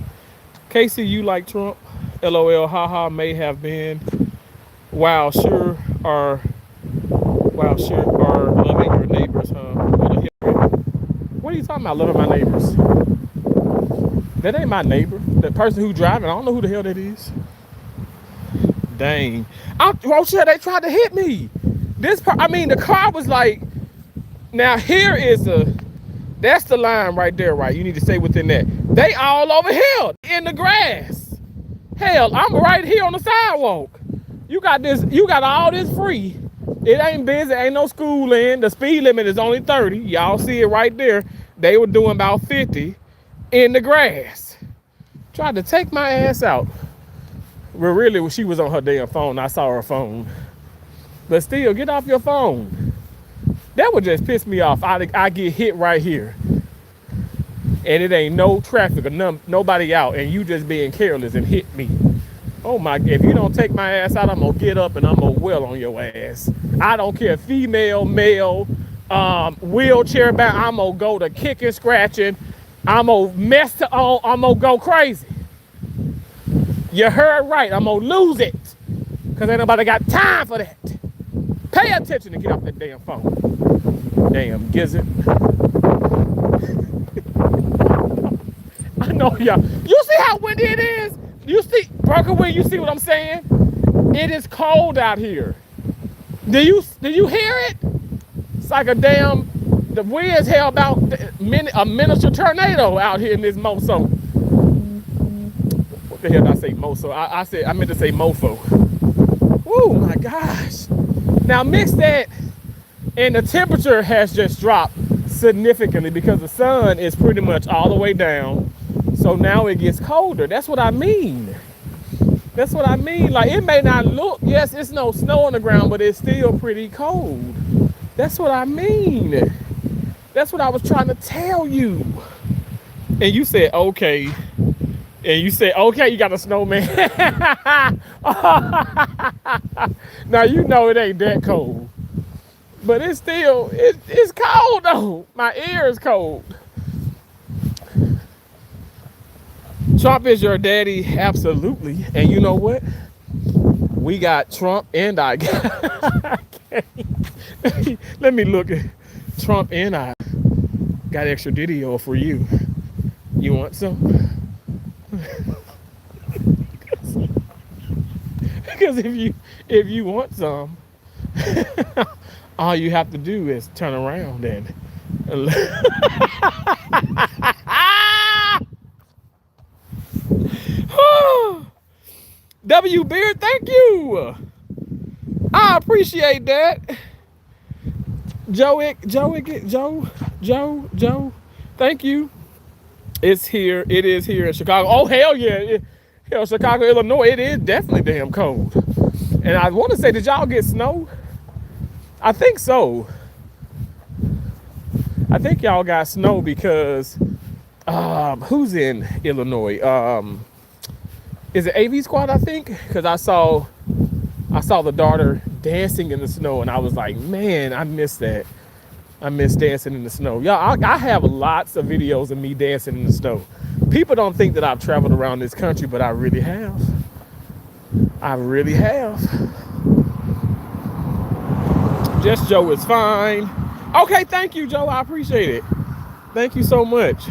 Casey, you like Trump? LOL, haha, may have been. Wow, sure are loving your neighbors, huh? What are you talking about, loving my neighbors? That ain't my neighbor. The person who driving, I don't know who the hell that is. Dang. Rochelle, they tried to hit me. The car was like, now here is that's the line right there, right? You need to stay within that. They all over here in the grass. Hell, I'm right here on the sidewalk. You got all this free. It ain't busy, ain't no school in. The speed limit is only 30. Y'all see it right there. They were doing about 50 in the grass. Tried to take my ass out. Well, really, she was on her damn phone. I saw her phone. But still, get off your phone. That would just piss me off. I get hit right here, and it ain't no traffic or nobody out, and you just being careless and hit me. Oh my, if you don't take my ass out, I'm gonna get up and I'm gonna wail on your ass. I don't care, female, male, wheelchair bound, I'm gonna go to kicking, scratching. I'm gonna I'm gonna go crazy. You heard right, I'm gonna lose it. Cause ain't nobody got time for that. Pay attention to get off that damn phone. Damn gizzard. I know y'all. You see how windy it is? You see, Brockaway, you see what I'm saying? It is cold out here. Do you hear it? It's like a damn, the wind's held about a miniature tornado out here in this moso. What the hell did I say, moso? I meant to say mofo. Oh my gosh. Now mix that, and the temperature has just dropped significantly because the sun is pretty much all the way down. So now it gets colder. That's what I mean. That's what I mean. Like, it may not look, yes, it's no snow on the ground, but it's still pretty cold. That's what I mean. That's what I was trying to tell you. And you said, okay. And you said, okay, you got a snowman. Now, you know it ain't that cold. But it's still, it's cold though. My ear is cold. Trump is your daddy, absolutely. And you know what? We got Trump and I got, let me look at Trump and I got extra video for you. You want some? Because if you want some, all you have to do is turn around and W Beard, thank you. I appreciate that. Joe, thank you. It's here. It is here in Chicago. Oh, hell yeah. Hell, Chicago, Illinois, it is definitely damn cold. And I want to say, did y'all get snow? I think so. I think y'all got snow because, who's in Illinois? Is it AV Squad, I think? Because I saw the daughter dancing in the snow, and I was like, man, I miss that. I miss dancing in the snow. Y'all, I have lots of videos of me dancing in the snow. People don't think that I've traveled around this country, but I really have. I really have. Just Joe is fine. Okay, thank you, Joe. I appreciate it. Thank you so much.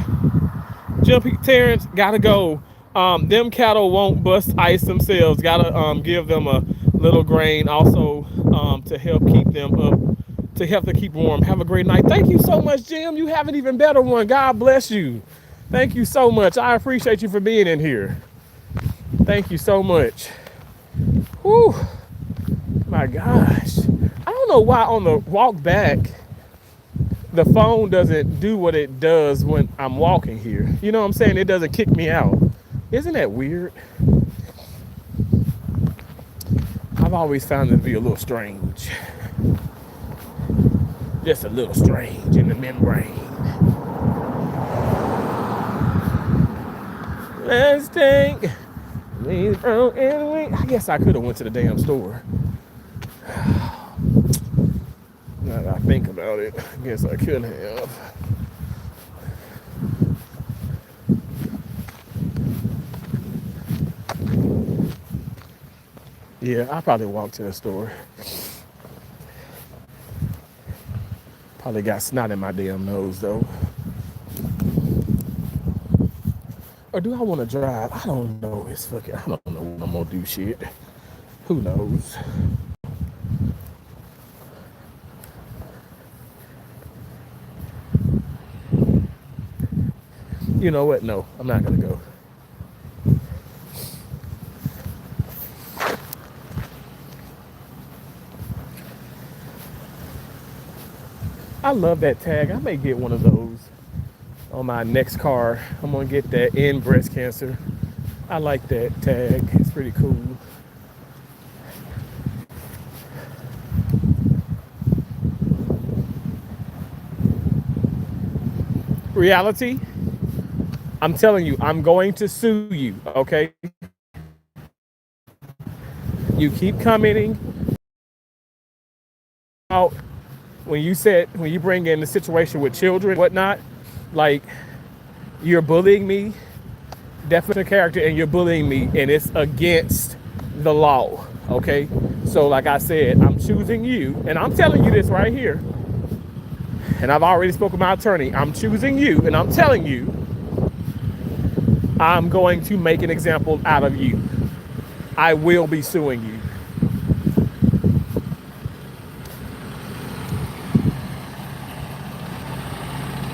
Jumpy Terrence, gotta go. Them cattle won't bust ice themselves. Gotta give them a little grain also to help keep them up, to help them keep warm. Have a great night. Thank you so much, Jim. You have an even better one. God bless you. Thank you so much. I appreciate you for being in here. Thank you so much. Whew. My gosh. I don't know why on the walk back, the phone doesn't do what it does when I'm walking here. You know what I'm saying? It doesn't kick me out. Isn't that weird? I've always found it to be a little strange. Just a little strange in the membrane. Let's take these broken. I guess I could have went to the damn store. Now that I think about it, I guess I could have. Yeah, I probably walked to the store. Probably got snot in my damn nose though. Or do I want to drive? I don't know. It's fucking, I don't know when I'm gonna do shit. Who knows? You know what? No, I'm not gonna go. I love that tag. I may get one of those on my next car. I'm gonna get that in breast cancer. I like that tag. It's pretty cool. reality. I'm telling you, I'm going to sue you, okay? You keep commenting out when you bring in the situation with children, whatnot, like you're bullying me, definition of character, and you're bullying me, and it's against the law, okay? So like I said, I'm choosing you, and I'm telling you this right here, and I've already spoken to my attorney. I'm choosing you, and I'm telling you, I'm going to make an example out of you. I will be suing you.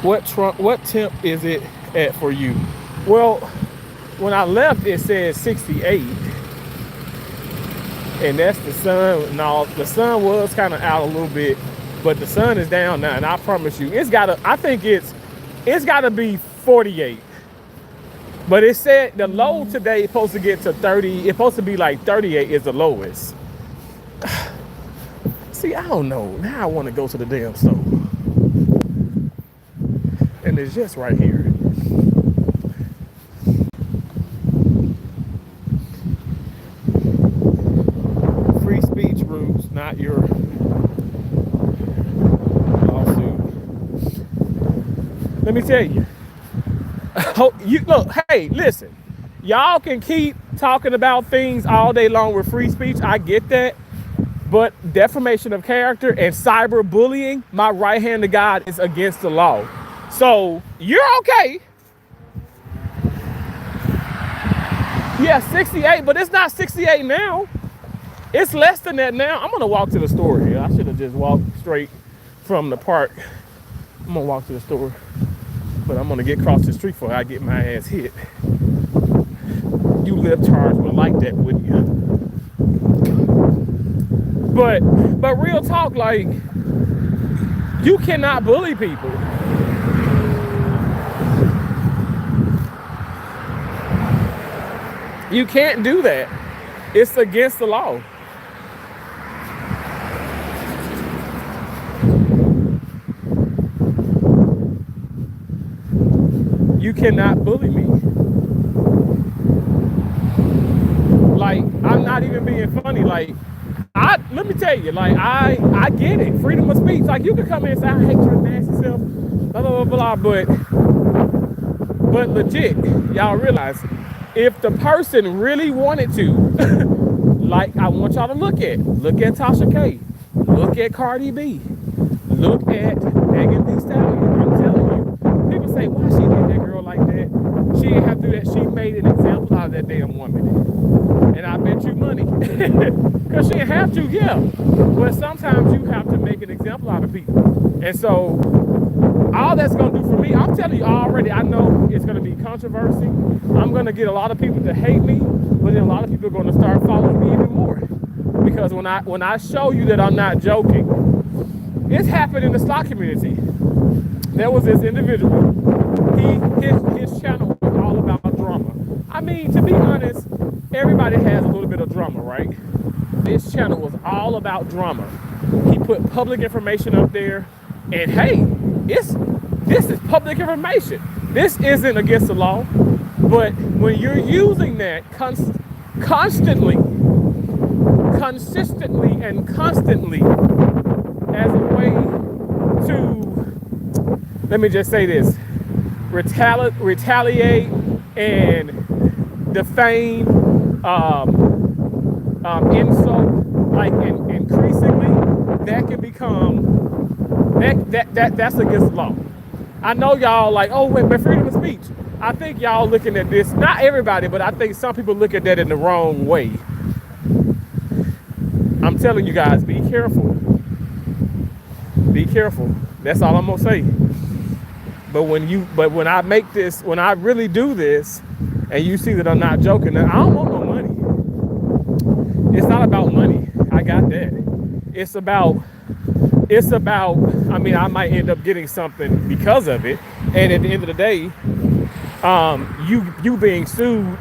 What temp is it at for you? Well, when I left, it said 68, and that's the sun. No, the sun was kind of out a little bit, but the sun is down now, and I promise you, I think it's gotta be 48. But it said the low today is supposed to get to 30. It's supposed to be like 38 is the lowest. See, I don't know. Now I want to go to the damn store. And it's just right here. Free speech rules, not your lawsuit. Let me tell you. Look, hey, listen. Y'all can keep talking about things all day long with free speech. I get that. But defamation of character and cyberbullying, my right hand to God, is against the law. So you're okay. Yeah, 68, but it's not 68 now. It's less than that now. I'm gonna walk to the store here. I should have just walked straight from the park. I'm gonna walk to the store, but I'm gonna get across the street before I get my ass hit. You libtards would like that, wouldn't you? But real talk, like, you cannot bully people. You can't do that. It's against the law. You cannot bully me. Like, I'm not even being funny. Like, let me tell you, like, I get it. Freedom of speech. Like, you can come in and say, I hate your nasty self, blah, blah, blah, blah, but legit, y'all realize, if the person really wanted to, like, I want y'all to look at Tasha K, look at Cardi B, look at Megan Thee Stallion. I'm telling you, people say, why she did that girl like that? She didn't have to do that. She made an example out of that damn woman. And I bet you money. Because she didn't have to, yeah. But sometimes you have to make an example out of people. And so, all that's going to do for me, I'm telling you already, I know it's going to be controversy. I'm going to get a lot of people to hate me, but then a lot of people are going to start following me even more. Because when I show you that I'm not joking, it's happened in the stock community. There was this individual, his channel was all about drama. I mean, to be honest, everybody has a little bit of drama, right? This channel was all about drama. He put public information up there, and hey, this is public information. This isn't against the law, but when you're using that consistently and constantly as a way to, let me just say this, retaliate and defame, insult, like increasingly, that can become, that's against the law. I know y'all like, oh, wait, but freedom of speech. I think y'all looking at this, not everybody, but I think some people look at that in the wrong way. I'm telling you guys, be careful. Be careful. That's all I'm gonna say. But when I make this, when I really do this, and you see that I'm not joking, I don't want no money. It's not about money. I got that. It's about, I mean, I might end up getting something because of it. And at the end of the day, you being sued,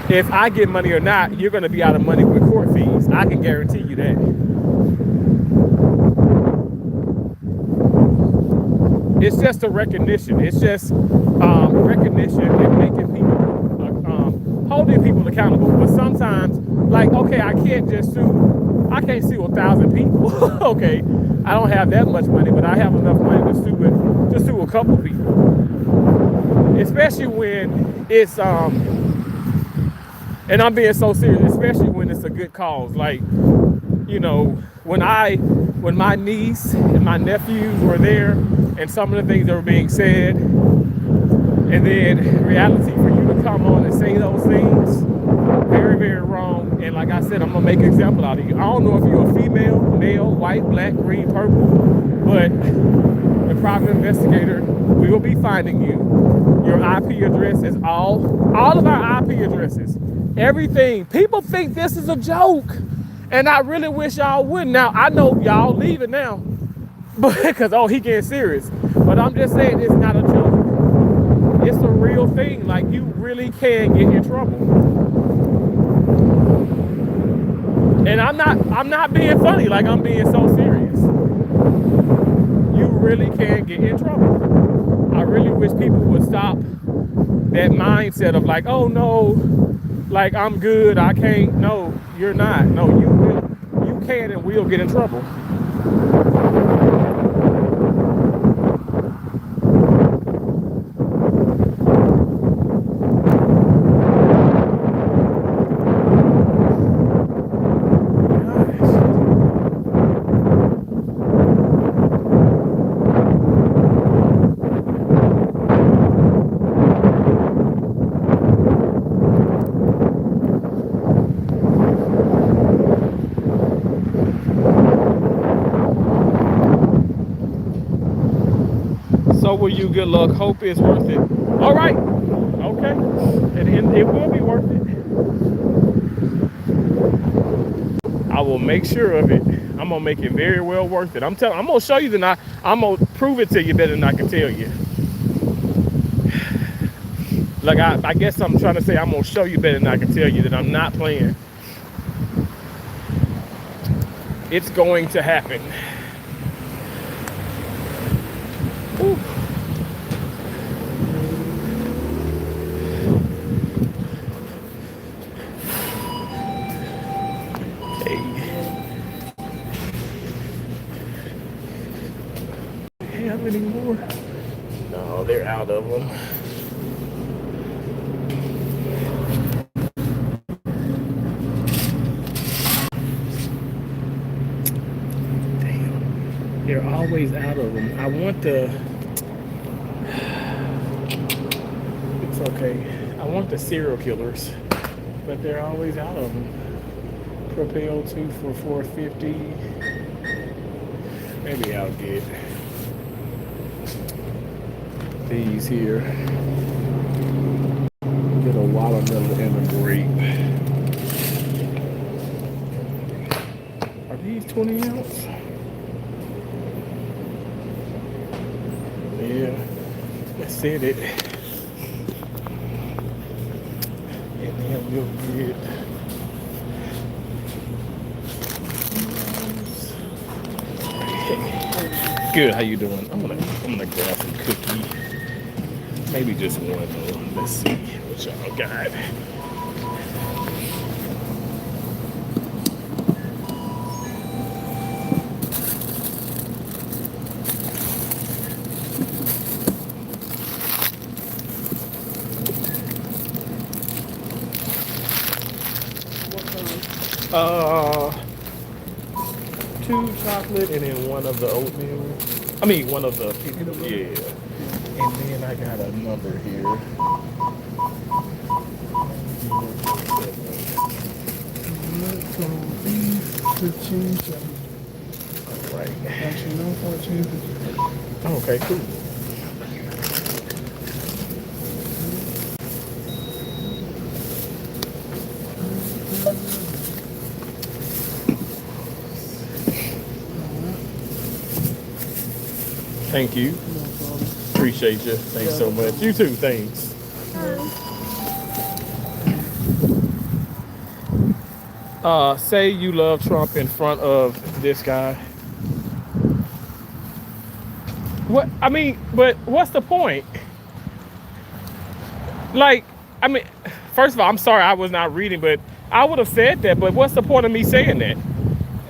if I get money or not, you're going to be out of money with court fees. I can guarantee you that. It's just a recognition. It's just recognition and making people, holding people accountable. But sometimes, like, okay, I can't sue 1,000 people. Okay, I don't have that much money, but I have enough money to sue a couple people. Especially when it's and I'm being so serious, especially when it's a good cause. Like, you know, when my niece and my nephews were there and some of the things that were being said, and then reality for you to come on and say those things, very, very wrong. And like I said, I'm gonna make an example out of you. I don't know if you're a female, male, white, black, green, purple, but the private investigator will be finding you. Your IP address is all of our IP addresses. Everything. People think this is a joke. And I really wish y'all wouldn't. Now, I know y'all leaving now. But because, oh, he getting serious. But I'm just saying it's not a joke. It's a real thing. Like, you really can get in trouble. And I'm not being funny, like I'm being so serious. You really can get in trouble. I really wish people would stop that mindset of like, oh no, like I'm good, I can't. No, you're not. No, you can and will get in trouble. So will you, good luck. Hope it's worth it. All right. Okay. And it will be worth it. I will make sure of it. I'm gonna make it very well worth it. I'm gonna show you I'm gonna prove it to you better than I can tell you. Like I guess I'm trying to say I'm gonna show you better than I can tell you that I'm not playing. It's going to happen. Ooh. Have any more? No, they're out of them. Damn, they're always out of them. I want the. It's okay. I want the serial killers, but they're always out of them. Propel 2 for 450. Maybe I'll get these here. Get a watermelon and a grape. Are these 20 ounce? Yeah, that said it. And then we'll get good. How you doing? I'm gonna grab some cookie. Maybe just one though. Let's see what y'all got. Uh, 2 chocolate and then 1 of the oatmeal. I mean, 1 of the yeah. And then I got a number here. All right. Actually, no 14. Okay, cool. Thank you. Appreciate you. Thanks so much. You too. Thanks. Say you love Trump in front of this guy. What I mean, but what's the point? Like, I mean, first of all, I'm sorry I was not reading, but I would have said that. But what's the point of me saying that?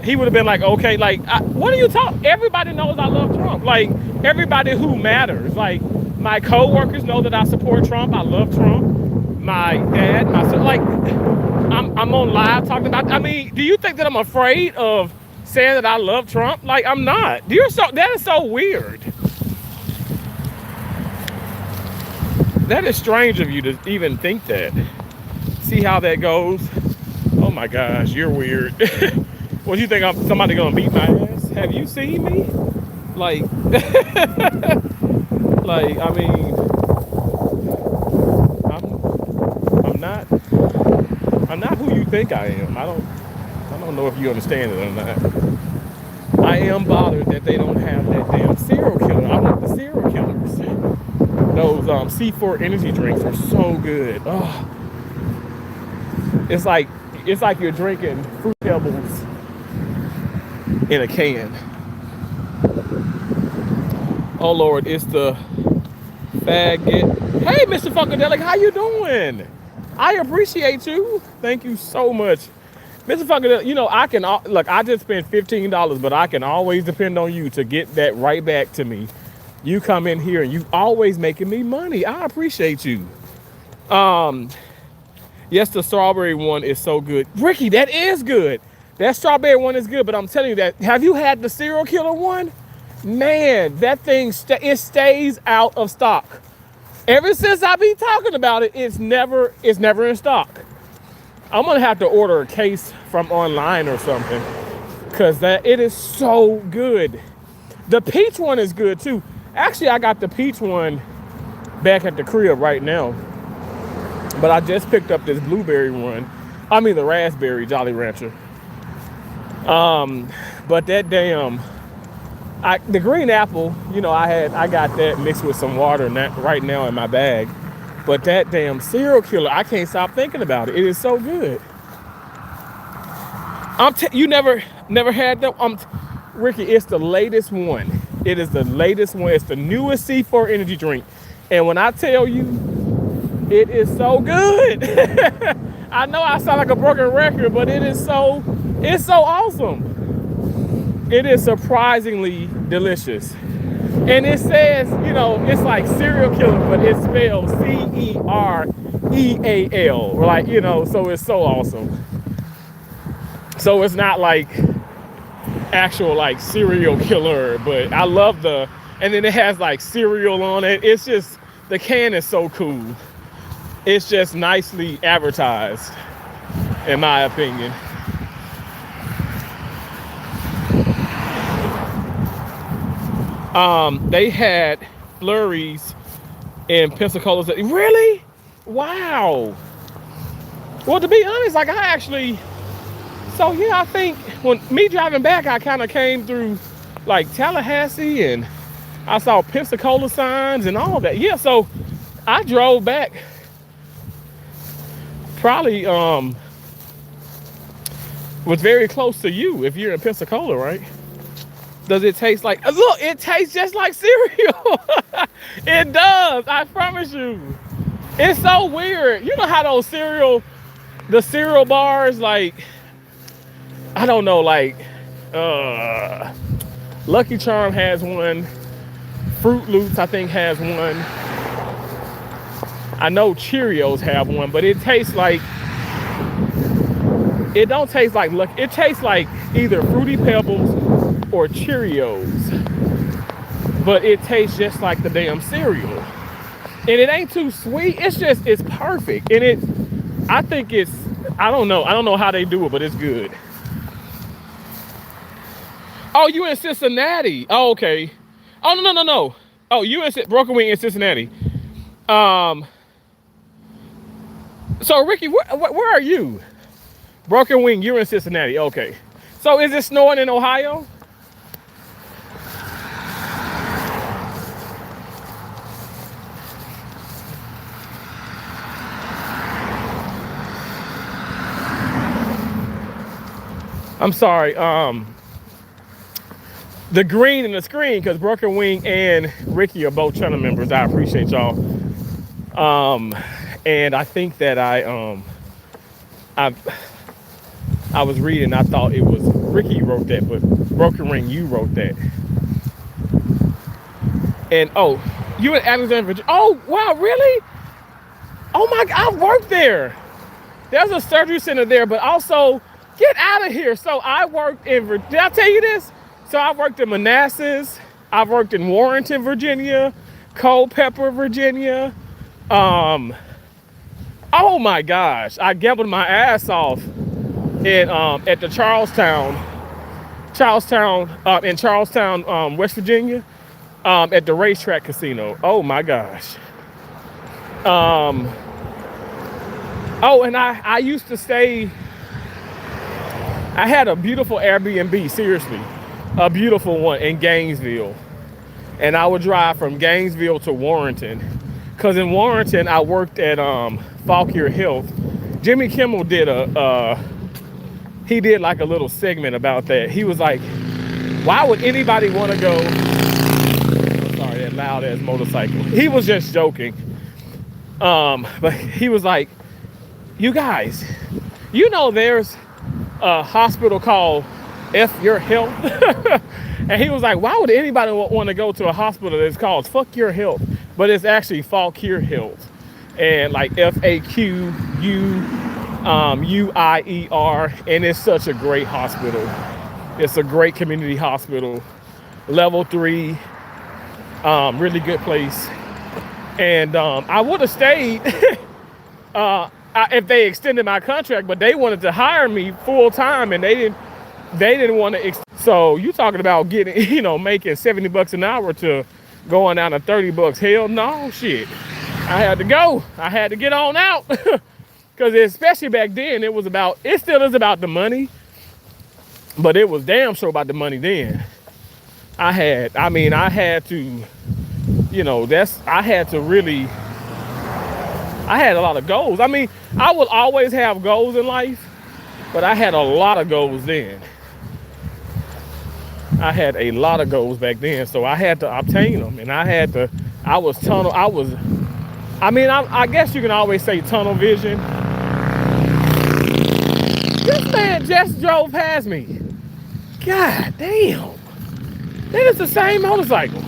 He would have been like, okay, like, what are you talking? Everybody knows I love Trump. Like, everybody who matters. Like, my co-workers know that I support Trump. I love Trump. My dad, my son, like, I'm on live talking about. I mean, do you think that I'm afraid of saying that I love Trump? Like, I'm not. That is so weird. That is strange of you to even think that. See how that goes? Oh my gosh, you're weird. What do you think? Somebody gonna beat my ass? Have you seen me? Like, like I mean, I'm not who you think I am. I don't know if you understand it or not. I am bothered that they don't have that damn serial killer. I want the serial killers. Those C4 energy drinks are so good. Oh, it's like you're drinking Fruit Pebbles in a can. Oh Lord, it's the faggot. Hey, Mr. Funkadelic, how you doing? I appreciate you. Thank you so much, Mr. Funkadelic. You know, I can look. I just spent $15, but I can always depend on you to get that right back to me. You come in here and you always making me money. I appreciate you. Yes, the strawberry one is so good. Ricky, that is good. That strawberry one is good, but I'm telling you that, have you had the serial killer one? Man, that thing, it stays out of stock. Ever since I be talking about it, it's never in stock. I'm gonna have to order a case from online or something, cause it is so good. The peach one is good too. Actually, I got the peach one back at the crib right now, but I just picked up this blueberry one. I mean the raspberry Jolly Rancher. But that damn, the green apple, you know, I got that mixed with some water right now in my bag. But that damn serial killer, I can't stop thinking about it. It is so good. You never had that? Ricky, it's the latest one. It is the latest one. It's the newest C4 energy drink. And when I tell you, it is so good. I know I sound like a broken record, but it's so awesome. It is surprisingly delicious. And it says, you know, it's like serial killer, but it's spelled Cereal. Like, you know, so it's so awesome. So it's not like actual like serial killer, but I love and then it has like cereal on it. It's just, the can is so cool. It's just nicely advertised, in my opinion. They had flurries in Pensacola City. Really? Wow. Well, to be honest, like so yeah, I think when me driving back, I kind of came through like Tallahassee and I saw Pensacola signs and all that. Yeah, so I drove back probably was very close to you if you're in Pensacola, right? Does it taste like, look, it tastes just like cereal. It does, I promise you. It's so weird. You know how those the cereal bars, like, I don't know, like, Lucky Charm has one. Fruit Loops, I think, has one. I know Cheerios have one, but it tastes like, it don't taste like Lucky. It tastes like either Fruity Pebbles or Cheerios, but it tastes just like the damn cereal. And it ain't too sweet. It's perfect. And I think I don't know how they do it, but it's good. Oh, you in Cincinnati? Oh, okay. Oh, no. Oh, you in Broken Wing in Cincinnati. So Ricky, where are you? Broken Wing, you're in Cincinnati. Okay. So is it snowing in Ohio? I'm sorry. the green and the screen, because Broken Wing and Ricky are both channel members. I appreciate y'all. And I think that I was reading, I thought it was Ricky wrote that, but Broken Ring, you wrote that. And oh, you in Alexandria, Virginia. Oh, wow, really? Oh my, I worked there. There's a surgery center there, but also, get out of here. So I worked in, did I tell you this? So I worked in Manassas. I worked in Warrenton, Virginia, Culpeper, Virginia. Oh my gosh, I gambled my ass off in at the in Charlestown, West Virginia, at the Racetrack Casino. Oh my gosh. Oh, and I used to stay. I had a beautiful Airbnb, seriously, a beautiful one in Gainesville, and I would drive from Gainesville to Warrenton, cause in Warrenton I worked at Fauquier Health. Jimmy Kimmel did he did like a little segment about that. He was like, why would anybody want to go? Oh, sorry, that loud ass motorcycle. He was just joking. But he was like, you guys, you know there's a hospital called F Your Health? And he was like, why would anybody want to go to a hospital that's called Fuck Your Health? But it's actually Fauquier Health. And like FAQUUIER, and it's such a great hospital. It's a great community hospital, level 3, really good place. And I would have stayed if they extended my contract, but they wanted to hire me full time, and they didn't want to. So you talking about getting, making $70 an hour to going down to $30? Hell no, shit. I had to go. I had to get on out. Because especially back then, it still is about the money, but it was damn sure about the money then. I had to I had a lot of goals. I mean, I will always have goals in life, but I had a lot of goals then. I had a lot of goals back then, so I had to obtain them, and I guess you can always say tunnel vision. This man just drove past me. God damn. That is the same motorcycle.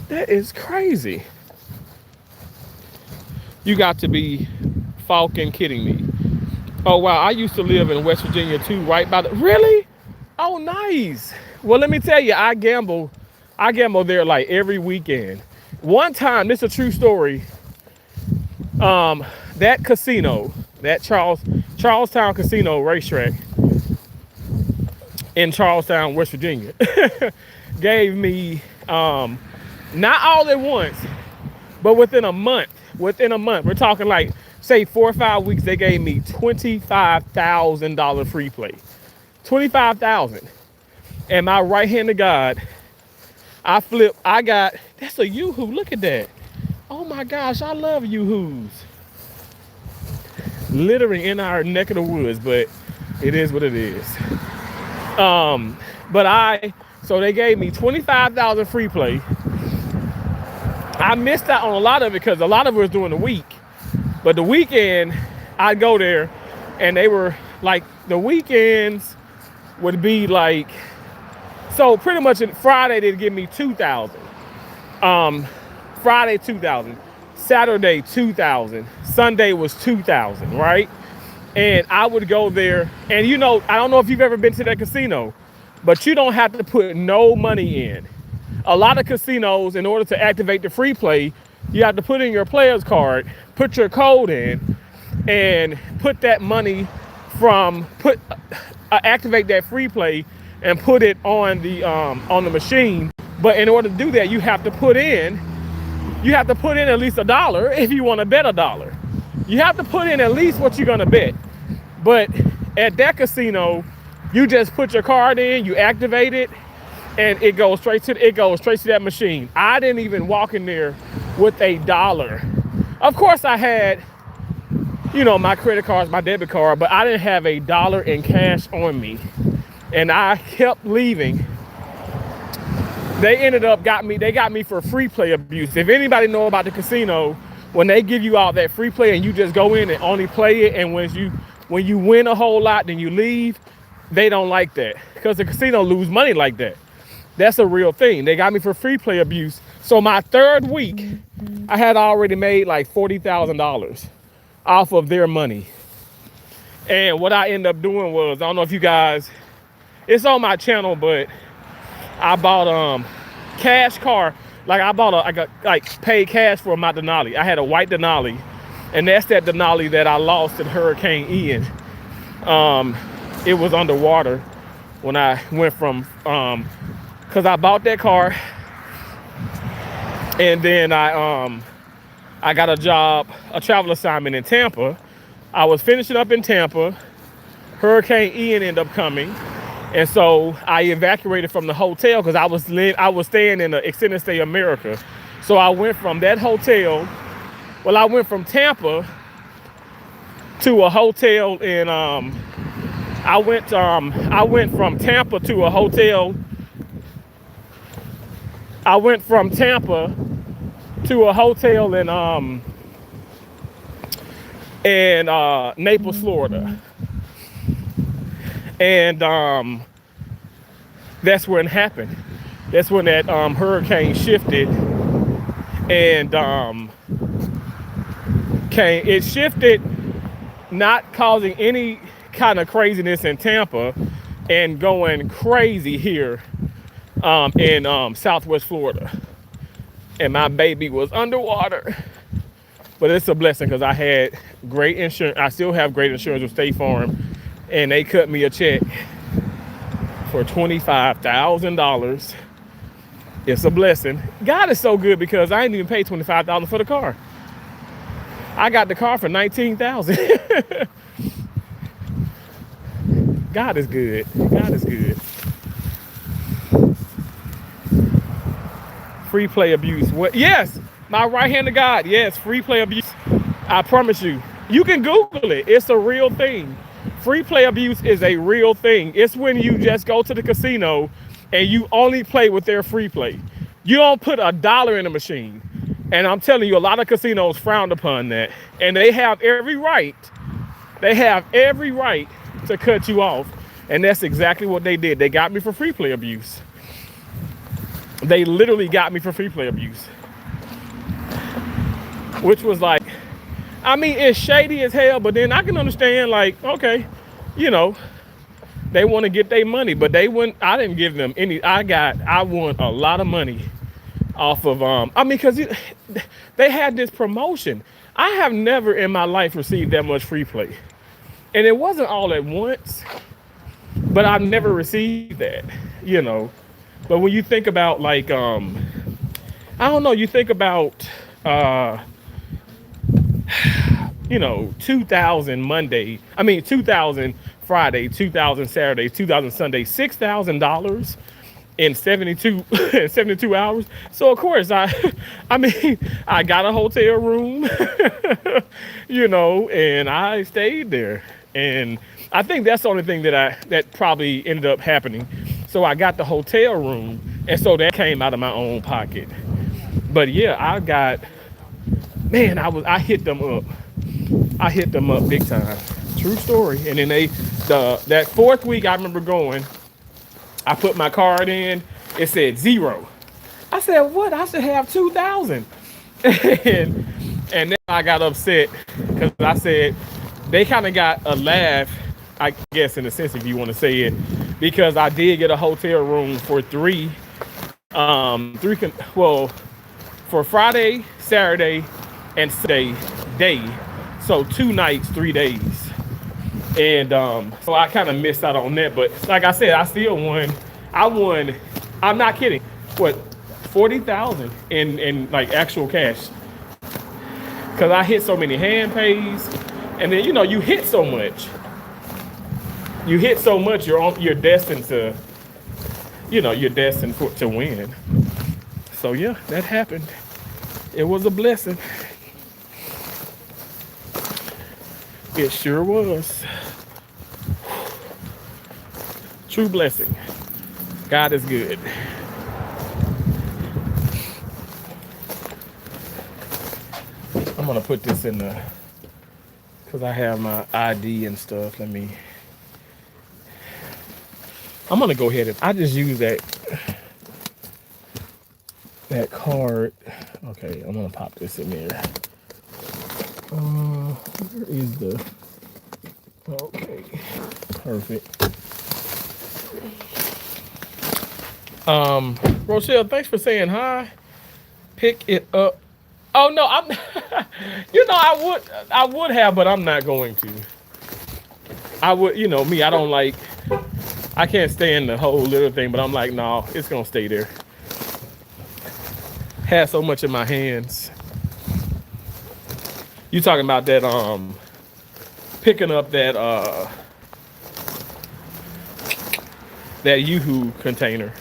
That is crazy. You got to be fucking kidding me. Oh wow, I used to live in West Virginia too, right by the, really? Oh nice. Well, let me tell you, I gamble there like every weekend. One time, this is a true story. That casino, that Charlestown Casino racetrack in Charlestown, West Virginia, gave me, not all at once, but within a month, we're talking like, say 4 or 5 weeks, they gave me $25,000 free play. $25,000. And my right hand to God, that's a Yoo-hoo, look at that. Oh my gosh, I love Yoo-hoos. Littering in our neck of the woods, but it is what it is. So they gave me $25,000 free play. I missed out on a lot of it because a lot of it was during the week. But the weekend, I'd go there, and they were like, the weekends would be like, so pretty much Friday they'd give me $2,000. Friday $2,000, Saturday $2,000, Sunday was $2,000, right? And I would go there, and I don't know if you've ever been to that casino, but you don't have to put no money in. A lot of casinos, in order to activate the free play, you have to put in your player's card, put your code in, and put that money activate that free play and put it on the machine. But in order to do that, you have to put in at least $1 if you want to bet $1. You have to put in at least what you're gonna bet. But at that casino, you just put your card in, you activate it, and it goes straight to that machine. I didn't even walk in there with $1. Of course, I had, my credit cards, my debit card, but I didn't have $1 in cash on me. And I kept leaving. They got me for free play abuse. If anybody know about the casino, when they give you all that free play and you just go in and only play it, and when you win a whole lot, then you leave, they don't like that. Because the casino lose money like that. That's a real thing. They got me for free play abuse. So my third week, I had already made like $40,000 off of their money. And what I ended up doing was, I don't know if you guys, it's on my channel, but I bought cash car. Like I got paid cash for my Denali. I had a white Denali, and that's that Denali that I lost in Hurricane Ian. It was underwater when I went from, cause I bought that car, and then I got a job, a travel assignment in Tampa. I was finishing up in Tampa. Hurricane Ian ended up coming. And so I evacuated from the hotel because I was staying in the Extended Stay America. So I went from that hotel. Well, I went from Tampa to a hotel in I went from Tampa to a hotel. I went from Tampa to a hotel in Naples, Florida. And that's when it happened. That's when that hurricane shifted, and it shifted, not causing any kind of craziness in Tampa, and going crazy here in Southwest Florida. And my baby was underwater. But it's a blessing because I had great insurance. I still have great insurance with State Farm. And they cut me a check for $25,000. It's a blessing. God is so good because I didn't even pay $25,000 for the car. I got the car for $19,000. God is good. God is good. Free play abuse. What? Yes, my right hand of God. Yes, free play abuse. I promise you. You can Google it. It's a real thing. Free play abuse is a real thing. It's when you just go to the casino and you only play with their free play. You don't put $1 in the machine. And I'm telling you, a lot of casinos frown upon that. And they have every right. They have every right to cut you off. And that's exactly what they did. They got me for free play abuse. They literally got me for free play abuse. Which was like, I mean, it's shady as hell, but then I can understand, like, okay, they want to get their money, but I didn't give them any. I won a lot of money off of, because they had this promotion. I have never in my life received that much free play. And it wasn't all at once, but I've never received that, But when you think about, like, I don't know, you think about, 2,000 Monday, 2,000 Friday, 2,000 Saturday, 2,000 Sunday, $6,000 in 72 hours. So of course I got a hotel room, and I stayed there. And I think that's the only thing that probably ended up happening. So I got the hotel room, and so that came out of my own pocket. But yeah, I hit them up. I hit them up big time. True story. And then that fourth week, I remember going, I put my card in, it said 0. I said, what? I should have 2,000. and then I got upset because I said, they kind of got a laugh, I guess, in a sense, if you want to say it, because I did get a hotel room for for Friday, Saturday, and Sunday day. So 2 nights, 3 days. And so I kind of missed out on that. But like I said, I still won. I won, I'm not kidding, what, 40,000 in like actual cash. Because I hit so many hand pays. And then, you hit so much. You hit so much, you're destined to, you're destined to win. So yeah, that happened. It was a blessing. It sure was. True blessing. God is good. I'm gonna put this in the, cause I have my ID and stuff. I'm gonna go ahead and I just use that card. Okay, I'm gonna pop this in there. Where is the? Okay, perfect. Rochelle, thanks for saying hi. Pick it up. Oh no, I'm. I would have, but I'm not going to. I would, me. I don't like. I can't stand the whole little thing, but I'm like, no, it's gonna stay there. Had so much in my hands. You talking about that? Picking up that Yoo-hoo container.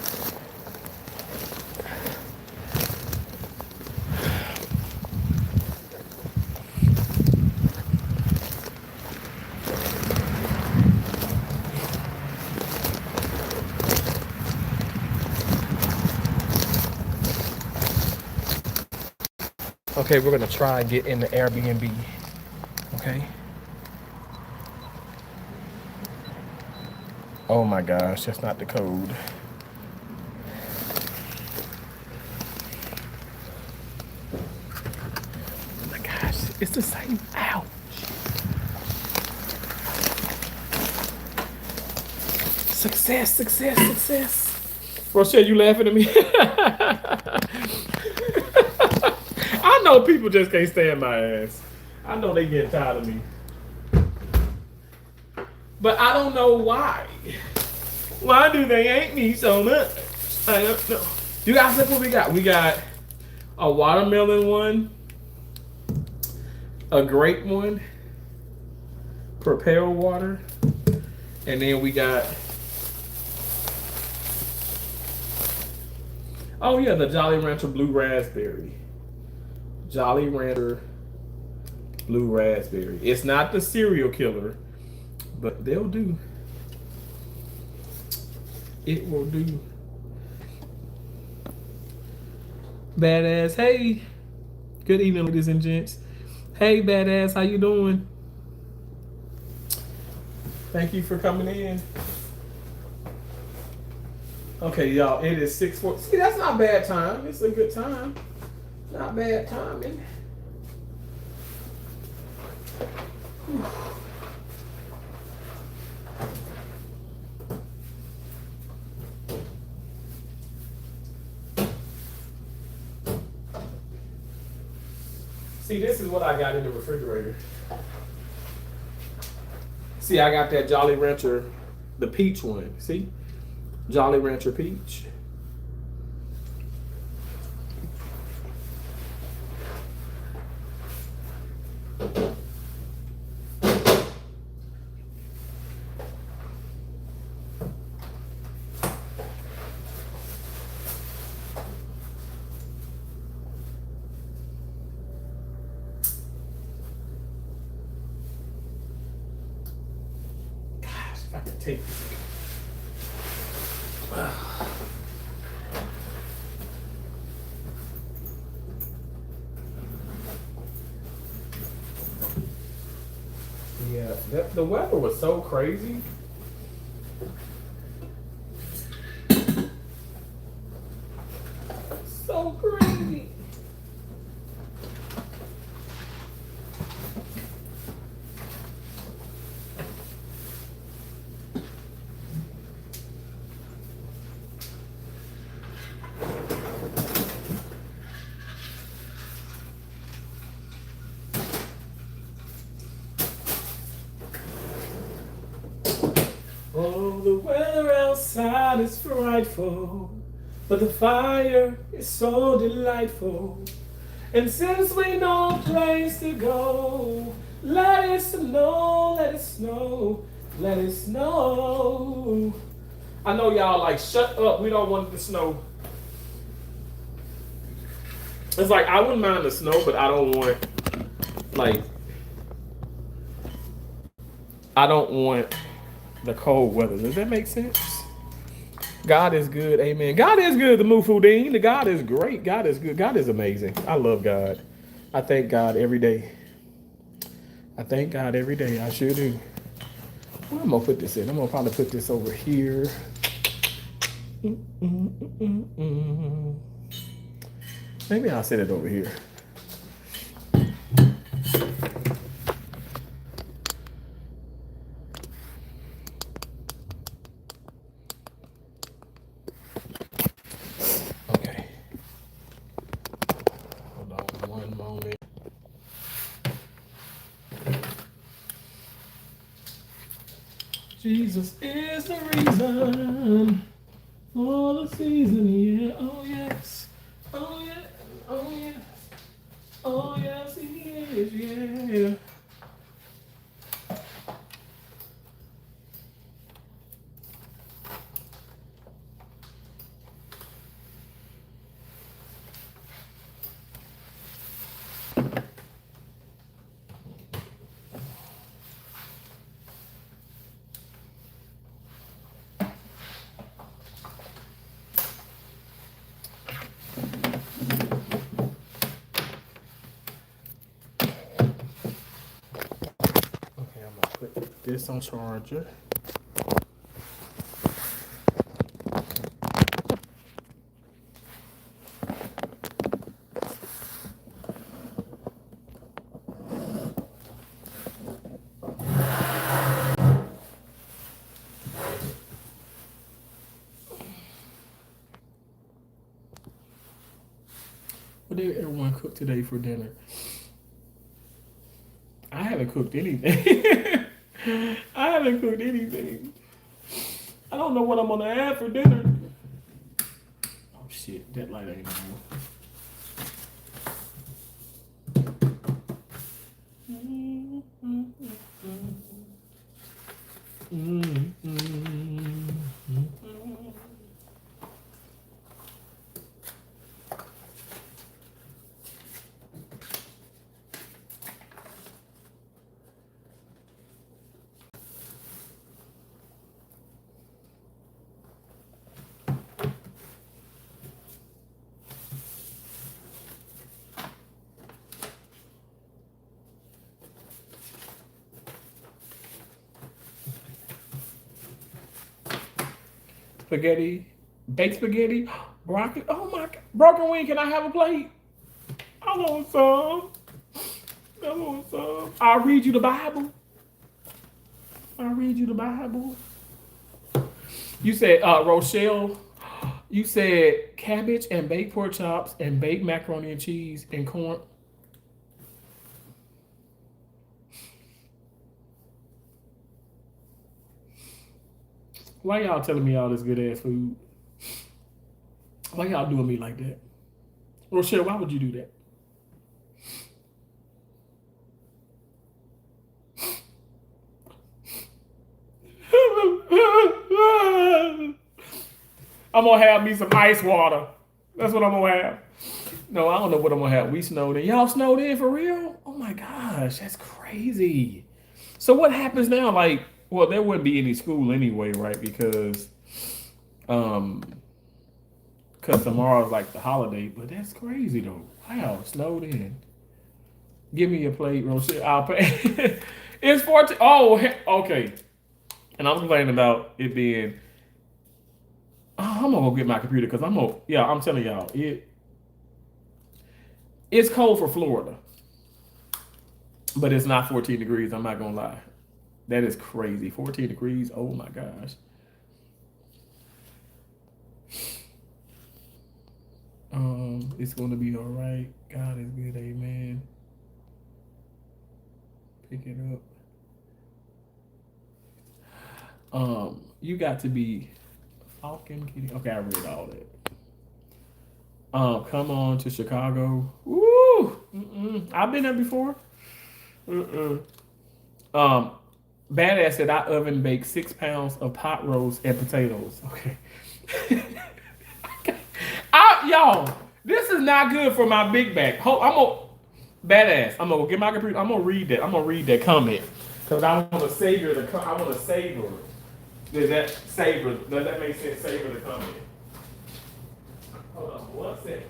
Okay, we're gonna try and get in the Airbnb. Okay. Oh my gosh, that's not the code. Oh my gosh, it's the same. Ouch. Success, success, success. Rochelle, you laughing at me? I know people just can't stand my ass. I know they get tired of me. But I don't know why. Why do they hate me so much? I don't know. You guys, look what we got. We got a watermelon one, a grape one, Propel water, and then we got, oh yeah, the Jolly Rancher Blue Raspberry. Jolly Rancher Blue Raspberry. It's not the serial killer, but they'll do. It will do. Badass, hey. Good evening, ladies and gents. Hey, Badass, how you doing? Thank you for coming in. Okay, y'all, it is 6:40. See, that's not bad time. It's a good time. Not bad timing. See, this is what I got in the refrigerator. See, I got that Jolly Rancher, the peach one. See? Jolly Rancher peach. I can take this. Yeah, the weather was so crazy. So crazy. Oh, the weather outside is frightful, but the fire is so delightful. And since we no place to go, let it snow, let it snow, let it snow. I know y'all like, shut up, we don't want it to snow. It's like, I wouldn't mind the snow, but I don't want, like, I don't want the cold weather. Does that make sense? God is good. Amen. God is good. The Mufudin. The God is great. God is good. God is amazing. I love God. I thank God every day. I thank God every day. I sure do. Where am I gonna put this in? I'm gonna probably put this over here. Maybe I'll set it over here. Okay. Hold on one moment. Jesus is the reason for the season, yeah. Oh yes. Oh yeah. Oh yes. Oh yes, he is, yeah. Okay, I'm gonna put this on charger. What did everyone cook today for dinner? I haven't cooked anything. I haven't cooked anything. I don't know what I'm gonna have for dinner. Oh shit, that light ain't on. Spaghetti, baked spaghetti, broccoli. Oh my God, broken wing. Can I have a plate? I want some. I want some. I'll read you the Bible. I'll read you the Bible. You said Rochelle. You said cabbage and baked pork chops and baked macaroni and cheese and corn. Why y'all telling me all this good ass food? Why y'all doing me like that? Rochelle, why would you do that? I'm gonna have me some ice water. That's what I'm gonna have. No, I don't know what I'm gonna have. We snowed in. Y'all snowed in for real? Oh my gosh, that's crazy. So what happens now? Like, well, there wouldn't be any school anyway, right? Because tomorrow's like the holiday. But that's crazy though. Wow, snowed in. Give me a plate, Rochelle. I'll pay. It's 14. Oh, okay. And I'm complaining about it being. Oh, I'm gonna go get my computer because I'm telling y'all, it's cold for Florida. But it's not 14 degrees, I'm not gonna lie. That is crazy. 14 degrees, oh my gosh. It's gonna be all right. God is good, amen. Pick it up. You got to be Falcon Kitty. Okay, I read all that. Come on to Chicago. Woo! I've been there before. Badass said I oven baked 6 pounds of pot roast and potatoes. Okay. Y'all, this is not good for my big back. I'm gonna get my computer. I'm gonna read that comment. Because I want to savor I want to savor. Does that make sense? Savor the comment. Hold on, 1 second.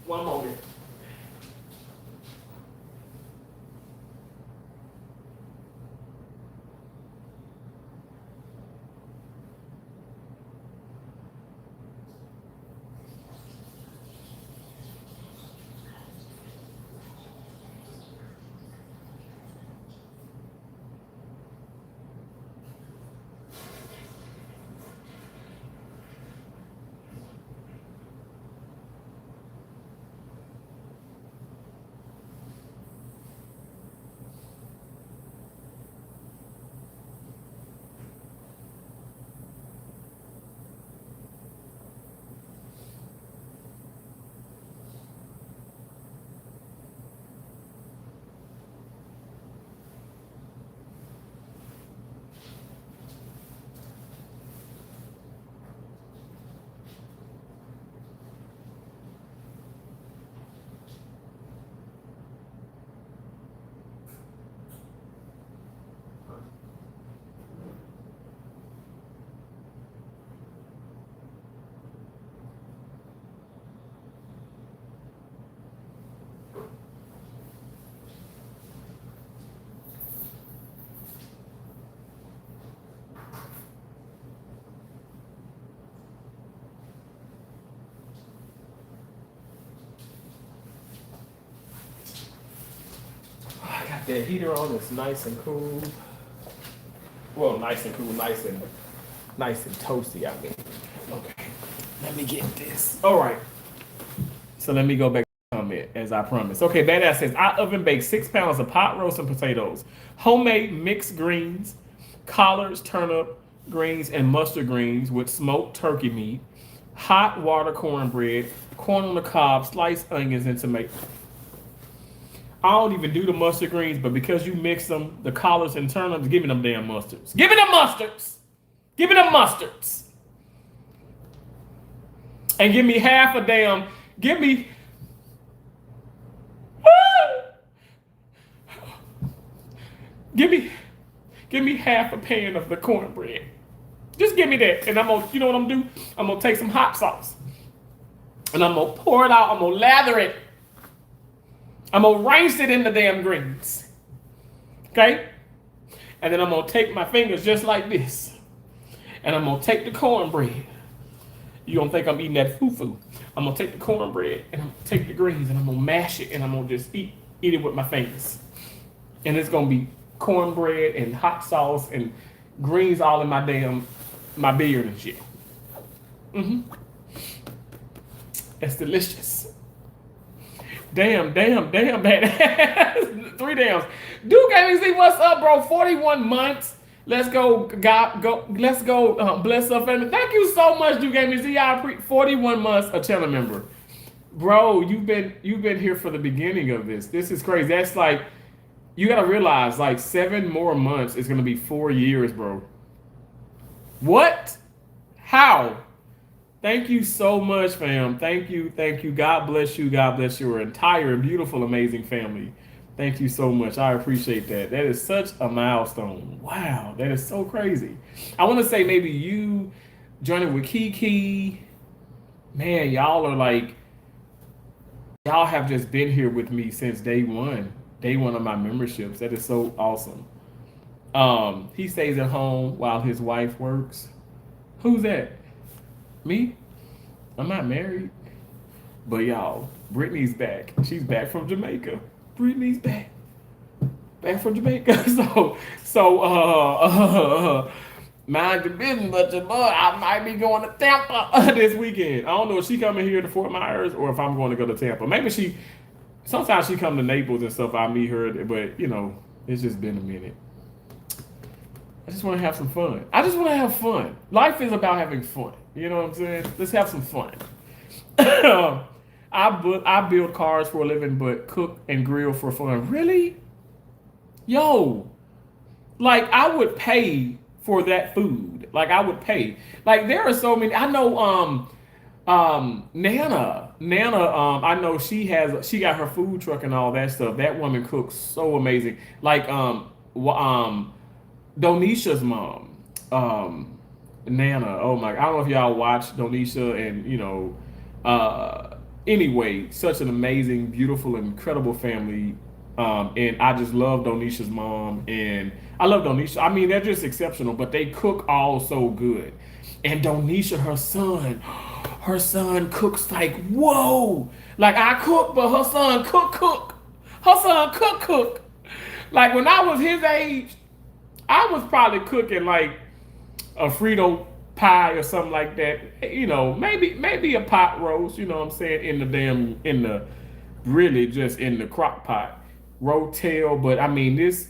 One moment. I got that heater on. It's nice and cool. Well, nice and cool, nice and toasty. I mean, okay. Let me get this. All right. So let me go back to the comment as I promised. Okay, Badass says I oven baked 6 pounds of pot roast and potatoes, homemade mixed greens, collards, turnip greens, and mustard greens with smoked turkey meat, hot water cornbread, corn on the cob, sliced onions, and tomato. I don't even do the mustard greens, but because you mix them, the collards and turnips, give me them damn mustards. Give me them mustards. Give me them mustards. And give me half a damn, give me half a pan of the cornbread. Just give me that. And I'm gonna, you know what I'm gonna do? I'm gonna take some hot sauce. And I'm gonna pour it out. I'm gonna lather it. I'm gonna rinse it in the damn greens. Okay? And then I'm gonna take my fingers just like this. And I'm gonna take the cornbread. You don't think I'm eating that fufu. I'm gonna take the cornbread and I'm gonna take the greens and I'm gonna mash it and I'm gonna just eat it with my fingers. And it's gonna be cornbread and hot sauce and greens all in my beard and shit. It's delicious. Damn, badass. 3 dams. Duke see what's up, bro? 41 months. Let's go, let's go, bless up family. Thank you so much, Duke see. I appreciate 41 months a channel member. Bro, you've been here for the beginning of this. This is crazy. That's like, you gotta realize, like 7 more months is gonna be 4 years, bro. What? How? Thank you so much, fam. Thank you. God bless you. God bless your entire beautiful, amazing family. Thank you so much. I appreciate that. That is such a milestone. Wow, that is so crazy. I want to say maybe you joining with Kiki. Man, y'all are like, y'all have just been here with me since day one of my memberships. That is so awesome. He stays at home while his wife works. Who's that? Me? I'm not married. But y'all, Brittany's back. She's back from Jamaica. Brittany's back. Back from Jamaica. So mind your business, but I might be going to Tampa this weekend. I don't know if she coming here to Fort Myers or if I'm going to go to Tampa. Maybe sometimes she come to Naples and stuff. I meet her, but you know, it's just been a minute. I just want to have some fun. I just want to have fun. Life is about having fun. You know what I'm saying? Let's have some fun. I build cars for a living, but cook and grill for fun. Really? Yo, like I would pay for that food. Like I would pay. Like there are so many. I know. Nana. I know she got her food truck and all that stuff. That woman cooks so amazing. Like Donisha's mom, Nana. Oh my! I don't know if y'all watch Donisha and anyway, such an amazing, beautiful, incredible family. And I just love Donisha's mom, and I love Donisha. I mean, they're just exceptional, but they cook all so good. And Donisha, her son cooks like whoa. Like I cook, but her son cook. Her son cook. Like when I was his age, I was probably cooking like a Frito pie or something like that. Maybe a pot roast. You know what I'm saying? Really just in the crock pot, rotel. But I mean this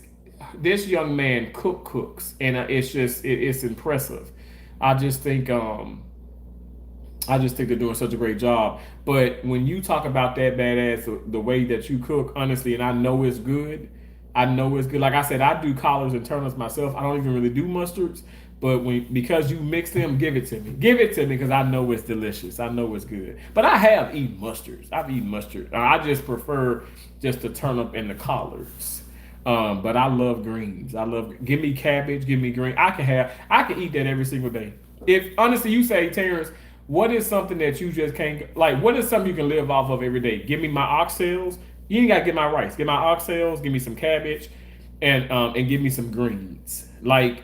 young man cooks, and it's impressive. I just think they're doing such a great job. But when you talk about that badass, the way that you cook, honestly, and I know it's good. Like I said, I do collards and turnips myself. I don't even really do mustards. But because you mix them, give it to me. Give it to me because I know it's delicious. I know it's good. But I have eaten mustards. I've eaten mustard. I just prefer just the turnip and the collards. But I love greens. Give me cabbage, give me green. I can eat that every single day. If honestly you say, Terrence, what is something that you just can't like? What is something you can live off of every day? Give me my oxtails. You ain't gotta get my rice. Get my oxtails. Give me some cabbage, and give me some greens. Like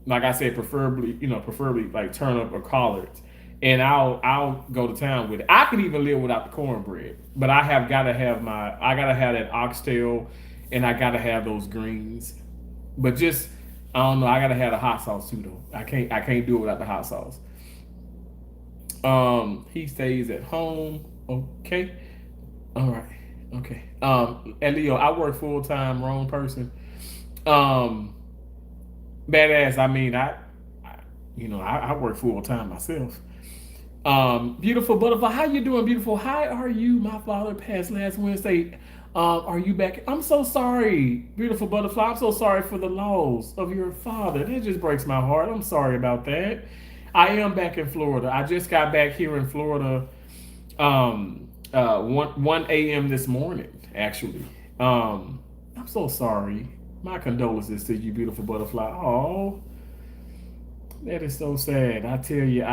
I said, preferably like turnip or collards, and I'll go to town with it. I could even live without the cornbread, but I gotta have that oxtail, and I gotta have those greens. But just I don't know. I gotta have the hot sauce too though. I can't do it without the hot sauce. He stays at home. Okay. All right. Okay. And Leo, I work full time. Wrong person. Badass. I mean, I work full time myself. Beautiful butterfly. How you doing, beautiful? How are you? My father passed last Wednesday. Are you back? I'm so sorry, beautiful butterfly. I'm so sorry for the loss of your father. That just breaks my heart. I'm sorry about that. I am back in Florida. I just got back here in Florida 1 a.m. this morning, actually. I'm so sorry. My condolences to you, beautiful butterfly. Oh, that is so sad. I tell you,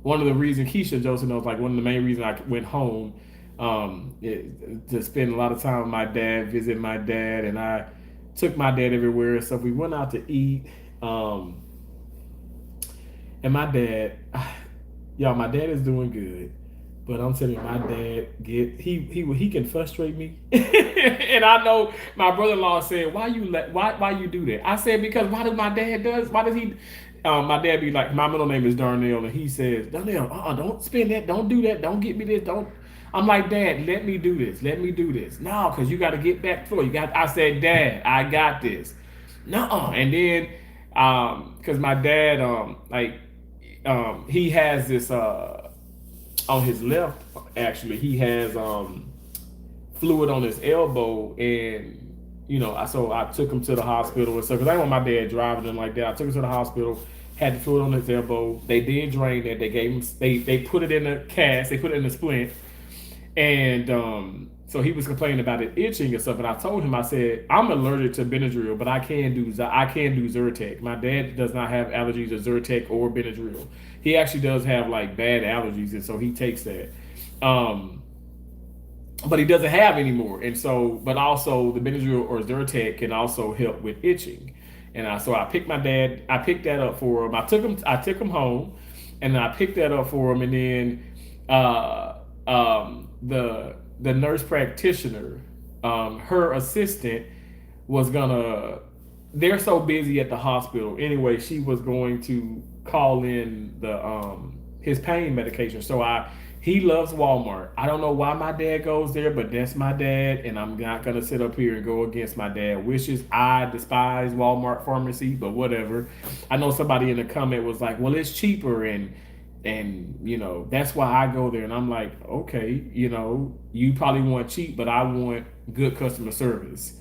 one of the reasons Keisha Joseph knows, like one of the main reasons I went home to spend a lot of time with my dad, visit my dad, and I took my dad everywhere. So we went out to eat. And my dad, my dad is doing good, but I'm telling you, my dad he can frustrate me, and I know my brother-in-law said, why you do that? I said because why does my dad does? Why does he? My dad be like, my middle name is Darnell, and he says, Darnell, don't spend that, don't do that, don't get me this, don't. I'm like, Dad, let me do this. No, because you got to get back to it. I said, Dad, I got this. No, and then because my dad he has this on his left, actually he has fluid on his elbow, and so I took him to the hospital and stuff because I didn't want my dad driving him like that. I took him to the hospital, had the fluid on his elbow. They did drain it. They gave him they put it in a cast. They put it in a splint, and so he was complaining about it itching and stuff. And I told him, I said, I'm allergic to Benadryl, but I can do Zyrtec. My dad does not have allergies to Zyrtec or Benadryl. He actually does have like bad allergies, and so he takes that. But he doesn't have anymore. And so, but also the Benadryl or Zyrtec can also help with itching. And so I picked that up for him. I took him home, and then I picked that up for him. And then the nurse practitioner, her assistant they're so busy at the hospital. Anyway, she was going to call in his pain medication. So He loves Walmart. I don't know why my dad goes there, but that's my dad, and I'm not gonna sit up here and go against my dad wishes. I despise Walmart pharmacy, but whatever. I know somebody in the comment was like, "Well, it's cheaper," and you know that's why I go there, and I'm like, okay, you know, you probably want cheap, but I want good customer service.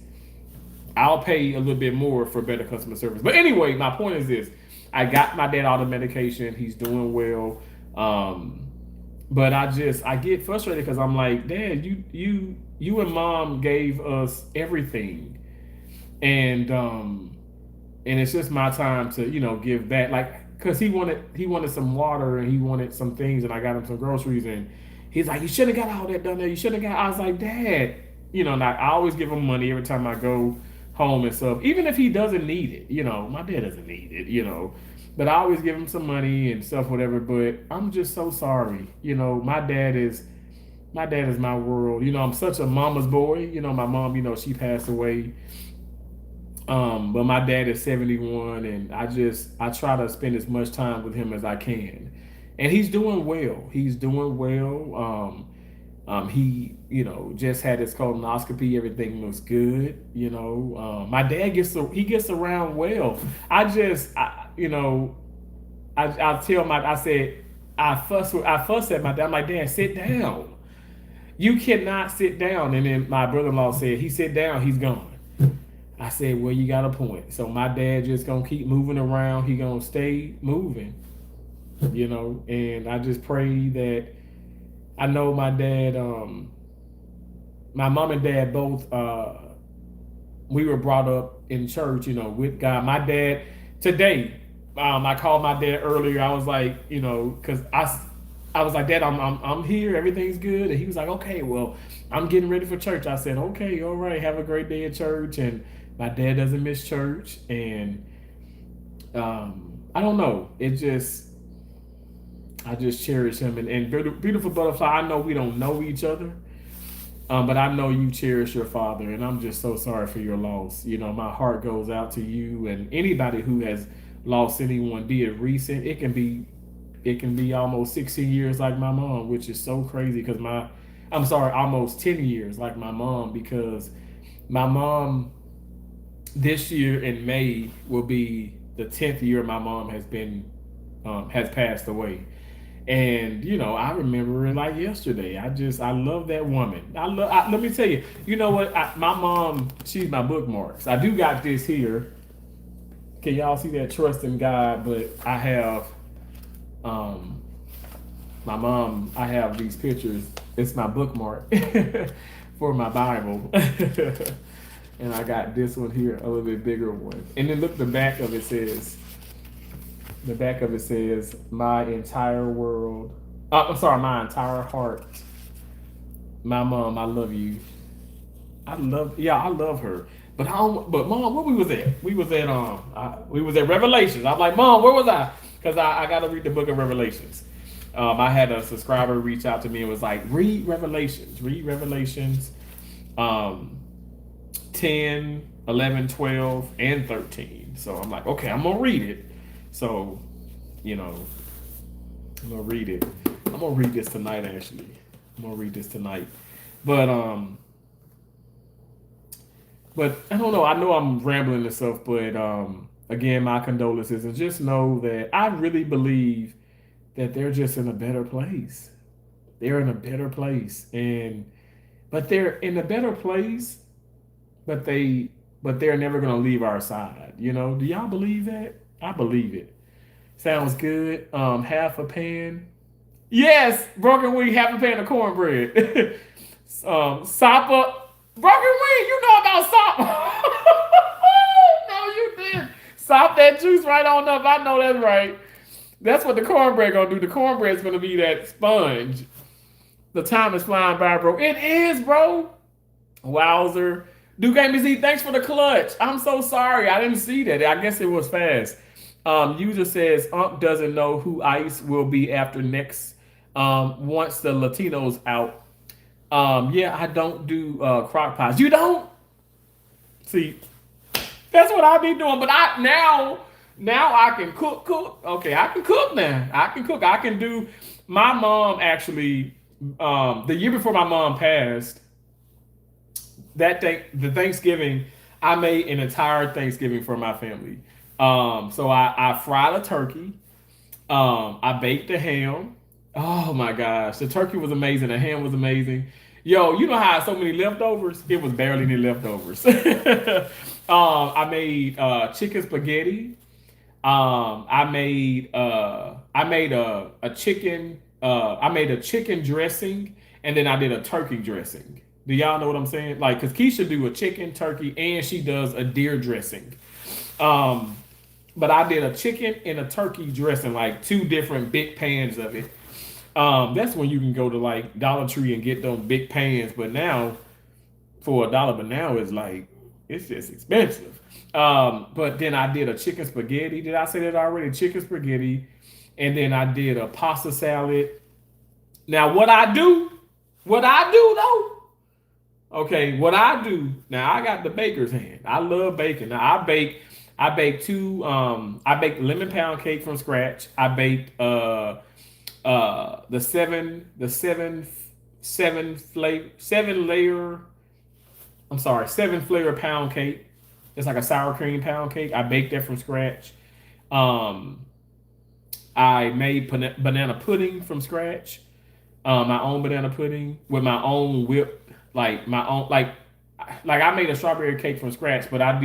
I'll pay a little bit more for better customer service. But anyway, my point is this: I got my dad all the medication. He's doing well. But I get frustrated because I'm like, Dad, you and Mom gave us everything, and it's just my time to give back. Like, cause he wanted some water and he wanted some things, and I got him some groceries, and he's like, you should have got all that done there. You should have got. I was like, Dad, and I always give him money every time I go home and stuff, even if he doesn't need it. My dad doesn't need it. But I always give him some money and stuff, whatever. But I'm just so sorry. My dad is my world. I'm such a mama's boy. My mom, she passed away. But my dad is 71, and I try to spend as much time with him as I can. And he's doing well. He's doing well. He, just had his colonoscopy. Everything looks good. My dad gets around well. I fuss at my dad. I'm like, Dad, sit down. You cannot sit down. And then my brother-in-law said, he sit down, he's gone. I said, well, you got a point. So my dad just gonna keep moving around. He gonna stay moving, and I just pray that. I know my dad, my mom and dad both, we were brought up in church, with God. My dad, today, I called my dad earlier. I was like, because I was like, Dad, I'm here. Everything's good. And he was like, okay, well, I'm getting ready for church. I said, okay, all right. Have a great day at church. And my dad doesn't miss church. And I don't know. I just cherish him. And Beautiful Butterfly, I know we don't know each other, but I know you cherish your father, and I'm just so sorry for your loss. My heart goes out to you and anybody who has lost anyone, be it recent. It can be almost 16 years like my mom, which is so crazy because almost 10 years like my mom, because my mom this year in May will be the 10th year my mom has passed away. And I remember it like yesterday. I love that woman. Let me tell you. You know what? My mom, she's my bookmarks. I do got this here. Can y'all see that? Trust in God. But I have, my mom. I have these pictures. It's my bookmark for my Bible. And I got this one here, a little bit bigger one. And then look, the back of it says. The back of it says, my entire world. My entire heart. My mom, I love you. I love her. But Mom, where we was at? We was at Revelations. I'm like, Mom, where was I? Because I got to read the book of Revelations. I had a subscriber reach out to me and was like, read Revelations. 10, 11, 12, and 13. So I'm like, okay, I'm going to read it. So, I'm going to read it. I'm going to read this tonight, actually. I'm going to read this tonight. But I don't know. I know I'm rambling and stuff, but again, my condolences. And just know that I really believe that they're just in a better place. They're in a better place. But they're in a better place, but they're never going to leave our side. Do y'all believe that? I believe it. Sounds good. Half a pan. Yes, broken wing, half a pan of cornbread. Sapa. Broken wing, you know about sop. No, you didn't. Sop that juice right on up. I know that's right. That's what the cornbread gonna do. The cornbread's gonna be that sponge. The time is flying by, bro. It is, bro. Wowzer. Duke Z, thanks for the clutch. I'm so sorry. I didn't see that. I guess it was fast. User says, doesn't know who ICE will be after next, once the Latinos out. Yeah, I don't do crock pots. You don't? See, that's what I be doing. But now I can cook. Okay, I can cook now. I can cook. I can do My mom actually, the year before my mom passed, the Thanksgiving, I made an entire Thanksgiving for my family. So I fried a turkey. I baked the ham. Oh my gosh, the turkey was amazing. The ham was amazing. Yo, you know how I had so many leftovers? It was barely any leftovers. I made chicken spaghetti. I made a chicken I made a chicken dressing, and then I did a turkey dressing. Do y'all know what I'm saying? Like, cause Keisha do a chicken, turkey, and she does a deer dressing. Um, but I did a chicken and a turkey dressing, like two different big pans of it. That's when you can go to like Dollar Tree and get those big pans. But now for $1, but now it's like it's just expensive. But then I did a chicken spaghetti. Did I say that already? Chicken spaghetti, and then I did a pasta salad. Now what I do though, okay, what I do now, I got the baker's hand. I love baking. Now I bake I baked lemon pound cake from scratch. I baked seven layer, I'm sorry, 7 flavor pound cake. It's like a sour cream pound cake. I baked that from scratch. Um, I made banana pudding from scratch. My own banana pudding with my own whipped, like my own, like I made a strawberry cake from scratch. But I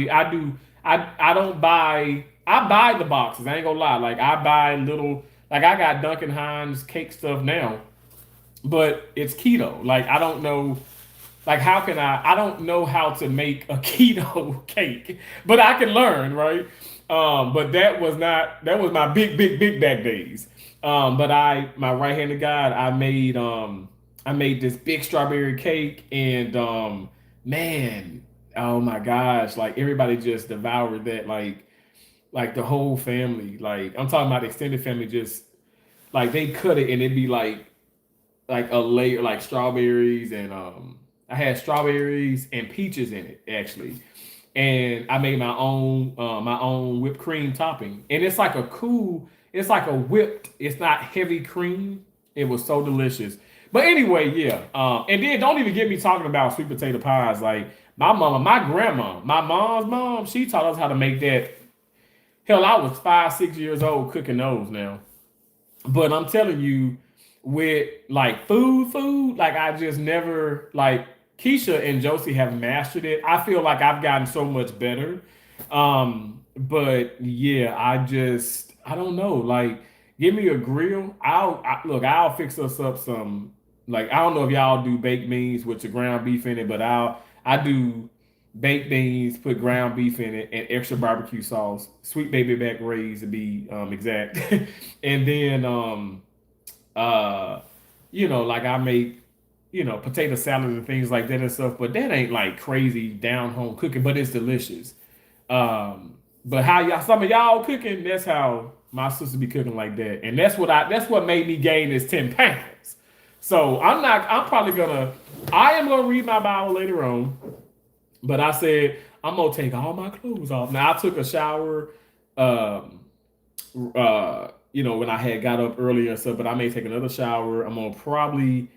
don't buy. I buy the boxes. I ain't gonna lie. Like I buy little, like I got Duncan Hines cake stuff now, but it's keto. Like I don't know. Like how can I don't know how to make a keto cake, but I can learn, right? But that was my big back days. But my right hand of God, I made this big strawberry cake, and man, oh my gosh, like everybody just devoured that, like the whole family. Like I'm talking about the extended family, just like they cut it and it'd be like a layer, like strawberries, and I had strawberries and peaches in it actually, and I made my own whipped cream topping, and it's like a whipped, it's not heavy cream. It was so delicious. But anyway, yeah. And then don't even get me talking about sweet potato pies. Like my grandma, my mom's mom, she taught us how to make that. Hell, I was 5, 6 years old cooking those now. But I'm telling you, with like food, like I just never like Keisha and Josie have mastered it. I feel like I've gotten so much better. But yeah, I don't know. Like, give me a grill. I'll fix us up some. Like I don't know if y'all do baked beans with your ground beef in it, but I do baked beans, put ground beef in it, and extra barbecue sauce, sweet baby back raised to be exact, and then uh like I make potato salad and things like that and stuff, but that ain't like crazy down home cooking, but it's delicious. But how y'all some of y'all cooking, that's how my sister be cooking like that, and that's what made me gain this 10 pounds. So I am gonna read my Bible later on, but I said I'm gonna take all my clothes off. Now I took a shower, um, when I had got up earlier and stuff, but I may take another shower. I'm gonna probably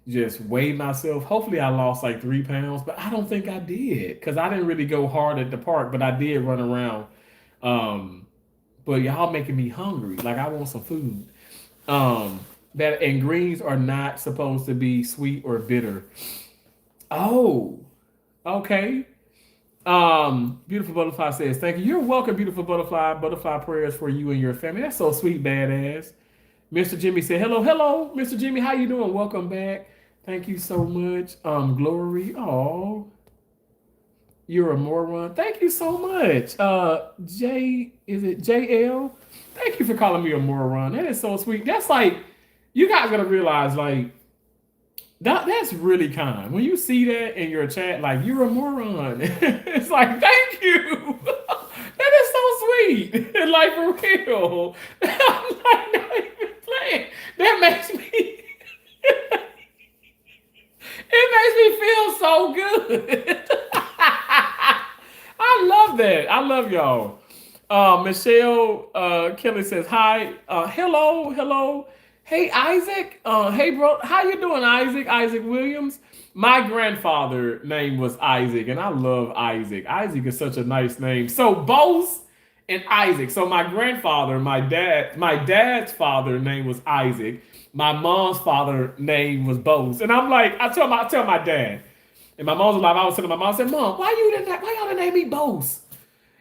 just weigh myself. Hopefully I lost like 3 pounds, but I don't think I did because I didn't really go hard at the park, but I did run around. Um, but y'all making me hungry. Like I want some food. Um, that and greens are not supposed to be sweet or bitter. Oh, okay. Beautiful Butterfly says, thank you. You're welcome, beautiful butterfly. Butterfly prayers for you and your family. That's so sweet, badass. Mr. Jimmy said, hello, Mr. Jimmy. How you doing? Welcome back. Thank you so much. Glory. Oh, you're a moron. Thank you so much. Is it JL? Thank you for calling me a moron. That is so sweet. That's like, you guys gotta realize, like, that's really kind. When you see that in your chat, like you're a moron, it's like thank you. That is so sweet. Like for real. I'm like not even playing. That makes me. It makes me feel so good. I love that. I love y'all. Michelle Kelly says hi. Hello. Hey Isaac, hey bro, how you doing, Isaac? Isaac Williams. My grandfather name was Isaac, and I love Isaac. Isaac is such a nice name. So Bose and Isaac. So my grandfather, my dad's father name was Isaac. My mom's father name was Bose, and I'm like, I tell my dad, and my mom's alive. I was telling my mom, I said, Mom, why y'all didn't name me Bose?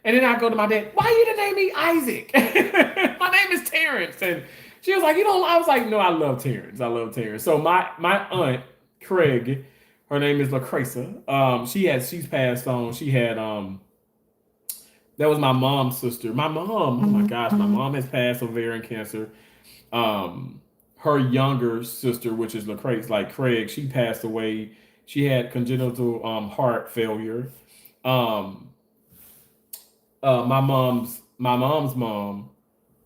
And then I go to my dad, why you didn't name me Isaac? My name is Terrence. And she was like, you don't, I was like, no, I love Terrence. I love Terrence. So my aunt, Craig, her name is LaCresa. She's passed on. She had, that was my mom's sister. My mom, oh my gosh, my mom has passed ovarian cancer. Her younger sister, which is LaCresa, like Craig, she passed away. She had congenital heart failure. Um, my mom's mom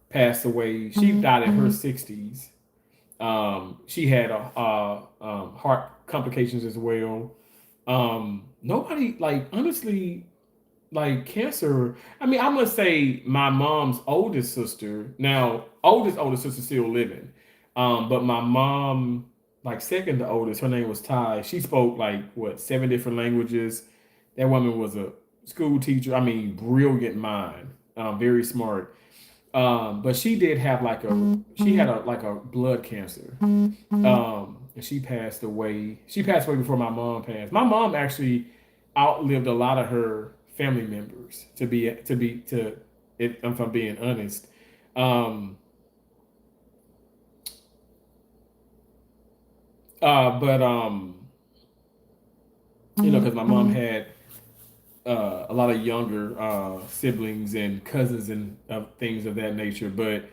passed away. She died in her 60s. She had heart complications as well. Nobody, like, honestly, like cancer. I mean, I'm gonna say my mom's oldest sister. Now, oldest sister still living. But my mom, like second to oldest, her name was Ty. She spoke like what 7 different languages. That woman was a school teacher. I mean, brilliant mind, very smart. But she did have she had a like a blood cancer. And she passed away. She passed away before my mom passed. My mom actually outlived a lot of her family members. If I'm being honest. Um, but because my mom had a lot of younger siblings and cousins and things of that nature. But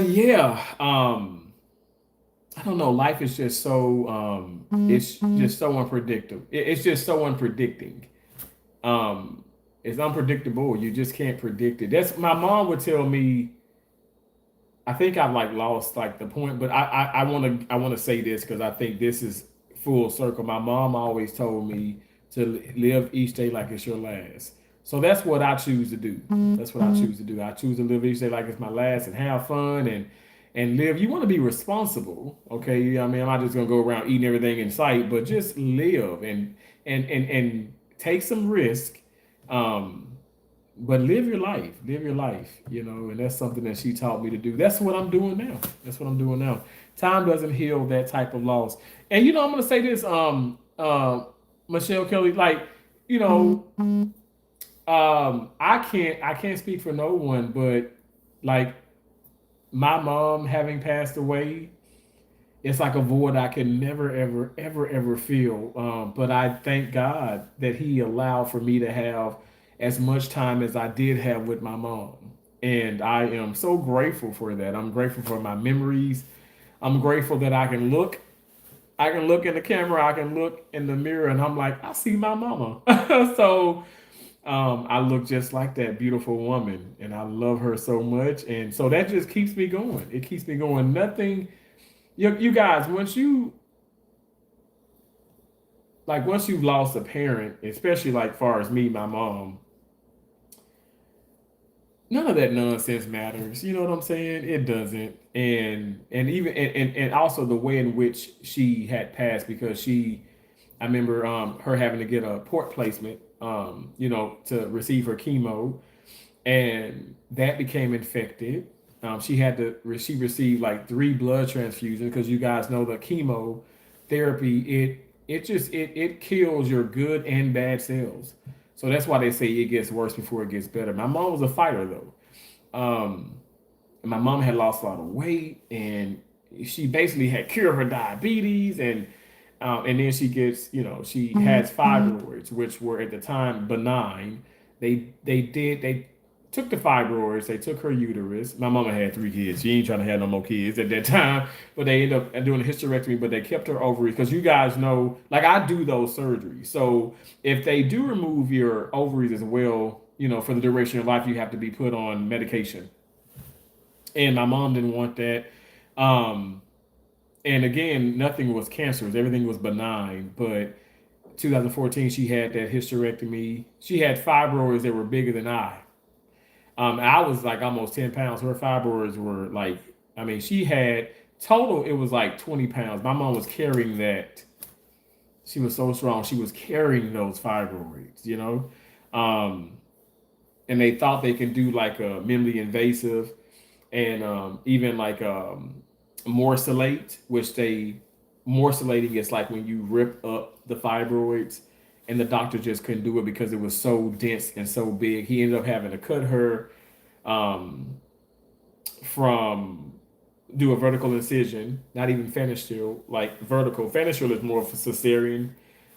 yeah, I don't know. Life is just so it's just so unpredictable. It's just so unpredicting. Um, it's unpredictable. You just can't predict it. That's my mom would tell me. I think I've like lost like the point, but I want to say this because I think this is full circle. My mom always told me to live each day like it's your last. So that's what I choose to do. That's what I choose to do. I choose to live each day like it's my last and have fun and live. You want to be responsible, okay? I mean, I'm not just gonna go around eating everything in sight, but just live and take some risk. Um, but live your life, and that's something that she taught me to do. That's what I'm doing now. That's what I'm doing now. Time doesn't heal that type of loss. And I'm gonna say this, Michelle Kelly, like, you know, I can't speak for no one, but like my mom having passed away, it's like a void I can never, ever, ever, ever feel. But I thank God that He allowed for me to have as much time as I did have with my mom. And I am so grateful for that. I'm grateful for my memories. I'm grateful that I can look in the camera, I can look in the mirror, and I'm like, I see my mama. So I look just like that beautiful woman, and I love her so much. And so that just keeps me going. It keeps me going. Nothing, you guys, once you've lost a parent, especially like far as me, my mom, none of that nonsense matters. You know what I'm saying? It doesn't. And even and also the way in which she had passed because I remember her having to get a port placement to receive her chemo and that became infected. She received like 3 blood transfusions because you guys know the chemo therapy it kills your good and bad cells. So that's why they say it gets worse before it gets better. My mom was a fighter though. And my mom had lost a lot of weight and she basically had cured her diabetes and then she has fibroids which were at the time benign. They took the fibroids, they took her uterus. My mama had 3 kids. She ain't trying to have no more kids at that time, but they ended up doing a hysterectomy. But they kept her ovaries because you guys know, like I do those surgeries. So if they do remove your ovaries as well, for the duration of your life, you have to be put on medication. And my mom didn't want that. Um, and again, nothing was cancerous; everything was benign. But 2014, she had that hysterectomy. She had fibroids that were bigger than I was like almost 10 pounds. Her fibroids were like I mean, she had total, it was like 20 pounds. My mom was carrying that. She was so strong. She was carrying those fibroids, you know? Um, and they thought they can do like a minimally invasive and even like morcellate, which they morcellating is like when you rip up the fibroids, and the doctor just couldn't do it because it was so dense and so big. He ended up having to cut her um, from do a vertical incision, not even fenestrial, like vertical. Fenestrial is more of a cesarean.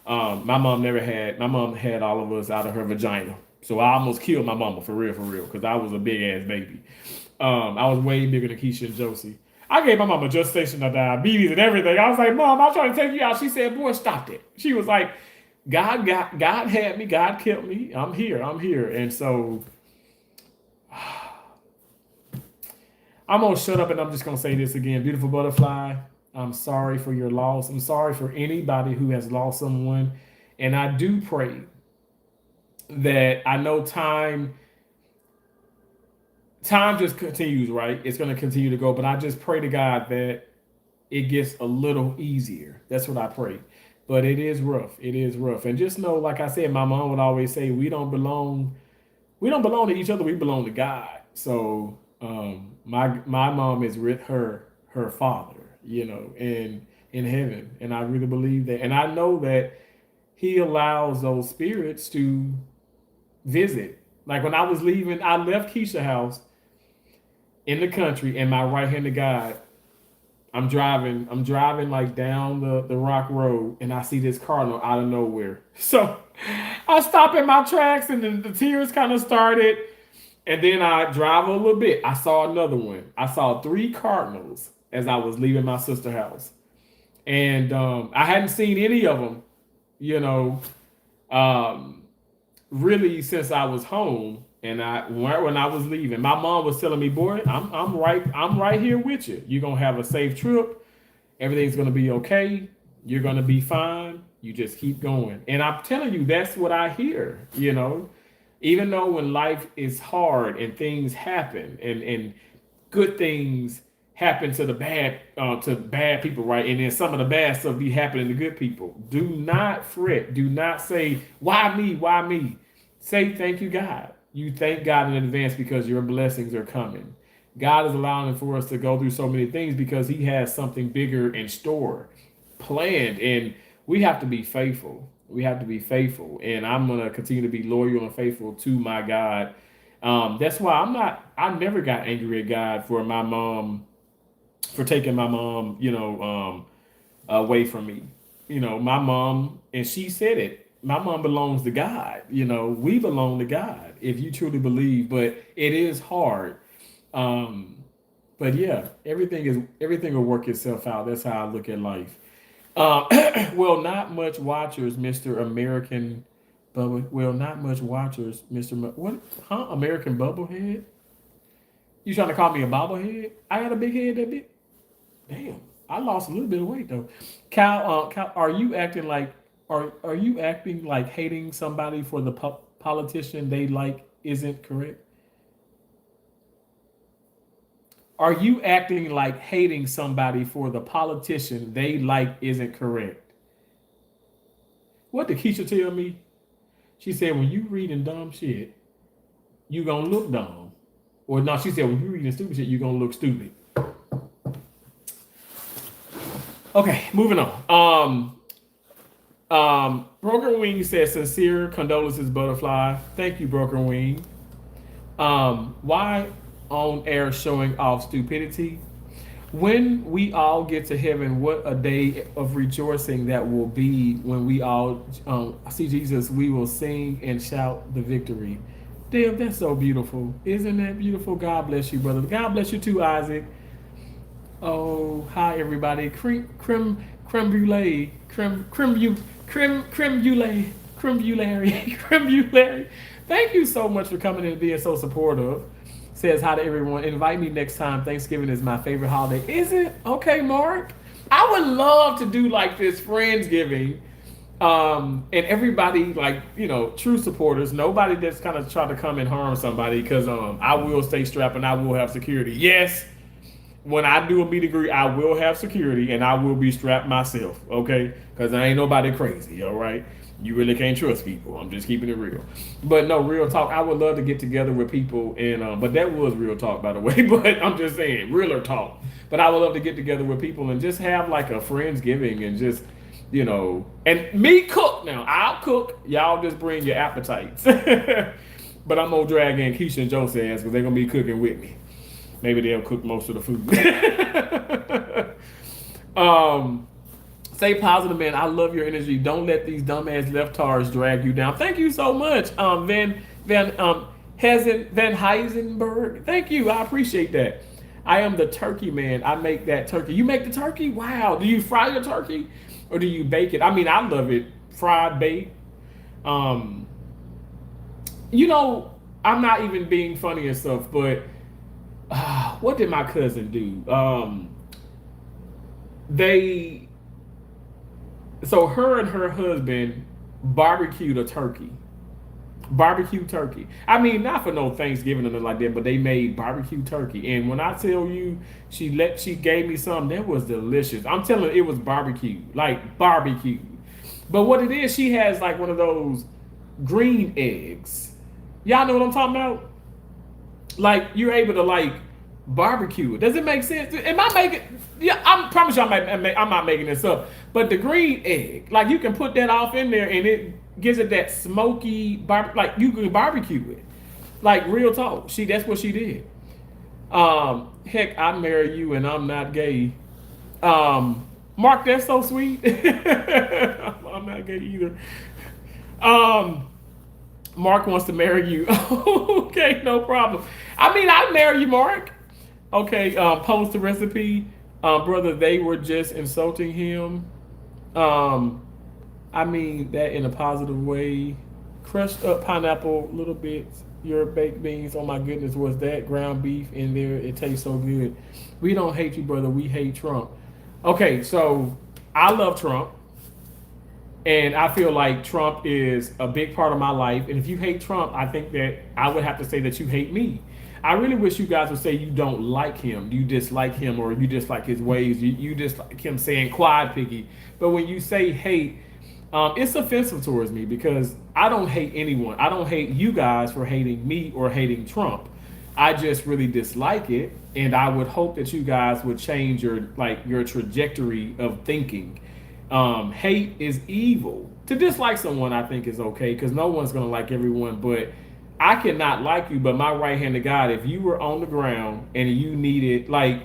My mom had all of us out of her vagina. So I almost killed my mama for real, because I was a big ass baby. I was way bigger than Keisha and Josie. I gave my mama gestational diabetes and everything. I was like, Mom, I'm trying to take you out. She said, boy, stop that. She was like, God had me, God kept me. I'm here. And so I'm gonna shut up and I'm just gonna say this again. Beautiful butterfly, I'm sorry for your loss. I'm sorry for anybody who has lost someone. And I do pray that I know time just continues, right? It's gonna continue to go, but I just pray to God that it gets a little easier. That's what I pray. But it is rough. It is rough. And just know, like I said, my mom would always say, we don't belong to each other, we belong to God. So my mom is with her father, in heaven. And I really believe that. And I know that he allows those spirits to visit. Like when I was leaving, I left Keisha house in the country, and my right hand to God, I'm driving like down the rock road, and I see this cardinal out of nowhere. So I stop in my tracks, and then the tears kind of started. And then I drive a little bit. I saw another one. I saw 3 cardinals as I was leaving my sister's house. And I hadn't seen any of them, really since I was home. And when I was leaving, my mom was telling me, boy, I'm right here with you. You're gonna have a safe trip. Everything's gonna be okay. You're gonna be fine. You just keep going. And I'm telling you, that's what I hear, Even though when life is hard and things happen and good things happen to the bad people, right? And then some of the bad stuff be happening to good people. Do not fret. Do not say, why me? Why me? Say thank you, God. You thank God in advance because your blessings are coming. God is allowing for us to go through so many things because he has something bigger in store, planned, and we have to be faithful. We have to be faithful, and I'm going to continue to be loyal and faithful to my God. That's why I never got angry at God for taking my mom, away from me. My mom, and she said it, my mom belongs to God. We belong to God if you truly believe, but it is hard. But yeah, everything will work itself out. That's how I look at life. Well, not much watchers, Mr. American Bubble. Well, not much watchers, What? Huh? American Bubblehead? You trying to call me a bobblehead? I got a big head that big. Damn, I lost a little bit of weight though. Cal, are you acting like hating somebody for the politician they like isn't correct? Are you acting like hating somebody for the politician they like isn't correct? What did Keisha tell me? She said, when you reading dumb shit, you gonna look dumb. Or no, she said, when you reading stupid shit, you gonna look stupid. Okay, moving on. Broker Wing says, sincere condolences, Butterfly. Thank you, Broker Wing. Why on air showing off stupidity? When we all get to heaven, what a day of rejoicing that will be when we all see Jesus. We will sing and shout the victory. Damn, that's so beautiful. Isn't that beautiful? God bless you, brother. God bless you too, Isaac. Oh, hi everybody. Creme brulee. Creme brulee. Thank you so much for coming and being so supportive. Says hi to everyone. Invite me next time. Thanksgiving is my favorite holiday. Is it? Okay, Mark. I would love to do like this Friendsgiving. And everybody, true supporters, nobody that's kind of trying to come and harm somebody, because I will stay strapped and I will have security. Yes. when I do a meet and greet, I will have security and I will be strapped myself, okay? Because I ain't nobody crazy, all right? You really can't trust people. I'm just keeping it real. But no, real talk. I would love to get together with people, and but that was real talk, by the way. But I'm just saying, realer talk. But I would love to get together with people and just have like a friendsgiving and just, and me cook now. I'll cook. Y'all just bring your appetites. But I'm gonna drag in Keisha and Joseph because they're gonna be cooking with me. Maybe they'll cook most of the food. Stay positive, man. I love your energy. Don't let these dumbass leftards drag you down. Thank you so much, Van Heisenberg. Thank you. I appreciate that. I am the turkey man. I make that turkey. You make the turkey? Wow. Do you fry your turkey or do you bake it? I mean, I love it fried, baked. I'm not even being funny and stuff, but what did my cousin do? So her and her husband barbecued a turkey. Barbecue turkey. I mean, not for no Thanksgiving or nothing like that, but they made barbecue turkey. And when I tell you, she gave me some that was delicious. I'm telling you, it was barbecue, like barbecue. But what it is, she has like one of those green eggs. Y'all know what I'm talking about? Like you're able to like barbecue it. Does it make sense? Am I making? Yeah, I promise you, I'm not making this up. But the green egg, like you can put that off in there, and it gives it that smoky, like you can barbecue it. Like real talk. That's what she did. Heck, I marry you, and I'm not gay. Mark, that's so sweet. I'm not gay either. Mark wants to marry you. Okay, no problem. I mean, I'd marry you, Mark. Okay, post the recipe. Brother, they were just insulting him. I mean that in a positive way. Crushed up pineapple, little bits. Your baked beans, oh my goodness, was that ground beef in there? It tastes so good. We don't hate you, brother. We hate Trump. Okay, so I love Trump. And I feel like Trump is a big part of my life. And if you hate Trump, I think that I would have to say that you hate me. I really wish you guys would say you don't like him, you dislike him, or you dislike his ways, you dislike him saying quad piggy. But when you say hate, it's offensive towards me because I don't hate anyone. I don't hate you guys for hating me or hating Trump. I just really dislike it, and I would hope that you guys would change your trajectory of thinking. Hate is evil. To dislike someone, I think, is okay because no one's gonna like everyone, but I cannot like you, but my right hand to God, if you were on the ground and you needed, like,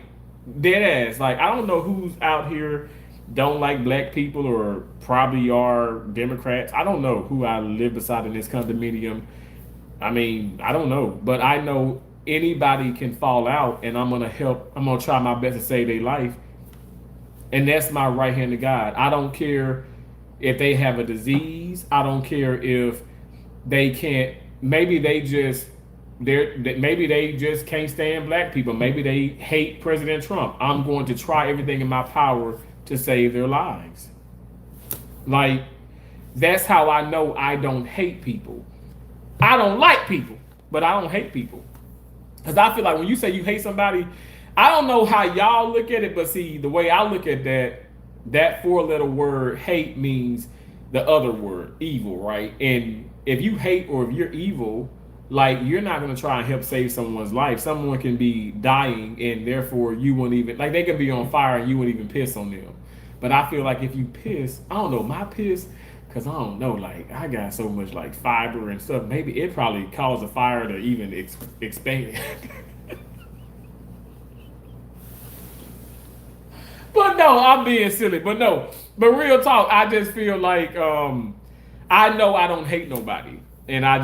dead ass, like, I don't know who's out here don't like black people or probably are Democrats. I don't know who I live beside in this condominium. I mean, I don't know, but I know anybody can fall out and I'm going to help. I'm going to try my best to save their life. And that's my right hand to God. I don't care if they have a disease. I don't care if they can't. Maybe they just can't stand black people. Maybe they hate President Trump. I'm going to try everything in my power to save their lives. Like, that's how I know I don't hate people. I don't like people, but I don't hate people. Because I feel like when you say you hate somebody, I don't know how y'all look at it, but see, the way I look at that 4-letter word hate means the other word, evil, right? And if you hate or if you're evil, like, you're not going to try and help save someone's life. Someone can be dying and therefore you won't even, like, they can be on fire and you wouldn't even piss on them. But I feel like if you piss, I don't know, my piss, because I don't know, like, I got so much, like, fiber and stuff. Maybe it probably caused a fire to even expand. But no, I'm being silly. But real talk, I just feel like I know I don't hate nobody. And I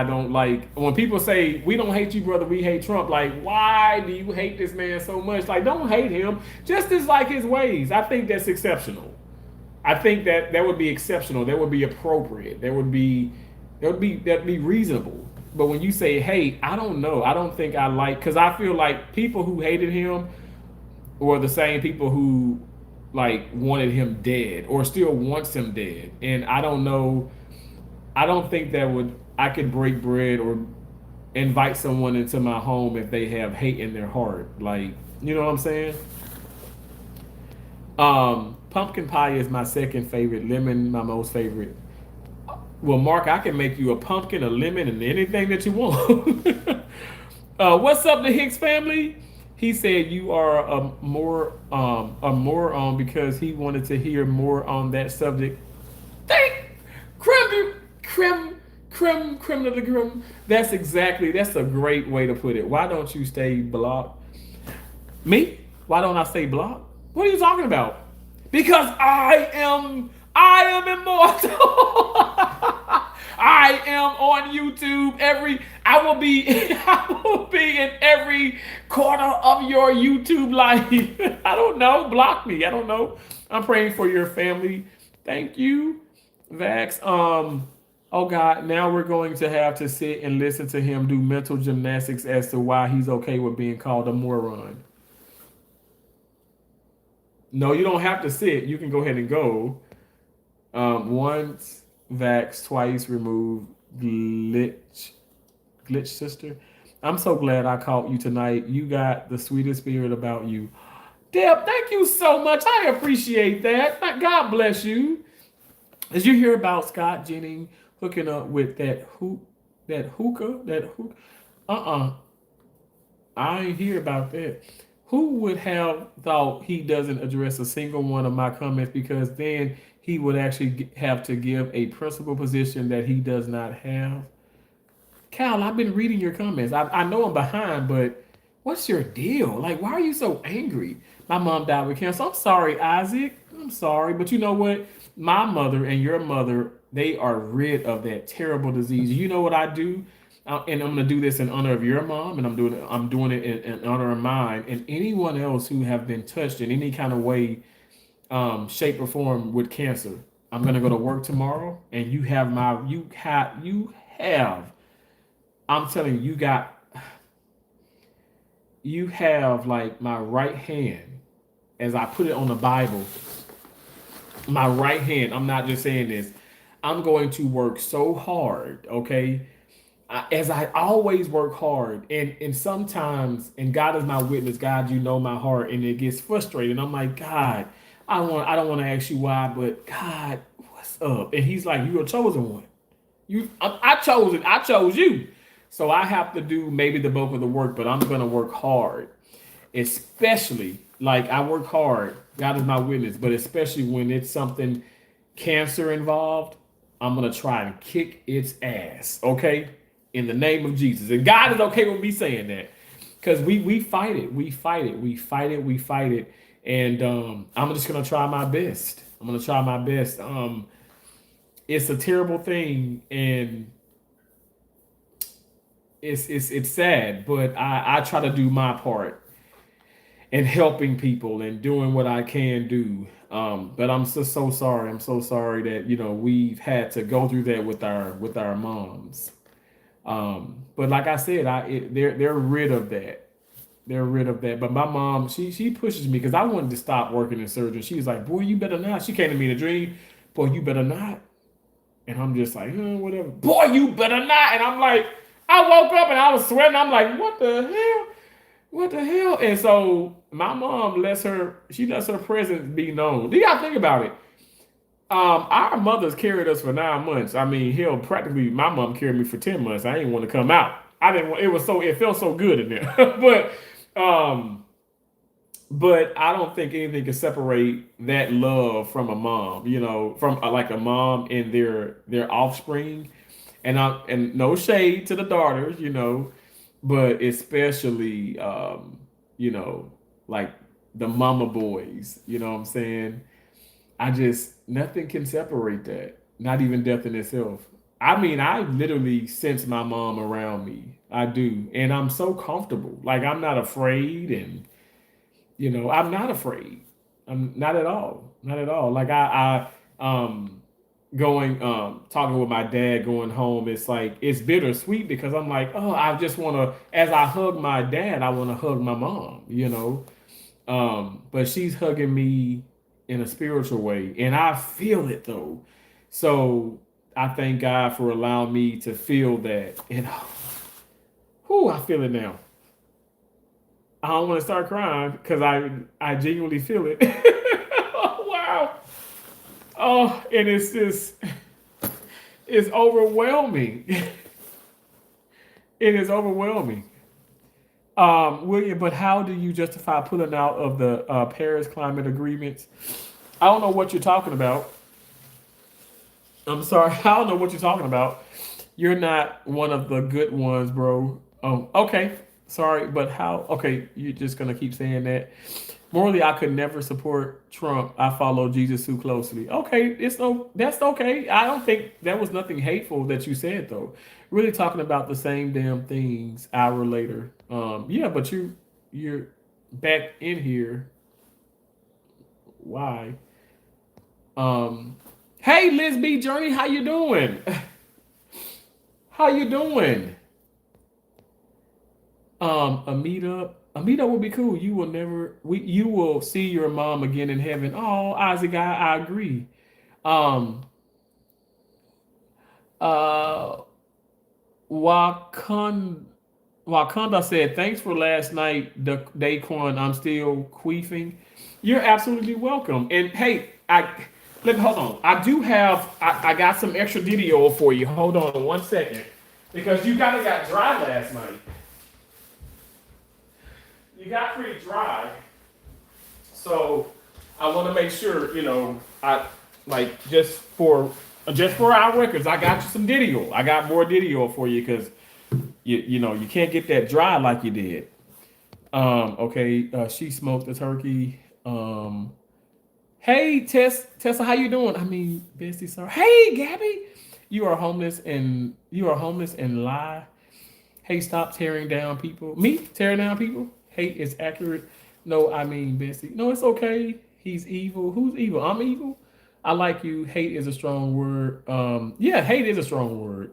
don't like, when people say, we don't hate you, brother, we hate Trump. Like, why do you hate this man so much? Like, don't hate him. Just dislike his ways. I think that's exceptional. I think that would be exceptional. That would be appropriate. That'd be reasonable. But when you say hate, I don't know. I don't think I like, because I feel like people who hated him were the same people who, like, wanted him dead or still wants him dead. And I don't know. I don't think I could break bread or invite someone into my home if they have hate in their heart. Like, You know what I'm saying? Pumpkin pie is my second favorite. Lemon, my most favorite. Well, Mark, I can make you a pumpkin, a lemon, and anything that you want. What's up, the Hicks family? He said you are a moron because he wanted to hear more on that subject. Thank creme de la creme. That's a great way to put it. Why don't you stay blocked? Me? Why don't I stay blocked? What are you talking about? Because I am immortal. I am on YouTube I will be I will be in every corner of your YouTube life. I don't know. Block me. I don't know. I'm praying for your family. Thank you, Vax. Oh God, now we're going to have to sit and listen to him do mental gymnastics as to why he's okay with being called a moron. No, you don't have to sit. You can go ahead and go. Once vax, twice removed. Glitch sister. I'm so glad I caught you tonight. You got the sweetest spirit about you. Deb, thank you so much. I appreciate that. God bless you. Did you hear about Scott Jennings hooking up with that hookah? I ain't hear about that. Who would have thought he doesn't address a single one of my comments, because then he would actually have to give a principal position that he does not have? Cal, I've been reading your comments. I know I'm behind, but what's your deal? Like, why are you so angry? My mom died with cancer. I'm sorry, Isaac. I'm sorry. But you know what? My mother and your mother, they are rid of that terrible disease. You know what I do? And I'm going to do this in honor of your mom, and I'm doing it in honor of mine and anyone else who have been touched in any kind of way, shape or form with cancer. I'm going to go to work tomorrow, and you have I'm telling you, you have like my right hand, as I put it on the Bible. My right hand, I'm not just saying this. I'm going to work so hard, okay? As I always work hard, and sometimes, and God is my witness, God, you know my heart, and it gets frustrated. I'm like, God, I don't want to ask you why, but God, what's up? And he's like, you're a chosen one. I chose you. So I have to do maybe the bulk of the work, but I'm gonna work hard. Especially, like, I work hard, God is my witness, but especially when it's something cancer involved, I'm gonna try and kick its ass, okay? In the name of Jesus. And God is okay with me saying that. Because we fight it. We fight it. And I'm just gonna try my best. It's a terrible thing, and it's sad, but I try to do my part in helping people and doing what I can do. But I'm just so sorry. I'm so sorry that we've had to go through that with our moms. But like I said, they're rid of that. They're rid of that. But my mom, she pushes me because I wanted to stop working in surgery. She was like, "Boy, you better not." She came to me in a dream. "Boy, you better not." And I'm just like, whatever. "Boy, you better not." And I'm like, I woke up and I was sweating. I'm like, what the hell? What the hell? And so my mom lets her presence be known. Do y'all think about it? Our mothers carried us for 9 months. I mean, hell, practically my mom carried me for 10 months. I didn't want to come out. I didn't want, it felt so good in there. But I don't think anything can separate that love from a mom, from like a mom and their offspring. And no shade to the daughters, but especially like the mama boys, you know what I'm saying? Nothing can separate that. Not even death in itself. I mean, I literally sense my mom around me. I do. And I'm so comfortable. Like, I'm not afraid, and I'm not afraid. I'm not at all. Not at all. Like going talking with my dad going home, it's like it's bittersweet because I'm like, oh, I just want to, as I hug my dad, I want to hug my mom, but she's hugging me in a spiritual way, and I feel it though. So I thank God for allowing me to feel that, and I feel it now. I don't want to start crying because I genuinely feel it. Oh, wow. Oh, and it's just it's overwhelming. It is overwhelming. William, but how do you justify pulling out of the Paris climate agreements? I don't know what you're talking about. I'm sorry, I don't know what you're talking about. You're not one of the good ones, bro. Oh, okay. Sorry, but how? Okay, you're just gonna keep saying that. Morally, I could never support Trump. I follow Jesus too closely. Okay, it's no, that's okay. I don't think that was nothing hateful that you said though. Really talking about the same damn things hour later. Yeah, but you're back in here. Why? Um, hey, Liz B Journey, how you doing? How you doing? A meetup. A meetup would be cool. You will never. You will see your mom again in heaven. Oh, Isaac, I agree. Um. Uh. Wakanda. Wakanda said, "Thanks for last night, Daquan. I'm still queefing. You're absolutely welcome. And hey, hold on. I do have. I got some extra video for you. Hold on 1 second, because you kind of got dry last night. You got pretty dry, so I want to make sure I like just for our records. I got you some video. I got more video for you because you can't get that dry like you did. Okay. She smoked the turkey. Hey Tessa, how you doing? I mean, Bestie, sorry. Hey Gabby, you are homeless and lie. Hey, stop tearing down people. Me tearing down people? Hate is accurate. No, I mean, Bessie. No, it's okay. He's evil. Who's evil? I'm evil. I like you. Hate is a strong word. Yeah, hate is a strong word.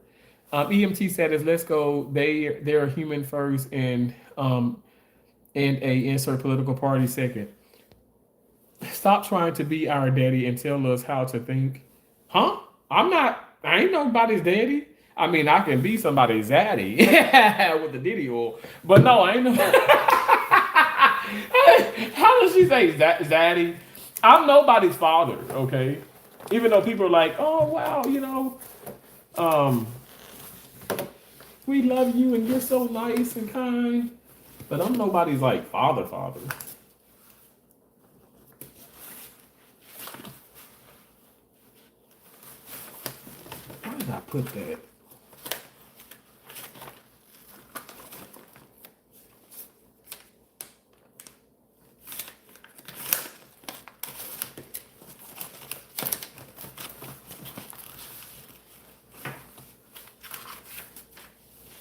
EMT status. Let's go. They're human first, and a insert political party second. Stop trying to be our daddy and tell us how to think. Huh? I'm not. I ain't nobody's daddy. I mean, I can be somebody's zaddy with the Diddy oil, but no, I ain't no. How does she say zaddy? I'm nobody's father, okay? Even though people are like, oh wow, um, we love you and you're so nice and kind, but I'm nobody's like father. Why did I put that?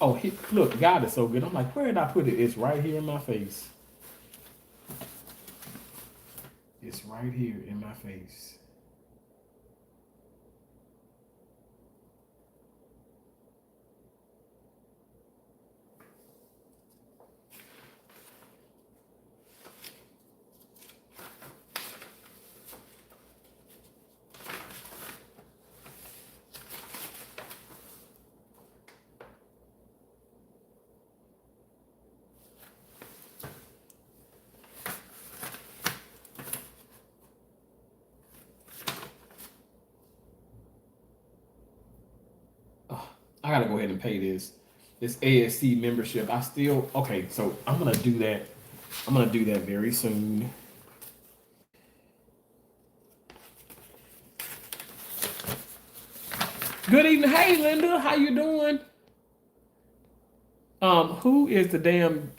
Oh, look, God is so good. I'm like, where did I put it? It's right here in my face. It's right here in my face. I gotta go ahead and pay this ASC membership. Okay, so I'm gonna do that. I'm gonna do that very soon. Good evening. Hey Linda, how you doing? Who is the damn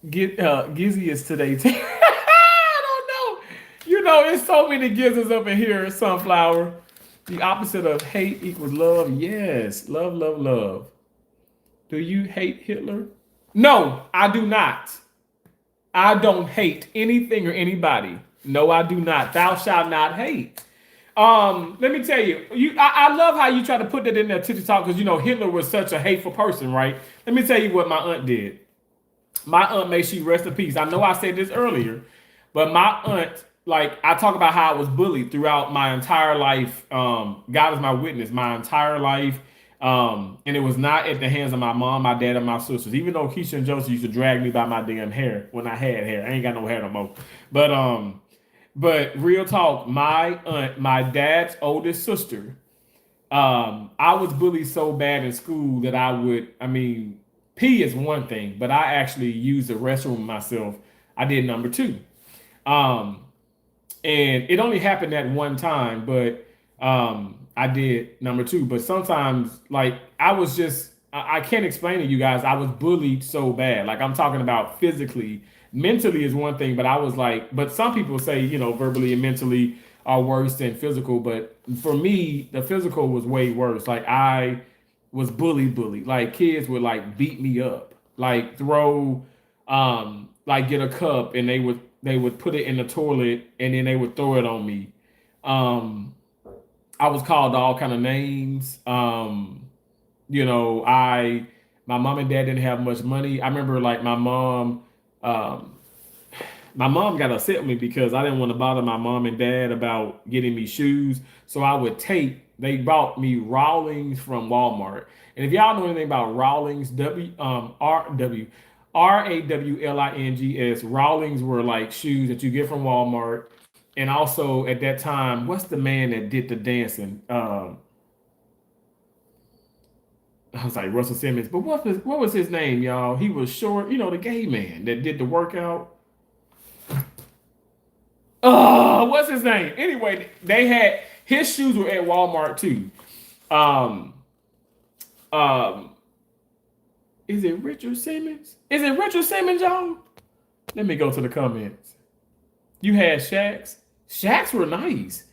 Gizziest today? I don't know. It's so many Gizzes up in here, Sunflower. The opposite of hate equals love. Yes, love, love, love. Do you hate Hitler? No, I do not. I don't hate anything or anybody. No, I do not. Thou shalt not hate. Let me tell you, I love how you try to put that in there to talk because Hitler was such a hateful person, right? Let me tell you what my aunt did. My aunt, may she rest in peace. I know I said this earlier, but my aunt, like, I talk about how I was bullied throughout my entire life. God is my witness. My entire life, And it was not at the hands of my mom, my dad, and my sisters. Even though Keisha and Joseph used to drag me by my damn hair when I had hair. I ain't got no hair no more. But real talk, my aunt, my dad's oldest sister, I was bullied so bad in school that I mean, pee is one thing, but I actually used the restroom myself. I did number two. Um, and it only happened that one time, but I did number two. But sometimes, like, I can't explain to you guys. I was bullied so bad. Like, I'm talking about physically. Mentally is one thing, but I was like, but some people say, verbally and mentally are worse than physical. But for me, the physical was way worse. Like, I was bullied. Like, kids would like beat me up, like throw, like get a cup and they would put it in the toilet and then they would throw it on me. Um, I was called all kind of names. I my mom and dad didn't have much money. I remember like um, my mom got upset with me because I didn't want to bother my mom and dad about getting me shoes. So I would they bought me Rawlings from Walmart. And if y'all know anything about Rawlings, Rawlings, Rawlings were like shoes that you get from Walmart. And also at that time, what's the man that did the dancing? I was like Russell Simmons, but what was his name, y'all? He was short, the gay man that did the workout. What's his name? Anyway, they had his shoes were at Walmart too. Um, um, is it Richard Simmons? Is it Richard Simmons, y'all? Let me go to the comments. You had Shaqs. Shaqs were nice.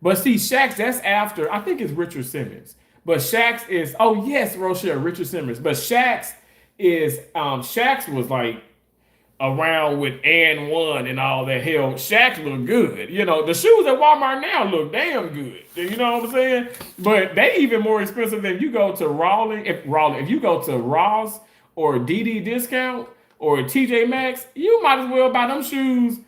But see, Shaqs, that's after, I think it's Richard Simmons. But Shaqs is, oh yes, Rochelle, Richard Simmons. But Shaqs was like around with and one and all that. Hell, Shaqs look good. The shoes at Walmart now look damn good. You know what I'm saying? But they even more expensive than you go to if you go to Ross or DD Discount or TJ Maxx, you might as well buy them shoes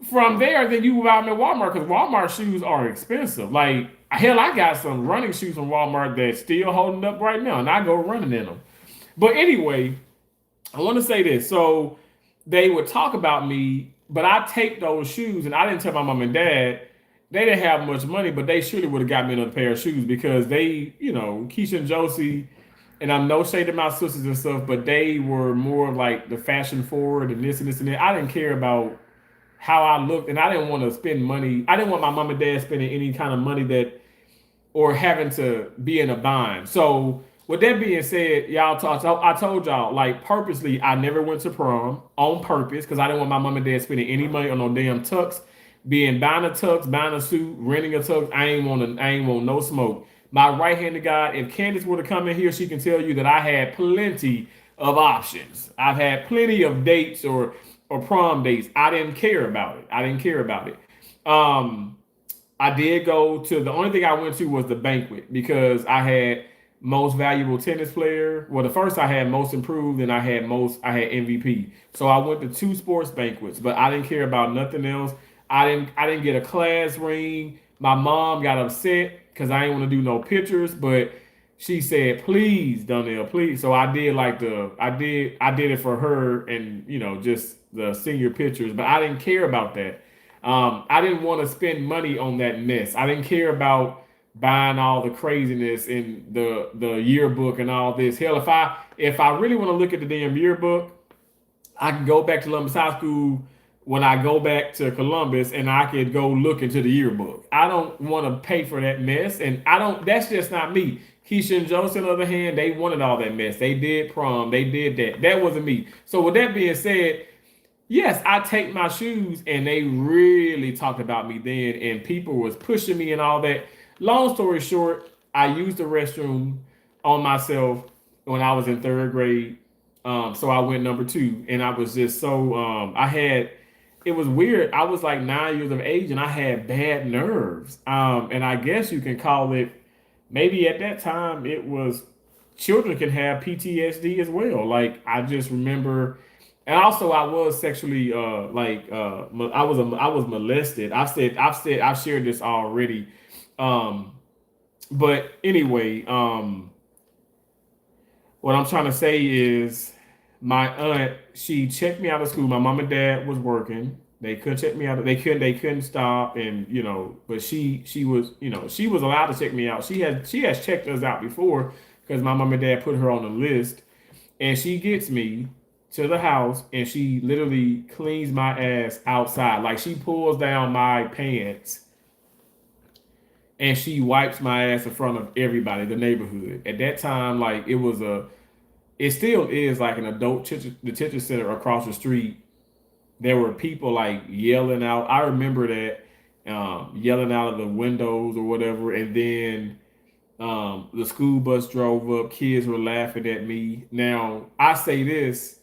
from there than you buy them at Walmart because Walmart shoes are expensive. Like, hell, I got some running shoes from Walmart that's still holding up right now, and I go running in them. But anyway, I want to say this. So they would talk about me, but I take those shoes, and I didn't tell my mom and dad. They didn't have much money, but they surely would have got me another pair of shoes because they, Keisha and Josie, and I'm no shade to my sisters and stuff, but they were more like the fashion forward and this and this and that. I didn't care about how I looked, and I didn't want to spend money. I didn't want my mom and dad spending any kind of money or having to be in a bind. So with that being said, I told y'all, like, purposely, I never went to prom on purpose because I didn't want my mom and dad spending any money on no damn tux, buying a tux, buying a suit, renting a tux. I ain't want no smoke. My right-handed guy, if Candace were to come in here, she can tell you that I had plenty of options. I've had plenty of dates or prom dates. I didn't care about it. I did go to, the only thing I went to was the banquet because I had most valuable tennis player. Well, the first I had most improved and I had MVP. So I went to two sports banquets, but I didn't care about nothing else. I didn't get a class ring. My mom got upset because I didn't want to do no pictures, but she said, please, Donnell, please. So I did I did it for her and, just the senior pictures, but I didn't care about that. I didn't want to spend money on that mess. I didn't care about buying all the craziness in the yearbook and all this. Hell, if I really want to look at the damn yearbook, I can go back to Columbus High School when I go back to Columbus and I could go look into the yearbook. I don't want to pay for that mess, and that's just not me. Keisha and Joseph, on the other hand, they wanted all that mess. They did prom, they did that. That wasn't me. So with that being said, yes, I take my shoes, and they really talked about me then, and people was pushing me and all that. Long story short, I used the restroom on myself when I was in third grade. So I went number two, and I was just so it was weird. I was like 9 years of age, and I had bad nerves. And I guess you can call it, maybe at that time it was, children can have PTSD as well. Like, I just remember. And also, I was sexually I was molested. I've shared this already. But anyway, What I'm trying to say is my aunt, she checked me out of school. My mom and dad was working. They couldn't check me out. They couldn't stop, and but she was, she was allowed to check me out. She has checked us out before because my mom and dad put her on the list, and she gets me to the house and she literally cleans my ass outside. Like she pulls down my pants and she wipes my ass in front of everybody, the neighborhood. At that time, like it still is like an adult detention center across the street. There were people like yelling out. I remember that, yelling out of the windows or whatever. And then the school bus drove up. Kids were laughing at me. Now I say this.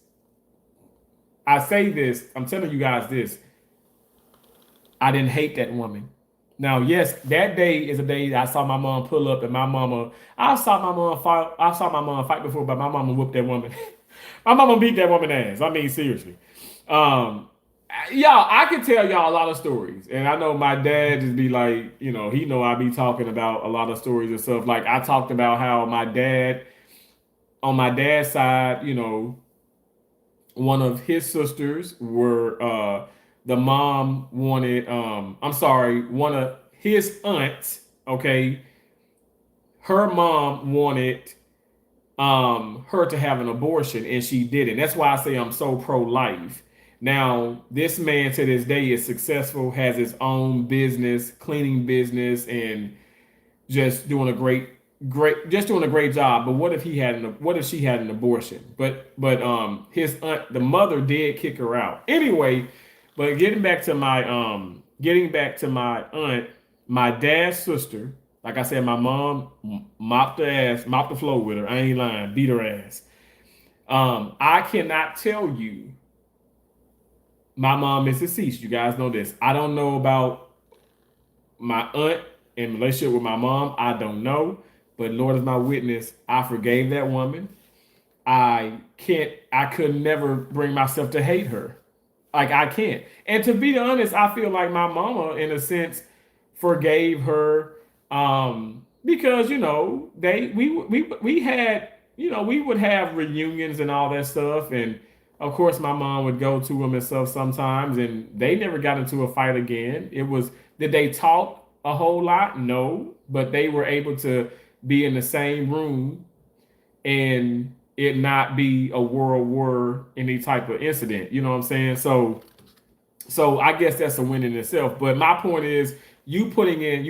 I'm telling you guys this. I didn't hate that woman. Now, yes, that day is a day I saw my mom pull up, and my mama. I saw my mom fight. I saw my mom fight before, but my mama whooped that woman. My mama beat that woman ass. I mean, seriously. Y'all, I can tell y'all a lot of stories, and I know my dad just be like, he know I be talking about a lot of stories and stuff. Like I talked about how my dad, on my dad's side, one of his sisters were the mom wanted I'm sorry, one of his aunts, okay, her mom wanted her to have an abortion and she didn't. That's why I say I'm so pro-life. Now, this man to this day is successful, has his own business, cleaning business, and just doing a just doing a great job. But what if she had an abortion? But his aunt, the mother, did kick her out anyway. But getting back to my aunt, my dad's sister, like I said, my mom mopped the floor with her. I ain't lying, beat her ass. I cannot tell you. My mom is deceased. You guys know this. I don't know about my aunt in relationship with my mom. I don't know. But Lord is my witness. I forgave that woman. I could never bring myself to hate her. Like I can't. And to be honest, I feel like my mama, in a sense, forgave her. Because, we had, we would have reunions and all that stuff. And of course, my mom would go to them and stuff sometimes, and they never got into a fight again. Did they talk a whole lot? No, but they were able to be in the same room and it not be a World War any type of incident. You know what I'm saying? So I guess that's a win in itself. But my point is, you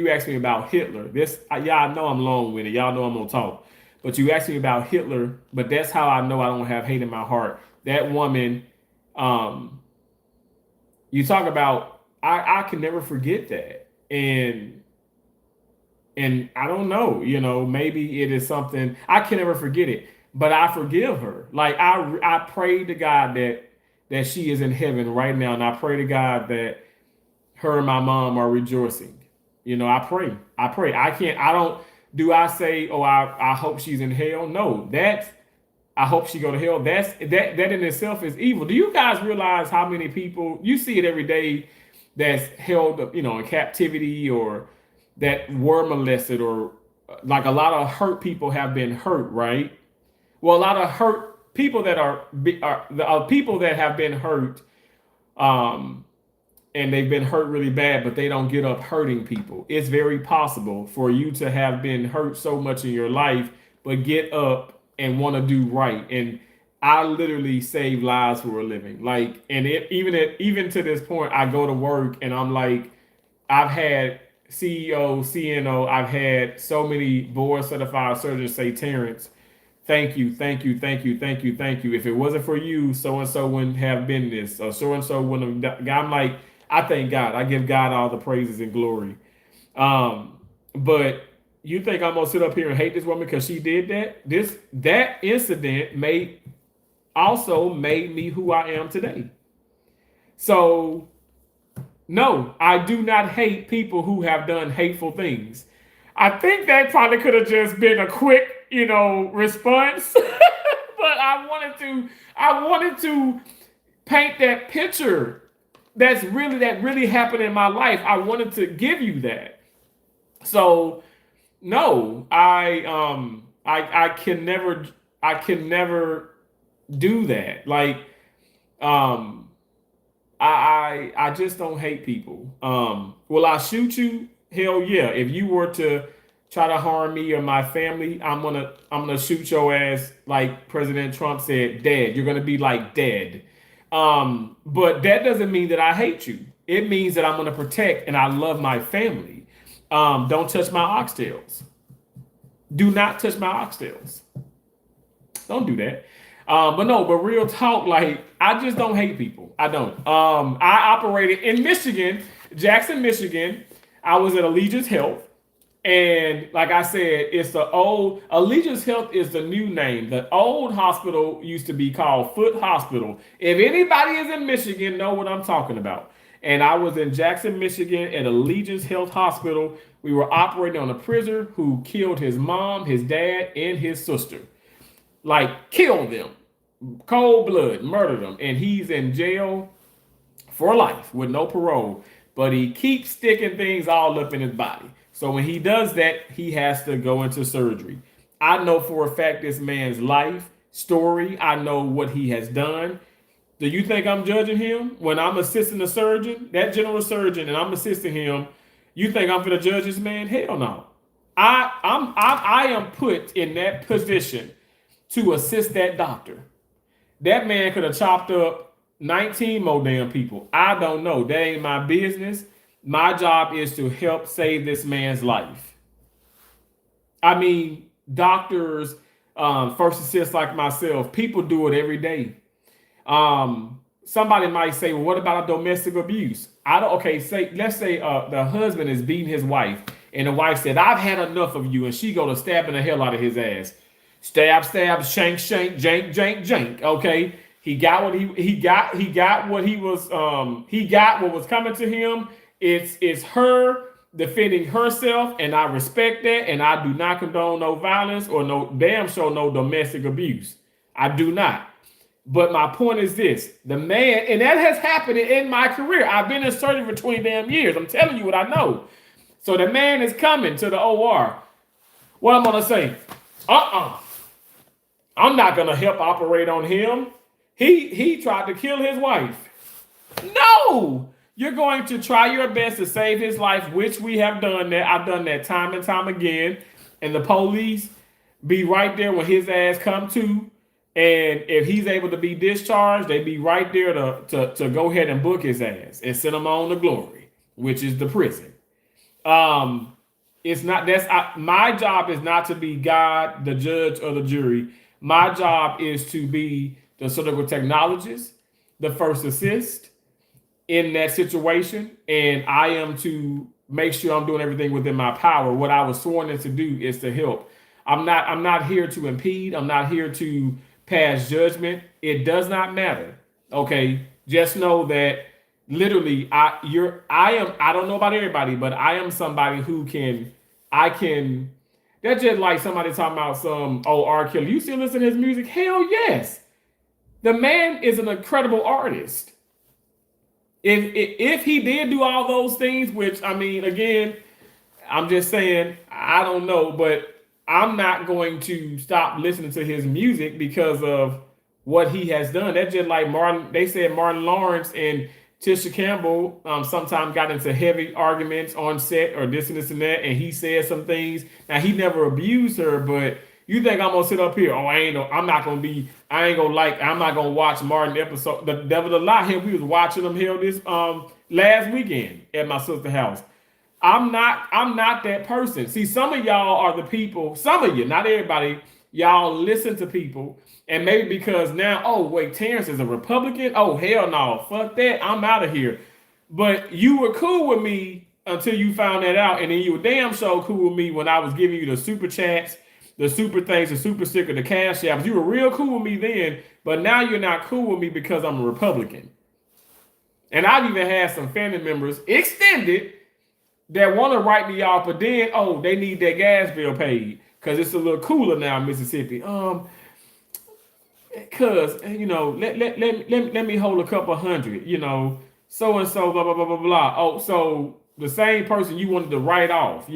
asked me about Hitler. Y'all know I'm long-winded. Y'all know I'm gonna talk. But you asked me about Hitler, but that's how I know I don't have hate in my heart. That woman, you talk about, I can never forget that. And I don't know, maybe it is something, I can never forget it, but I forgive her. Like I pray to God that she is in heaven right now. And I pray to God that her and my mom are rejoicing. I pray. Do I say, oh, I hope she's in hell? No, I hope she go to hell. That in itself is evil. Do you guys realize how many people, you see it every day, that's held up, in captivity, or that were molested, or like a lot of hurt people have been hurt, right? Well, a lot of hurt people that are people that have been hurt, and they've been hurt really bad, but they don't get up hurting people. It's very possible for you to have been hurt so much in your life, but get up and want to do right. And I literally save lives for a living. Like, and even to this point, I go to work and I'm like, I've had CEO, CNO, I've had so many board certified surgeons say, Terrence, thank you, thank you, thank you, thank you, thank you. If it wasn't for you, so and so wouldn't have been this, or so and so wouldn't have. I'm like, I thank God. I give God all the praises and glory. But you think I'm gonna sit up here and hate this woman because she did that? That incident made me who I am today. So no, I do not hate people who have done hateful things. I think that probably could have just been a quick, response. But I wanted to paint that picture that really happened in my life. I wanted to give you that. So no, I can never. can never do that. Like, I just don't hate people. Will I shoot you? Hell yeah. If you were to try to harm me or my family, I'm gonna shoot your ass like President Trump said, dead. You're gonna be like dead. But that doesn't mean that I hate you. It means that I'm gonna protect and I love my family. Don't touch my oxtails. Do not touch my oxtails. Don't do that. But real talk, like I just don't hate people. I don't. I operated in Michigan, Jackson, Michigan. I was at Allegiance Health. And like I said, it's the old Allegiance Health is the new name. The old hospital used to be called Foot Hospital. If anybody is in Michigan, know what I'm talking about. And I was in Jackson, Michigan at Allegiance Health Hospital. We were operating on a prisoner who killed his mom, his dad, and his sister. Like killed them. Cold blood, murdered them. And he's in jail for life with no parole. But he keeps sticking things all up in his body. So when he does that, he has to go into surgery. I know for a fact this man's life story. I know what he has done. Do you think I'm judging him when I'm assisting the surgeon, that general surgeon, and I'm assisting him? You think I'm going to judge this man? Hell no. I am put in that position to assist that doctor. That man could have chopped up 19 more damn people. I don't know. That ain't my business. My job is to help save this man's life. I mean, doctors, first assist like myself, people do it every day. Somebody might say, well, what about a domestic abuse? Let's say the husband is beating his wife, and the wife said, I've had enough of you, and she go to stabbing the hell out of his ass. Stab, stab, shank, shank, jank, jank, jank. Okay. He got what he got what was coming to him. It's her defending herself, and I respect that, and I do not condone no violence or no domestic abuse. I do not. But my point is this: the man, and that has happened in my career. I've been in surgery for 20 damn years. I'm telling you what I know. So the man is coming to the OR. What I'm gonna say? I'm not gonna help operate on him. He tried to kill his wife. No. You're going to try your best to save his life, which we have done that. I've done that time and time again. And the police be right there when his ass come to. And if he's able to be discharged, they be right there to go ahead and book his ass and send him on to glory, which is the prison. It's not my job is not to be God, the judge, or the jury. My job is to be the surgical technologist, the first assist in that situation, and I am to make sure I'm doing everything within my power. What I was sworn in to do is to help. I'm not here to impede. I'm not here to pass judgment. It does not matter. Okay, just know that literally, I don't know about everybody, but I am somebody who I can. That's just like somebody talking about some R. Kelly. You still listen to his music? Hell yes. The man is an incredible artist. If he did do all those things, which I mean, again, I'm just saying, I don't know, but I'm not going to stop listening to his music because of what he has done. That's just like Martin. They said Martin Lawrence and Tisha Campbell sometimes got into heavy arguments on set or this and that, and he said some things. Now he never abused her, but you think I'm gonna sit up here? Oh, I'm not gonna watch Martin episode. The Devil a Lie. Him, we was watching them here this last weekend at my sister's house. I'm not that person. See, some of y'all are the people. Some of you, not everybody. Y'all listen to people, and maybe because now, oh wait, Terrence is a Republican. Oh hell no, fuck that. I'm out of here. But you were cool with me until you found that out, and then you were damn so cool with me when I was giving you the super chats, the super things, the super sticker, the cash apps. You were real cool with me then, but now you're not cool with me because I'm a Republican. And I've even had some family members extended that want to write me off, but then, oh, they need their gas bill paid because it's a little cooler now in Mississippi. Because, let me hold a couple hundred, so-and-so, blah, blah, blah, blah, blah. Oh, so the same person you wanted to write off,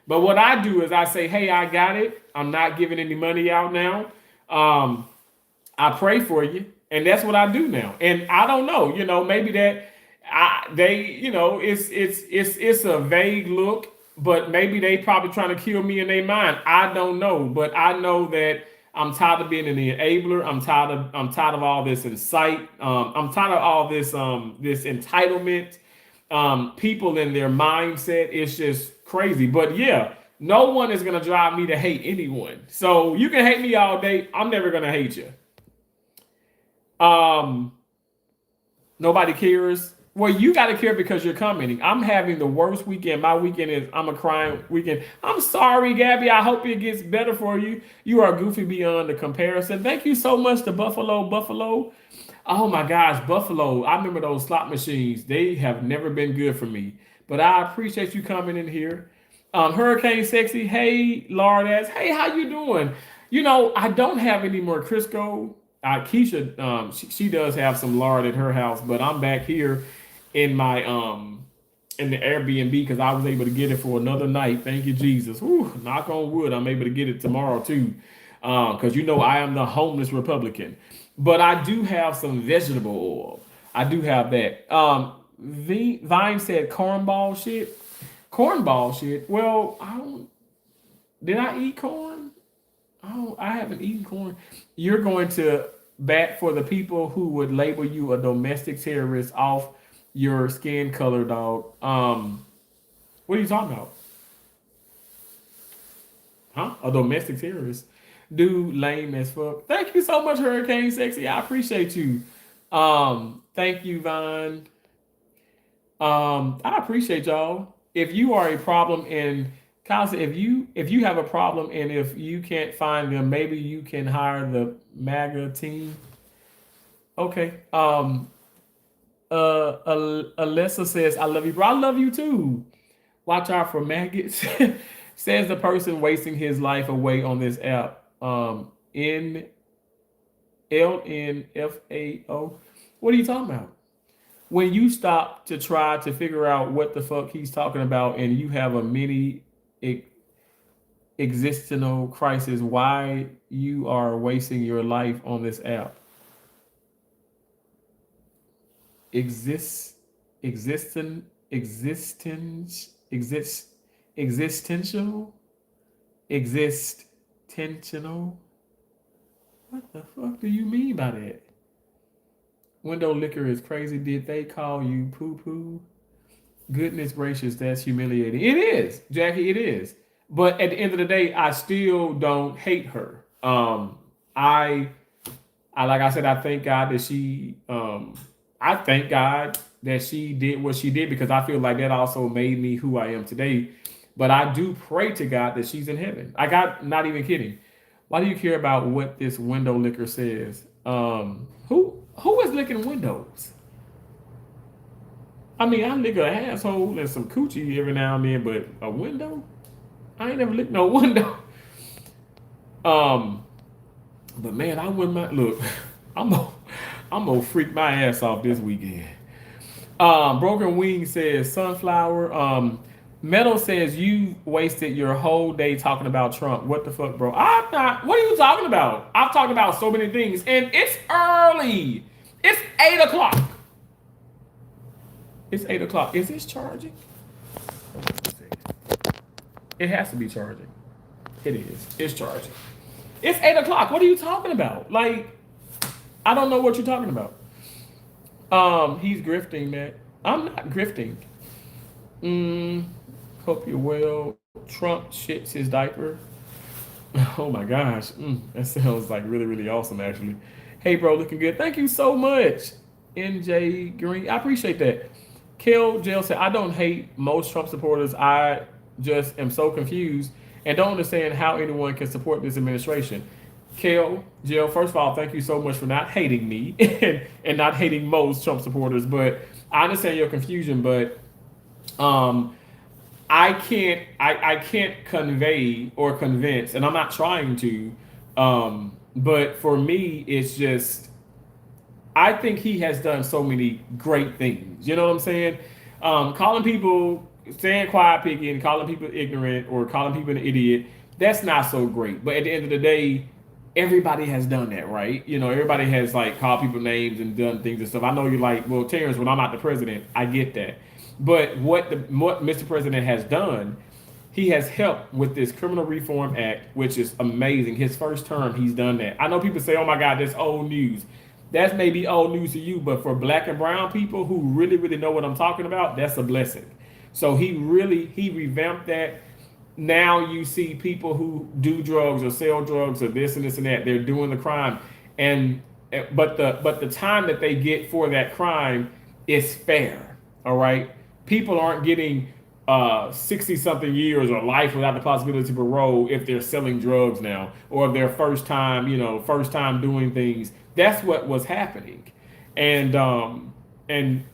But what I do is I say, hey, I got it. I'm not giving any money out now. I pray for you, and that's what I do now. And I don't know, maybe that it's a vague look, but maybe they probably trying to kill me in their mind. I don't know, but I know that I'm tired of being an enabler. I'm tired of all this incite. I'm tired of all this entitlement. People in their mindset, it's just crazy. But yeah, no one is gonna drive me to hate anyone. So you can hate me all day. I'm never gonna hate you. Um, Nobody cares. Well, you got to care because you're commenting. I'm having the worst weekend. My weekend is I'm a crying weekend. I'm sorry, Gabby. I hope it gets better for you. You are goofy beyond the comparison. Thank you so much to Buffalo. Buffalo. Oh my gosh, Buffalo. I remember those slot machines. They have never been good for me. But I appreciate you coming in here. Hurricane Sexy. Hey, Lardass. Hey, how you doing? I don't have any more Crisco. Keisha, she does have some lard at her house, but I'm back here in my in the Airbnb because I was able to get it for another night. Thank you, Jesus. Whew, knock on wood, I'm able to get it tomorrow too. Because I am the homeless Republican. But I do have some vegetable oil. I do have that. Vine said cornball shit. Cornball shit. Well, did I eat corn? Oh, I haven't eaten corn. You're going to bat for the people who would label you a domestic terrorist off your skin color, dog. What are you talking about? Huh? A domestic terrorist? Dude, lame as fuck. Thank you so much, Hurricane Sexy. I appreciate you. Thank you, Vine. I appreciate y'all. If you are a problem in Kyle said, if you have a problem and if you can't find them, maybe you can hire the MAGA team. Okay. Alyssa says, I love you, bro. I love you too. Watch out for maggots. Says the person wasting his life away on this app. LNFAO. What are you talking about? When you stop to try to figure out what the fuck he's talking about and you have a mini existential crisis, why you are wasting your life on this app? Existential. What the fuck do you mean by that? Window liquor is crazy. Did they call you poo poo? Goodness gracious, that's humiliating. It is, Jackie, it is. But at the end of the day, I still don't hate her. I like I said, I thank God that she did what she did because I feel like that also made me who I am today. But I do pray to God that she's in heaven. Not even kidding. Why do you care about what this window liquor says? Who is licking windows? I mean, I lick an asshole and some coochie every now and then, but a window? I ain't never licked no window. But man, I wouldn't mind. Look, I'm gonna freak my ass off this weekend. Broken Wing says sunflower. Metal says you wasted your whole day talking about Trump. What the fuck, bro? I'm not. What are you talking about? I've talked about so many things, and it's early. It's 8 o'clock. It's 8 o'clock. Is this charging? It has to be charging. It is. It's charging. It's 8 o'clock. What are you talking about? Like, I don't know what you're talking about. He's grifting, man. I'm not grifting. Hope you're well. Trump shits his diaper. Oh my gosh. That sounds like really, really awesome, actually. Hey, bro, looking good. Thank you so much, NJ Green. I appreciate that. Kel Jail said, I don't hate most Trump supporters. I just am so confused and don't understand how anyone can support this administration. Kel Jail, first of all, thank you so much for not hating me and not hating most Trump supporters. But I understand your confusion, but I can't convey or convince, and I'm not trying to. But for me, it's just, I think he has done so many great things. You know what I'm saying? Calling people, staying quiet, picking, calling people ignorant, or calling people an idiot, that's not so great. But at the end of the day, everybody has done that, right? You know, everybody has like called people names and done things and stuff. I know you're like, well, Terrence, when I'm not the president, I get that. But what Mr. President has done, he has helped with this Criminal Reform Act, which is amazing. His first term, he's done that. I know people say, oh my God, that's old news. That's maybe old news to you, but for black and brown people who really, really know what I'm talking about, that's a blessing. So he revamped that. Now you see people who do drugs or sell drugs or this and this and that, they're doing the crime. And but the time that they get for that crime is fair. All right. People aren't getting 60 something years or life without the possibility of parole if they're selling drugs now, or if they're first time doing things. That's what was happening. And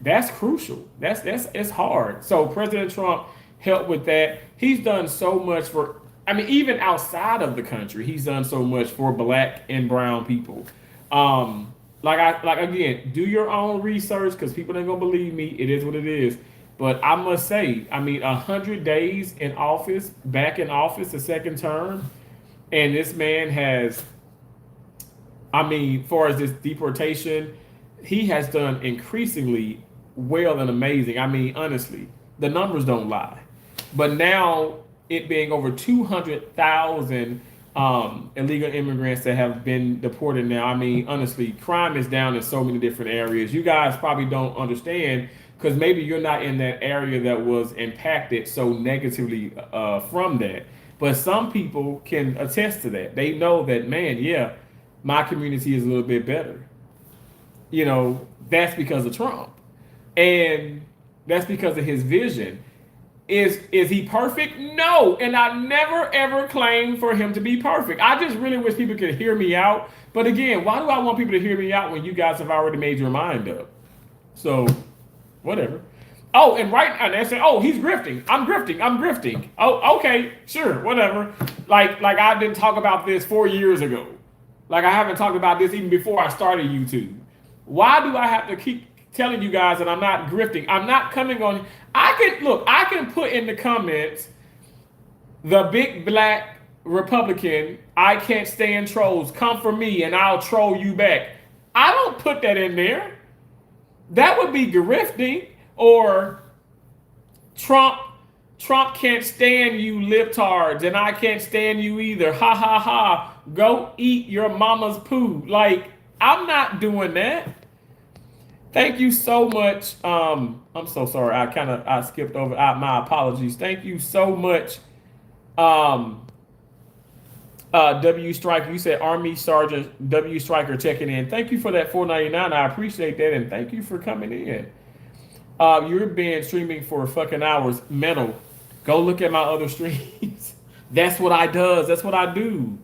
that's crucial. That's it's hard. So President Trump helped with that. He's done so much for, I mean, even outside of the country, he's done so much for black and brown people. Like again, do your own research because people ain't gonna believe me. It is what it is. But I must say, I mean, 100 days in office, back in office, a second term, and this man has, I mean, far as this deportation, he has done increasingly well and amazing. I mean, honestly, the numbers don't lie. But now it being over 200,000 illegal immigrants that have been deported now. I mean, honestly, crime is down in so many different areas. You guys probably don't understand because maybe you're not in that area that was impacted so negatively from that. But some people can attest to that. They know that, man, yeah, my community is a little bit better. You know, that's because of Trump. And that's because of his vision. Is he perfect? No. And I never ever claimed for him to be perfect. I just really wish people could hear me out. But again, why do I want people to hear me out when you guys have already made your mind up? So, whatever. Oh, and right now they say, oh, he's grifting. I'm grifting. Oh, okay, sure, whatever. Like I didn't talk about this 4 years ago. Like I haven't talked about this even before I started YouTube. Why do I have to keep telling you guys that I'm not grifting? I'm not coming on. I can put in the comments the big black Republican, I can't stand trolls, come for me and I'll troll you back. I don't put that in there. That would be grifting. Or Trump can't stand you libtards and I can't stand you either. Ha ha ha. Go eat your mama's poo. Like, I'm not doing that. Thank you so much. I'm so sorry. I skipped over. My apologies. Thank you so much. W Striker, you said Army Sergeant W Striker checking in. Thank you for that $4.99. I appreciate that, and thank you for coming in. You're being streaming for fucking hours. Mental. Go look at my other streams. That's what I does. That's what I do.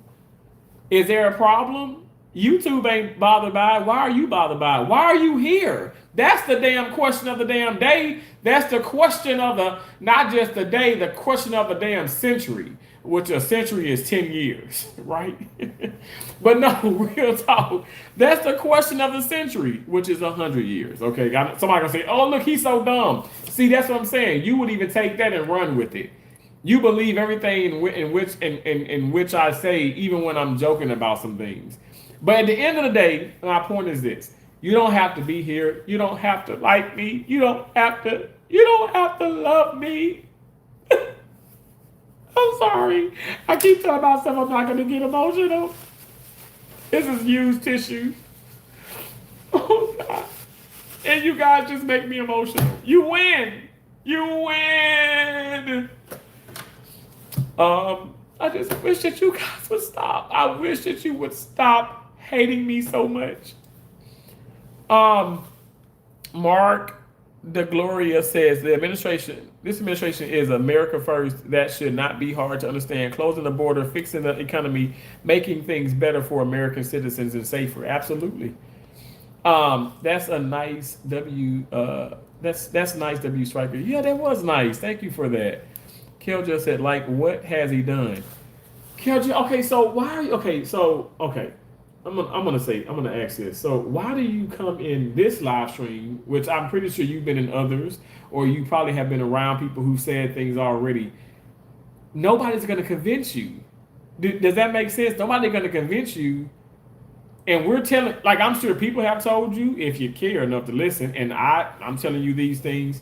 Is there a problem? YouTube ain't bothered by it. Why are you bothered by it? Why are you here? That's the damn question of the damn day. That's the question of the, not just the day, the question of the damn century, which a century is 10 years, right? But no, real talk. That's the question of the century, which is 100 years. Okay, somebody gonna say, oh, look, he's so dumb. See, that's what I'm saying. You would even take that and run with it. You believe everything in which I say, even when I'm joking about some things. But at the end of the day, my point is this. You don't have to be here. You don't have to like me. You don't have to love me. I'm sorry. I keep telling myself I'm not going to get emotional. This is used tissue. Oh, God. And you guys just make me emotional. You win. You win. I just wish that you guys would stop. I wish that you would stop hating me so much. Mark DeGloria says this administration is America first. That should not be hard to understand. Closing the border, fixing the economy, making things better for American citizens and safer. Absolutely. That's a nice W. That's nice, W Striker. Yeah, that was nice. Thank you for that. Kel just said, like, what has he done? Kel, okay, so why are you, okay. I'm gonna ask this. So why do you come in this live stream, which I'm pretty sure you've been in others, or you probably have been around people who said things already. Nobody's gonna convince you. Does that make sense? Nobody going to convince you. And we're telling, like, I'm sure people have told you if you care enough to listen. And I'm telling you these things.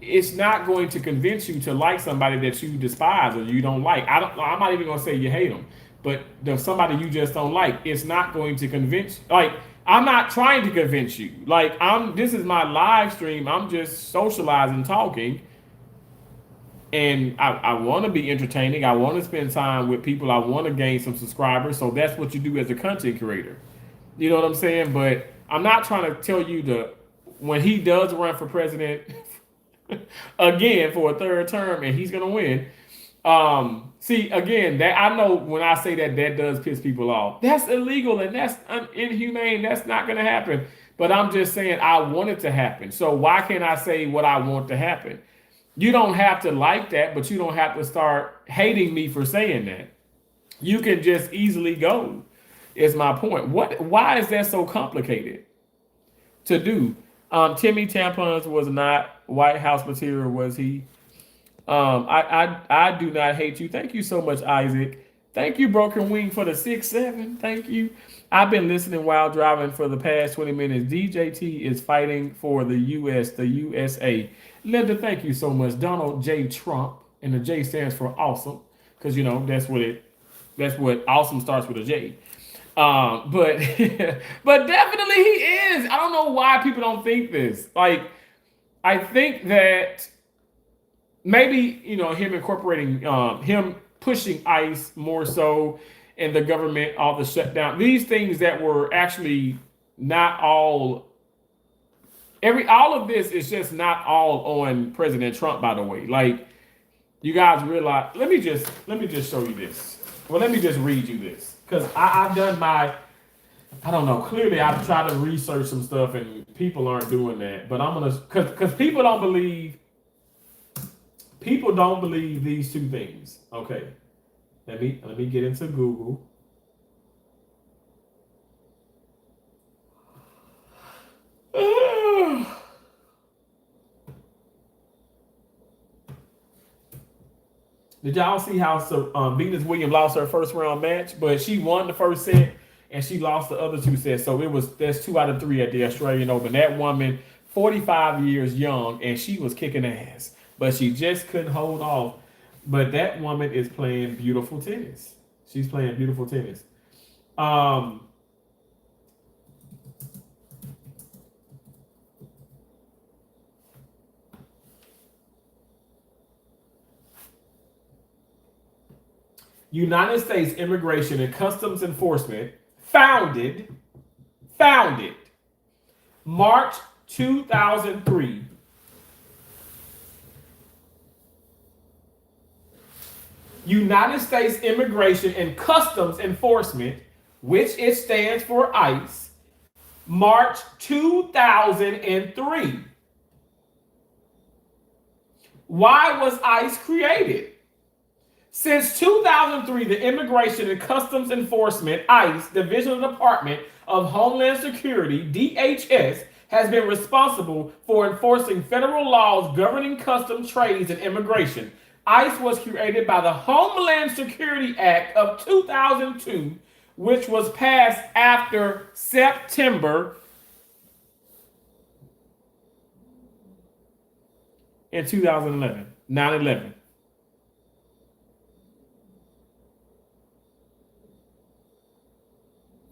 It's not going to convince you to like somebody that you despise or you don't like. I'm not even going to say you hate them, but there's somebody you just don't like. It's not going to convince. Like, I'm not trying to convince you. Like, this is my live stream. I'm just socializing, talking. And I want to be entertaining. I want to spend time with people. I want to gain some subscribers. So that's what you do as a content creator. You know what I'm saying? But I'm not trying to tell you when he does run for president again for a third term and he's going to win. See, again, that I know when I say that does piss people off. That's illegal and that's inhumane. That's not going to happen. But I'm just saying I want it to happen. So why can't I say what I want to happen? You don't have to like that, but you don't have to start hating me for saying that. You can just easily go, is my point. Why is that so complicated to do? Timmy Tampons was not White House material, was he? I do not hate you. Thank you so much, Isaac. Thank you, Broken Wing, for the 6-7. Thank you. I've been listening while driving for the past 20 minutes. DJT is fighting for the USA. Linda, thank you so much. Donald J. Trump, and the J stands for awesome, because that's what awesome starts with a J. But but definitely he is. I don't know why people don't think this. Like, I think that maybe him incorporating him pushing ICE more so, and the government, all the shutdown, these things that were actually not all of this is just not all on President Trump, by the way. Like, you guys realize, let me just show you this. Well, let me just read you this. Because I've done I don't know, clearly I've tried to research some stuff and people aren't doing that. But I'm gonna, because people don't believe these two things. Okay. Let me get into Google. Did y'all see how Venus Williams lost her first round match, but she won the first set and she lost the other two sets. So that's 2 out of 3 at the Australian Open. That woman, 45 years young, and she was kicking ass, but she just couldn't hold off. But that woman is playing beautiful tennis. She's playing beautiful tennis. United States Immigration and Customs Enforcement founded March 2003. United States Immigration and Customs Enforcement, which it stands for ICE, March 2003. Why was ICE created? Since 2003, the Immigration and Customs Enforcement, ICE, Division of the Department of Homeland Security, DHS, has been responsible for enforcing federal laws governing customs, trades, and immigration. ICE was created by the Homeland Security Act of 2002, which was passed after September in 2011, 9/11.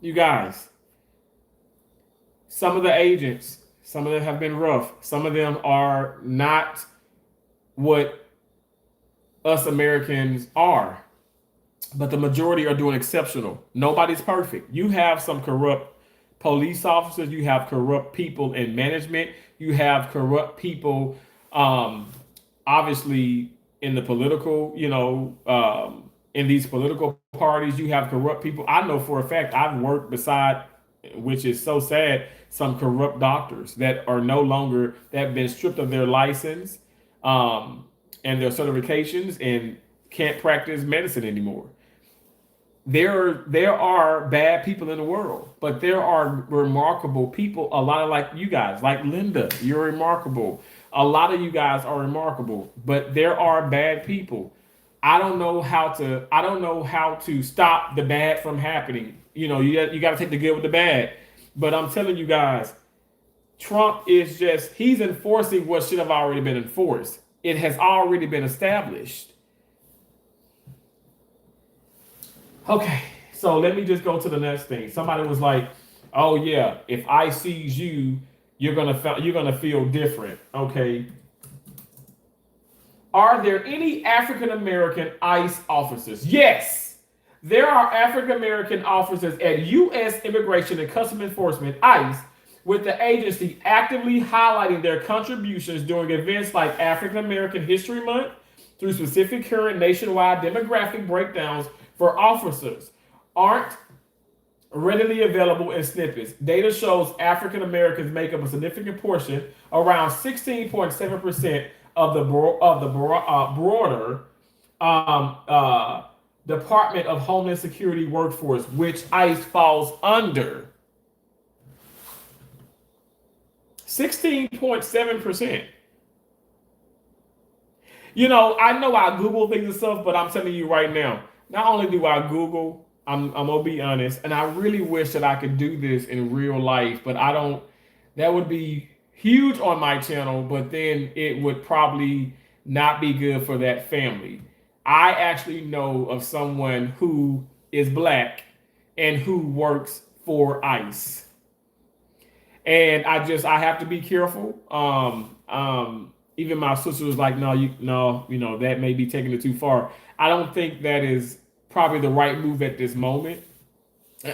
You guys, some of the agents, some of them have been rough. Some of them are not what us Americans are, but the majority are doing exceptional. Nobody's perfect. You have some corrupt police officers. You have corrupt people in management. You have corrupt people, obviously, in the political, in these political parties. You have corrupt people. I know for a fact I've worked beside, which is so sad, some corrupt doctors that are no longer, that have been stripped of their license and their certifications and can't practice medicine anymore. There are bad people in the world, but there are remarkable people. A lot of, like you guys, like Linda, you're remarkable. A lot of you guys are remarkable, but there are bad people. I don't know how to stop the bad from happening. You know, you got to take the good with the bad. But I'm telling you guys, Trump is he's enforcing what should have already been enforced. It has already been established. Okay, so let me just go to the next thing. Somebody was like, "Oh yeah, if ICE sees you, you're gonna feel different." Okay. Are there any African American ICE officers? Yes, there are African American officers at U.S. Immigration and Customs Enforcement (ICE), with the agency actively highlighting their contributions during events like African American History Month through specific current nationwide demographic breakdowns for officers aren't readily available in snippets. Data shows African Americans make up a significant portion, around 16.7% of the broader Department of Homeland Security workforce, which ICE falls under. 16.7%. You know I Google things and stuff, but I'm telling you right now, not only do I Google, I'm gonna be honest, and I really wish that I could do this in real life, but I don't. That would be huge on my channel, but then it would probably not be good for that family. I actually know of someone who is black and who works for ICE. And I have to be careful. Even my sister was like, no, that may be taking it too far. I don't think that is probably the right move at this moment.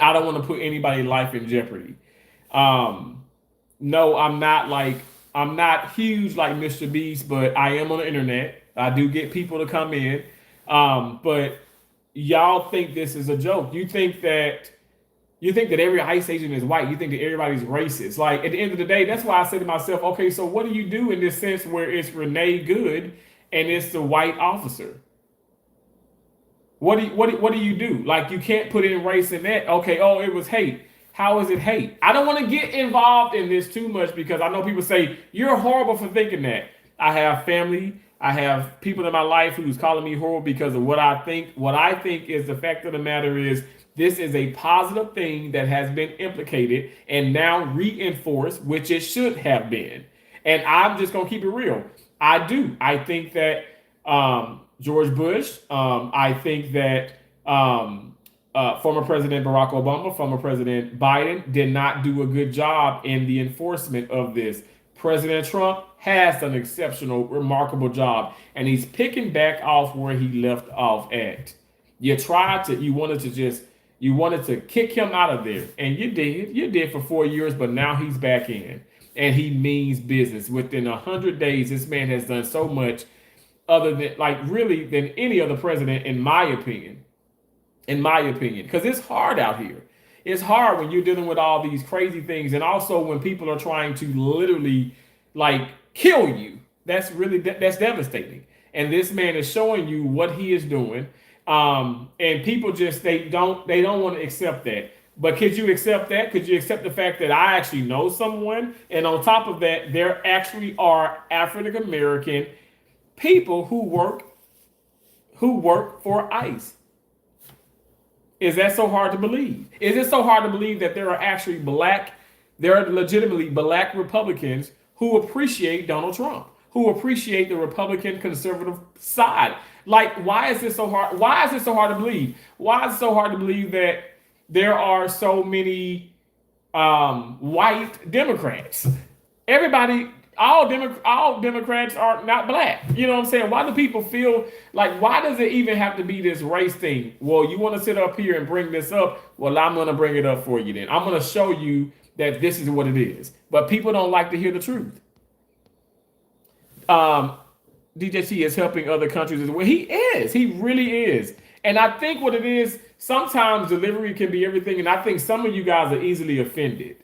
I don't want to put anybody's life in jeopardy. No, I'm not huge like Mr. Beast, but I am on the internet. I do get people to come in. But y'all think this is a joke. You think that every ICE agent is white. You think that everybody's racist. Like at the end of the day, that's why I say to myself, okay, so what do you do in this sense where it's Renee Good and it's the white officer? What do you do? Like you can't put in race in that. Okay, oh, it was hate. How is it hate? I don't want to get involved in this too much because I know people say you're horrible for thinking that. I have family. I have people in my life who's calling me horrible because of what I think. What I think is the fact of the matter is this is a positive thing that has been implicated and now reinforced, which it should have been. And I'm just going to keep it real. I do. I think that George Bush, I think that former President Barack Obama, former President Biden did not do a good job in the enforcement of this. President Trump has done an exceptional, remarkable job, and he's picking back off where he left off at. You wanted to kick him out of there, and you did for 4 years, but now he's back in, and he means business. Within 100 days, this man has done so much other than really than any other president, in my opinion, because it's hard out here. It's hard when you're dealing with all these crazy things, and also when people are trying to literally kill you. That's devastating. And this man is showing you what he is doing. And people just they don't want to accept that. But could you accept that? Could you accept the fact that I actually know someone, and on top of that, there actually are African American people who work for ICE? Is that so hard to believe? Is it so hard to believe that there are legitimately black Republicans who appreciate Donald Trump, who appreciate the Republican conservative side? Why is this so hard? Why is it so hard to believe? Why is it so hard to believe that there are so many white Democrats? All Democrats are not black. You know what I'm saying? Why do people feel why does it even have to be this race thing? Well, you want to sit up here and bring this up? Well, I'm going to bring it up for you then. I'm going to show you that this is what it is. But people don't like to hear the truth. DJT is helping other countries as well. He is. He really is. And I think what it is, sometimes delivery can be everything. And I think some of you guys are easily offended.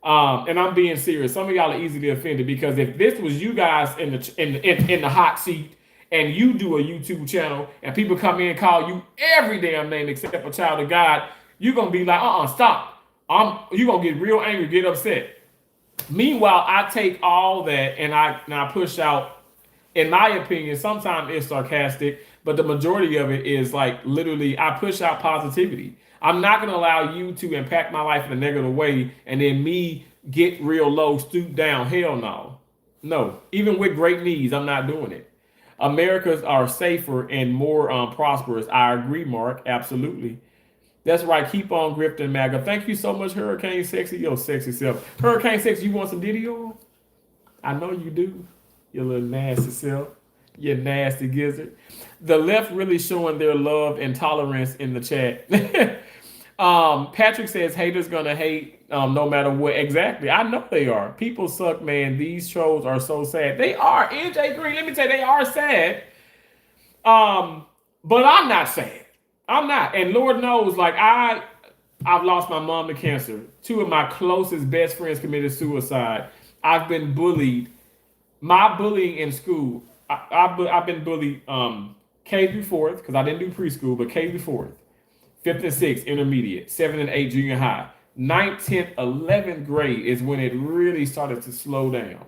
And I'm being serious. Some of y'all are easily offended because if this was you guys in the hot seat and you do a YouTube channel and people come in and call you every damn name except a child of God, you're going to be like, stop. You're going to get real angry, get upset. Meanwhile, I take all that and I push out in my opinion, sometimes it's sarcastic, but the majority of it is like literally I push out positivity. I'm not gonna allow you to impact my life in a negative way and then me get real low, stoop down. Hell no. No. Even with great needs, I'm not doing it. Americas are safer and more prosperous. I agree, Mark. Absolutely. That's right. Keep on grifting, MAGA. Thank you so much, Hurricane Sexy. Yo, sexy self. Hurricane Sexy, you want some Diddy oil? I know you do. You little nasty self. You nasty gizzard. The left really showing their love and tolerance in the chat. Patrick says haters gonna hate no matter what. Exactly. I know they are. People suck, man. These trolls are so sad. They are. NJ Green, let me tell you, they are sad. But I'm not sad. I'm not. And Lord knows, like I've lost my mom to cancer. Two of my closest best friends committed suicide. I've been bullied. My bullying in school, I've been bullied K through fourth, because I didn't do preschool, but K through fourth, fifth and sixth, intermediate, 7th and 8th, junior high. 9th, 10th, 11th grade is when it really started to slow down.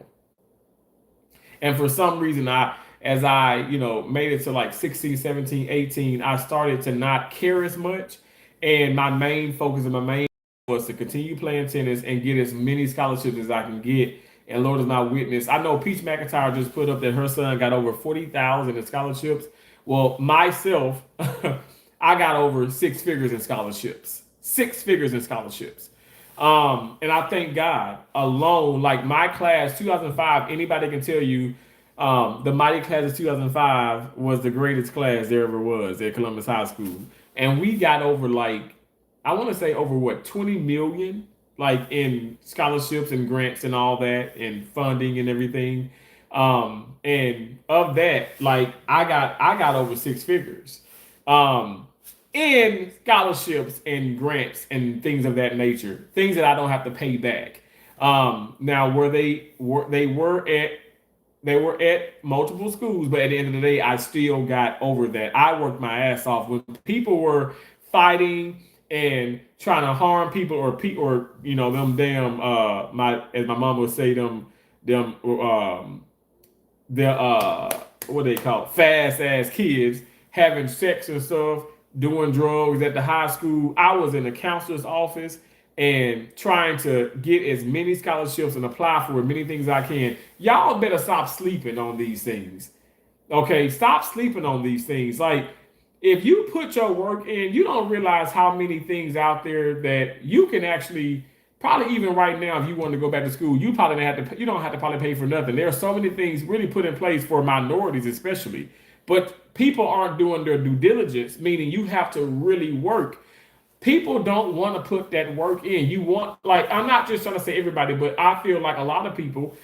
And for some reason, as I made it to like 16, 17, 18, I started to not care as much. And my main focus and my main was to continue playing tennis and get as many scholarships as I can get. And Lord is my witness. I know Peach McIntyre just put up that her son got over 40,000 in scholarships. Well, myself, I got over 6 figures in scholarships. 6 figures in scholarships. And I thank God alone, like my class, 2005, anybody can tell you, the mighty class of 2005 was the greatest class there ever was at Columbus High School. And we got over like, I want to say over what, 20 million, like in scholarships and grants and all that and funding and everything. And of that, like I got over 6 figures. In scholarships and grants and things of that nature, things that I don't have to pay back. Now, they were at multiple schools, but at the end of the day, I still got over that. I worked my ass off when people were fighting and trying to harm people, or them damn as my mom would say, what they call it, fast ass kids having sex and stuff, doing drugs at the high school. I was in the counselor's office and trying to get as many scholarships and apply for as many things I can. Y'all better stop sleeping on these things. Okay, stop sleeping on these things. Like, if you put your work in, you don't realize how many things out there that you can actually, probably even right now, if you want to go back to school, you don't have to probably pay for nothing. There are so many things really put in place for minorities especially. But people aren't doing their due diligence, meaning you have to really work. People don't want to put that work in. I'm not just trying to say everybody, but I feel like a lot of people,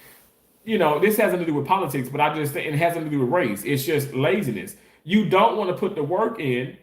this has nothing to do with politics, but I just think it has nothing to do with race. It's just laziness. You don't want to put the work in,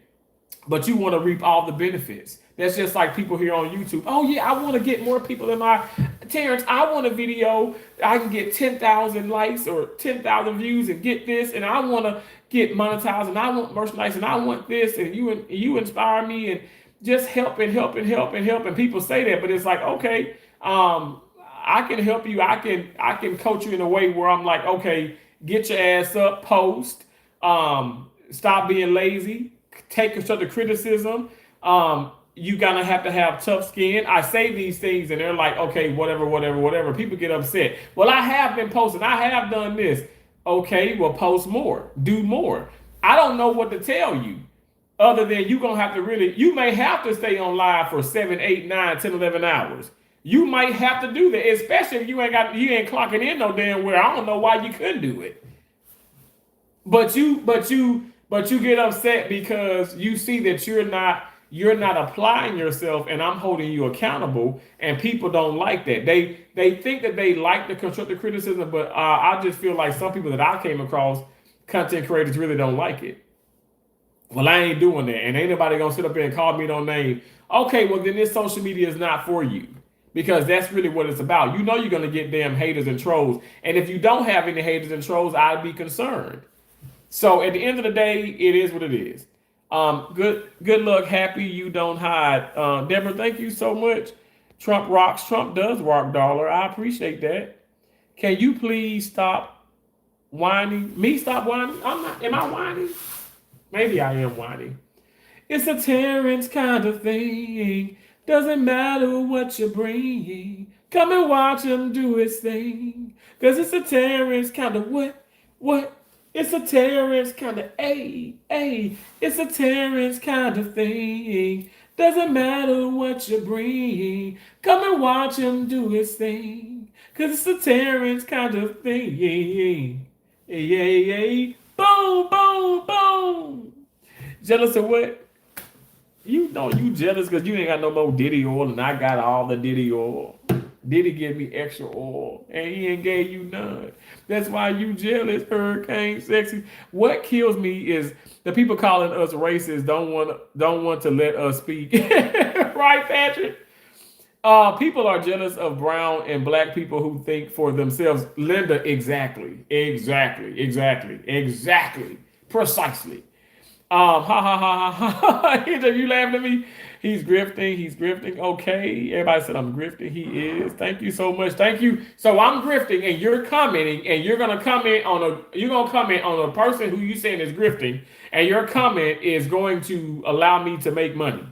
but you want to reap all the benefits. That's just like people here on YouTube. Oh yeah, I want to get more people in my Terrence. I want a video. I can get 10,000 likes or 10,000 views and get this, and I want to get monetized, and I want merchandise, and I want this, and you inspire me, and just help and help and help and help. And people say that, but it's like, okay, I can help you. I can coach you in a way where I'm like, okay, get your ass up, post, stop being lazy, take constructive criticism. You gonna have to have tough skin. I say these things and they're like, okay, whatever. People get upset. Well, I have been posting. I have done this. Okay, well, post more, do more. I don't know what to tell you other than you may have to stay on live for 7, 8, 9, 10, 11 hours. You might have to do that, especially if you ain't clocking in no damn where. I don't know why you couldn't do it. But you get upset because you see that you're not applying yourself, and I'm holding you accountable, and people don't like that. They think that they like the constructive criticism, but I just feel like some people that I came across, content creators, really don't like it. Well, I ain't doing that, and ain't nobody gonna sit up there and call me no name. Okay, well then this social media is not for you, because that's really what it's about. You're gonna get damn haters and trolls, and if you don't have any haters and trolls, I'd be concerned. So at the end of the day, it is what it is. Good luck, happy you don't hide. Deborah, thank you so much. Trump rocks. Trump does rock, dollar. I appreciate that. Can you please stop Whiny. Me stop whining. I'm not. Am I whiny? Maybe I am whiny. It's a Terrence kind of thing. Doesn't matter what you bring. Come and watch him do his thing. Cause it's a Terrence kind of what? What? It's a Terrence kind of a. It's a Terrence kind of thing. Doesn't matter what you bring. Come and watch him do his thing. Cause it's a Terrence kind of thing. Yeah. Boom, boom, boom. Jealous of what? You know you jealous because you ain't got no more Diddy oil and I got all the Diddy oil. Diddy give me extra oil and he ain't gave you none. That's why you jealous, Hurricane Sexy. What kills me is the people calling us racist don't want to let us speak. Right, Patrick? People are jealous of brown and black people who think for themselves. Linda, exactly. Precisely. Ha. You laughing at me? He's grifting. Okay. Everybody said I'm grifting. He is. Thank you so much. Thank you. So I'm grifting and you're commenting and you're gonna comment on a person who you saying is grifting, and your comment is going to allow me to make money.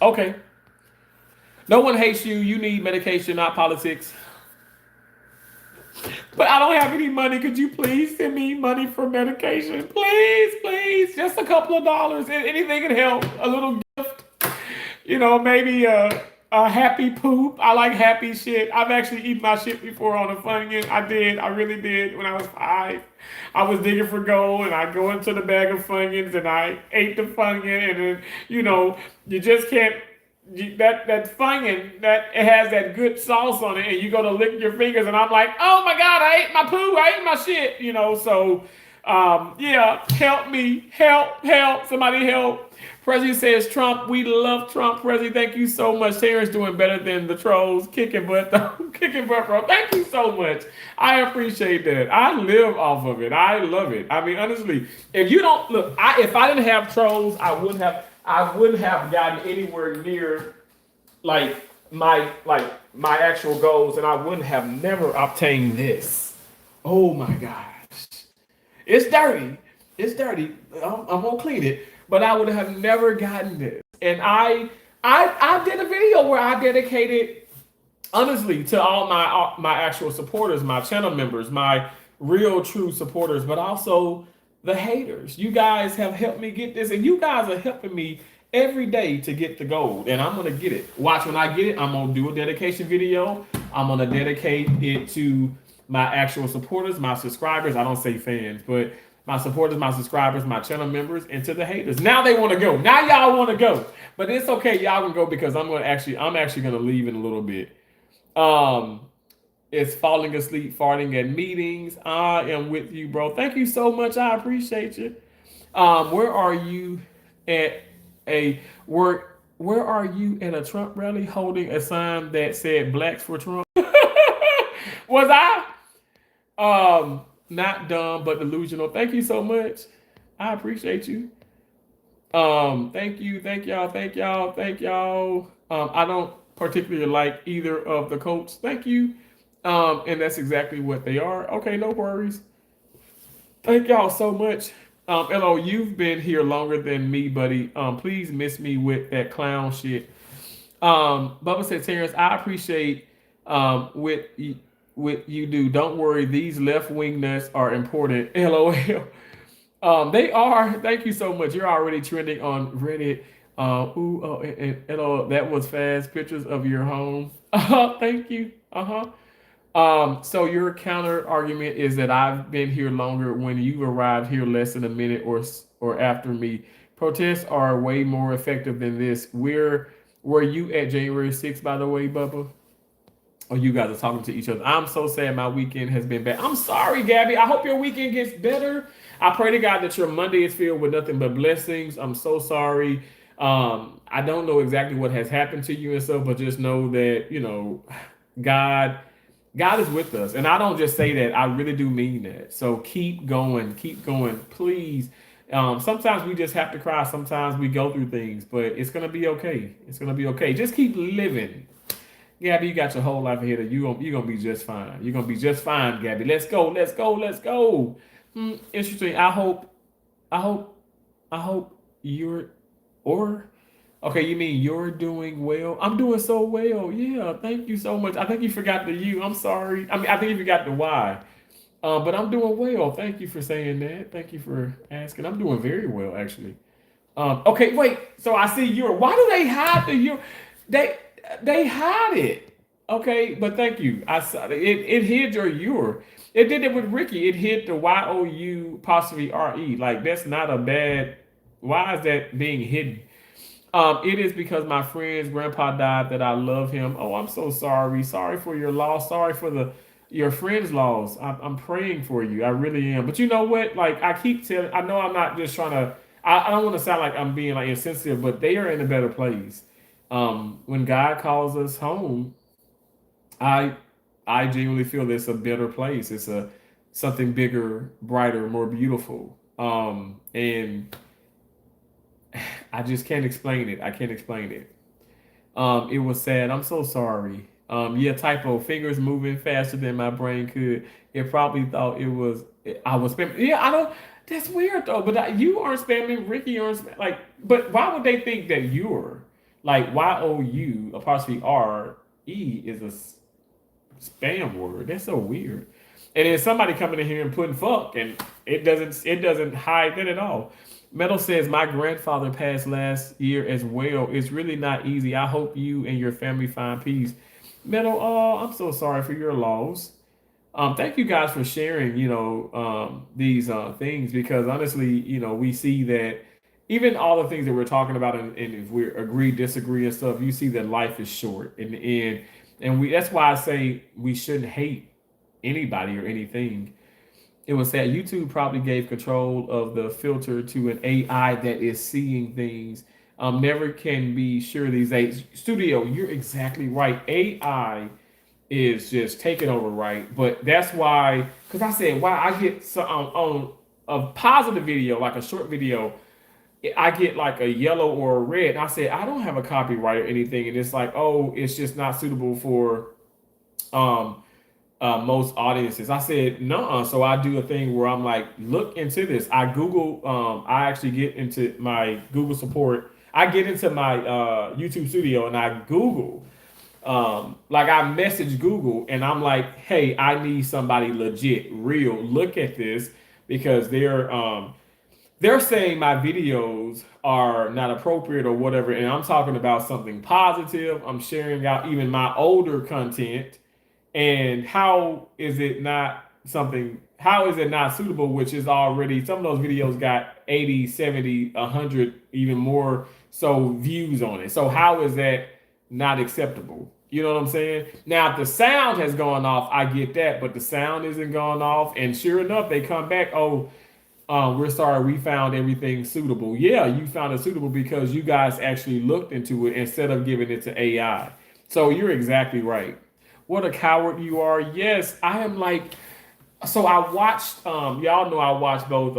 Okay. No one hates you. You need medication, not politics. But I don't have any money. Could you please send me money for medication? Please. Just a couple of dollars. Anything can help. A little gift. Maybe a happy poop. I like happy shit. I've actually eaten my shit before on a Funyun. I did. I really did. When I was 5, I was digging for gold, and I go into the bag of Funyuns, and I ate the Funyun, and then, you just can't. That Funyun, that it has that good sauce on it, and you go to lick your fingers, and I'm like, oh my God, I ate my poo, I ate my shit, So, yeah, help me, help, somebody help. Prezi says Trump, we love Trump. Prezi, thank you so much. Terrence doing better than the trolls, kicking butt, bro. Thank you so much. I appreciate that. I live off of it. I love it. I mean, honestly, if you don't look, if I didn't have trolls, I wouldn't have gotten anywhere near my actual goals, and I wouldn't have never obtained this. Oh my gosh. It's dirty. I'm gonna clean it, but I would have never gotten this. And I did a video where I dedicated, honestly, to all my actual supporters, my channel members, my real true supporters, but also the haters. You guys have helped me get this, and you guys are helping me every day to get the gold, and I'm gonna get it. Watch, when I get it, I'm gonna do a dedication video. I'm gonna dedicate it to my actual supporters, my subscribers. I don't say fans, but my supporters, my subscribers, my channel members, and to the haters. Now they want to go. Now y'all want to go, but it's okay. Y'all can go because I'm actually gonna leave in a little bit. It's falling asleep, farting at meetings. I am with you, bro. Thank you so much. I appreciate you. Where are you at where are you at a Trump rally holding a sign that said "Blacks for Trump"? Was I? Not dumb, but delusional. Thank you so much. I appreciate you. Thank you. Thank y'all. I don't particularly like either of the quotes. Thank you. And that's exactly what they are. Okay, no worries. Thank y'all so much. LO, you've been here longer than me, buddy. Please miss me with that clown shit. Bubba said, Terrence, I appreciate what you do. Don't worry, these left-wing nuts are important. LOL. They are. Thank you so much. You're already trending on Reddit. That was fast. Pictures of your home. Thank you. So your counter argument is that I've been here longer when you arrived here less than a minute or after me. Protests are way more effective than this. Were you at January 6th, by the way, Bubba? Or you guys are talking to each other? I'm so sad my weekend has been bad. I'm sorry, Gabby. I hope your weekend gets better. I pray to God that your Monday is filled with nothing but blessings. I'm so sorry. I don't know exactly what has happened to you and stuff, but just know that, God is with us. And I don't just say that. I really do mean that. So keep going. Please Sometimes we just have to cry. Sometimes we go through things, but it's gonna be okay. It's gonna be okay. Just keep living. Gabby, you got your whole life ahead of you. You gonna be just fine. You're gonna be just fine, Gabby. Let's go. Let's go. Let's go. Interesting. I hope. I hope you're. Or. Okay, you mean you're doing well? I'm doing so well. Yeah. Thank you so much. I think you forgot the you. I'm sorry. I mean, I think you forgot the why. But I'm doing well. Thank you for saying that. Thank you for asking. I'm doing very well, actually. Okay, wait. So I see your. Why do they hide the your? They they hide it. Okay, but thank you. I saw it. It hid your. It did it with Ricky. It hid the YOU apostrophe RE. Like that's not a bad. Why is that being hidden? It is because my friend's grandpa died that I love him. Oh, I'm so sorry. Sorry for your loss. Sorry for the your friend's loss. I'm praying for you. I really am. But you know what? Like I keep telling. I know I'm not just trying to. I don't want to sound like I'm being like insensitive, but they are in a better place. When God calls us home, I I genuinely feel it's a better place. It's a something bigger, brighter, more beautiful. And I just can't explain it. I can't explain it. It was sad. I'm so sorry. Yeah, typo. Fingers moving faster than my brain could. It probably thought it was. I was spamming. Yeah, I don't. That's weird though. But you aren't spamming. Ricky aren't like. But why would they think that you're like YOU apostrophe RE is a spam word? That's so weird. And then somebody coming in here and putting fuck, and it doesn't hide that at all. Metal says my grandfather passed last year as well. It's really not easy. I hope you and your family find peace. Metal, oh, I'm so sorry for your loss. Thank you guys for sharing, these things because honestly, we see that even all the things that we're talking about and if we agree, disagree and stuff, you see that life is short in the end. And that's why I say we shouldn't hate anybody or anything. It was that YouTube probably gave control of the filter to an AI that is seeing things. Never can be sure these days. Studio, you're exactly right. AI is just taking over, right? But that's why, because I said, why I get so on a positive video, like a short video, I get like a yellow or a red. And I said, I don't have a copyright or anything. And it's like, oh, it's just not suitable for um most audiences. I said no, so I do a thing where I'm like, look into this. I Google, I actually get into my Google support. I get into my YouTube studio and I Google, like I message Google and I'm like, hey, I need somebody legit, real. Look at this because they're saying my videos are not appropriate or whatever, and I'm talking about something positive. I'm sharing out even my older content and how is it not suitable, which is already, some of those videos got 80, 70, 100, even more so views on it. So how is that not acceptable? You know what I'm saying? Now, if the sound has gone off, I get that, but the sound isn't gone off. And sure enough, they come back, oh, we're sorry, we found everything suitable. Yeah, you found it suitable because you guys actually looked into it instead of giving it to AI. So you're exactly right. What a coward you are. Yes, I am like, so I watched, y'all know I watched both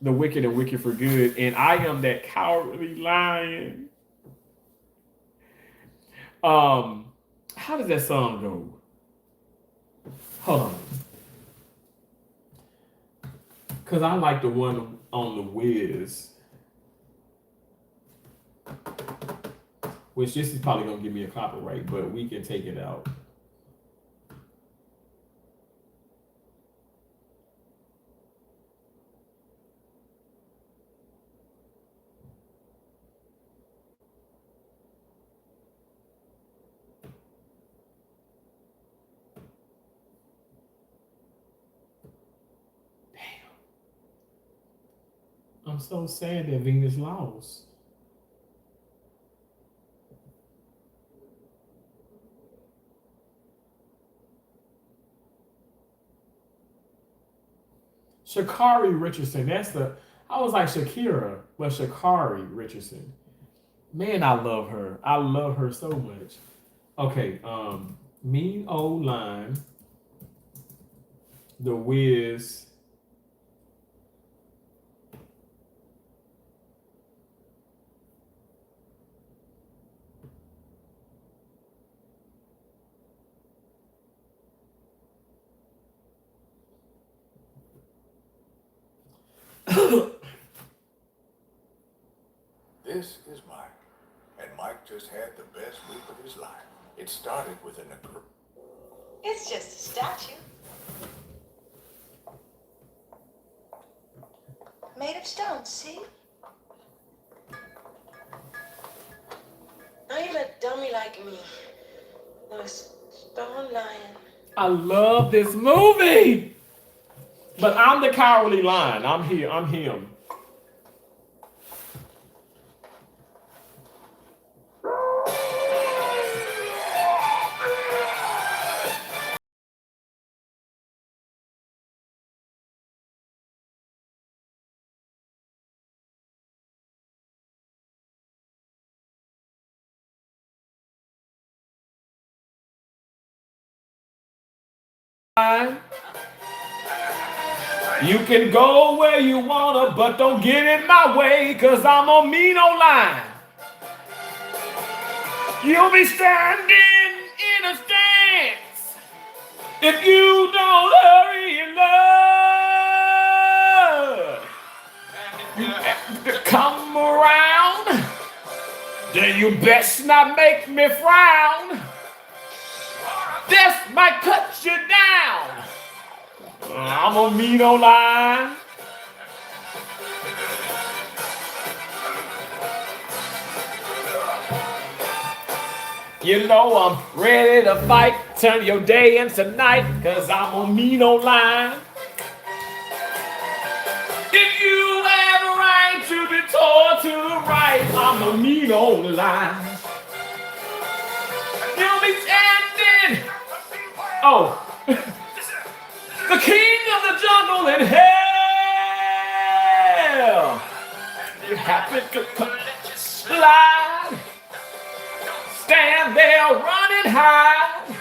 The Wicked and Wicked for Good, and I am that cowardly lion. How does that song go? Hold on. Cause I like the one on the Wiz, which this is probably gonna give me a copyright, but we can take it out. I'm so sad that Venus lost. Shakari Richardson. I was like Shakira, but Shakari Richardson. Man, I love her. I love her so much. Okay, Mean Old Line, The Wiz, This is Mike, and Mike just had the best week of his life. It started with an agreement. It's just a statue. Made of stone, see? I am a dummy like me. A stone lion. I love this movie. But I'm the cowardly lion. I'm here. I'm him. You can go where you wanna, but don't get in my way, cause I'm on me no line. You'll be standing in a stance if you don't hurry in love. You have to come around, then you best not make me frown. This might cut you down. I'm on me no line. You know I'm ready to fight. Turn your day into night, cause I'm on me no line. If you ever right to be tore to the right, I'm on me no line. You'll be standing. Oh. The king of the jungle in hell. You happen to slide. Stand there running high.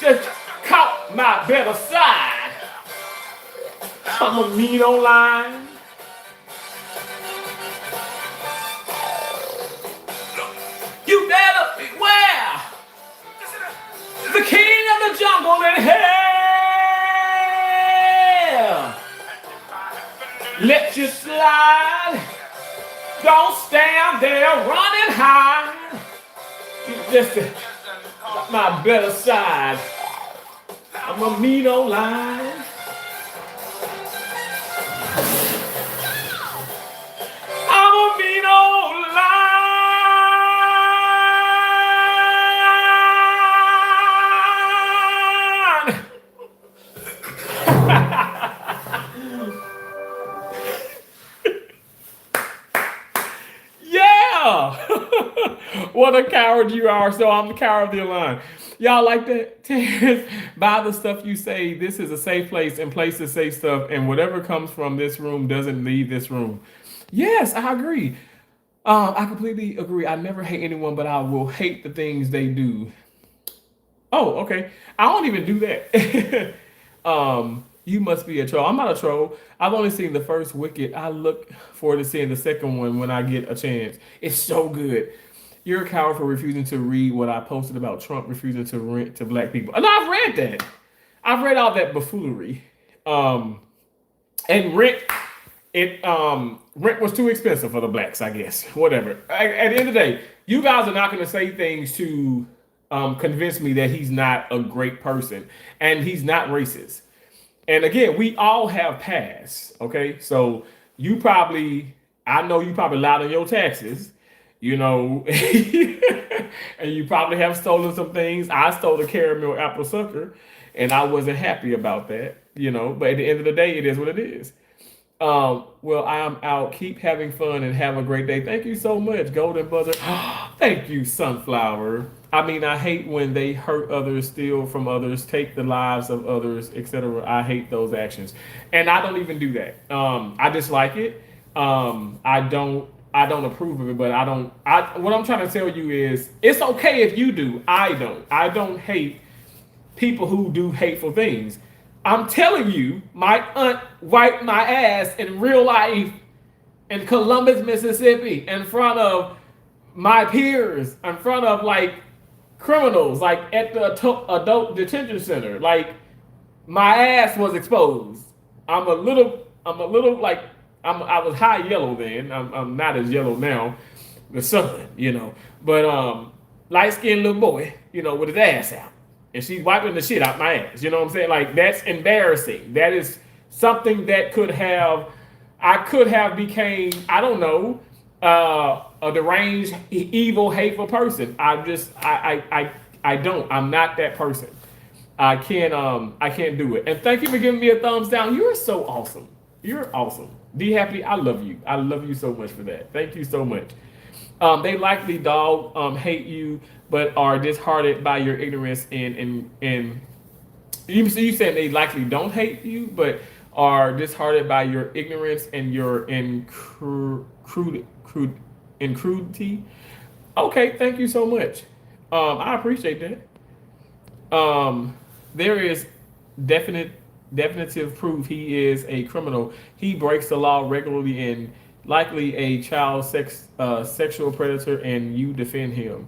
Just caught my better side. I'm a mean old line. You better beware. The king of the jungle in hell. Let you slide. Don't stand there running high. You just my better side. I'm a mean old line. I'm a mean old Yeah! What a coward you are. So I'm the cowardly lion. Y'all like that? By the stuff you say, this is a safe place and place to say stuff, and whatever comes from this room doesn't leave this room. Yes, I agree. I completely agree. I never hate anyone, but I will hate the things they do. Oh, okay. I don't even do that. You must be a troll. I'm not a troll. I've only seen the first Wicked. I look forward to seeing the second one when I get a chance. It's so good. You're a coward for refusing to read what I posted about Trump refusing to rent to black people. No, I've read that. I've read all that buffoonery. And rent was too expensive for the blacks, I guess. Whatever. At the end of the day, you guys are not going to say things to convince me that he's not a great person and he's not racist. And again, we all have pasts, okay? So I know you probably lied on your taxes, you know, and you probably have stolen some things. I stole a caramel apple sucker, and I wasn't happy about that, you know, but at the end of the day, it is what it is. Well, I'm out. Keep having fun and have a great day. Thank you so much, Golden Buzzer. Thank you, Sunflower. I mean, I hate when they hurt others, steal from others, take the lives of others, etc. I hate those actions, and I don't even do that. I dislike it. I don't approve of it, but what I'm trying to tell you is, it's okay if you do. I don't hate people who do hateful things. I'm telling you, my aunt wiped my ass in real life in Columbus, Mississippi, in front of my peers, in front of like criminals, like at the adult detention center. Like, my ass was exposed. I'm a little like, I was high yellow then. I'm not as yellow now. The sun, But light skinned little boy, with his ass out. And she's wiping the shit out my ass. You know what I'm saying? Like, that's embarrassing. That is something that I could have became, I don't know, a deranged, evil, hateful person. I don't. I'm not that person. I can't do it. And thank you for giving me a thumbs down. You're so awesome. You're awesome. Be happy. I love you. I love you so much for that. Thank you so much. They likely hate you, but are disheartened by your ignorance and you saying they likely don't hate you, but are disheartened by your ignorance and your crudity. Okay, thank you so much. I appreciate that. There is definitive proof he is a criminal. He breaks the law regularly and likely a child sexual predator, and you defend him.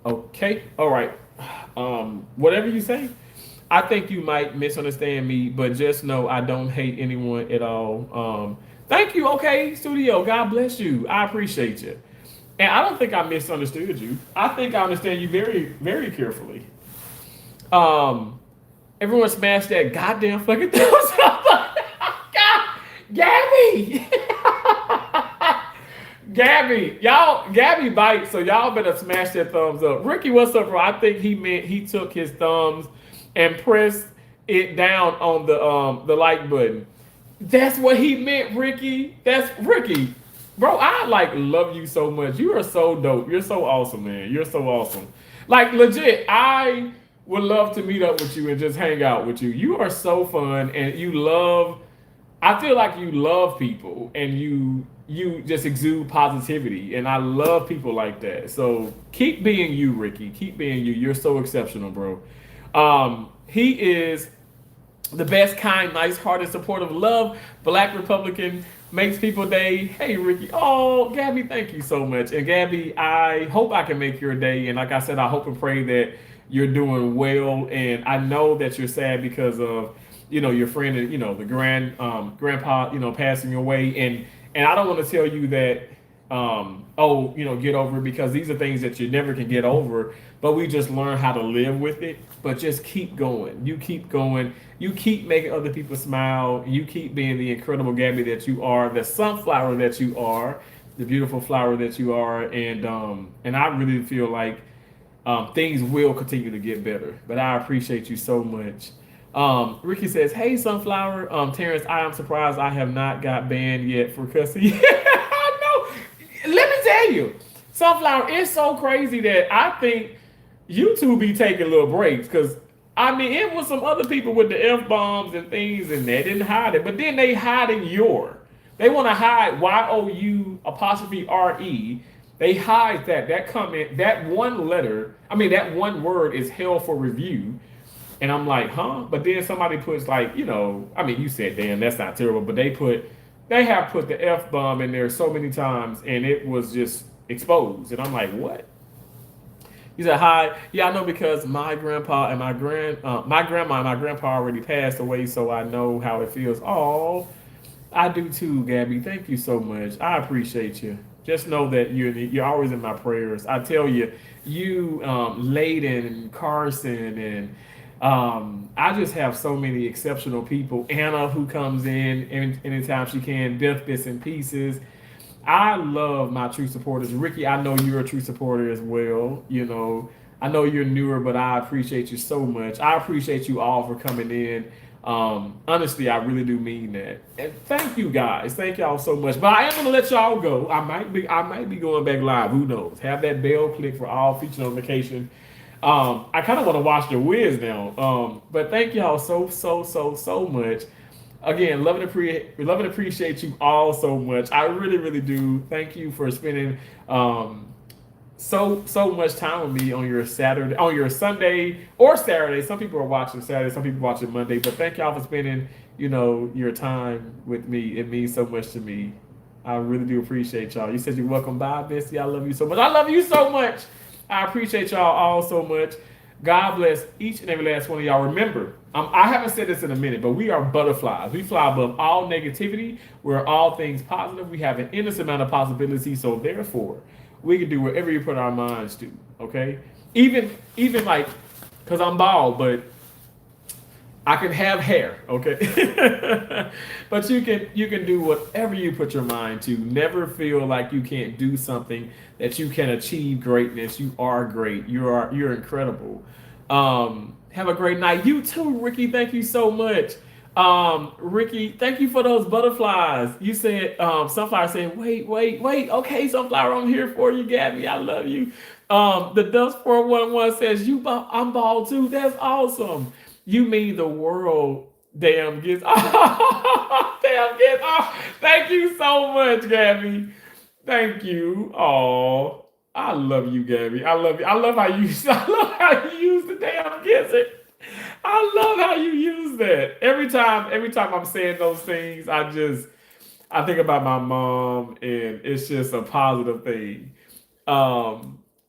Okay, all right. Whatever you say. I think you might misunderstand me, but just know I don't hate anyone at all. Thank you. Okay, studio. God bless you. I appreciate you. And I don't think I misunderstood you. I think I understand you very, very carefully. Everyone smash that goddamn fucking thumbs up. God, Gabby. Gabby bites, so y'all better smash that thumbs up. Ricky, what's up, bro? I think he meant he took his thumbs and pressed it down on the like button. That's what he meant, Ricky. That's Ricky. Bro, I love you so much. You are so dope. You're so awesome, man. You're so awesome. Like, legit, I would love to meet up with you and just hang out with you. You are so fun, and I feel like you love people, and you just exude positivity, and I love people like that. So keep being you, Ricky. Keep being you. You're so exceptional, bro. He is the best, kind, nice, hearted, supportive, love, Black Republican, makes people day. Hey, Ricky. Oh, Gabby, thank you so much. And Gabby, I hope I can make your day. And like I said, I hope and pray that you're doing well. And I know that you're sad because of, your friend and, the grandpa, passing away. And I don't want to tell you that, get over it, because these are things that you never can get over, but we just learn how to live with it. But just keep going. You keep going. You keep making other people smile. You keep being the incredible Gabby that you are, the sunflower that you are, the beautiful flower that you are. And I really feel like things will continue to get better. But I appreciate you so much. Ricky says, hey, Sunflower. Terrence, I am surprised I have not got banned yet for cussing. I know. Let me tell you, Sunflower, it's so crazy that I think YouTube be taking little breaks, because it was some other people with the F-bombs and things, and they didn't hide it. But then they hiding they want to hide YOU''RE. They hide that comment, that one letter. That one word is hell for review. And I'm like, huh? But then somebody puts you said, damn, that's not terrible. But they have put the F-bomb in there so many times, and it was just exposed. And I'm like, what? He said, hi. Yeah, I know, because my grandpa and my grandma and my grandpa already passed away, so I know how it feels. Oh, I do too, Gabby. Thank you so much. I appreciate you. Just know that you're always in my prayers. I tell you, Layden and Carson, and I just have so many exceptional people. Anna, who comes in anytime she can, Death Bits and Pieces. I love my true supporters. Ricky, I know you're a true supporter as well. I know you're newer, but I appreciate you so much. I appreciate you all for coming in. Honestly, I really do mean that. And thank you guys. Thank y'all so much. But I am gonna let y'all go. I might be going back live. Who knows? Have that bell click for all feature notification. I kind of want to watch The Wiz now. But thank y'all so much. Again, love and appreciate you all so much. I really, really do. Thank you for spending so much time with me on your Sunday or Saturday. Some people are watching Saturday, some people watching Monday. But thank y'all for spending, your time with me. It means so much to me. I really do appreciate y'all. You said you're welcome. Bye, Bessie. I love you so much. I love you so much. I appreciate y'all all so much. God bless each and every last one of y'all. Remember, I haven't said this in a minute, but we are butterflies. We fly above all negativity. We're all things positive. We have an endless amount of possibilities. So therefore, we can do whatever you put our minds to. Okay, even like, cause I'm bald, but I can have hair, okay? But you can do whatever you put your mind to. Never feel like you can't do something, that you can achieve greatness. You are great. You're incredible. Have a great night. You too, Ricky. Thank you so much. Ricky, thank you for those butterflies. You said Sunflower said, wait. Okay, Sunflower, I'm here for you, Gabby. I love you. The Dust 411 says, I'm bald too. That's awesome. You mean the world, damn gets. Damn gets. Oh, thank you so much, Gabby. Thank you. Oh, I love you, Gabby. I love you. I love how you use the damn gizzard. I love how you use that. Every time I'm saying those things, I think about my mom, and it's just a positive thing.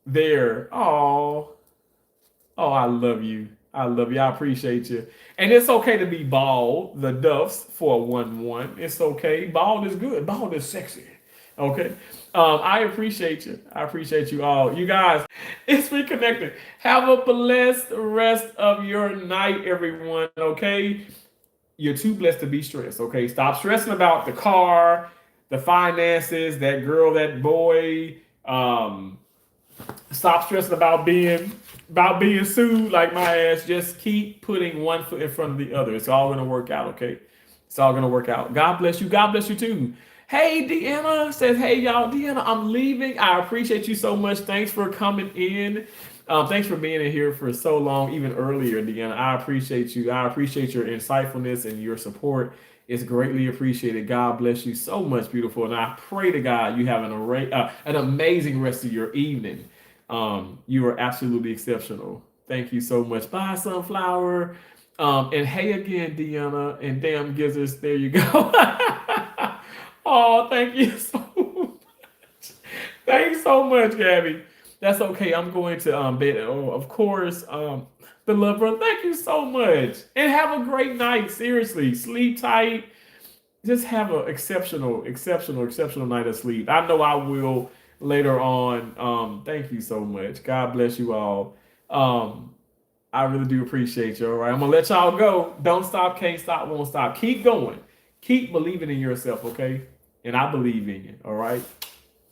There. Oh, I love you. I love you. I appreciate you. And it's okay to be bald. The Duffs 411. It's okay. Bald is good. Bald is sexy. Okay. I appreciate you. I appreciate you all. You guys, it's Reconnected. Have a blessed rest of your night, everyone. Okay. You're too blessed to be stressed. Okay. Stop stressing about the car, the finances, that girl, that boy. Stop stressing about being sued like my ass. Just keep putting one foot in front of the other. It's all gonna work out, okay? It's all gonna work out. God bless you. God bless you too. Hey, Deanna says, hey y'all, Deanna, I'm leaving. I appreciate you so much. Thanks for coming in. Thanks for being in here for so long, even earlier, Deanna. I appreciate you. I appreciate your insightfulness and your support. It's greatly appreciated. God bless you so much, beautiful. And I pray to God you have an amazing rest of your evening. You are absolutely exceptional. Thank you so much. Bye, Sunflower. And hey again, Deanna and damn gizzards. There you go. Oh, thank you so much. Thanks so much, Gabby. That's okay. I'm going to bed. Oh, of course. Beloved brother, thank you so much. And have a great night. Seriously. Sleep tight. Just have an exceptional night of sleep. I know I will later on. Thank you so much. God bless you all. I really do appreciate you. All right. I'm gonna let y'all go. Don't stop, can't stop, won't stop. Keep going. Keep believing in yourself, okay? And I believe in you. All right.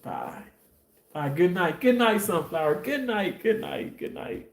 Bye. Bye. Good night. Good night, Sunflower. Good night. Good night. Good night.